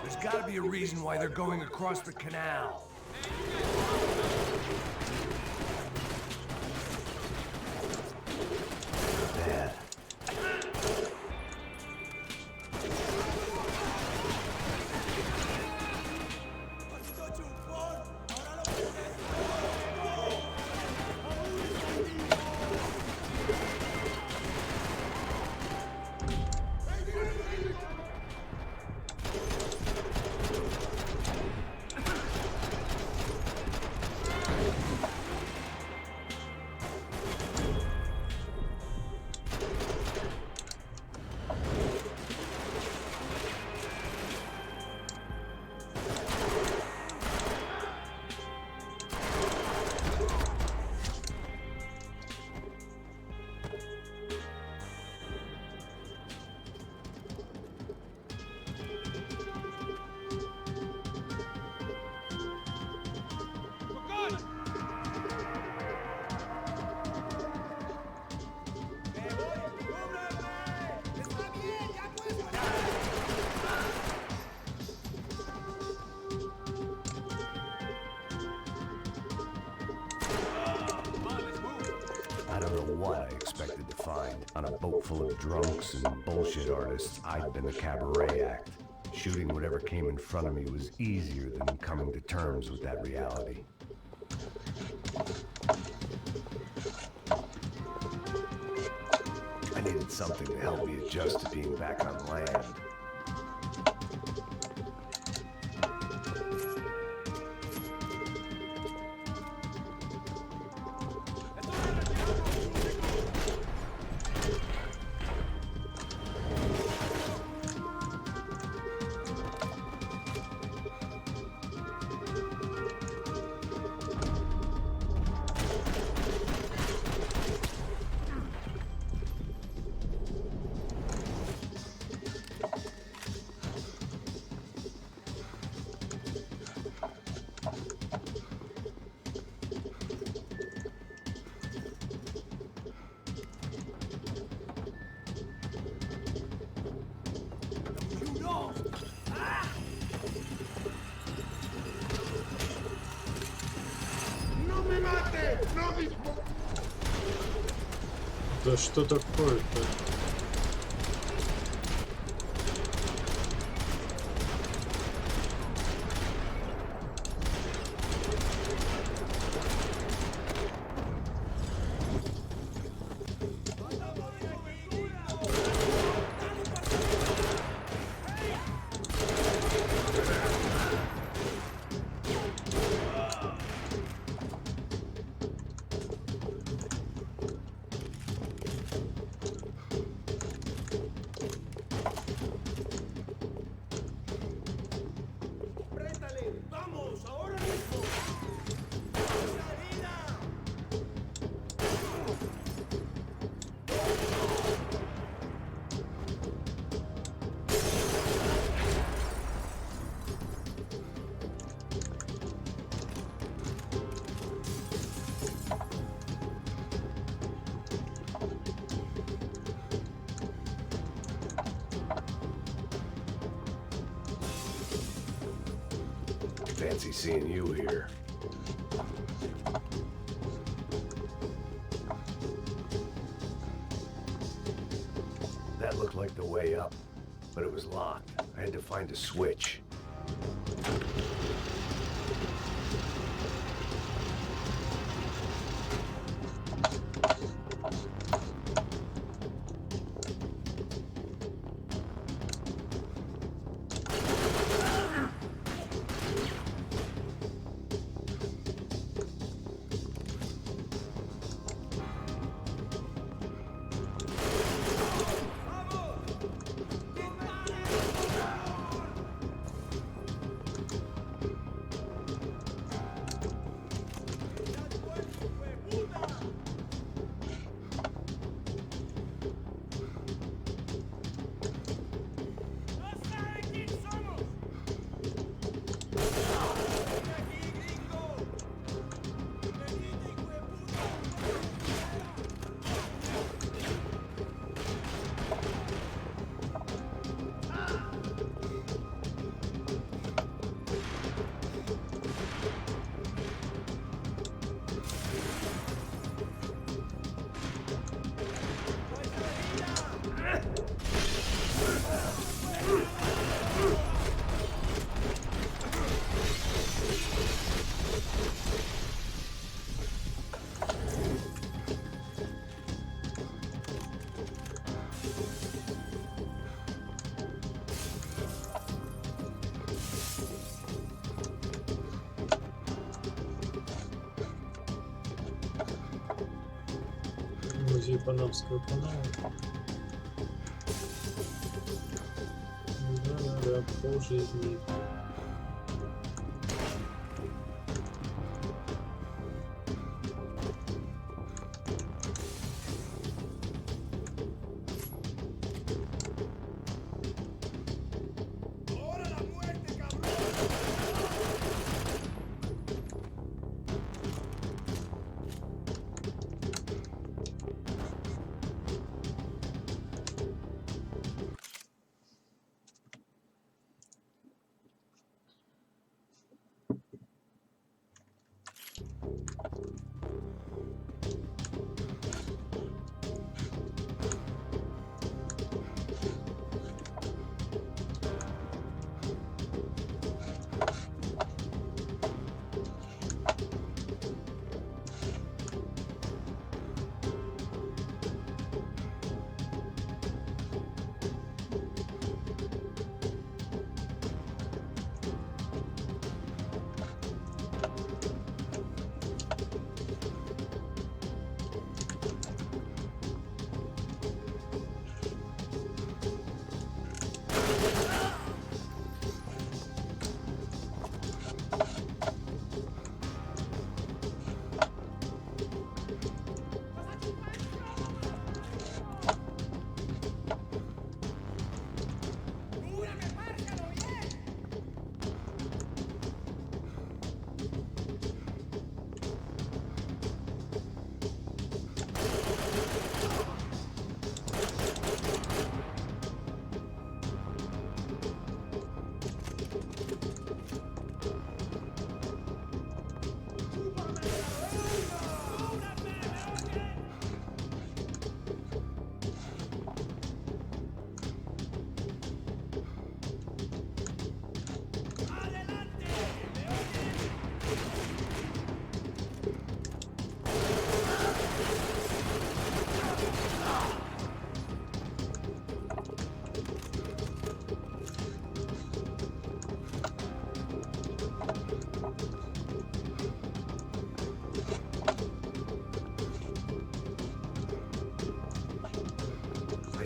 There's gotta be a reason why they're going across the canal. Bad. I don't know what I expected to find. On a boat full of drunks and bullshit artists, I'd been a cabaret act. Shooting whatever came in front of me was easier than coming to terms with that reality. I needed something to help me adjust to being back on land. Да что такое-то? Fancy seeing you here. That looked like the way up, but it was locked. I had to find a switch. Музей Панамского канала. Да, полжизни.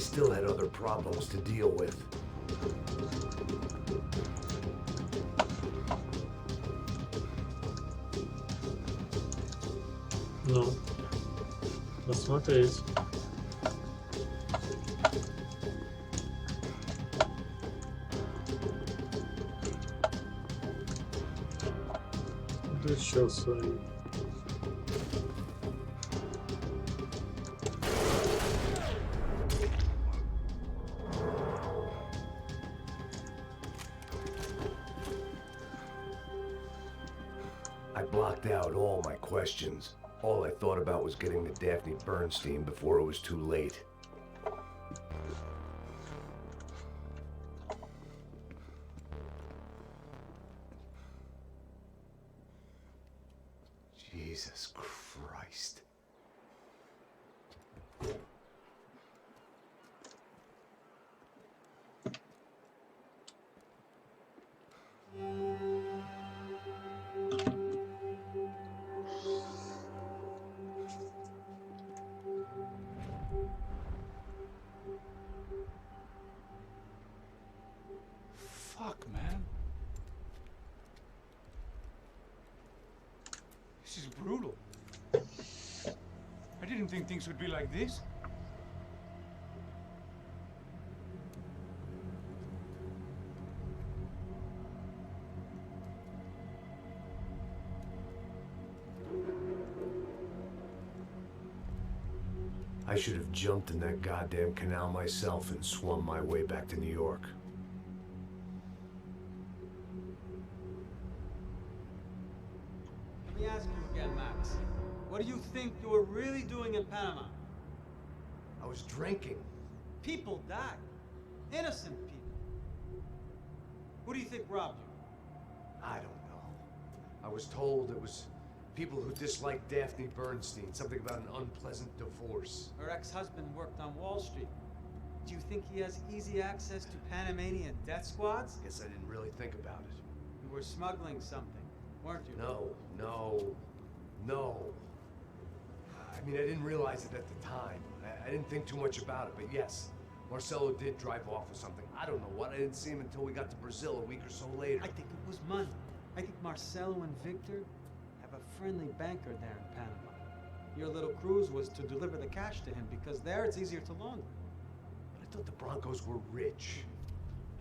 Still had other problems to deal with. Ну, посмотреть. Да чё с вами? out all my questions. All I thought about was getting to Daphne Bernstein before it was too late. Jesus Christ. Fuck, man. This is brutal. I didn't think things would be like this. I should have jumped in that goddamn canal myself and swum my way back to New York. Let me ask you again, Max. What do you think you were really doing in Panama? I was drinking. People died. Innocent people. Who do you think robbed you? I don't know. I was told it was people who disliked Daphne Bernstein, something about an unpleasant divorce. Her ex-husband worked on Wall Street. Do you think he has easy access to Panamanian death squads? Guess I didn't really think about it. You were smuggling something, weren't you? No. I mean, I didn't realize it at the time. I didn't think too much about it, but yes, Marcelo did drive off with something. I don't know what. I didn't see him until we got to Brazil a week or so later. I think it was money. I think Marcelo and Victor have a friendly banker there in Panama. Your little cruise was to deliver the cash to him because there it's easier to launder. But I thought the Broncos were rich.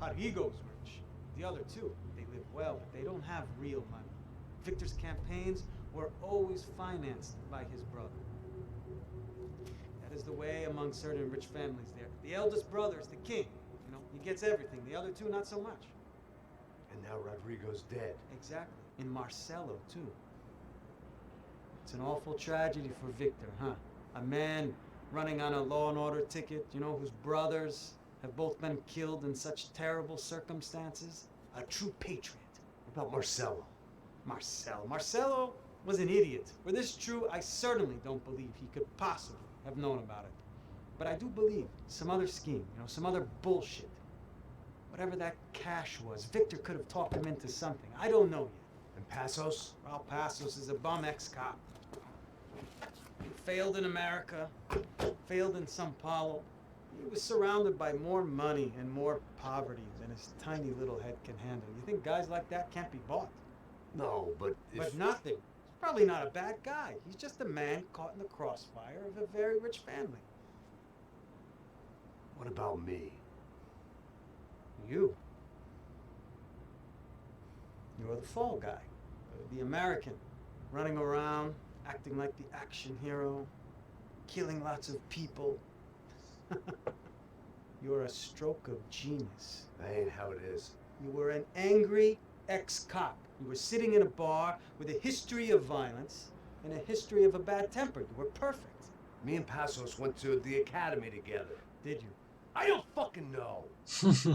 Rodrigo's rich. The other two, they live well, but they don't have real money. Victor's campaigns were always financed by his brother. That is the way among certain rich families there. The eldest brother is the king. You know, he gets everything. The other two, not so much. And now Rodrigo's dead. Exactly. And Marcelo, too. It's an awful tragedy for Victor, huh? A man running on a law and order ticket, you know, whose brothers have both been killed in such terrible circumstances. A true patriot. What about Marcelo? Marcelo was an idiot. Were this true, I certainly don't believe he could possibly have known about it. But I do believe some other scheme, you know, some other bullshit. Whatever that cash was, Victor could have talked him into something. I don't know yet. And Passos? Well, Passos is a bum ex-cop. He failed in America, failed in Sao Paulo. He was surrounded by more money and more poverty than his tiny little head can handle. You think guys like that can't be bought? No, but But nothing. He's probably not a bad guy. He's just a man caught in the crossfire of a very rich family. What about me? You. You're the fall guy. The American. Running around, acting like the action hero. Killing lots of people. You're a stroke of genius. That ain't how it is. You were an angry ex-cop. You were sitting in a bar with a history of violence and a history of a bad temper. You were perfect. Me and Passos went to the academy together. Did you? I don't fucking know. Okay,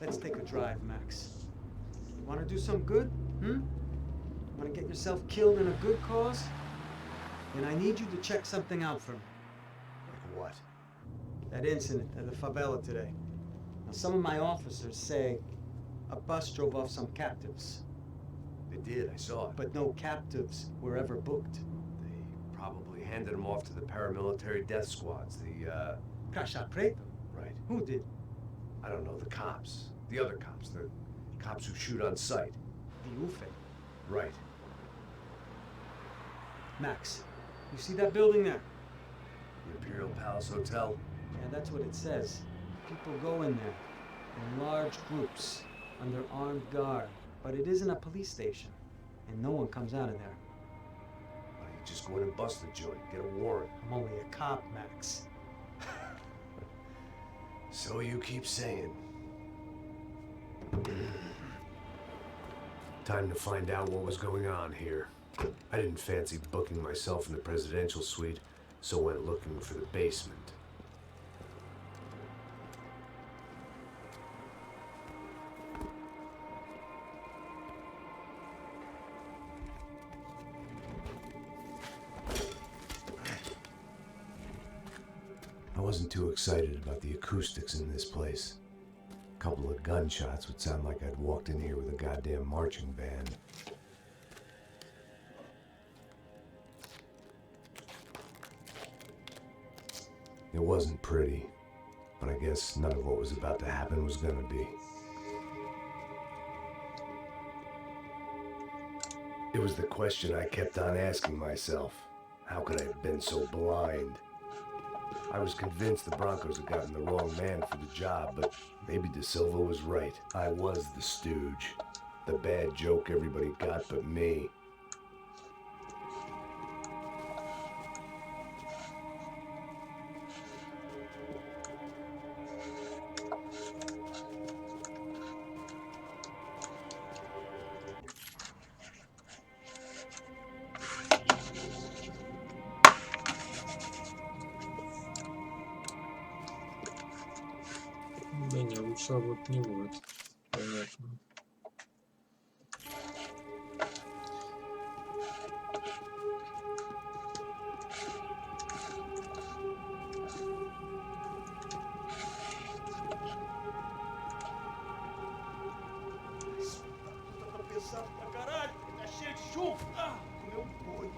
let's take a drive, Max. You want to do some good? Want to get yourself killed in a good cause? Then I need you to check something out for me. Like what? That incident at the favela today. Now, some of my officers say a bus drove off some captives. They did, I saw it. But no captives were ever booked. They probably handed them off to the paramilitary death squads, the, Caixa Preto? Right. Who did? I don't know, the cops. The other cops, the cops who shoot on sight. The UFE. Right. Max, you see that building there? The Imperial Palace Hotel? Yeah, that's what it says. People go in there in large groups under armed guard. But it isn't a police station, and no one comes out of there. Why don't you just go in and bust the joint, get a warrant? I'm only a cop, Max. So you keep saying. Time to find out what was going on here. I didn't fancy booking myself in the presidential suite, so went looking for the basement. I wasn't too excited about the acoustics in this place. A couple of gunshots would sound like I'd walked in here with a goddamn marching band. It wasn't pretty, but I guess none of what was about to happen was gonna be. It was the question I kept on asking myself. How could I have been so blind? I was convinced the Broncos had gotten the wrong man for the job, but maybe De Silva was right. I was the stooge. The bad joke everybody got but me. Да не, лучше вот не будет. Понятно. Tá pesado pra caralho, tá cheio de chumbo. Ah, meu boi.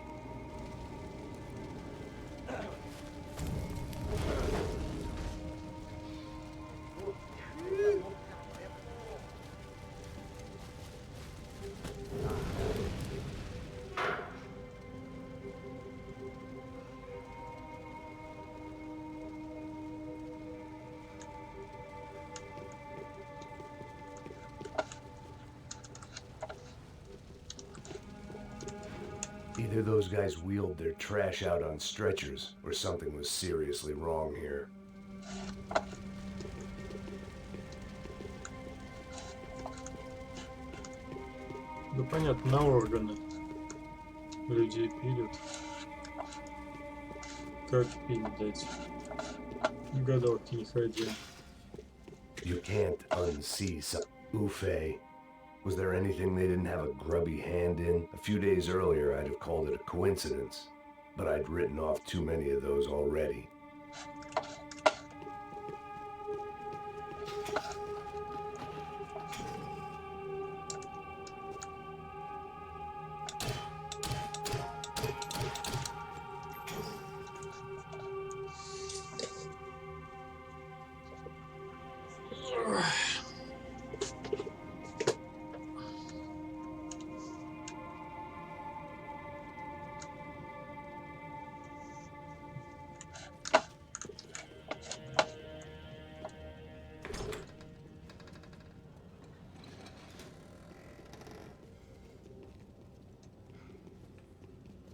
Either those guys wheeled their trash out on stretchers, or something was seriously wrong here. Да понятно, на органы людей пилят. Как пить дать? В гадалки не ходи. You can't unsee some Ufe. Was there anything they didn't have a grubby hand in? A few days earlier, I'd have called it a coincidence, but I'd written off too many of those already.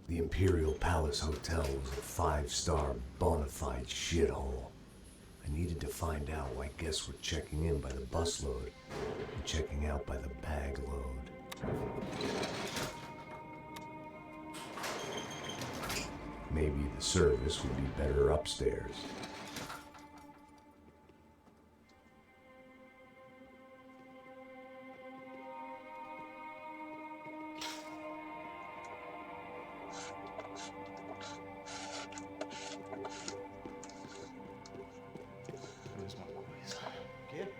The Imperial Palace Hotel was a 5-star bona fide shithole. I needed to find out why guests were checking in by the busload and checking out by the bag load. Maybe the service would be better upstairs.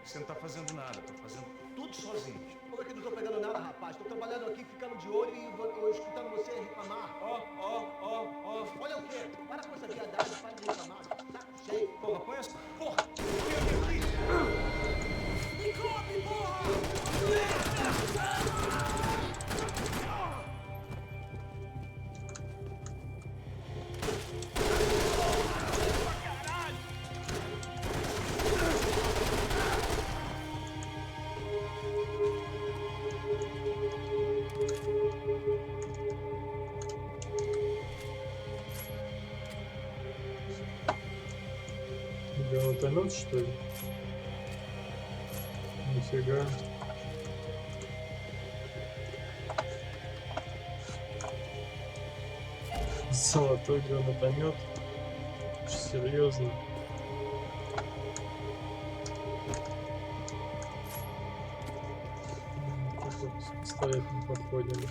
Você não tá fazendo nada, tá fazendo tudo sozinho. Como é que eu não tô pegando nada, rapaz? Tô trabalhando aqui, ficando de olho e escutando você reclamar. Ó. Olha o quê? Para com essa viadagem, para de reclamar. Saco cheio. Porra, põe essa... Porra! Me come, porra! Гранатомет, что ли? Нифига. Золотой гранатомет. Очень серьезно. С пистолетом подходим.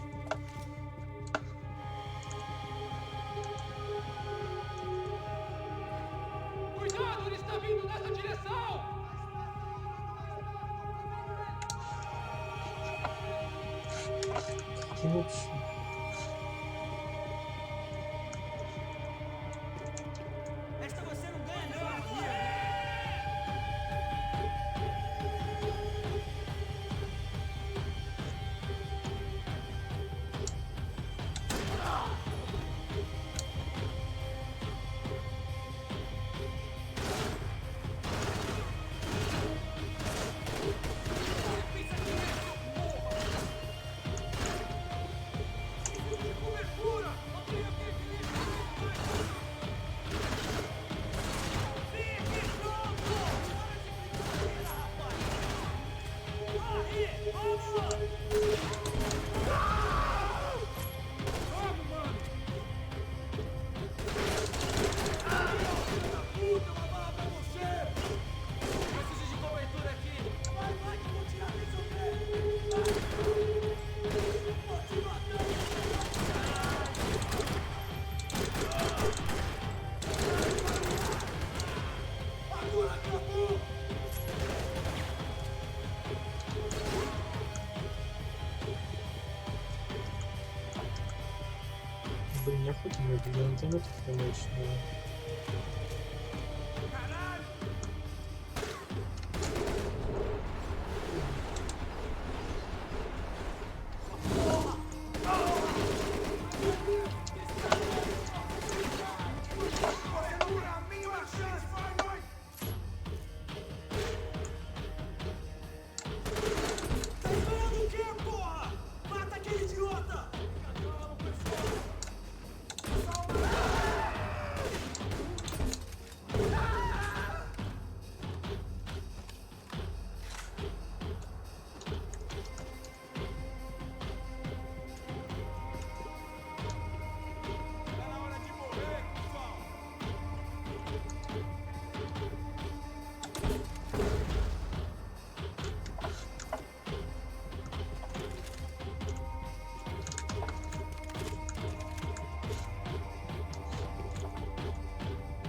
Cuidado, ele está vindo nessa direção! Que вообще? Esta você não ganha, não! Блин, неохота мне это гранатометов помочь, но...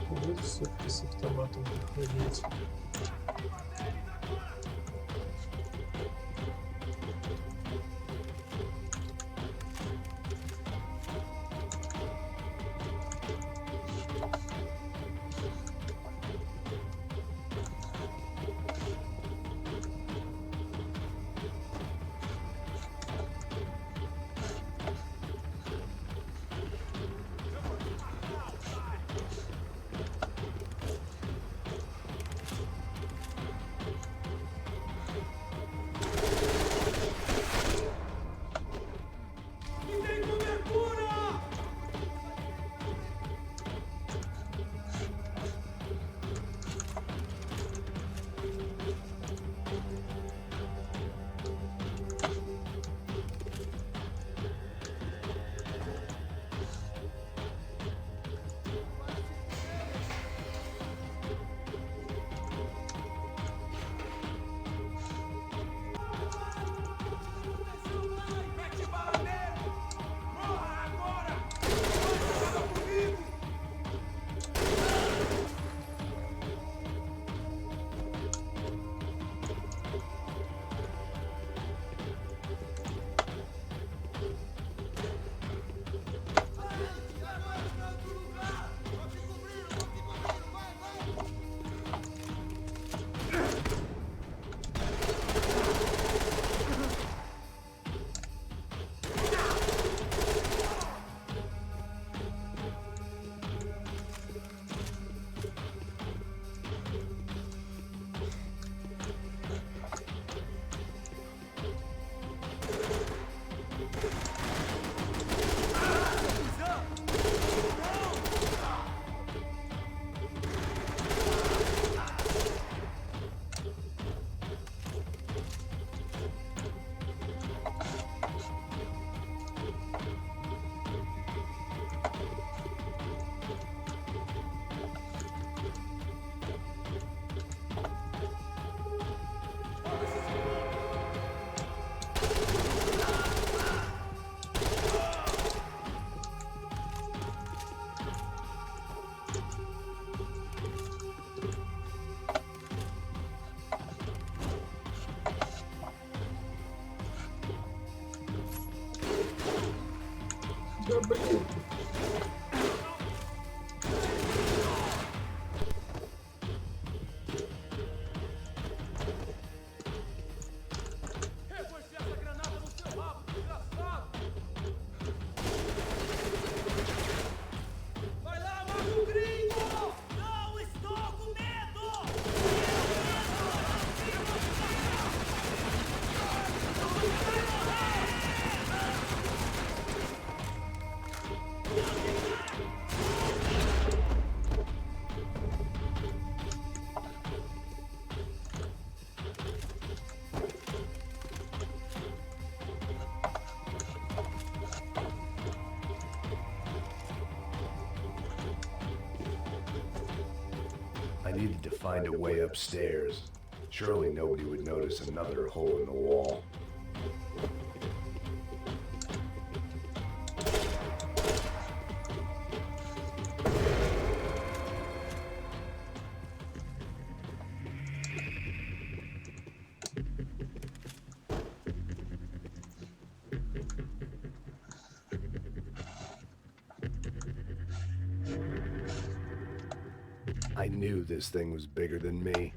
Буду все-таки с автоматом подходить. Да блин. Vai lá, mata o gringo! Não estou com medo! I needed to find a way upstairs. Surely nobody would notice another hole in the wall. I knew this thing was bigger than me,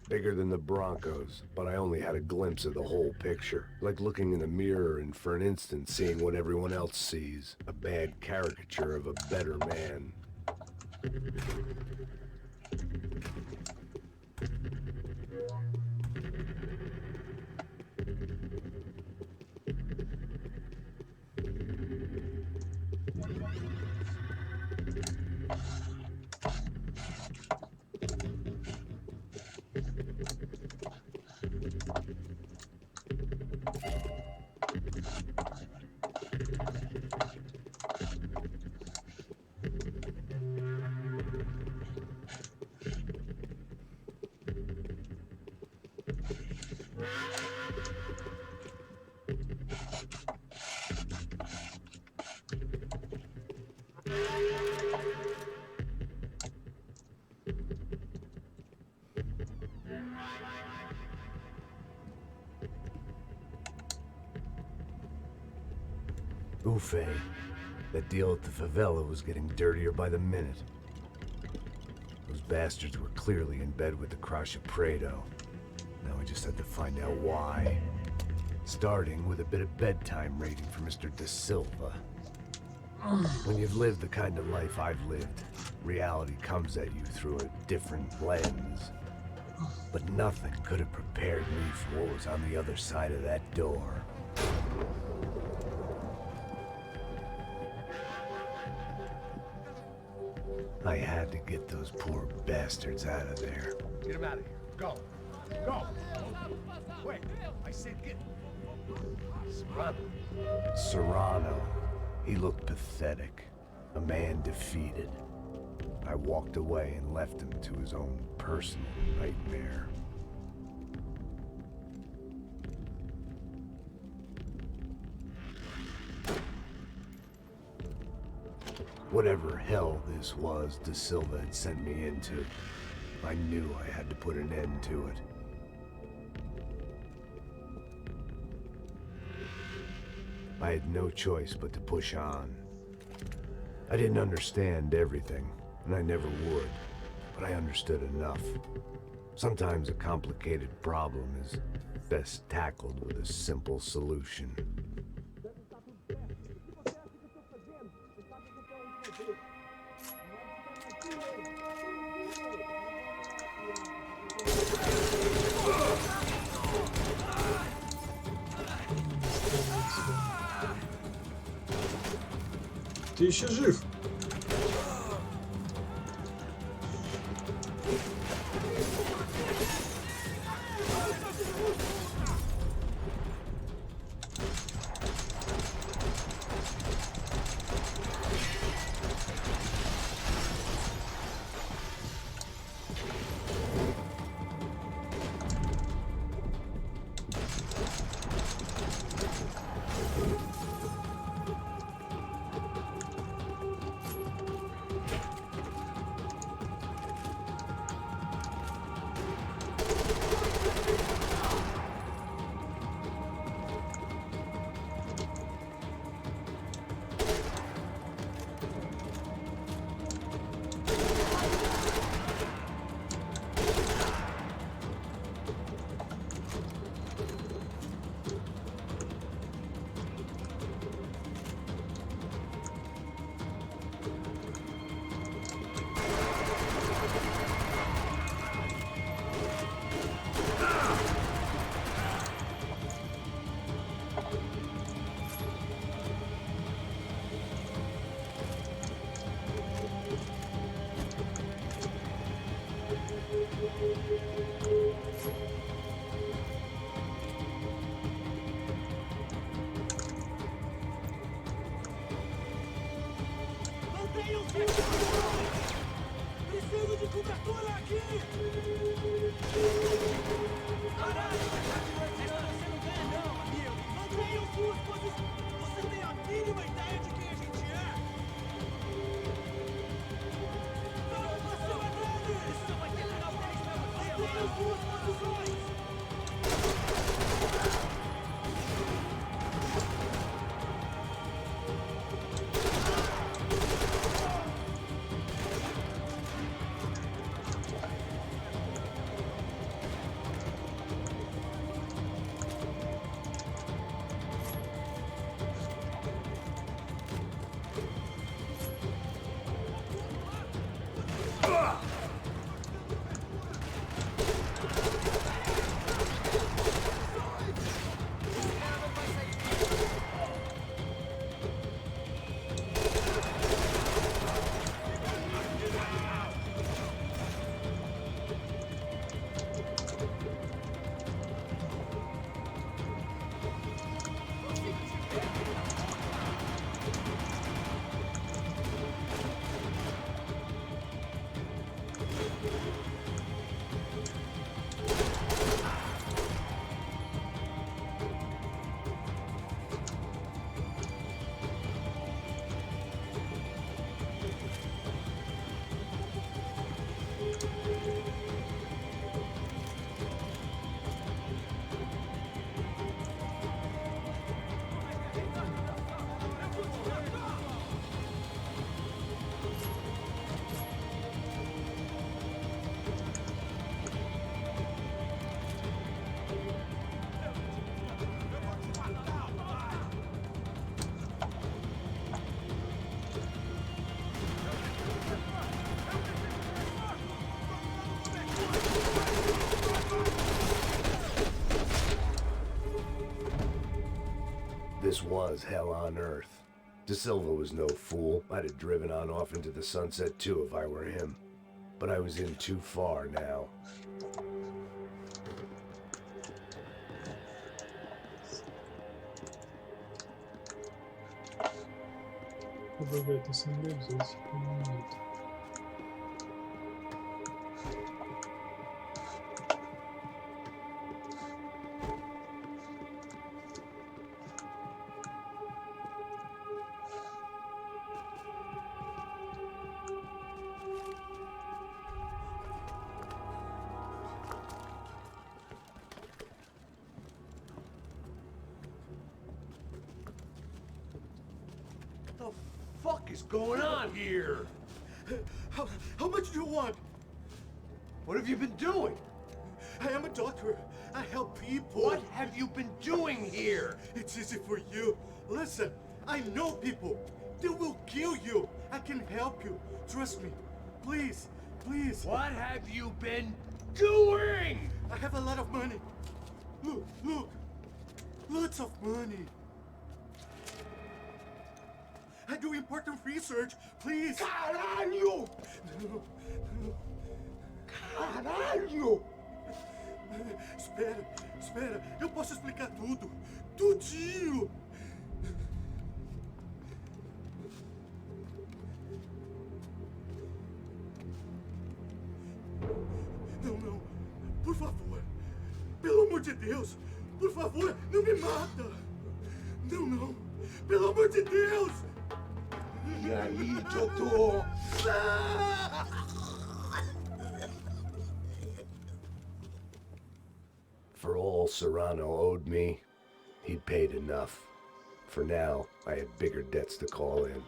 bigger than the Broncos, but I only had a glimpse of the whole picture, like looking in a mirror and for an instant seeing what everyone else sees, a bad caricature of a better man. Buffet. That deal at the favela was getting dirtier by the minute. Those bastards were clearly in bed with the Crash of Prado. Now we just had to find out why. Starting with a bit of bedtime rating for Mr. De Silva. When you've lived the kind of life I've lived, reality comes at you through a different lens. But nothing could have prepared me for what was on the other side of that door. I had to get those poor bastards out of there. Get him out of here. Go. Go. Wait. I said get. Serrano. Serrano. He looked pathetic. A man defeated. I walked away and left him to his own personal nightmare. Whatever hell this was De Silva had sent me into, I knew I had to put an end to it. I had no choice but to push on. I didn't understand everything, and I never would, but I understood enough. Sometimes a complicated problem is best tackled with a simple solution. Ты еще жив? Mantenham-se aqui! Preciso de cobertura aqui! Caralho, essa você não ganha não, amigo! Mantenham suas posições! Você tem a mínima ideia de quem a gente é? Vamos pra cima dele! Isso vai ter legal 10 pra você, mano! Mantenham suas posições! This was hell on earth. De Silva was no fool. I'd have driven on off into the sunset too if I were him. But I was in too far now. Добавляет ассамблею за минут. What the fuck is going on here? How much do you want? What have you been doing? I am a doctor. I help people. What have you been doing here? It's easy for you. Listen, I know people. They will kill you. I can help you. Trust me. Please, please. What have you been doing? I have a lot of money. Look, look. Lots of money. I do important research. Please. Caralho! No, no. Caralho! Espera, espera. Eu posso explicar tudo. Tudinho. Não, não. Por favor. Pelo amor de Deus. Por favor, não me mata. Não, não. Pelo amor de Deus. E aí, doutor? For all Serrano owed me, he'd paid enough. For now, I had bigger debts to call in.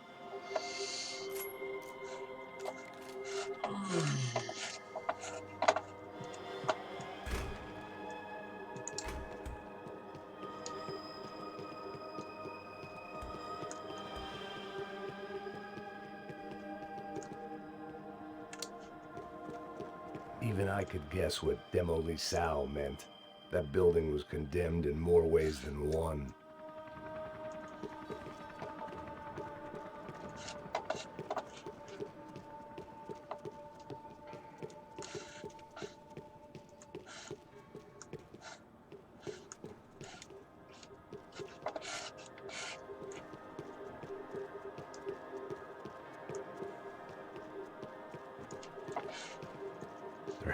Even I could guess what Demolisal meant. That building was condemned in more ways than one.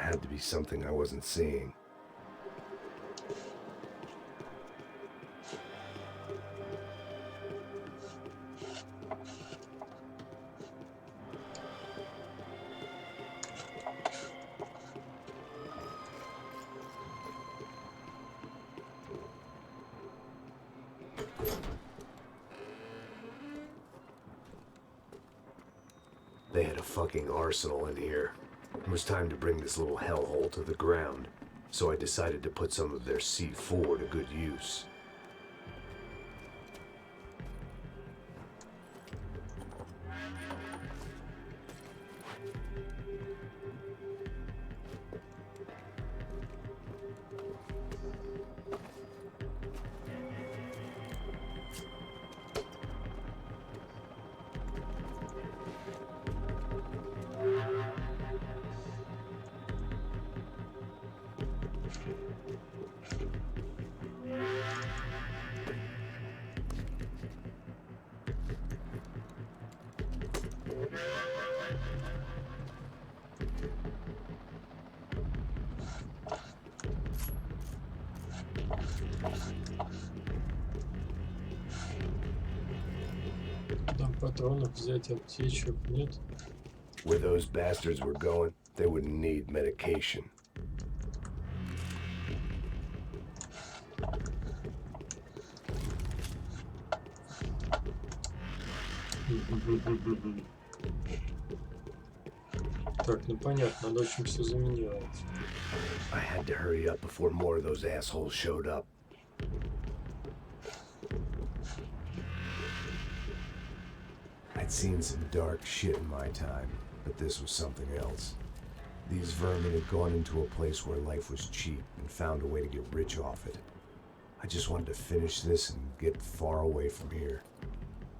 had to be something I wasn't seeing. They had a fucking arsenal in here. It was time to bring this little hellhole to the ground, so I decided to put some of their C4 to good use. Там патронов взять, аптечек нет. Where those bastards were going, they wouldn't need medication. Так, ну понятно, надо очень все заминировать. I had to hurry up before more of those assholes showed up. I'd seen some dark shit in my time, but this was something else. These vermin had gone into a place where life was cheap and found a way to get rich off it. I just wanted to finish this and get far away from here.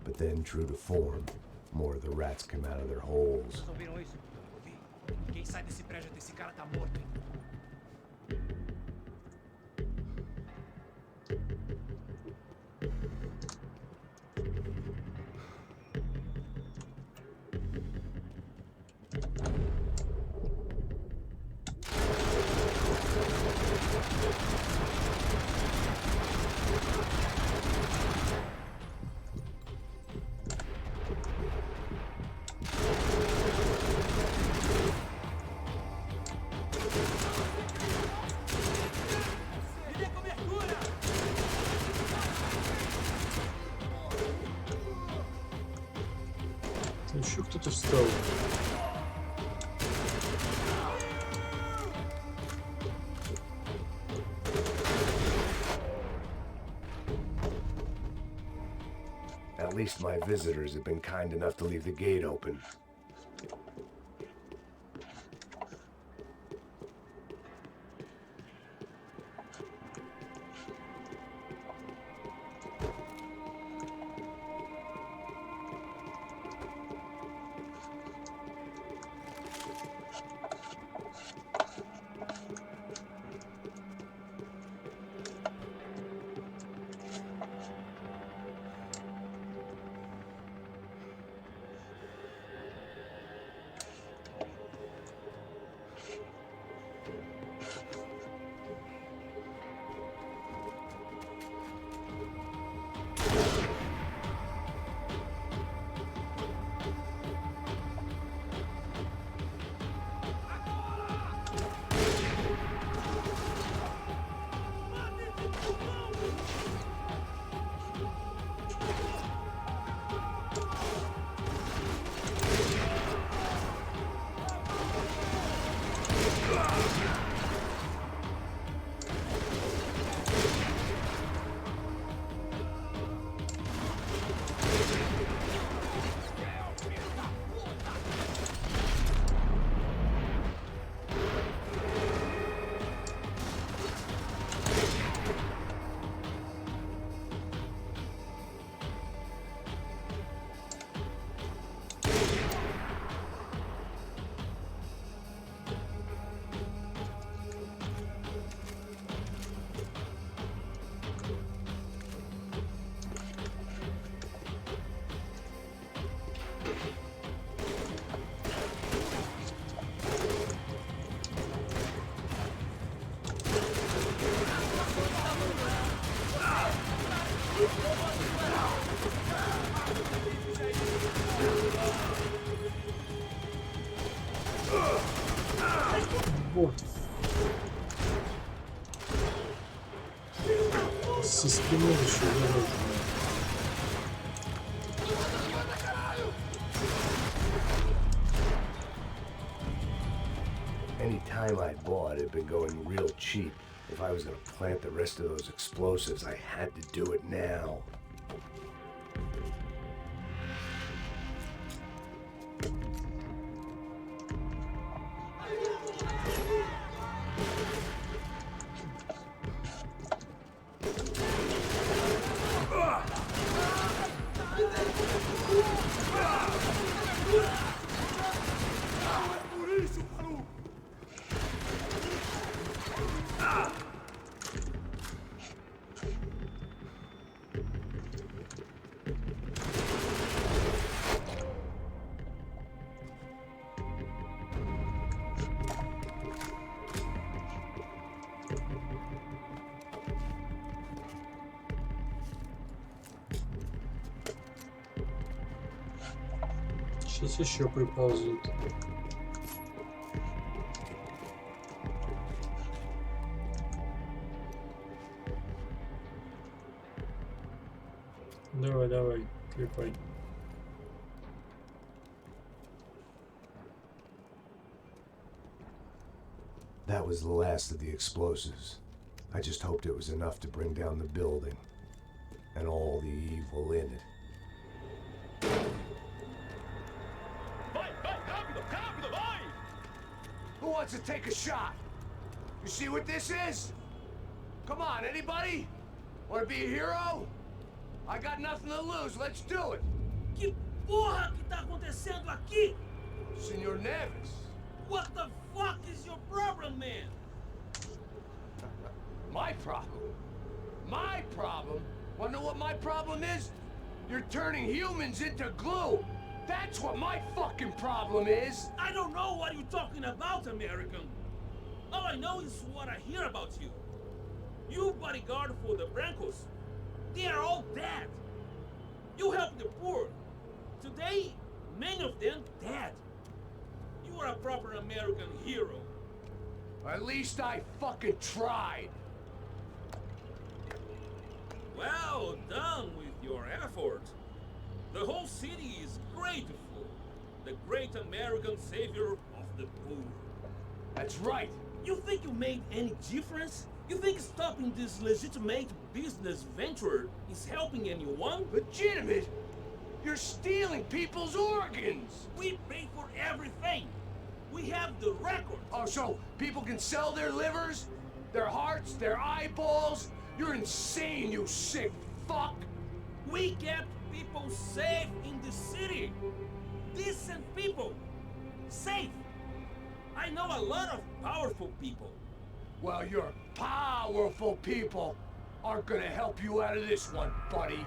But then, true to form, more of the rats come out of their holes. Ouviram isso? Ouvi. Quem sai desse prédio desse cara tá morto, hein? Еще кто-то встал. At least my visitors have been kind enough to leave the gate open. Вот. Со спины еще дороже. Any time I bought had been going real cheap. If I was gonna plant the rest of those explosives, I had to do it now. Сейчас еще приползут. Давай, давай, клепай. That was the last of the explosives. I just hoped it was enough to bring down the building and all the evil in it. Who wants to take a shot? You see what this is? Come on, anybody? Want to be a hero? I got nothing to lose. Let's do it. Que porra que tá acontecendo aqui? Senor Neves. What the fuck is your problem, man? My problem? My problem? Wanna know what my problem is? You're turning humans into glue. That's what my fucking problem is. I don't know what you're talking about, American. All I know is what I hear about you. You bodyguard for the Brancos. They are all dead. You help the poor. Today, many of them dead. You are a proper American hero. At least I fucking tried. Well done with your effort. The whole city is grateful. The great American savior of the poor. That's right. You think you made any difference? You think stopping this legitimate business venture is helping anyone? Legitimate? You're stealing people's organs! We pay for everything! We have the record! Oh, so people can sell their livers? Their hearts? Their eyeballs? You're insane, you sick fuck! We kept people safe in the city! Decent people! Safe! I know a lot of powerful people. Well, your powerful people aren't gonna help you out of this one, buddy.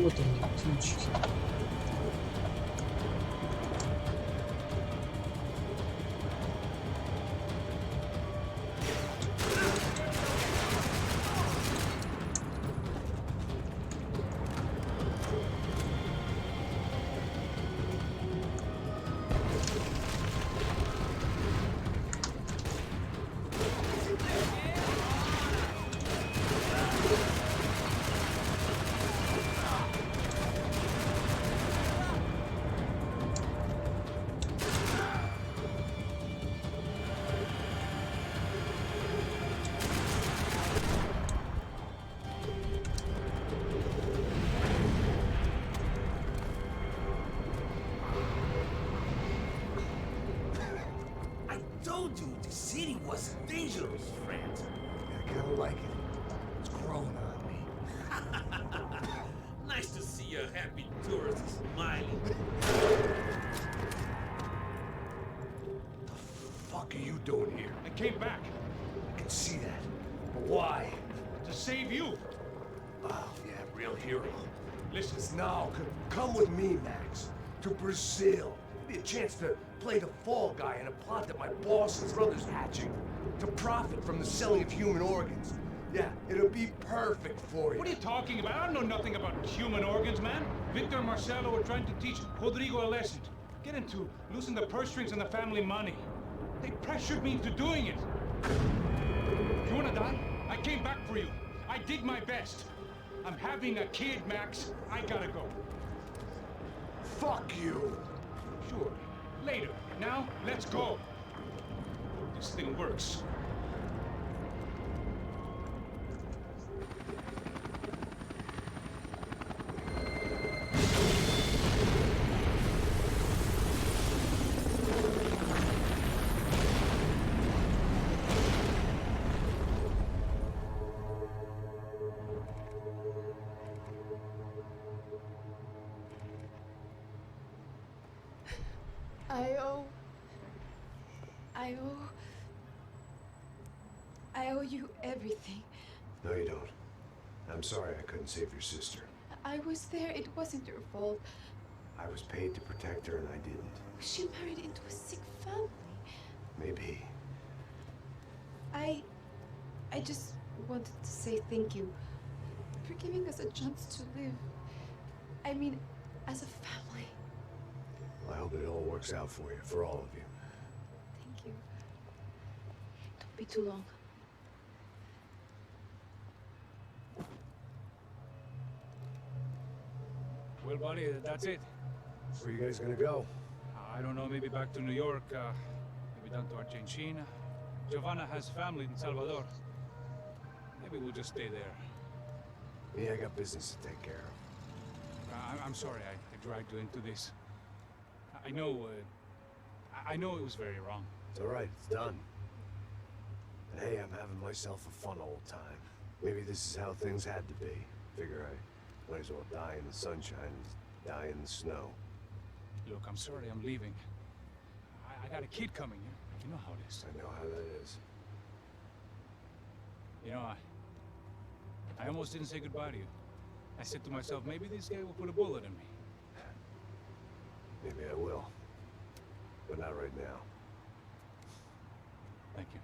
Вот они, птички. originals, Franz. I kinda like it. It's growing on me. Nice to see a happy tourist smiling. The fuck are you doing here? I came back I can see that. But why? to save you. Oh, yeah, real hero. Listen, Now, come with me, Max. To Brazil. Give me a chance to play the fall guy in a plot that my boss and brother's hatching. To profit from the selling of human organs. Yeah, it'll be perfect for you. what are you talking about? I don't know nothing about human organs, man. Victor and Marcelo were trying to teach Rodrigo a lesson. Get him to loosen the purse strings on the family money. They pressured me into doing it. You wanna die? I came back for you. I did my best. I'm having a kid, Max. I gotta go. Fuck you! Sure. Later. Now, let's go. This thing works. I owe you everything. No, you don't. I'm sorry I couldn't save your sister. I was there. It wasn't your fault. I was paid to protect her and I didn't. She married into a sick family. Maybe. I just wanted to say thank you for giving us a chance to live. I mean, as a family. I hope it all works out for you, for all of you. Thank you. Don't be too long. Well, buddy, that's it. Where you guys gonna go? I don't know, maybe back to New York, maybe down to Argentina. Giovanna has family in Salvador. Maybe we'll just stay there. Yeah, I got business to take care of. I'm sorry I dragged you into this. I know it was very wrong. It's all right, it's done. And hey, I'm having myself a fun old time. Maybe this is how things had to be. Figure I might as well die in the sunshine as die in the snow. Look, I'm sorry I'm leaving. I got a kid coming. You know how it is. I know how that is. You know, I almost didn't say goodbye to you. I said to myself, maybe this guy will put a bullet in me. Maybe I will. But not right now. Thank you.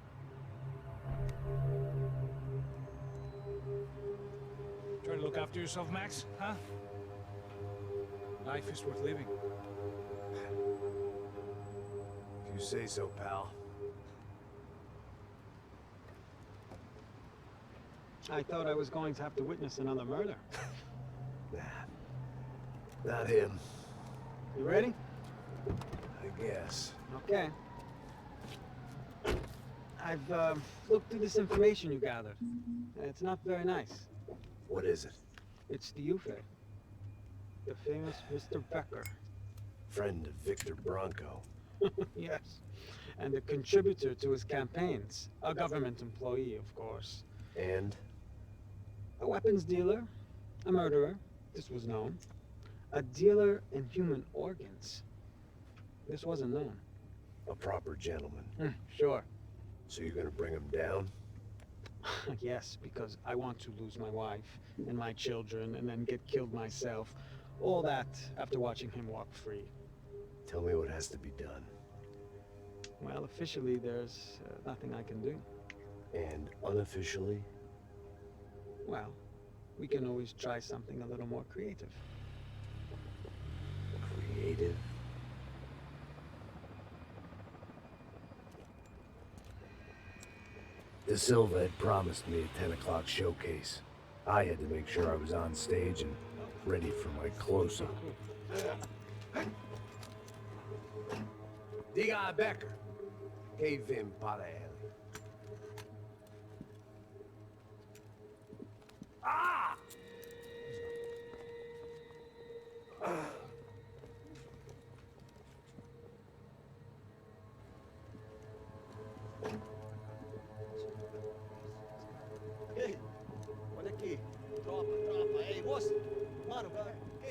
Try to look after yourself, Max, huh? Life is worth living. If you say so, pal. I thought I was going to have to witness another murder. Nah. Not him. You ready? I guess. Okay. I've looked through this information you gathered. It's not very nice. What is it? It's the Ufe. The famous Mr. Becker. Friend of Victor Bronco. Yes. And a contributor to his campaigns. A government employee, of course. And? A weapons dealer. A murderer. This was known. A dealer in human organs. This wasn't known. A proper gentleman. Sure. So you're gonna bring him down? Yes, because I want to lose my wife and my children and then get killed myself. All that after watching him walk free. Tell me what has to be done. Well, officially, there's nothing I can do. And unofficially? Well, we can always try something a little more creative. Creative? De Silva had promised me a 10 o'clock showcase. I had to make sure I was on stage and ready for my close-up. Diga a Becker. Que vem para ele. Ah!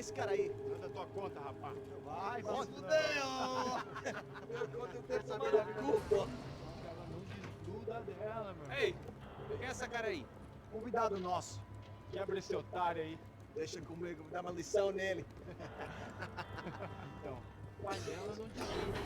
esse cara aí. Manda tua conta, rapaz. Vai, Conta. fudeu! Eu conto o tempo saber da culpa. Ela não desgruda dela, meu. Ei, quem é essa cara aí? Convidado nosso. Quebra esse otário aí. Deixa comigo, dá uma lição nele. Então, panela não desgruda.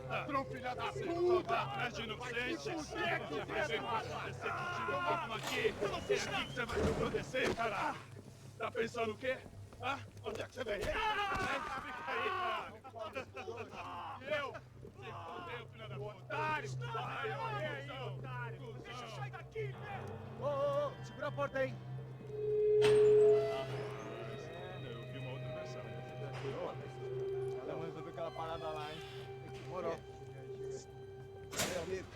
Ladrão, filha da puta! Atrás de inocente! Você é que vem acontecer contigo mesmo aqui! É aqui que você vai se proteger, cara! Tá pensando o quê? Hã? Onde é que você vem? Fica aí, cara! Eu? Se fodeu, filha da puta! Otário! Aí, otário! Deixa eu sair daqui, né? Ô, segura a porta aí. Eu vi uma outra versão. Ela resolveu aquela parada lá, hein? Demorou. Valeu, amigo.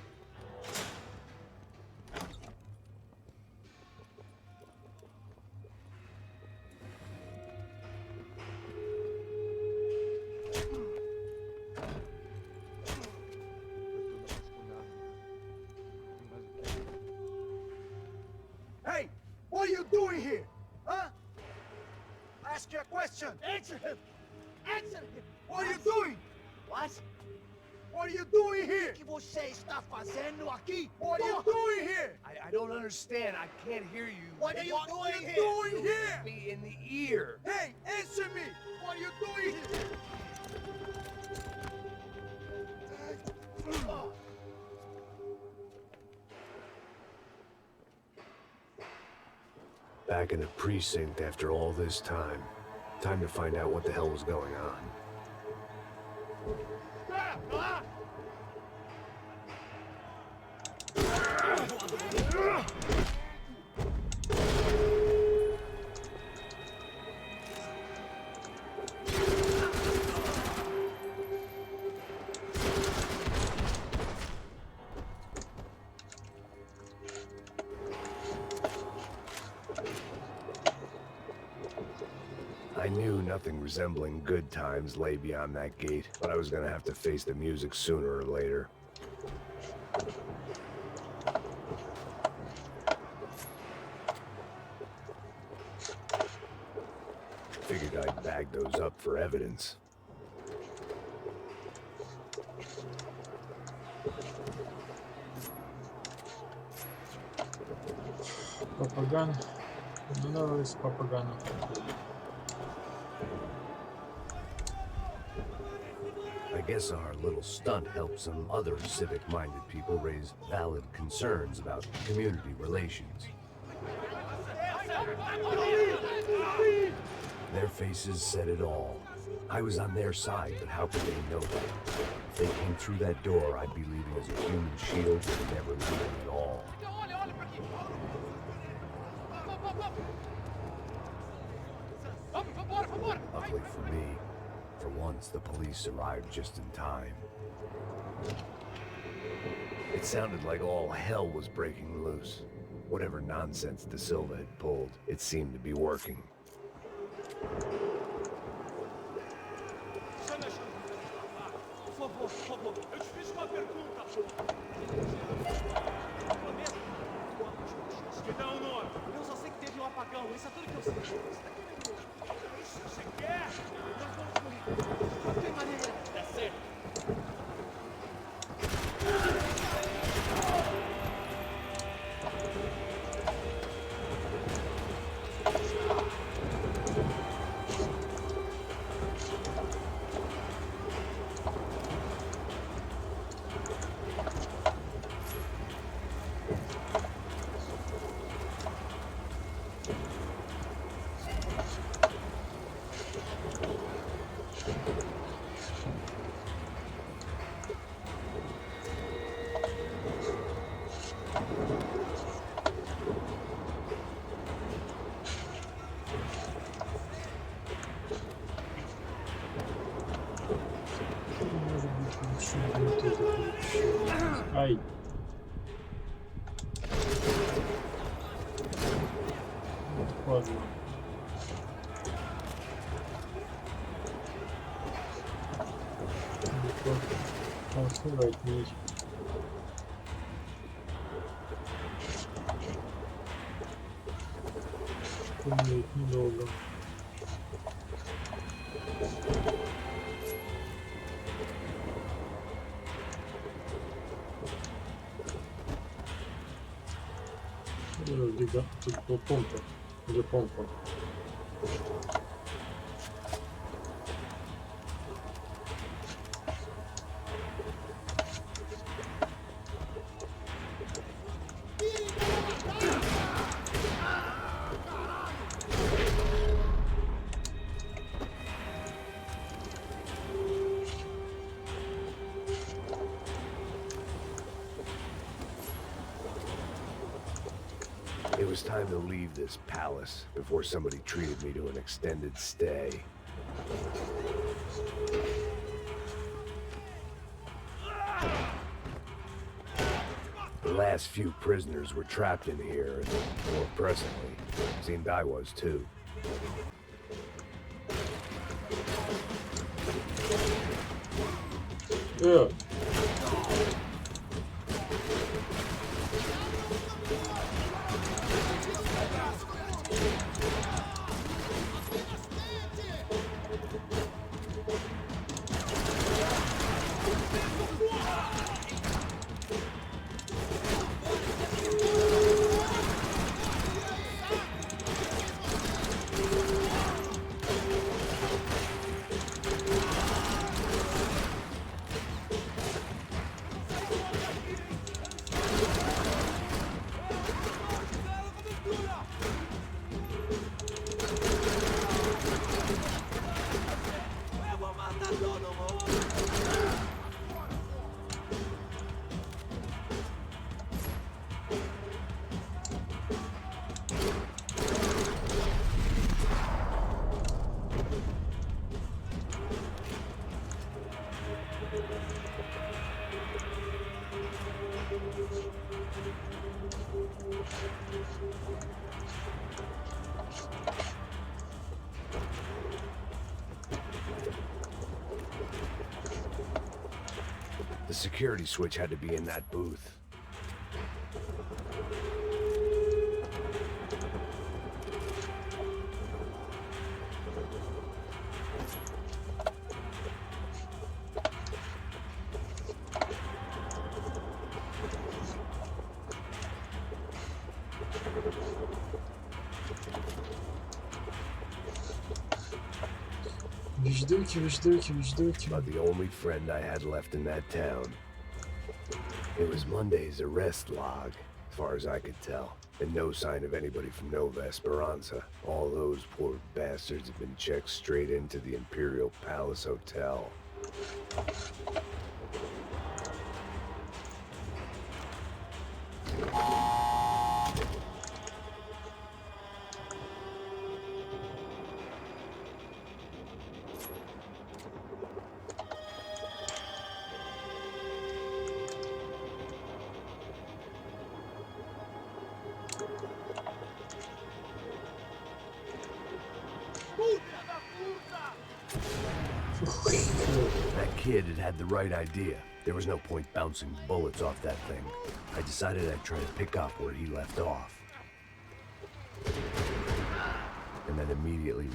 Hey! What are you doing here? Huh? Ask you a question. Answer him! Answer him! What are you doing? What? What are you doing here? O que você está fazendo aqui? What are you doing here? I don't understand. I can't hear you. What are you doing here? doing here? Me in the ear. Hey, answer me! What are you doing here? Back in the precinct after all this time. Time to find out what the hell was going on. I knew nothing resembling good times lay beyond that gate, but I was gonna have to face the music sooner or later. Figured I'd bag those up for evidence. Папаган. Ну давай с папаганом. I guess our little stunt helped some other civic-minded people raise valid concerns about community relations. Their faces said it all. I was on their side, but how could they know that? If they came through that door, I'd be leaving as a human shield and never leaving at all. Luckily for me, for once the police arrived just in time. It sounded like all hell was breaking loose. Whatever nonsense De Silva had pulled, it seemed to be working. Por favor, eu te fiz uma pergunta. Me dá um nome. Eu só sei que teve um apagão, isso é tudo que eu sei. Isso você quer? Nós vamos comigo. De qualquer maneira, é certo. Ай. Ладно. Отсюда отнять. Тут помпа. Или помпа. It was time to leave this palace before somebody treated me to an extended stay. The last few prisoners were trapped in here, and more presently, seemed I was too. Yeah. The security switch had to be in that booth. But the only friend I had left in that town. It was Monday's arrest log, as far as I could tell. And no sign of anybody from Nova Esperanza. All those poor bastards have been checked straight into the Imperial Palace Hotel. That kid had the right idea. There was no point bouncing bullets off that thing. I decided I'd try to pick up where he left off. And then immediately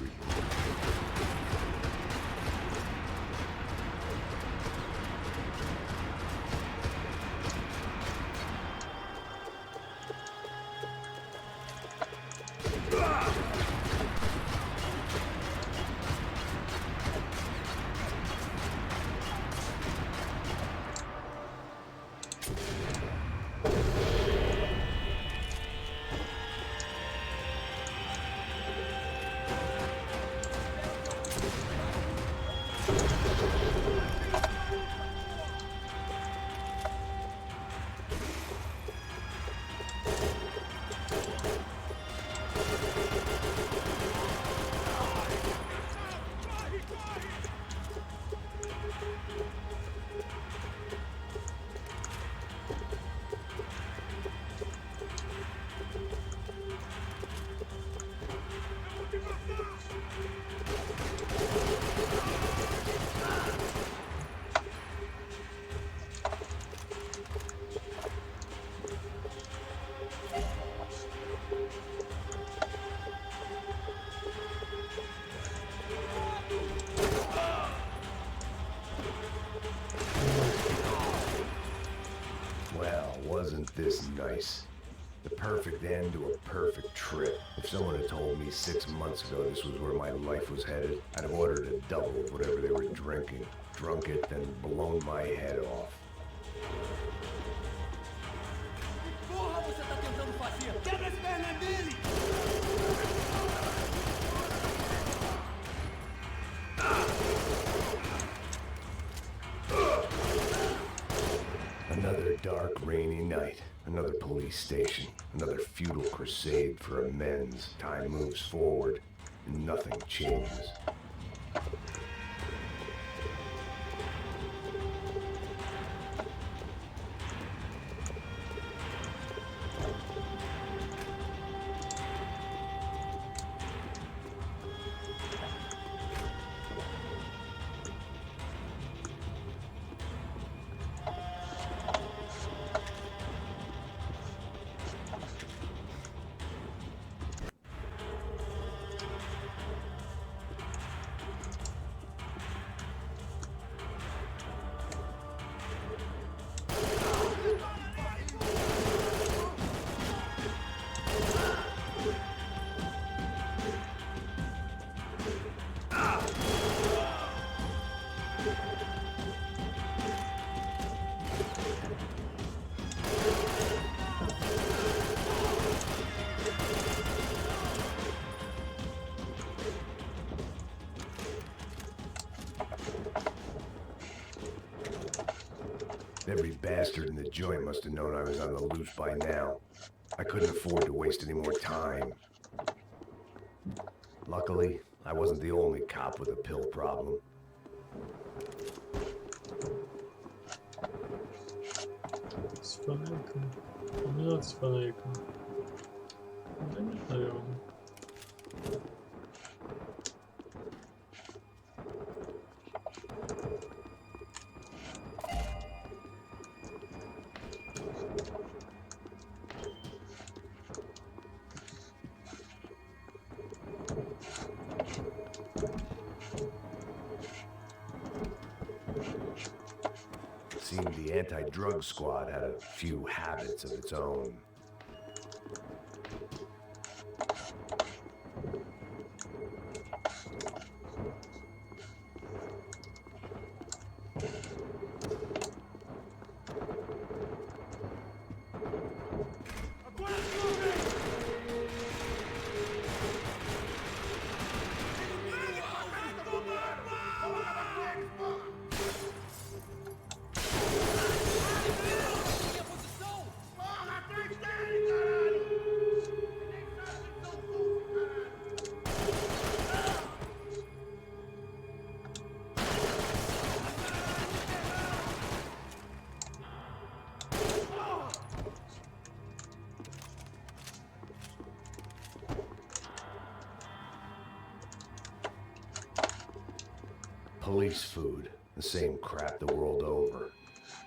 wasn't this nice? The perfect end to a perfect trip. If someone had told me 6 months ago this was where my life was headed, I'd have ordered a double of whatever they were drinking, drunk it, then blown my head off. Porra, você tá tentando fazer? Quebra esse perna dele! Another dark, rainy night. Another police station. Another futile crusade for amends. Time moves forward, and nothing changes. Every bastard in the joint must have known I was on the loose by now. I couldn't afford to waste any more time. Luckily, I wasn't the only cop with a pill problem. С фонариком. Не надо с фонариком. Да нет, наверное. Seemed the anti-drug squad had a few habits of its own. Police food, the same crap the world over.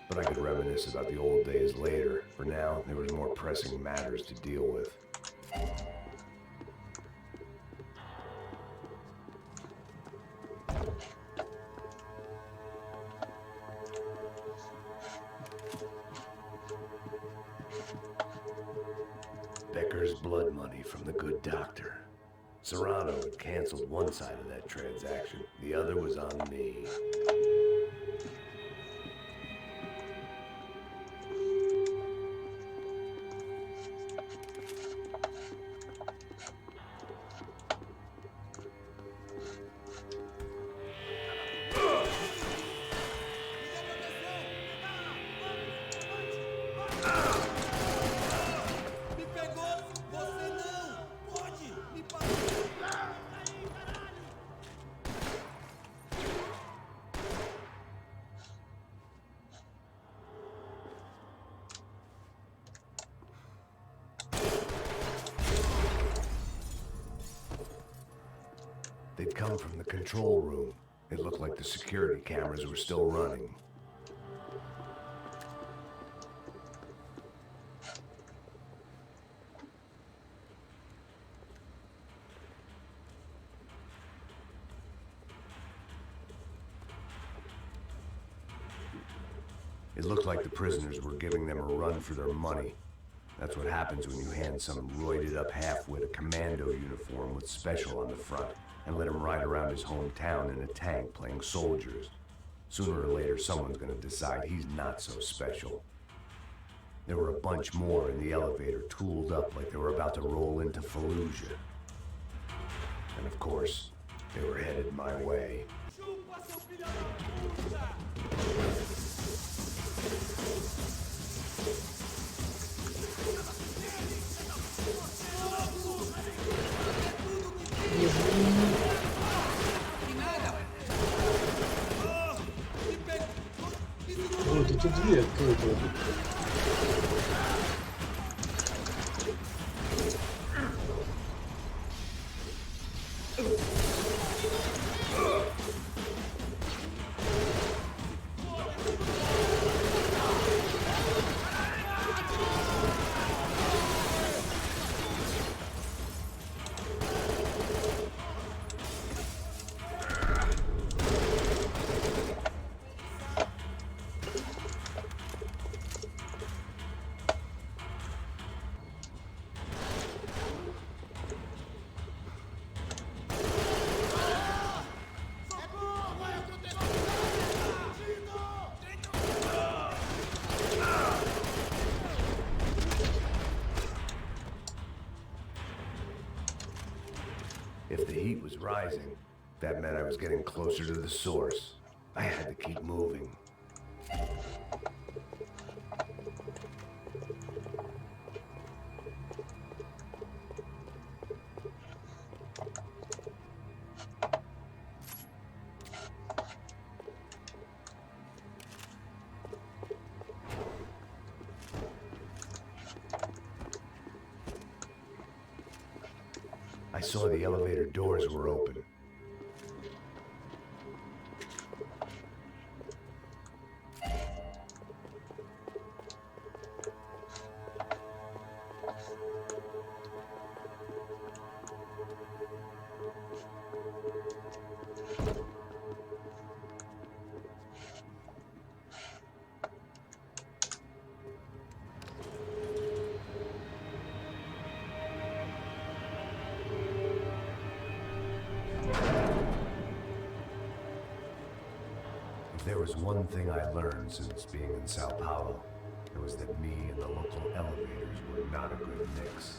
But I could reminisce about the old days later. For now, there was more pressing matters to deal with. Becker's blood money from the good doctor. Serrano had canceled one side of that transaction. The other was on me. They'd come from the control room. It looked like the security cameras were still running. It looked like the prisoners were giving them a run for their money. That's what happens when you hand some roided-up halfwit a commando uniform with special on the front and let him ride around his hometown in a tank playing soldiers. Sooner or later, someone's gonna decide he's not so special. There were a bunch more in the elevator, tooled up like they were about to roll into Fallujah. And of course, they were headed my way. Ой, тут дверь открыта. If the heat was rising, that meant I was getting closer to the source. I had to keep moving. I saw the elevator doors were open. If there was one thing I learned since being in Sao Paulo, it was that me and the local elevators were not a good mix.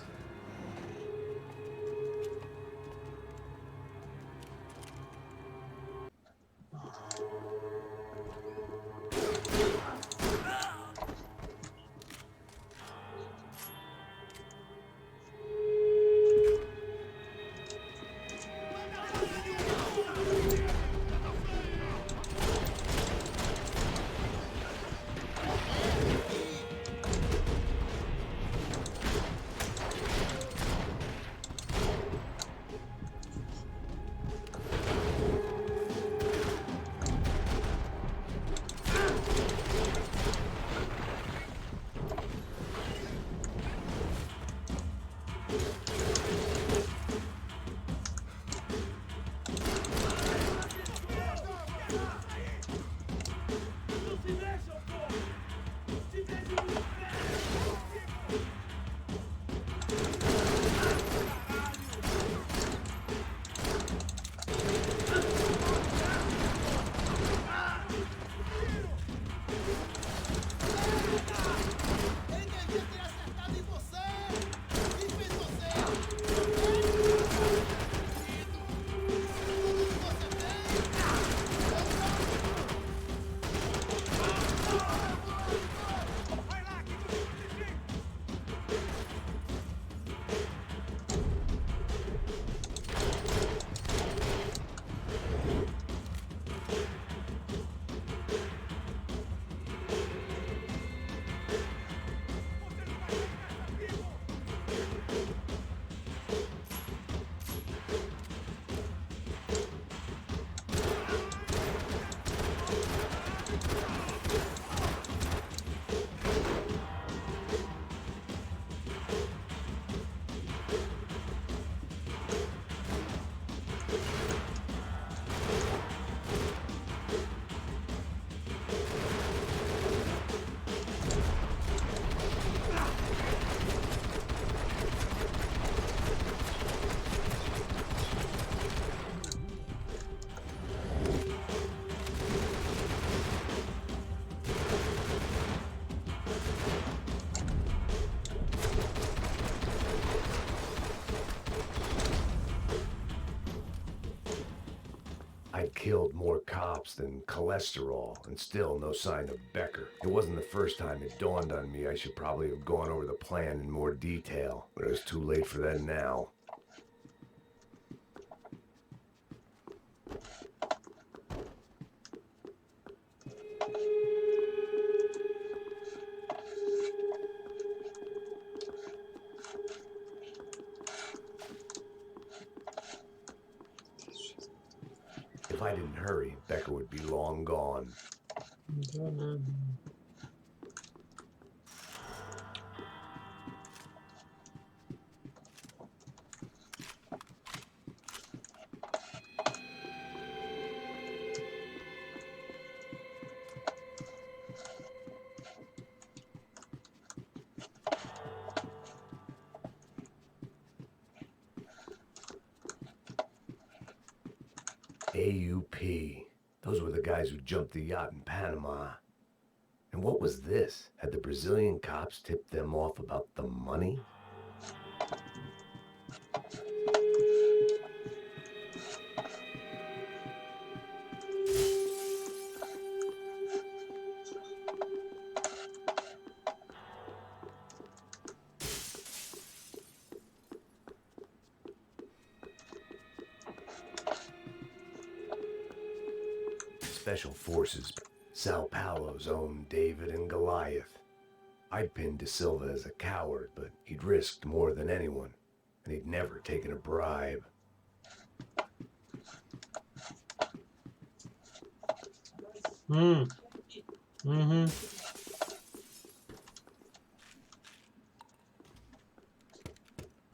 more cops than cholesterol, and still no sign of Becker. It wasn't the first time it dawned on me I should probably have gone over the plan in more detail, but it was too late for that now. If I didn't hurry, Becker would be long gone. AUP. Those were the guys who jumped the yacht in Panama. And what was this? Had the Brazilian cops tipped them off about the money? Special Forces, Sao Paulo's own David and Goliath. I'd pinned De Silva as a coward, but he'd risked more than anyone, and he'd never taken a bribe.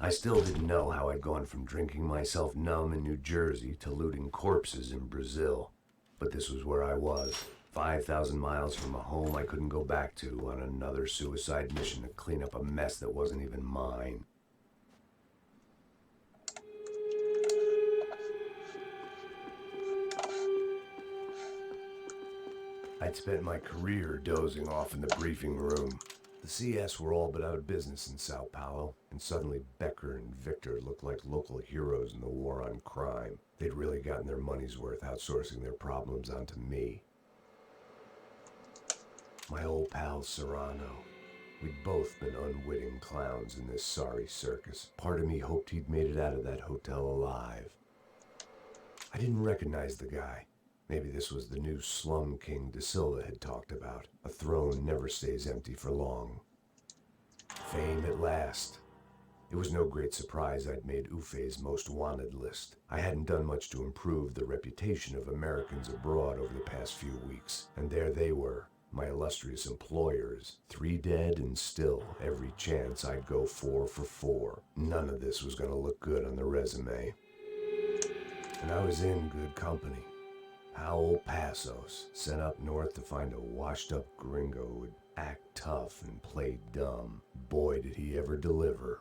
I still didn't know how I'd gone from drinking myself numb in New Jersey to looting corpses in Brazil. But this was where I was, 5,000 miles from a home I couldn't go back to, on another suicide mission to clean up a mess that wasn't even mine. I'd spent my career dozing off in the briefing room. The CS were all but out of business in Sao Paulo, and suddenly Becker and Victor looked like local heroes in the war on crime. They'd really gotten their money's worth outsourcing their problems onto me. My old pal Serrano. We'd both been unwitting clowns in this sorry circus. Part of me hoped he'd made it out of that hotel alive. I didn't recognize the guy. Maybe this was the new slum king De Silva had talked about. A throne never stays empty for long. Fame at last. It was no great surprise I'd made Ufe's most wanted list. I hadn't done much to improve the reputation of Americans abroad over the past few weeks, and there they were, my illustrious employers, 3 dead and still every chance I'd go 4 for 4. None of this was going to look good on the resume. And I was in good company. Powell Passos, sent up north to find a washed-up gringo who would act tough and play dumb. Boy, did he ever deliver.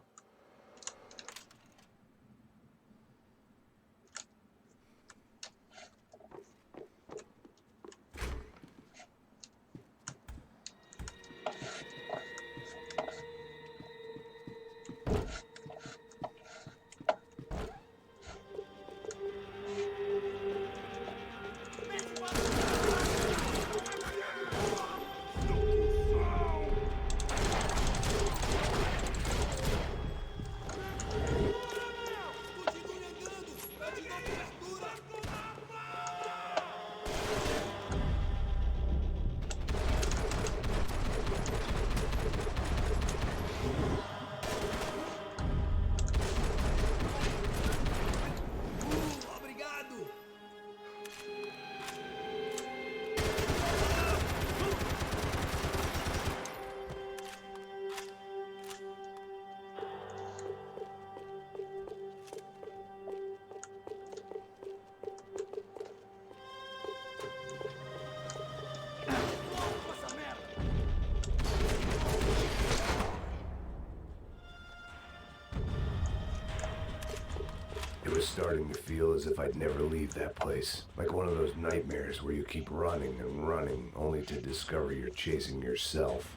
It was starting to feel as if I'd never leave that place. Like one of those nightmares where you keep running and running, only to discover you're chasing yourself.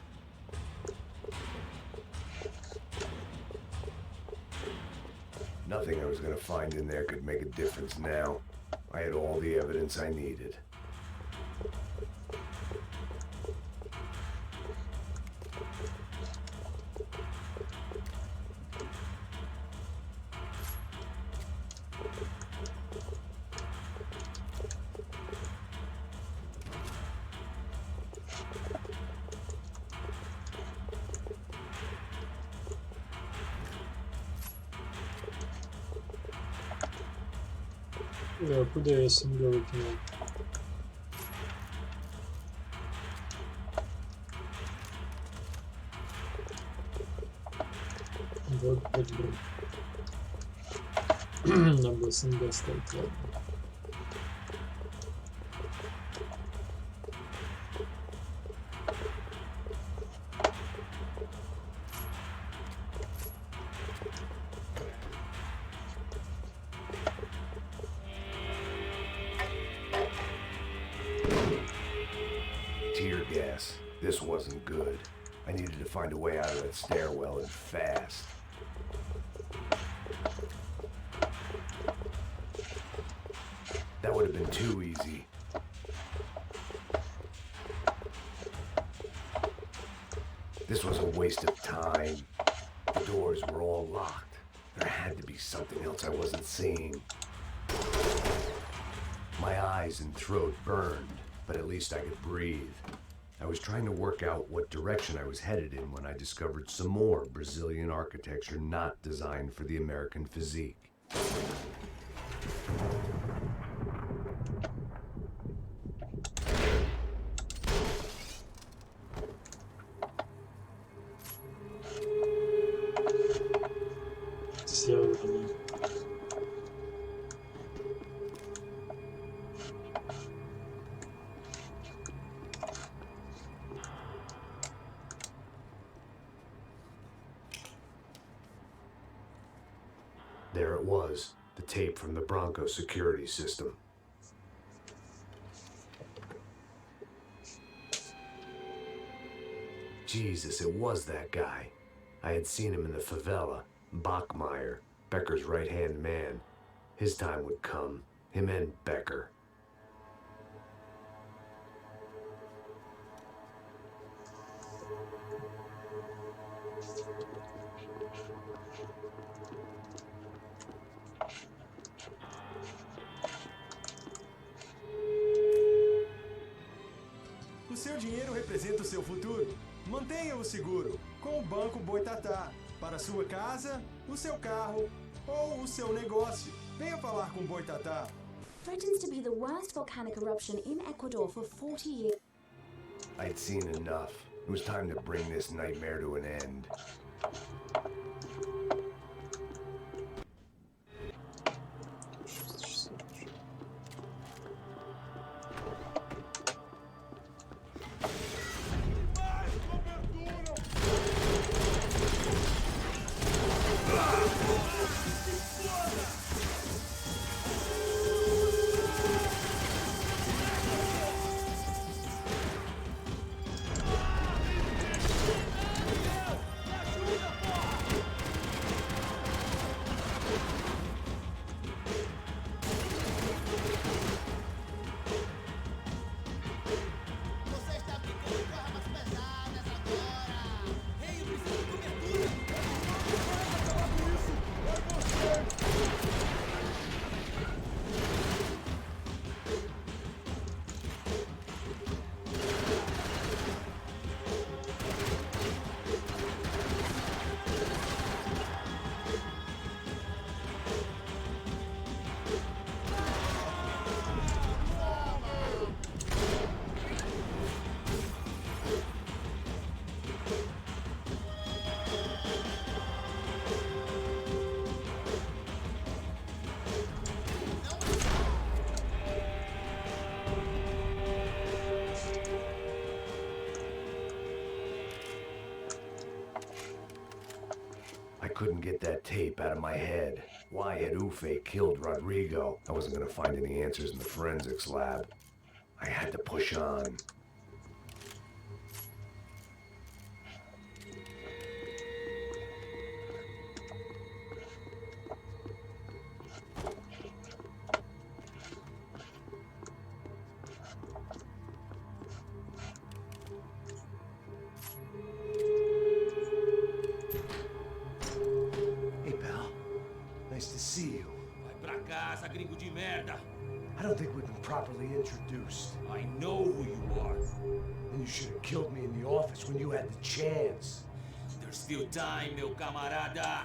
Nothing I was going to find in there could make a difference now. I had all the evidence I needed. Да, куда я СНГ выкинул? Вот, блин. Надо было СНГ ставить, ладно. Tear gas. This wasn't good. I needed to find a way out of that stairwell and fast. That would have been too easy. This was a waste of time. The doors were all locked. There had to be something else I wasn't seeing. My eyes and throat burned, but at least I could breathe. I was trying to work out what direction I was headed in when I discovered some more Brazilian architecture not designed for the American physique. There it was, the tape from the Bronco security system. Jesus, it was that guy. I had seen him in the favela, Bachmeyer, Becker's right-hand man. His time would come, him and Becker. O seu dinheiro representa o seu futuro. Mantenha-o seguro com o Banco Boitatá. Para a sua casa, o seu carro ou o seu negócio. Venha falar com o Boitatá. Threatens to be the worst volcanic eruption in Ecuador for 40 years. I'd seen enough. It was time to bring this nightmare to an end. I couldn't get that tape out of my head. Why had Ufe killed Rodrigo? I wasn't gonna find any answers in the forensics lab. I had to push on. officially introduced. I know who you are. Then you should have killed me in the office when you had the chance. There's still time, meu camarada.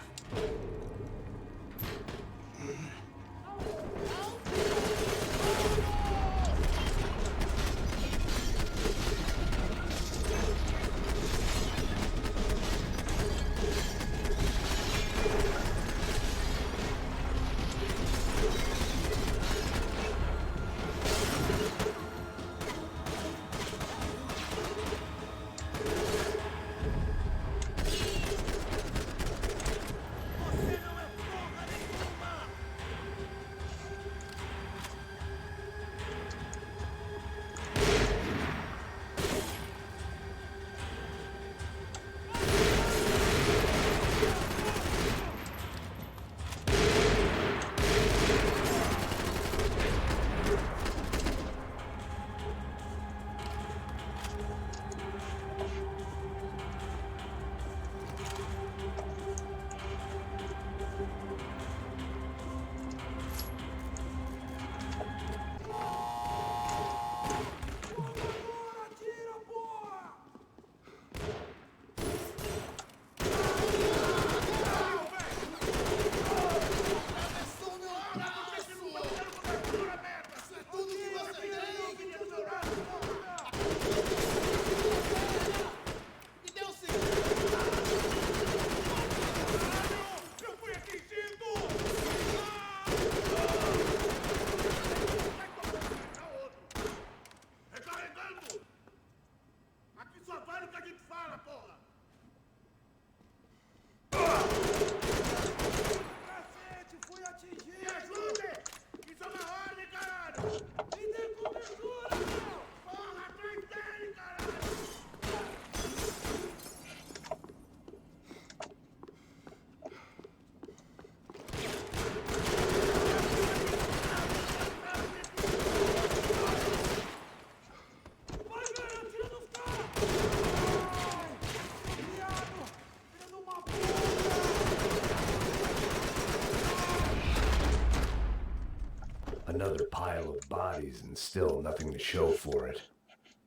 Another pile of bodies and still nothing to show for it.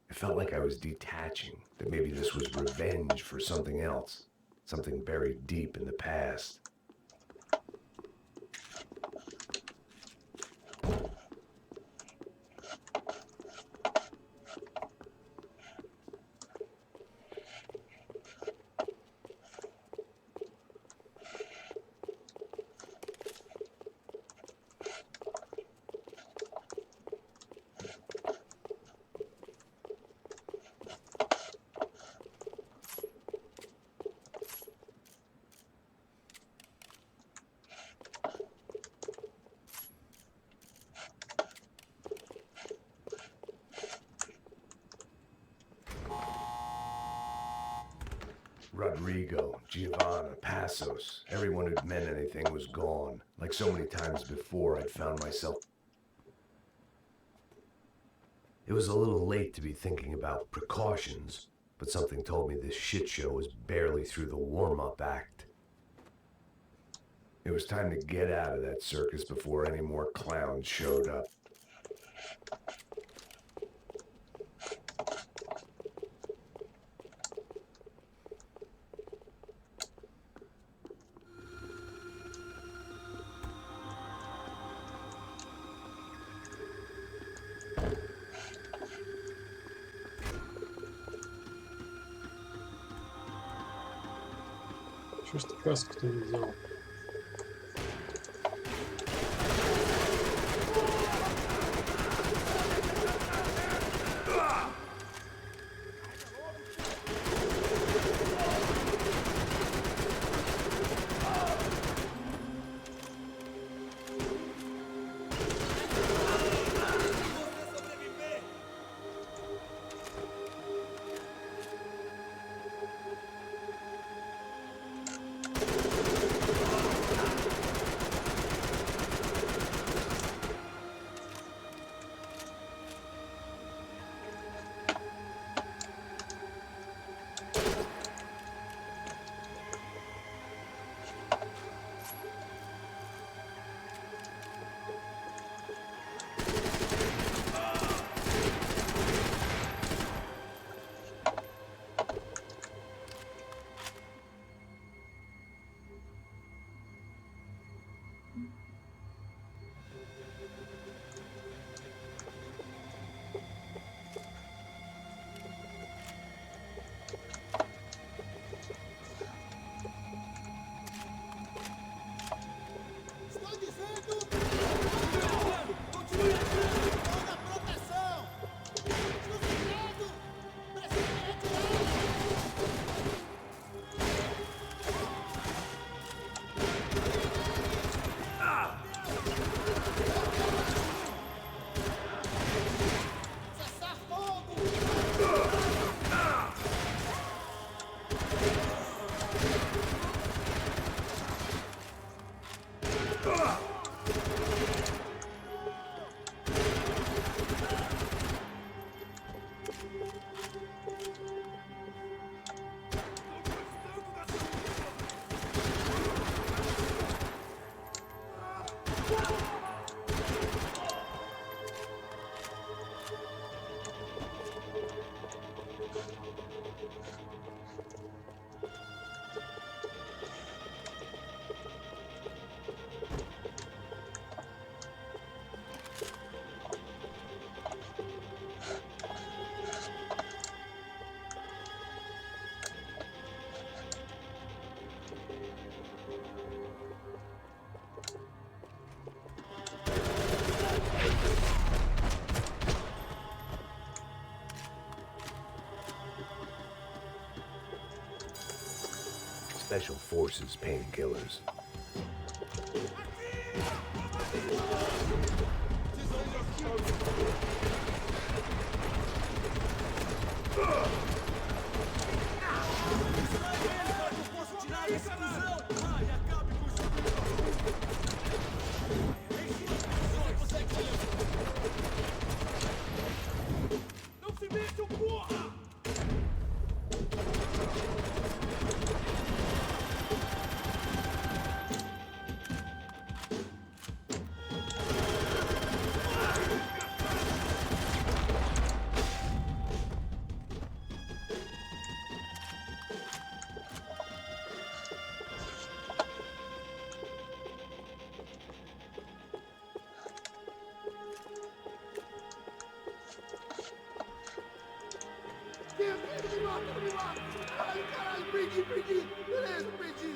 It felt like I was detaching, that maybe this was revenge for something else, something buried deep in the past. Rodrigo, Giovanna, Passos, everyone who'd meant anything was gone. Like so many times before, I'd found myself... It was a little late to be thinking about precautions, but something told me this shit show was barely through the warm-up act. It was time to get out of that circus before any more clowns showed up. Что ж ты каску-то не взял? Special Forces painkillers. Não me mata! Ai, caralho, perdi! Beleza, perdi!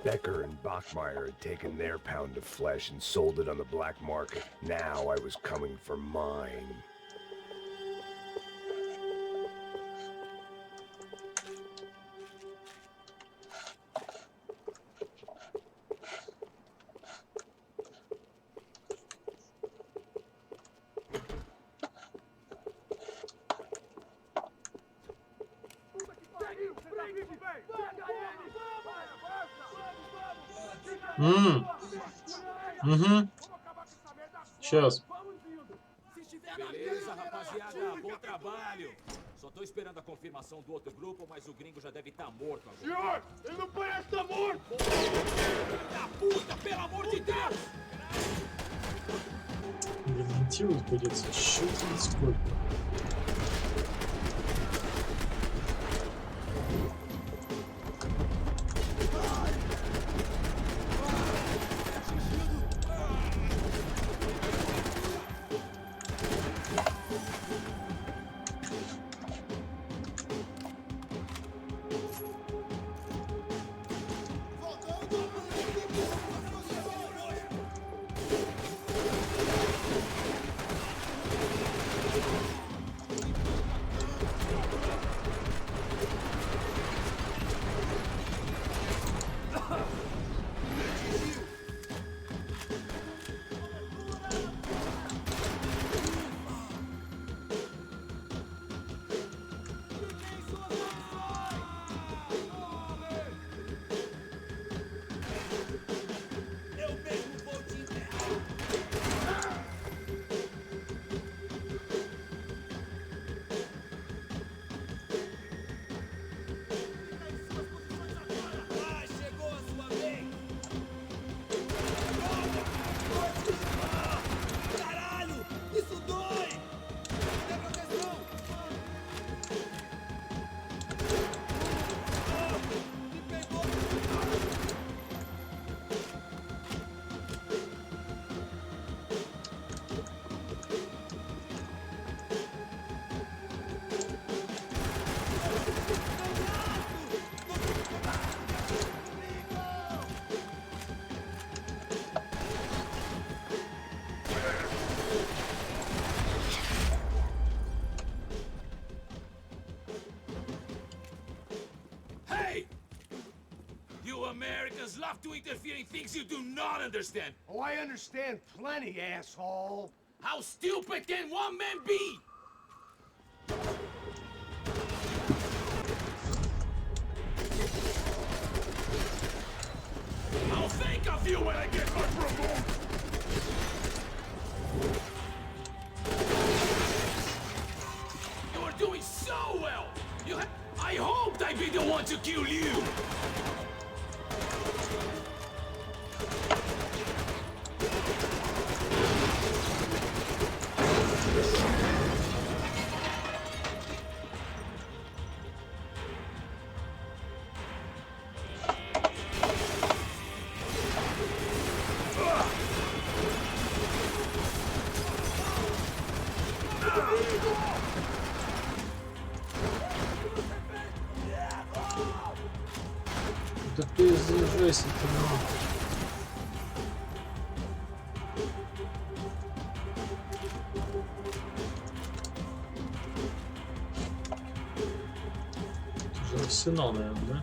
Becker and Bachmeyer had taken their pound of flesh and sold it on the black market. Now I was coming for mine. Сейчас. Beleza, rapaziada, bom trabalho. Só tô esperando a confirmação do outro grupo, mas o gringo já deve estar morto agora. Senhor, ele não parece estar morto! Da puta, pelo amor de Deus! Ремонтировать придется чуть-чуть сколько. Americans love to interfere in things you do not understand. Oh, I understand plenty, asshole. How stupid can one man be? I'll think of you when I get my promotion. You are doing so well. I hoped I'd be the one to kill you. Да ты заезжайся, ты нахуй. Это же арсенал, наверное, да?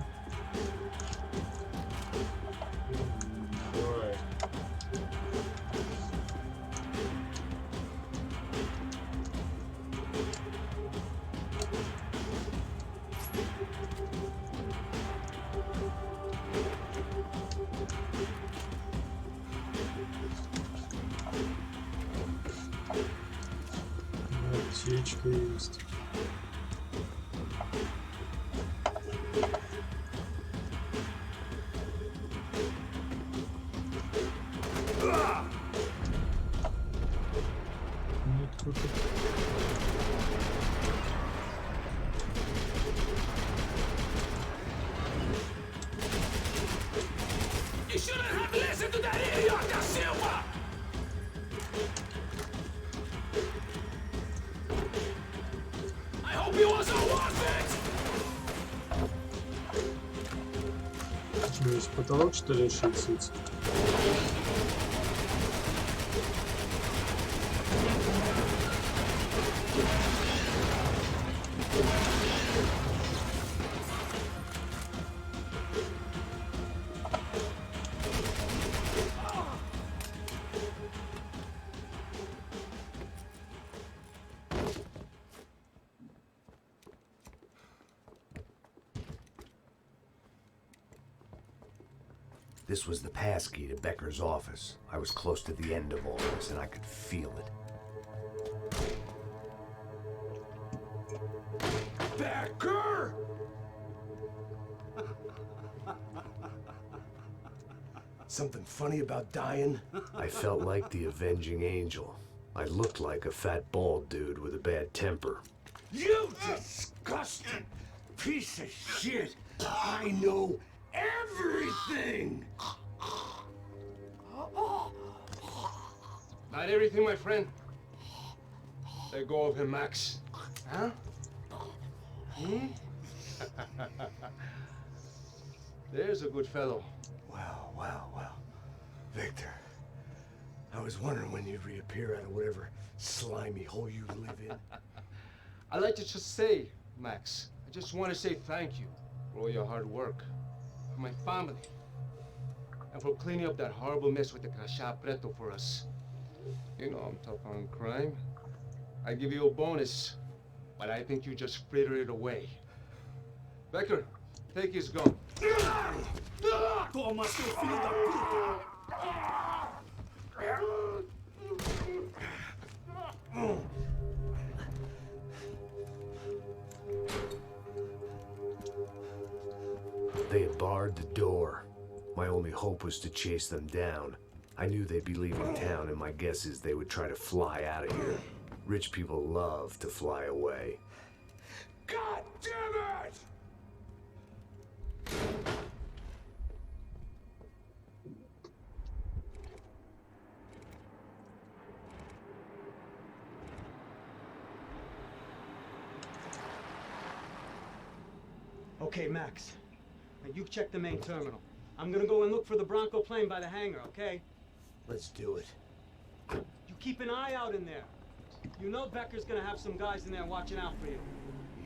Давай. Аптечка есть. Ну, круто. You shouldn't have listened to that idiot, Da Silva! I hope he was all worth it! Что, есть потолок, что ли, шицится? This was the passkey to Becker's office. I was close to the end of all this, and I could feel it. Becker! Something funny about dying? I felt like the avenging angel. I looked like a fat bald dude with a bad temper. You disgusting piece of shit! I know everything! Not everything, my friend. Let go of him, Max. Huh? Hmm? There's a good fellow. Well, well, well. Victor, I was wondering when you'd reappear out of whatever slimy hole you live in. I'd like to just say, Max, I just want to say thank you for all your hard work, for my family, and for cleaning up that horrible mess with the Crachá Preto for us. You know I'm tough on crime. I give you a bonus, but I think you just frittered it away. Becker, take his gun. Toma, seu filho da puta! They had barred the door. My only hope was to chase them down. I knew they'd be leaving town, and my guess is they would try to fly out of here. Rich people love to fly away. God damn it! Okay, Max. Now you check the main terminal. I'm gonna go and look for the Bronco plane by the hangar, okay? Let's do it. You keep an eye out in there. You know Becker's gonna have some guys in there watching out for you.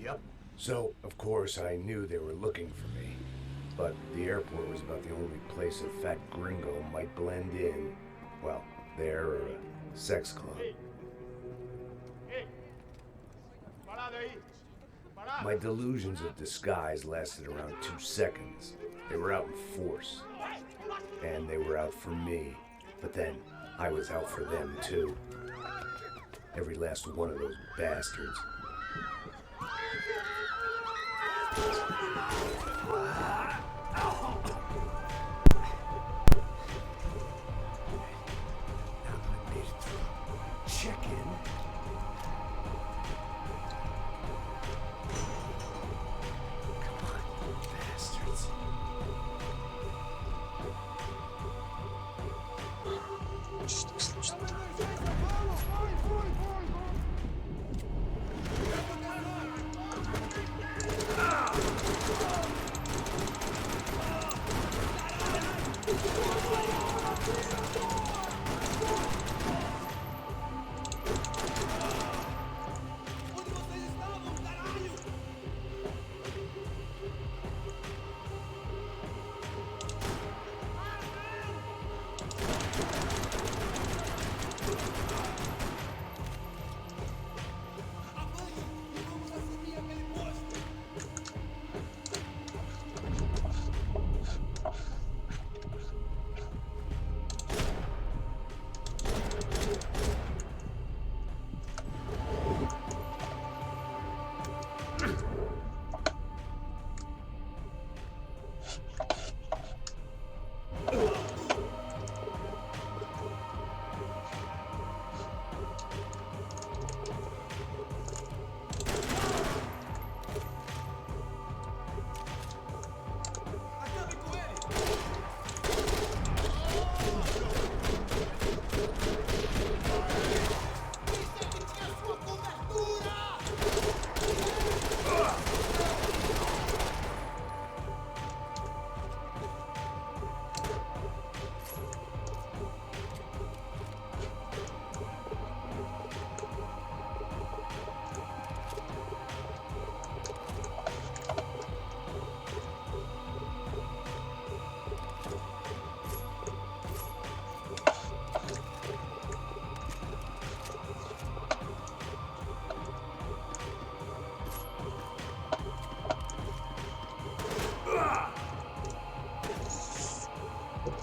Yep. So, of course, I knew they were looking for me. But the airport was about the only place a fat gringo might blend in. Well, there or a sex club. My delusions of disguise lasted around 2 seconds. They were out in force. And they were out for me. But then, I was out for them too. Every last one of those bastards. Check in. Bastards.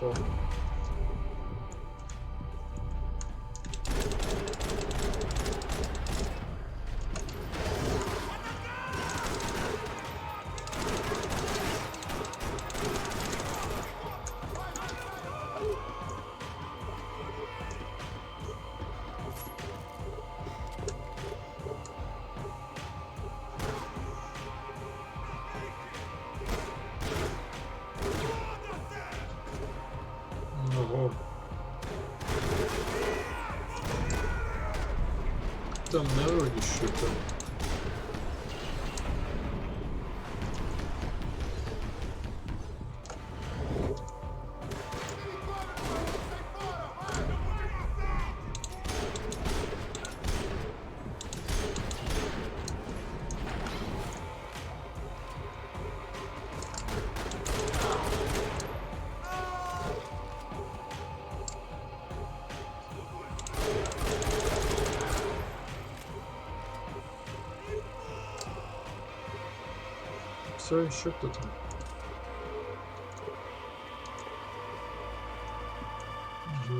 попал. Ого. Там народище-то. Все, еще кто-то.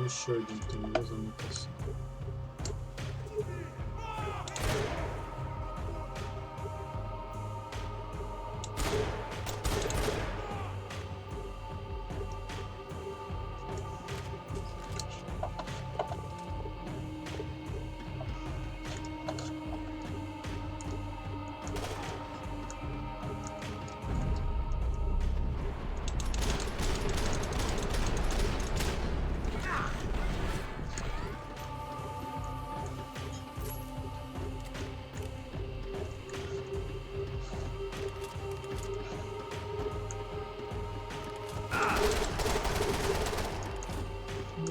Еще один там, я заметался.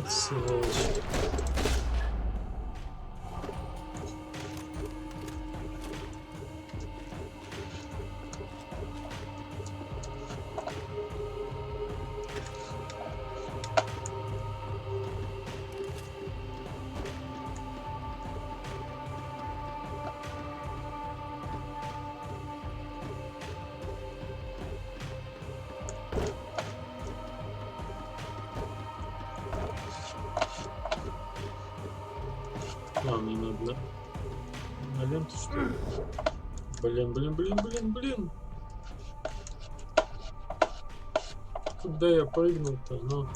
Сволочь. А, мне надо на ленту, что ли? Блин. Куда я прыгнул-то? Ну.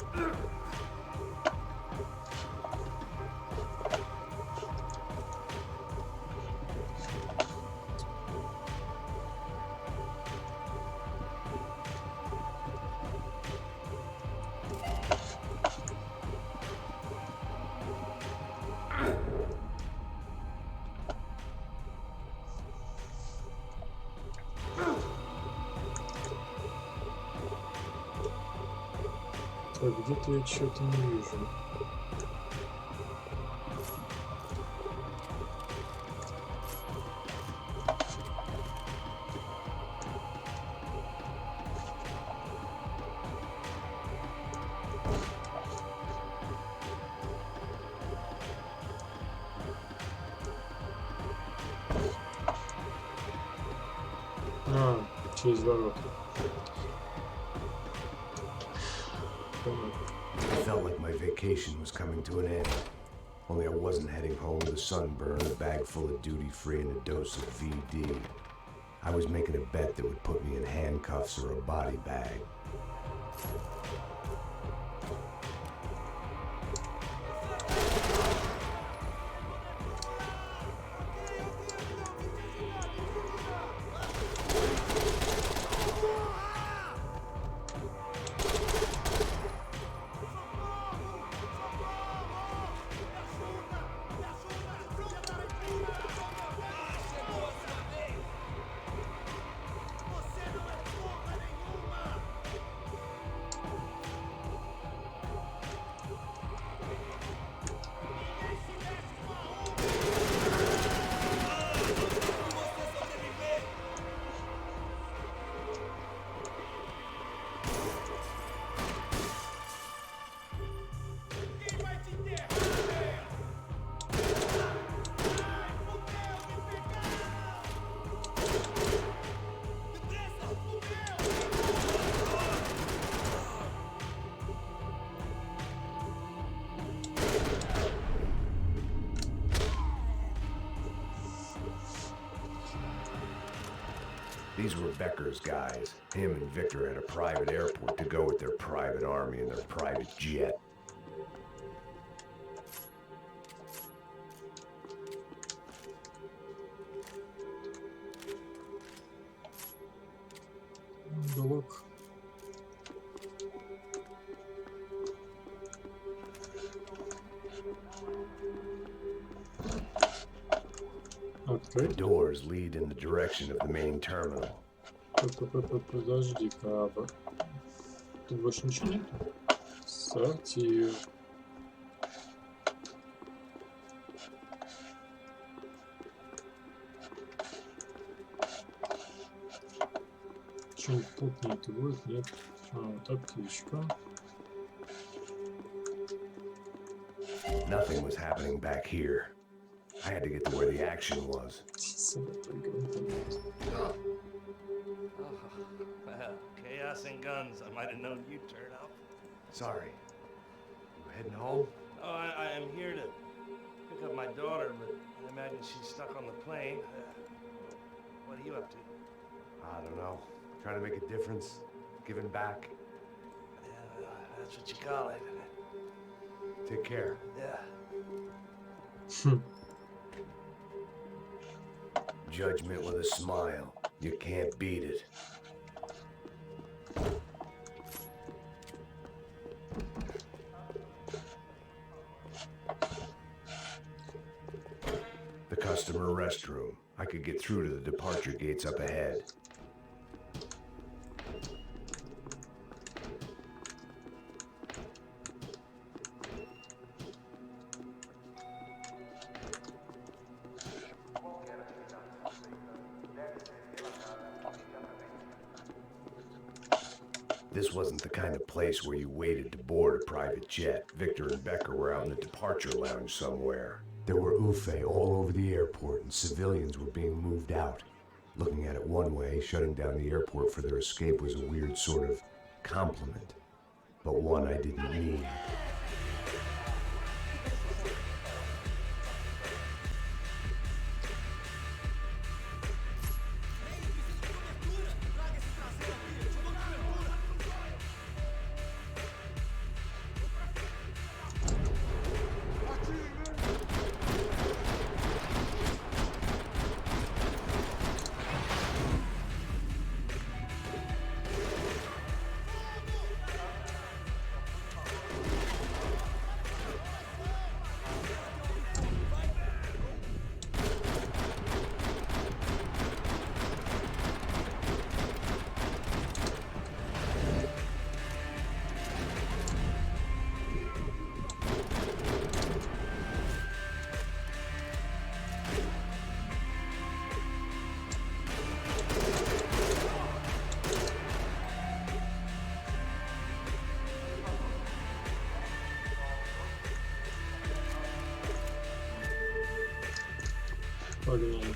Так, где-то я что-то не вижу. А, через ворота. I felt like my vacation was coming to an end. Only I wasn't heading home with a sunburn, a bag full of duty-free, and a dose of VD. I was making a bet that would put me in handcuffs or a body bag. These were Becker's guys. Him and Victor had a private airport to go with their private army and their private jet. Уголок. The doors lead in the direction of the main terminal. Подожди-ка. Тут больше ничего нет? Сортир. Что-нибудь путнее-то будет? Нет. А, вот аптечка. Nothing was happening back here. I had to get to where the action was. Well, chaos and guns. I might have known you'd turn up. Sorry. You heading home? Oh, I am here to pick up my daughter, but I imagine she's stuck on the plane. What are you up to? I don't know. Trying to make a difference. Giving back. Yeah, that's what you call it. Take care. Yeah. Judgment with a smile. You can't beat it. The customer restroom. I could get through to the departure gates up ahead. This wasn't the kind of place where you waited to board a private jet. Victor and Becker were out in the departure lounge somewhere. There were Ufe all over the airport and civilians were being moved out. Looking at it one way, shutting down the airport for their escape was a weird sort of compliment, but one I didn't need. Погнали.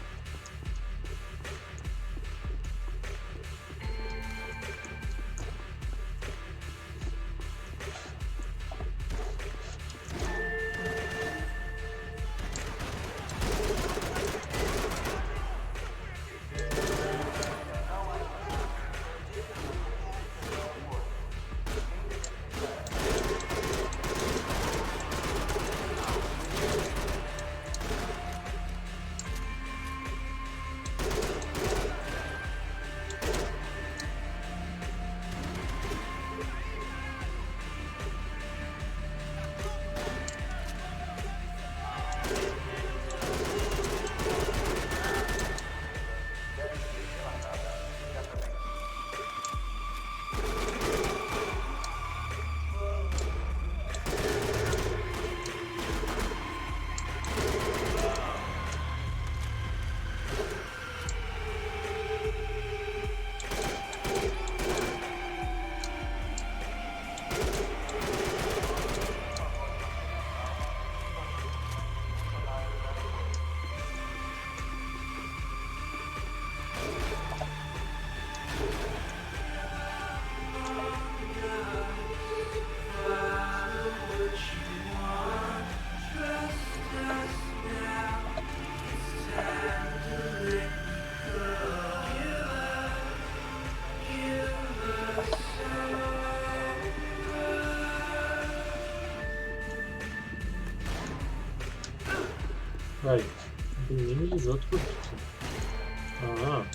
Ай, блин, я не вижу, откуда ты? Ага.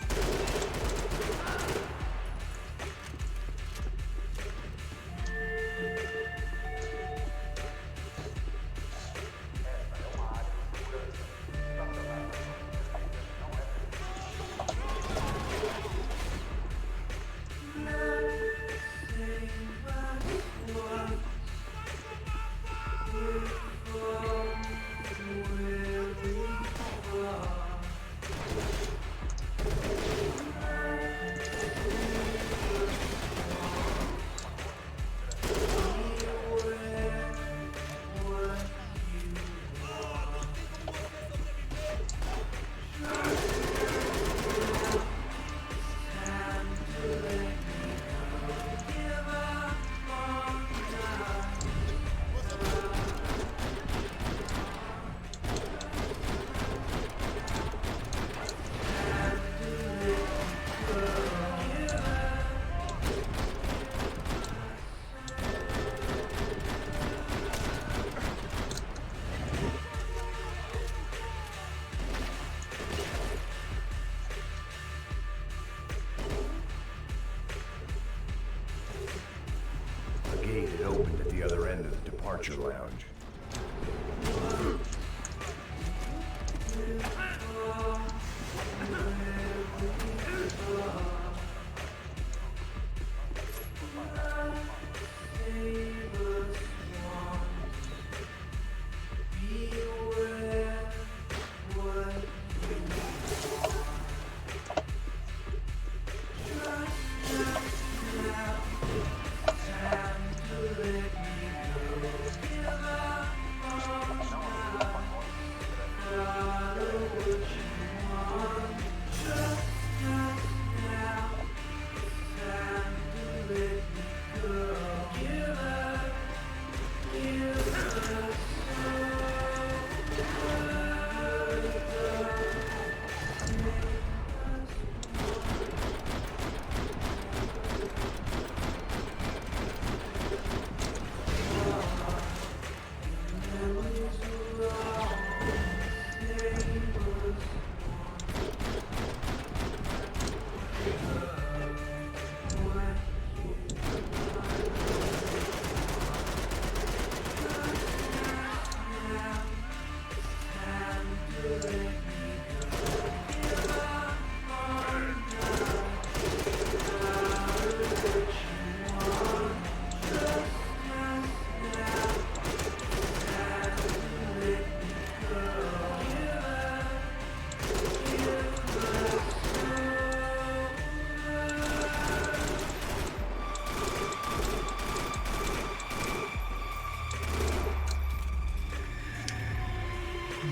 A gate had opened at the other end of the departure lounge.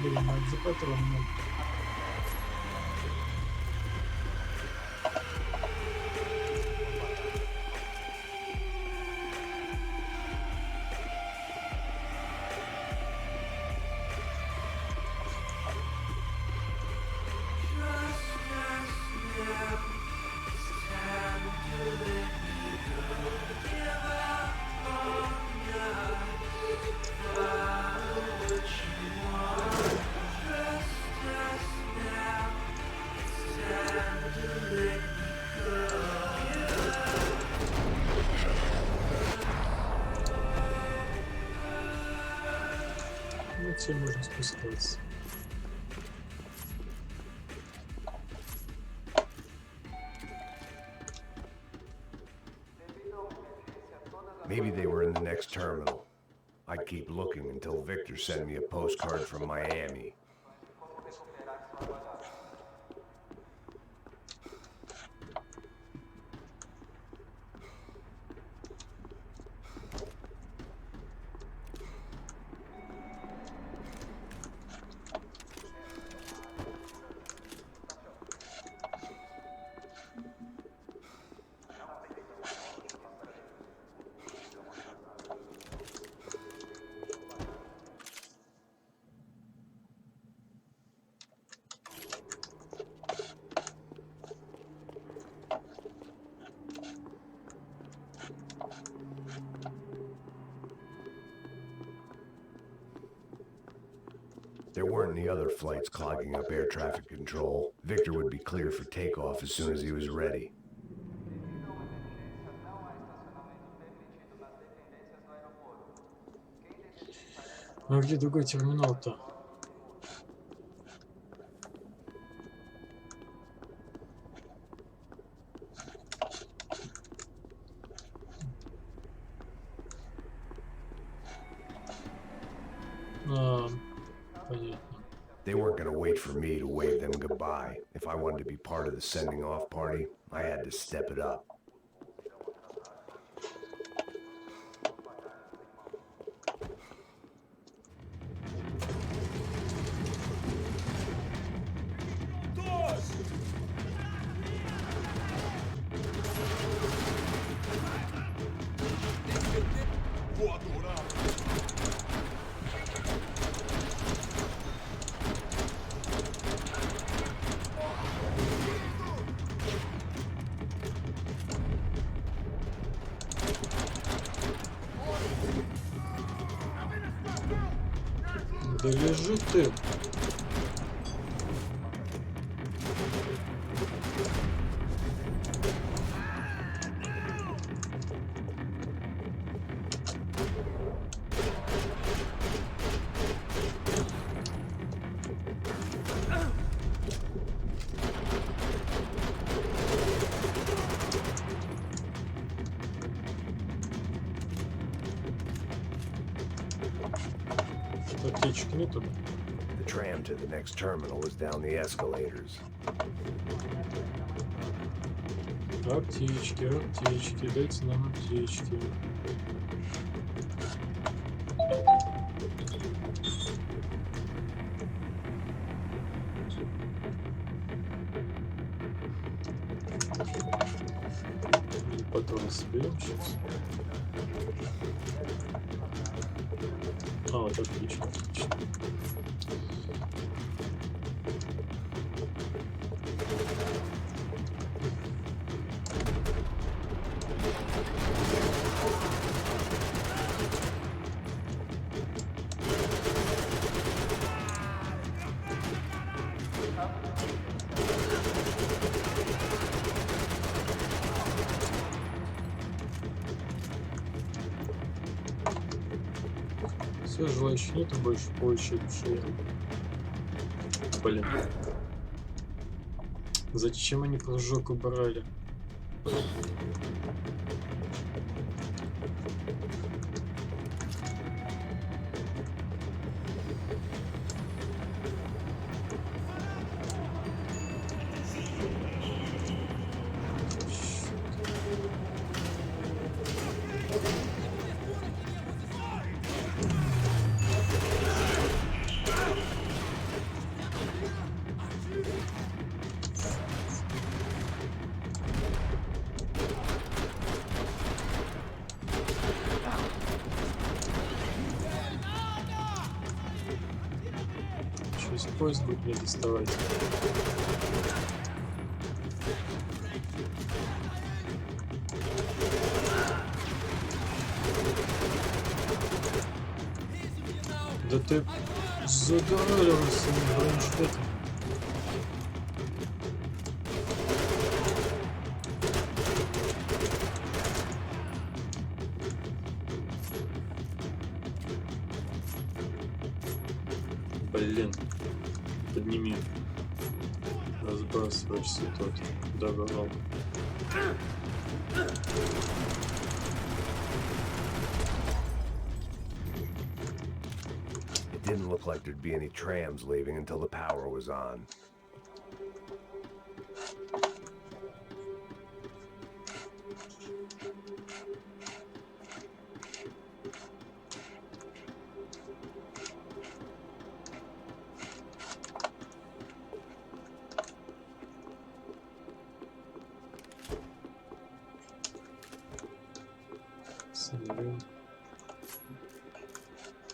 Блин, надо за патроном. Ну, все можно спускаться. Maybe they were in the next terminal. I'd keep looking until Victor sent me a postcard from Miami. There weren't any other flights clogging up air traffic control. Victor would be clear for takeoff as soon as he was ready. А где другой терминал-то? Понятно. They weren't gonna wait for me to wave them goodbye. If I wanted to be part of the sending off party, I had to step it up. Да лежи ты. Аптечек нету? The tram to the next terminal was down the escalators. Аптечки, аптечки, дайте нам аптечки. Патроны соберем сейчас. А, вот отлично, отлично. Все, желающих нету больше получить шею. Блин. Зачем они прыжок убрали? Сейчас поезд будет мне доставать. Да ты задавливался на бронежилетом. Блин, подними. Разбрасываешься тут. Добрал. It didn't look like there'd be any trams leaving until the power was on.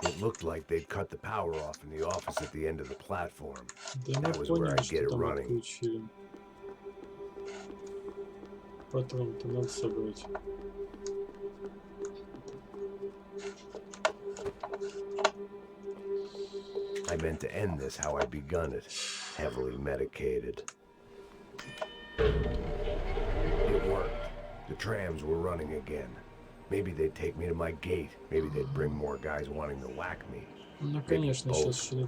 It looked like they'd cut the power off in the office at the end of the platform. That was where I'd get it running. Патрон-то надо собрать. I meant to end this how I'd begun it, heavily medicated. It worked. The trams were running again. Maybe they'd take me to my gate. Maybe they'd bring more guys wanting to whack me. Ну, конечно, сейчас шли.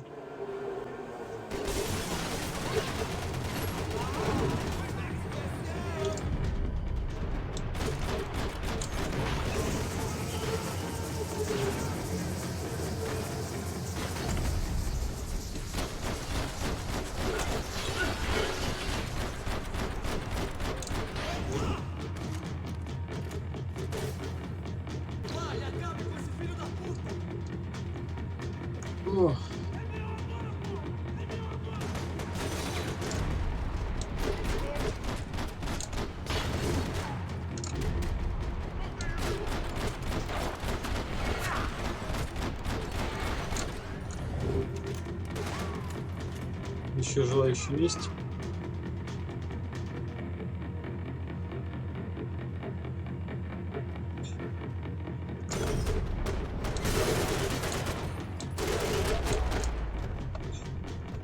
О. Еще желающие есть?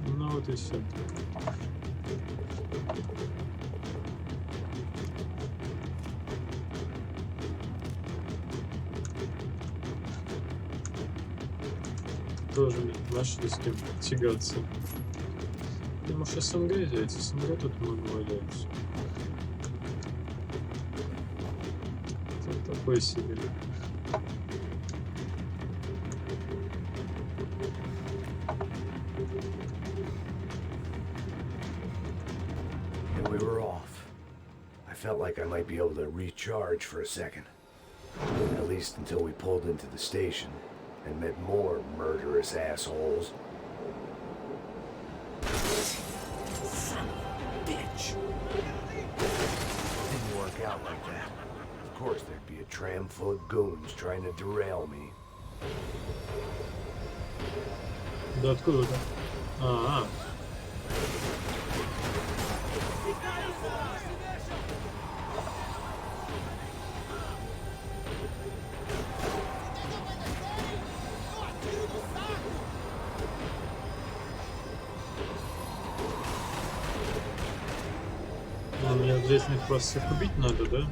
Ну вот и все. Тоже нашли с кем тягаться. Ты можешь СНГ взять, СНГ тут много валяются. Это такой себе. And we were off. I felt like I might be able to recharge for a second. At least until we pulled into the station and met more murderous assholes. Son of a bitch. Didn't work out like that. Of course there'd be a tram full of goons trying to derail me. Да откуда-то? А-а. Мне обязательно их просто всех убить надо, да?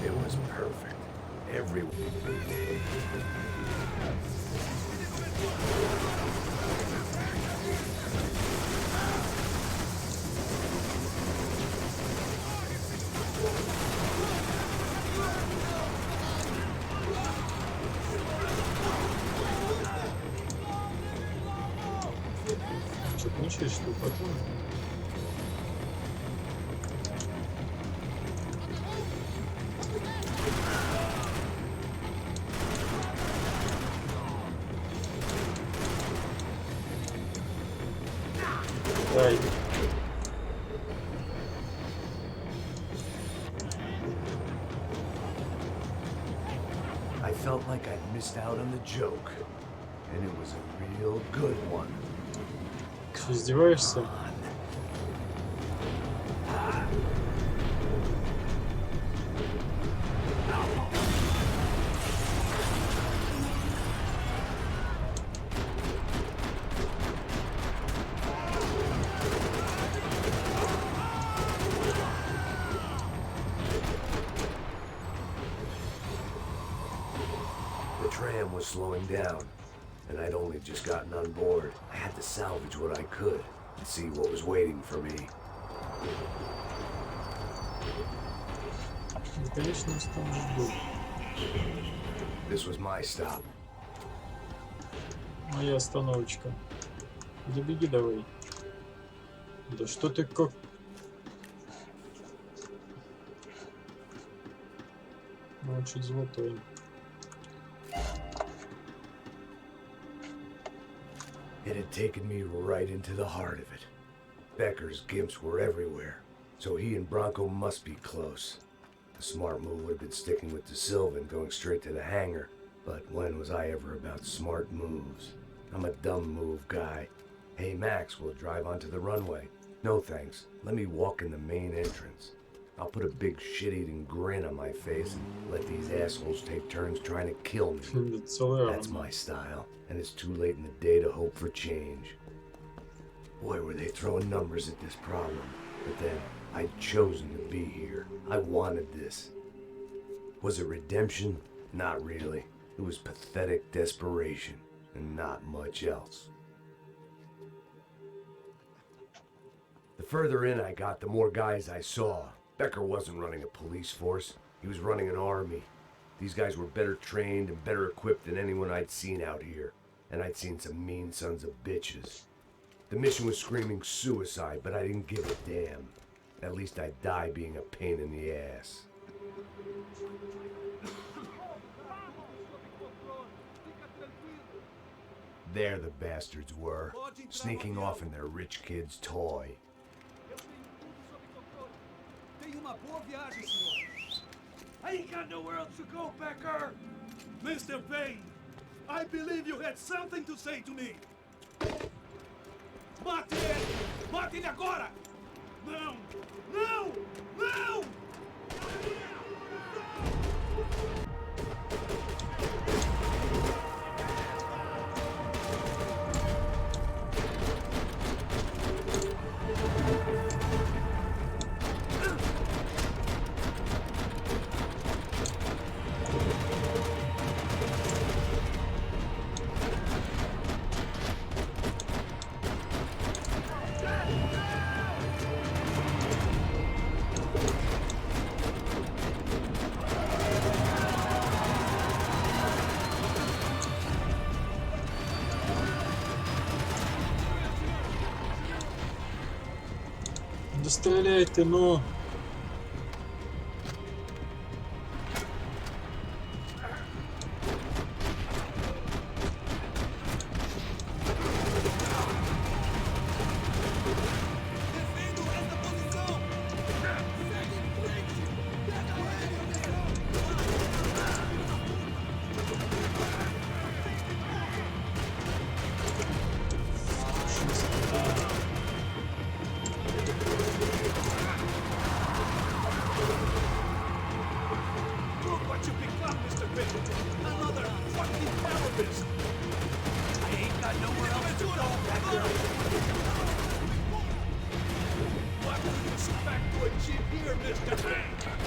It was perfect. Every... Что-то ничего, что потом. Ай. I felt like I'd missed out on the joke, and it was a real good one. Что, издеваешься? down, and I'd only just gotten on board. I had to salvage what I could and see what was waiting for me. This was my stop. Моя остановочка. Да беги давай. Да что ты как... Очень золотой. It had taken me right into the heart of it. Becker's gimps were everywhere, so he and Bronco must be close. The smart move would have been sticking with De Silva and going straight to the hangar, but when was I ever about smart moves? I'm a dumb move guy. Hey Max, we'll drive onto the runway. No thanks, let me walk in the main entrance. I'll put a big shit-eating grin on my face and let these assholes take turns trying to kill me. That's my style, and it's too late in the day to hope for change. Boy, were they throwing numbers at this problem. But then, I'd chosen to be here. I wanted this. Was it redemption? Not really. It was pathetic desperation, and not much else. The further in I got, the more guys I saw. Becker wasn't running a police force. He was running an army. These guys were better trained and better equipped than anyone I'd seen out here. And I'd seen some mean sons of bitches. The mission was screaming suicide, but I didn't give a damn. At least I'd die being a pain in the ass. There the bastards were, sneaking off in their rich kid's toy. I ain't got nowhere else to go, Becker! Mr. Payne, I believe you had something to say to me. Mate ele! Mate ele agora! Não! Não! Não! Да стреляй ты, ну!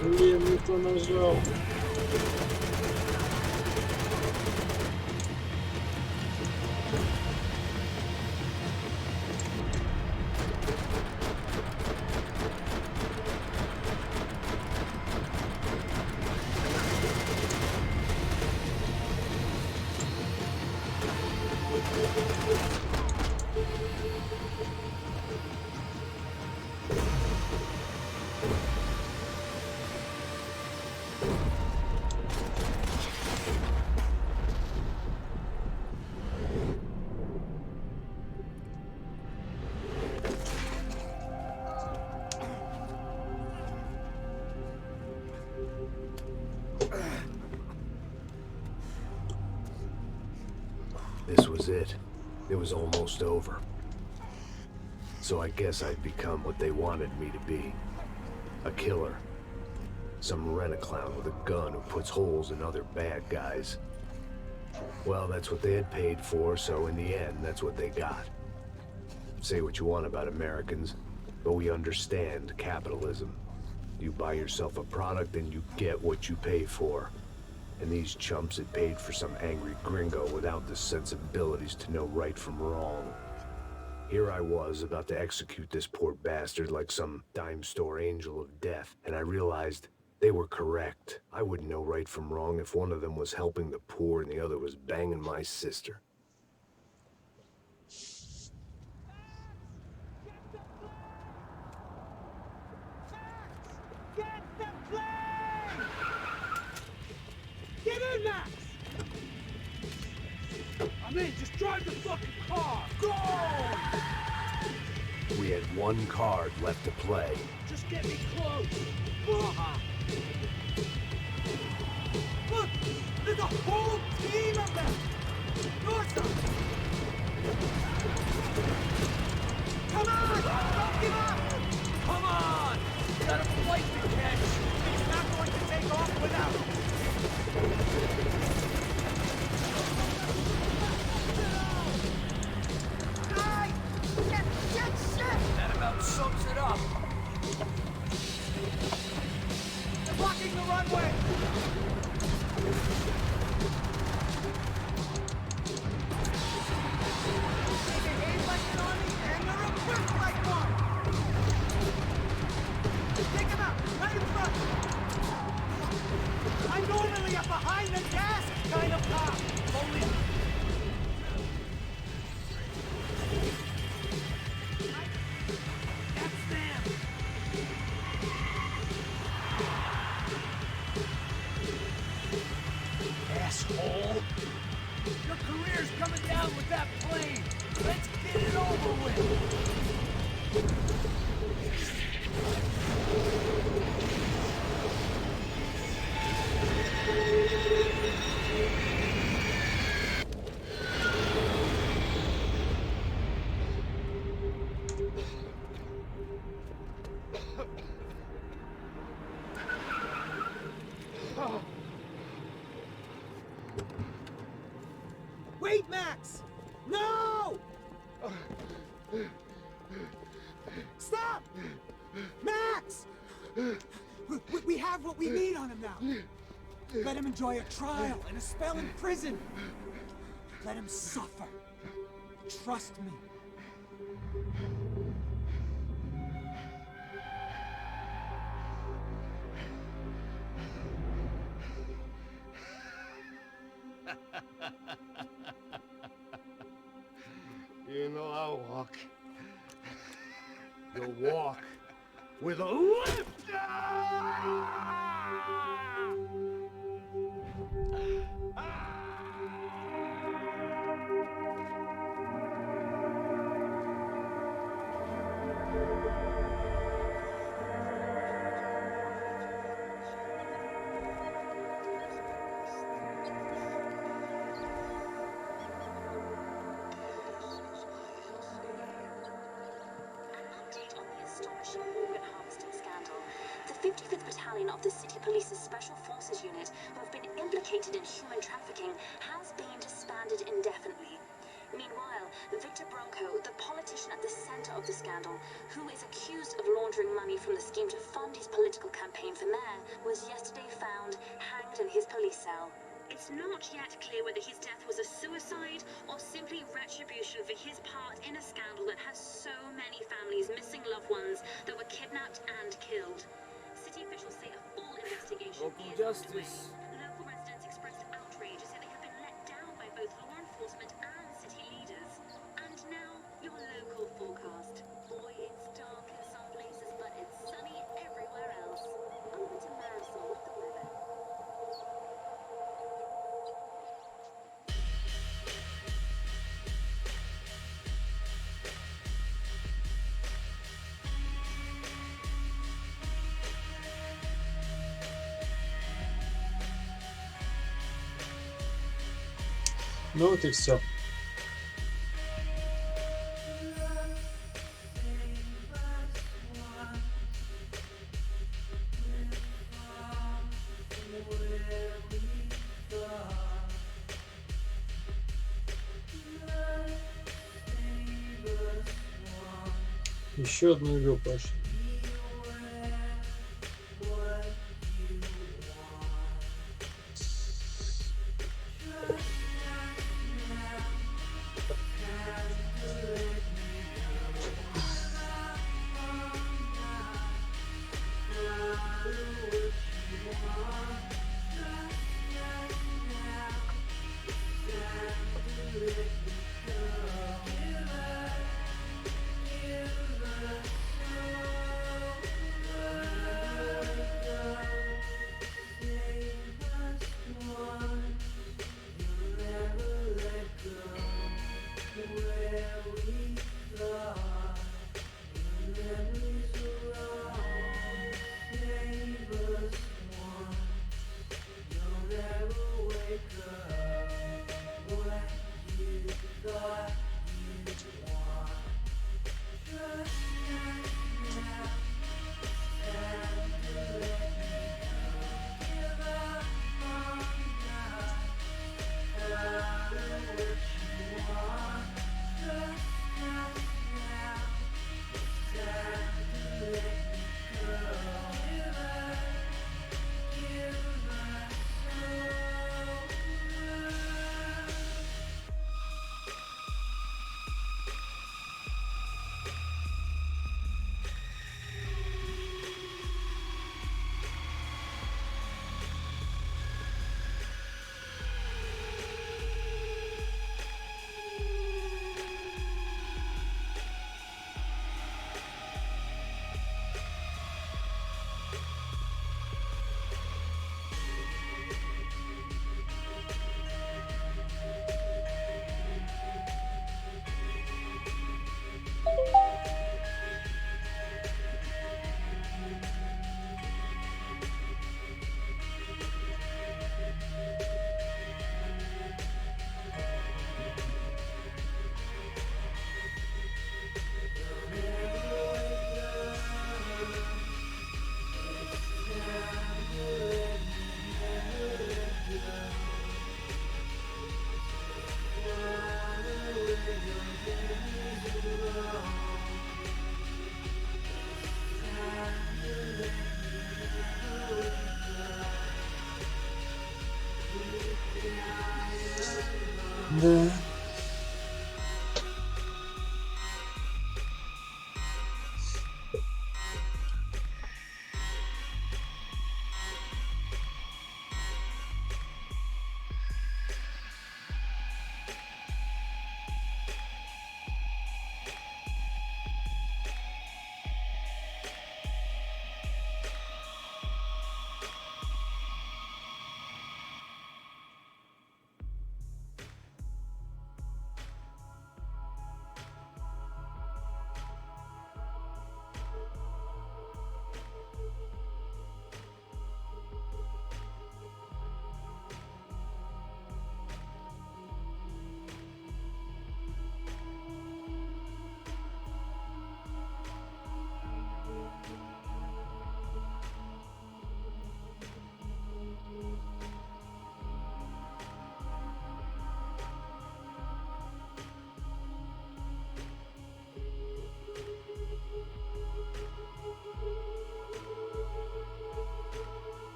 Блин, не то нажал. This was it. It was almost over. So I guess I'd become what they wanted me to be. A killer. Some rent-a-clown with a gun who puts holes in other bad guys. Well, that's what they had paid for, so in the end, that's what they got. Say what you want about Americans, but we understand capitalism. You buy yourself a product and you get what you pay for. And these chumps had paid for some angry gringo without the sensibilities to know right from wrong. Here I was, about to execute this poor bastard like some dime store angel of death, and I realized they were correct. I wouldn't know right from wrong if one of them was helping the poor and the other was banging my sister. Get the plane! Get in, Max! I mean, just drive the fucking car! Go! We had one card left to play. Just get me close! Look! There's a whole team of them! North! Come on! Don't give up! Come on! Got a flight to catch! He's not going to take off without Guys! Get shit! That about sums it up. They're blocking the runway! They behave like an army and they're equipped like one! Take him out! Right in front! I'm normally a behind the gas kind of cop! Only... That's them! Asshole! Your career's coming down with that plane! Let's get it over with! Wait, Max! No! Stop! Max! We have what we need on him now. Let him enjoy a trial and a spell in prison. Let him suffer. Trust me. You know I'll walk. You'll walk with a lift! The 55th Battalion of the City Police's Special Forces Unit, who have been implicated in human trafficking, has been disbanded indefinitely. Meanwhile, Victor Bronco, the politician at the center of the scandal, who is accused of laundering money from the scheme to fund his political campaign for mayor, was yesterday found hanged in his police cell. It's not yet clear whether his death was a suicide or simply retribution for his part in a scandal that has so many families missing loved ones that were kidnapped and killed. City officials say a full investigation Local is justice. underway. Local residents expressed outrage as if they have been let down by both law enforcement and city leaders. And now, your local forecast. Boy, it's dark in some places, but it's sunny everywhere else. Over to Marisol with the weather. Ну вот и все. Еще одну игру пошли.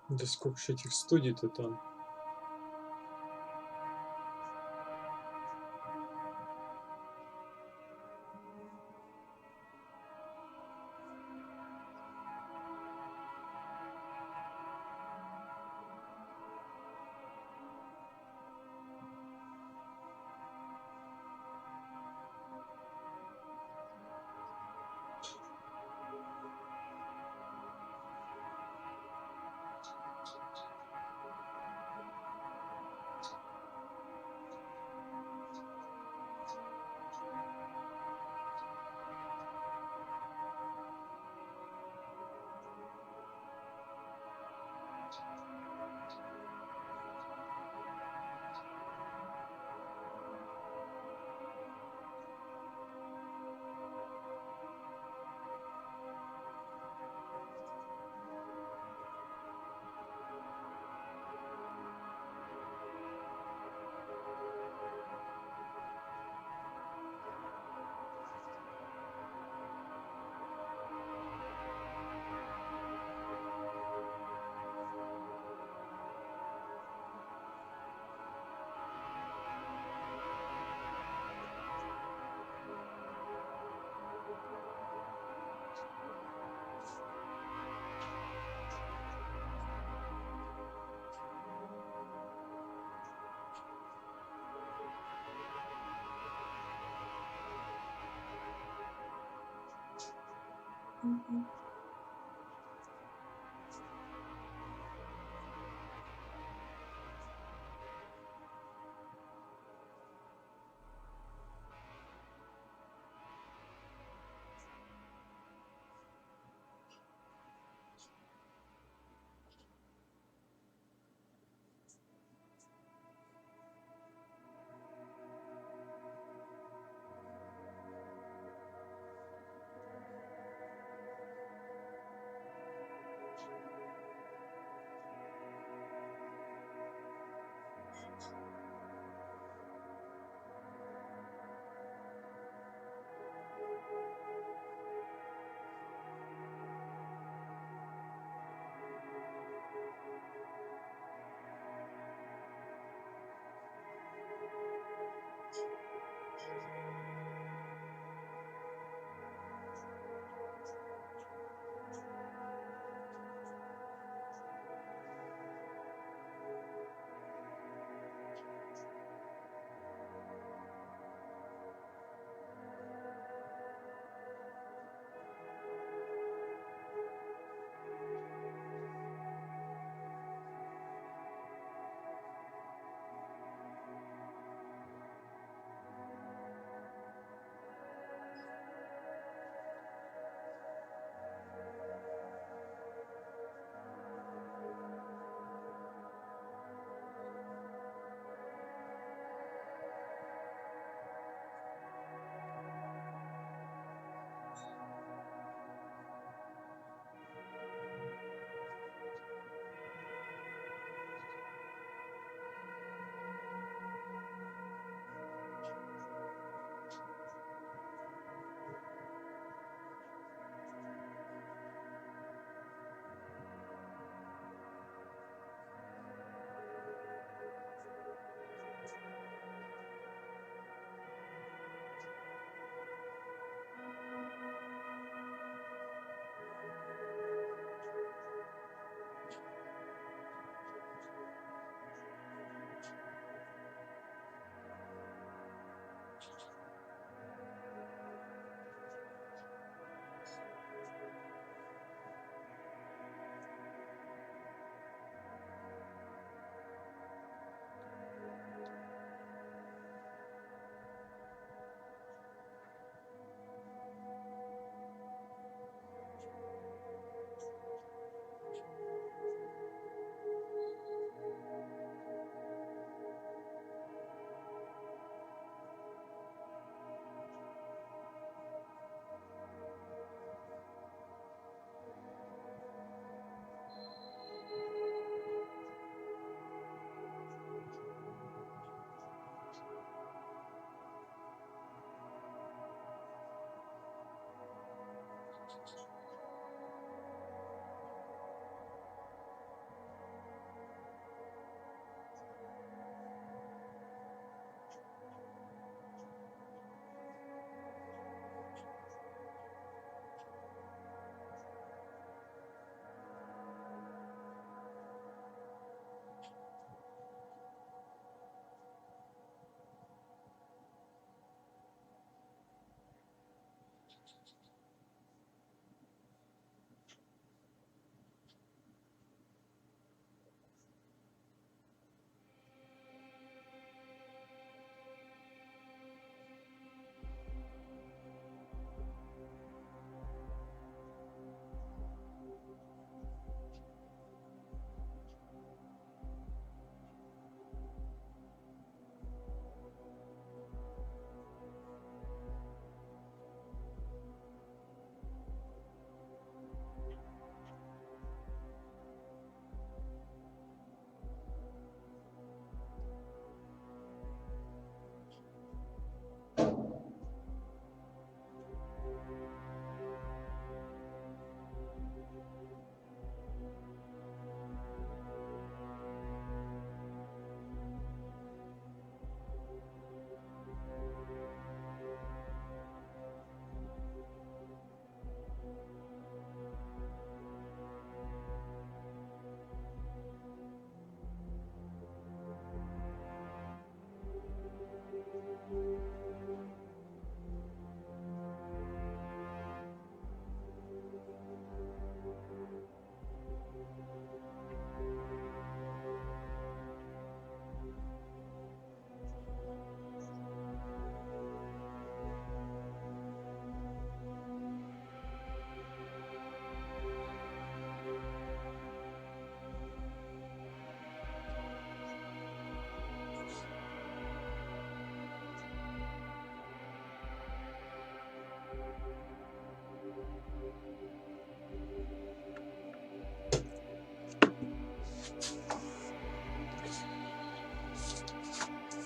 Да сколько ж этих студий-то там.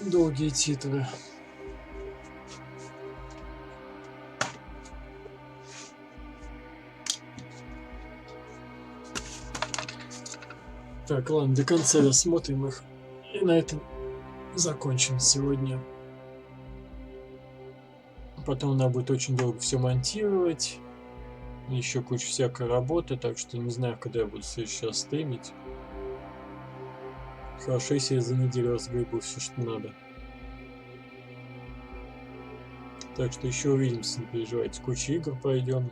долгие титры. Так, ладно, до конца досмотрим их. И на этом закончим сегодня. Потом надо будет очень долго все монтировать. Еще куча всякой работы, так что не знаю, когда я буду в следующий раз стримить. Хорошо, если я за неделю разгребу все, что надо. Так что еще увидимся, не переживайте. Кучу игр пройдем.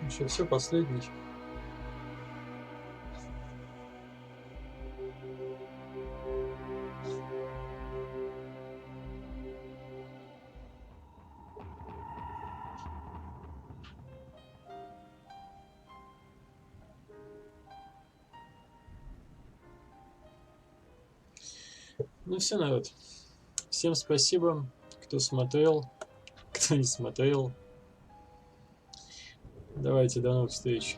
Еще все, последний. Ну все, народ. Всем спасибо, кто смотрел, кто не смотрел. Давайте, до новых встреч.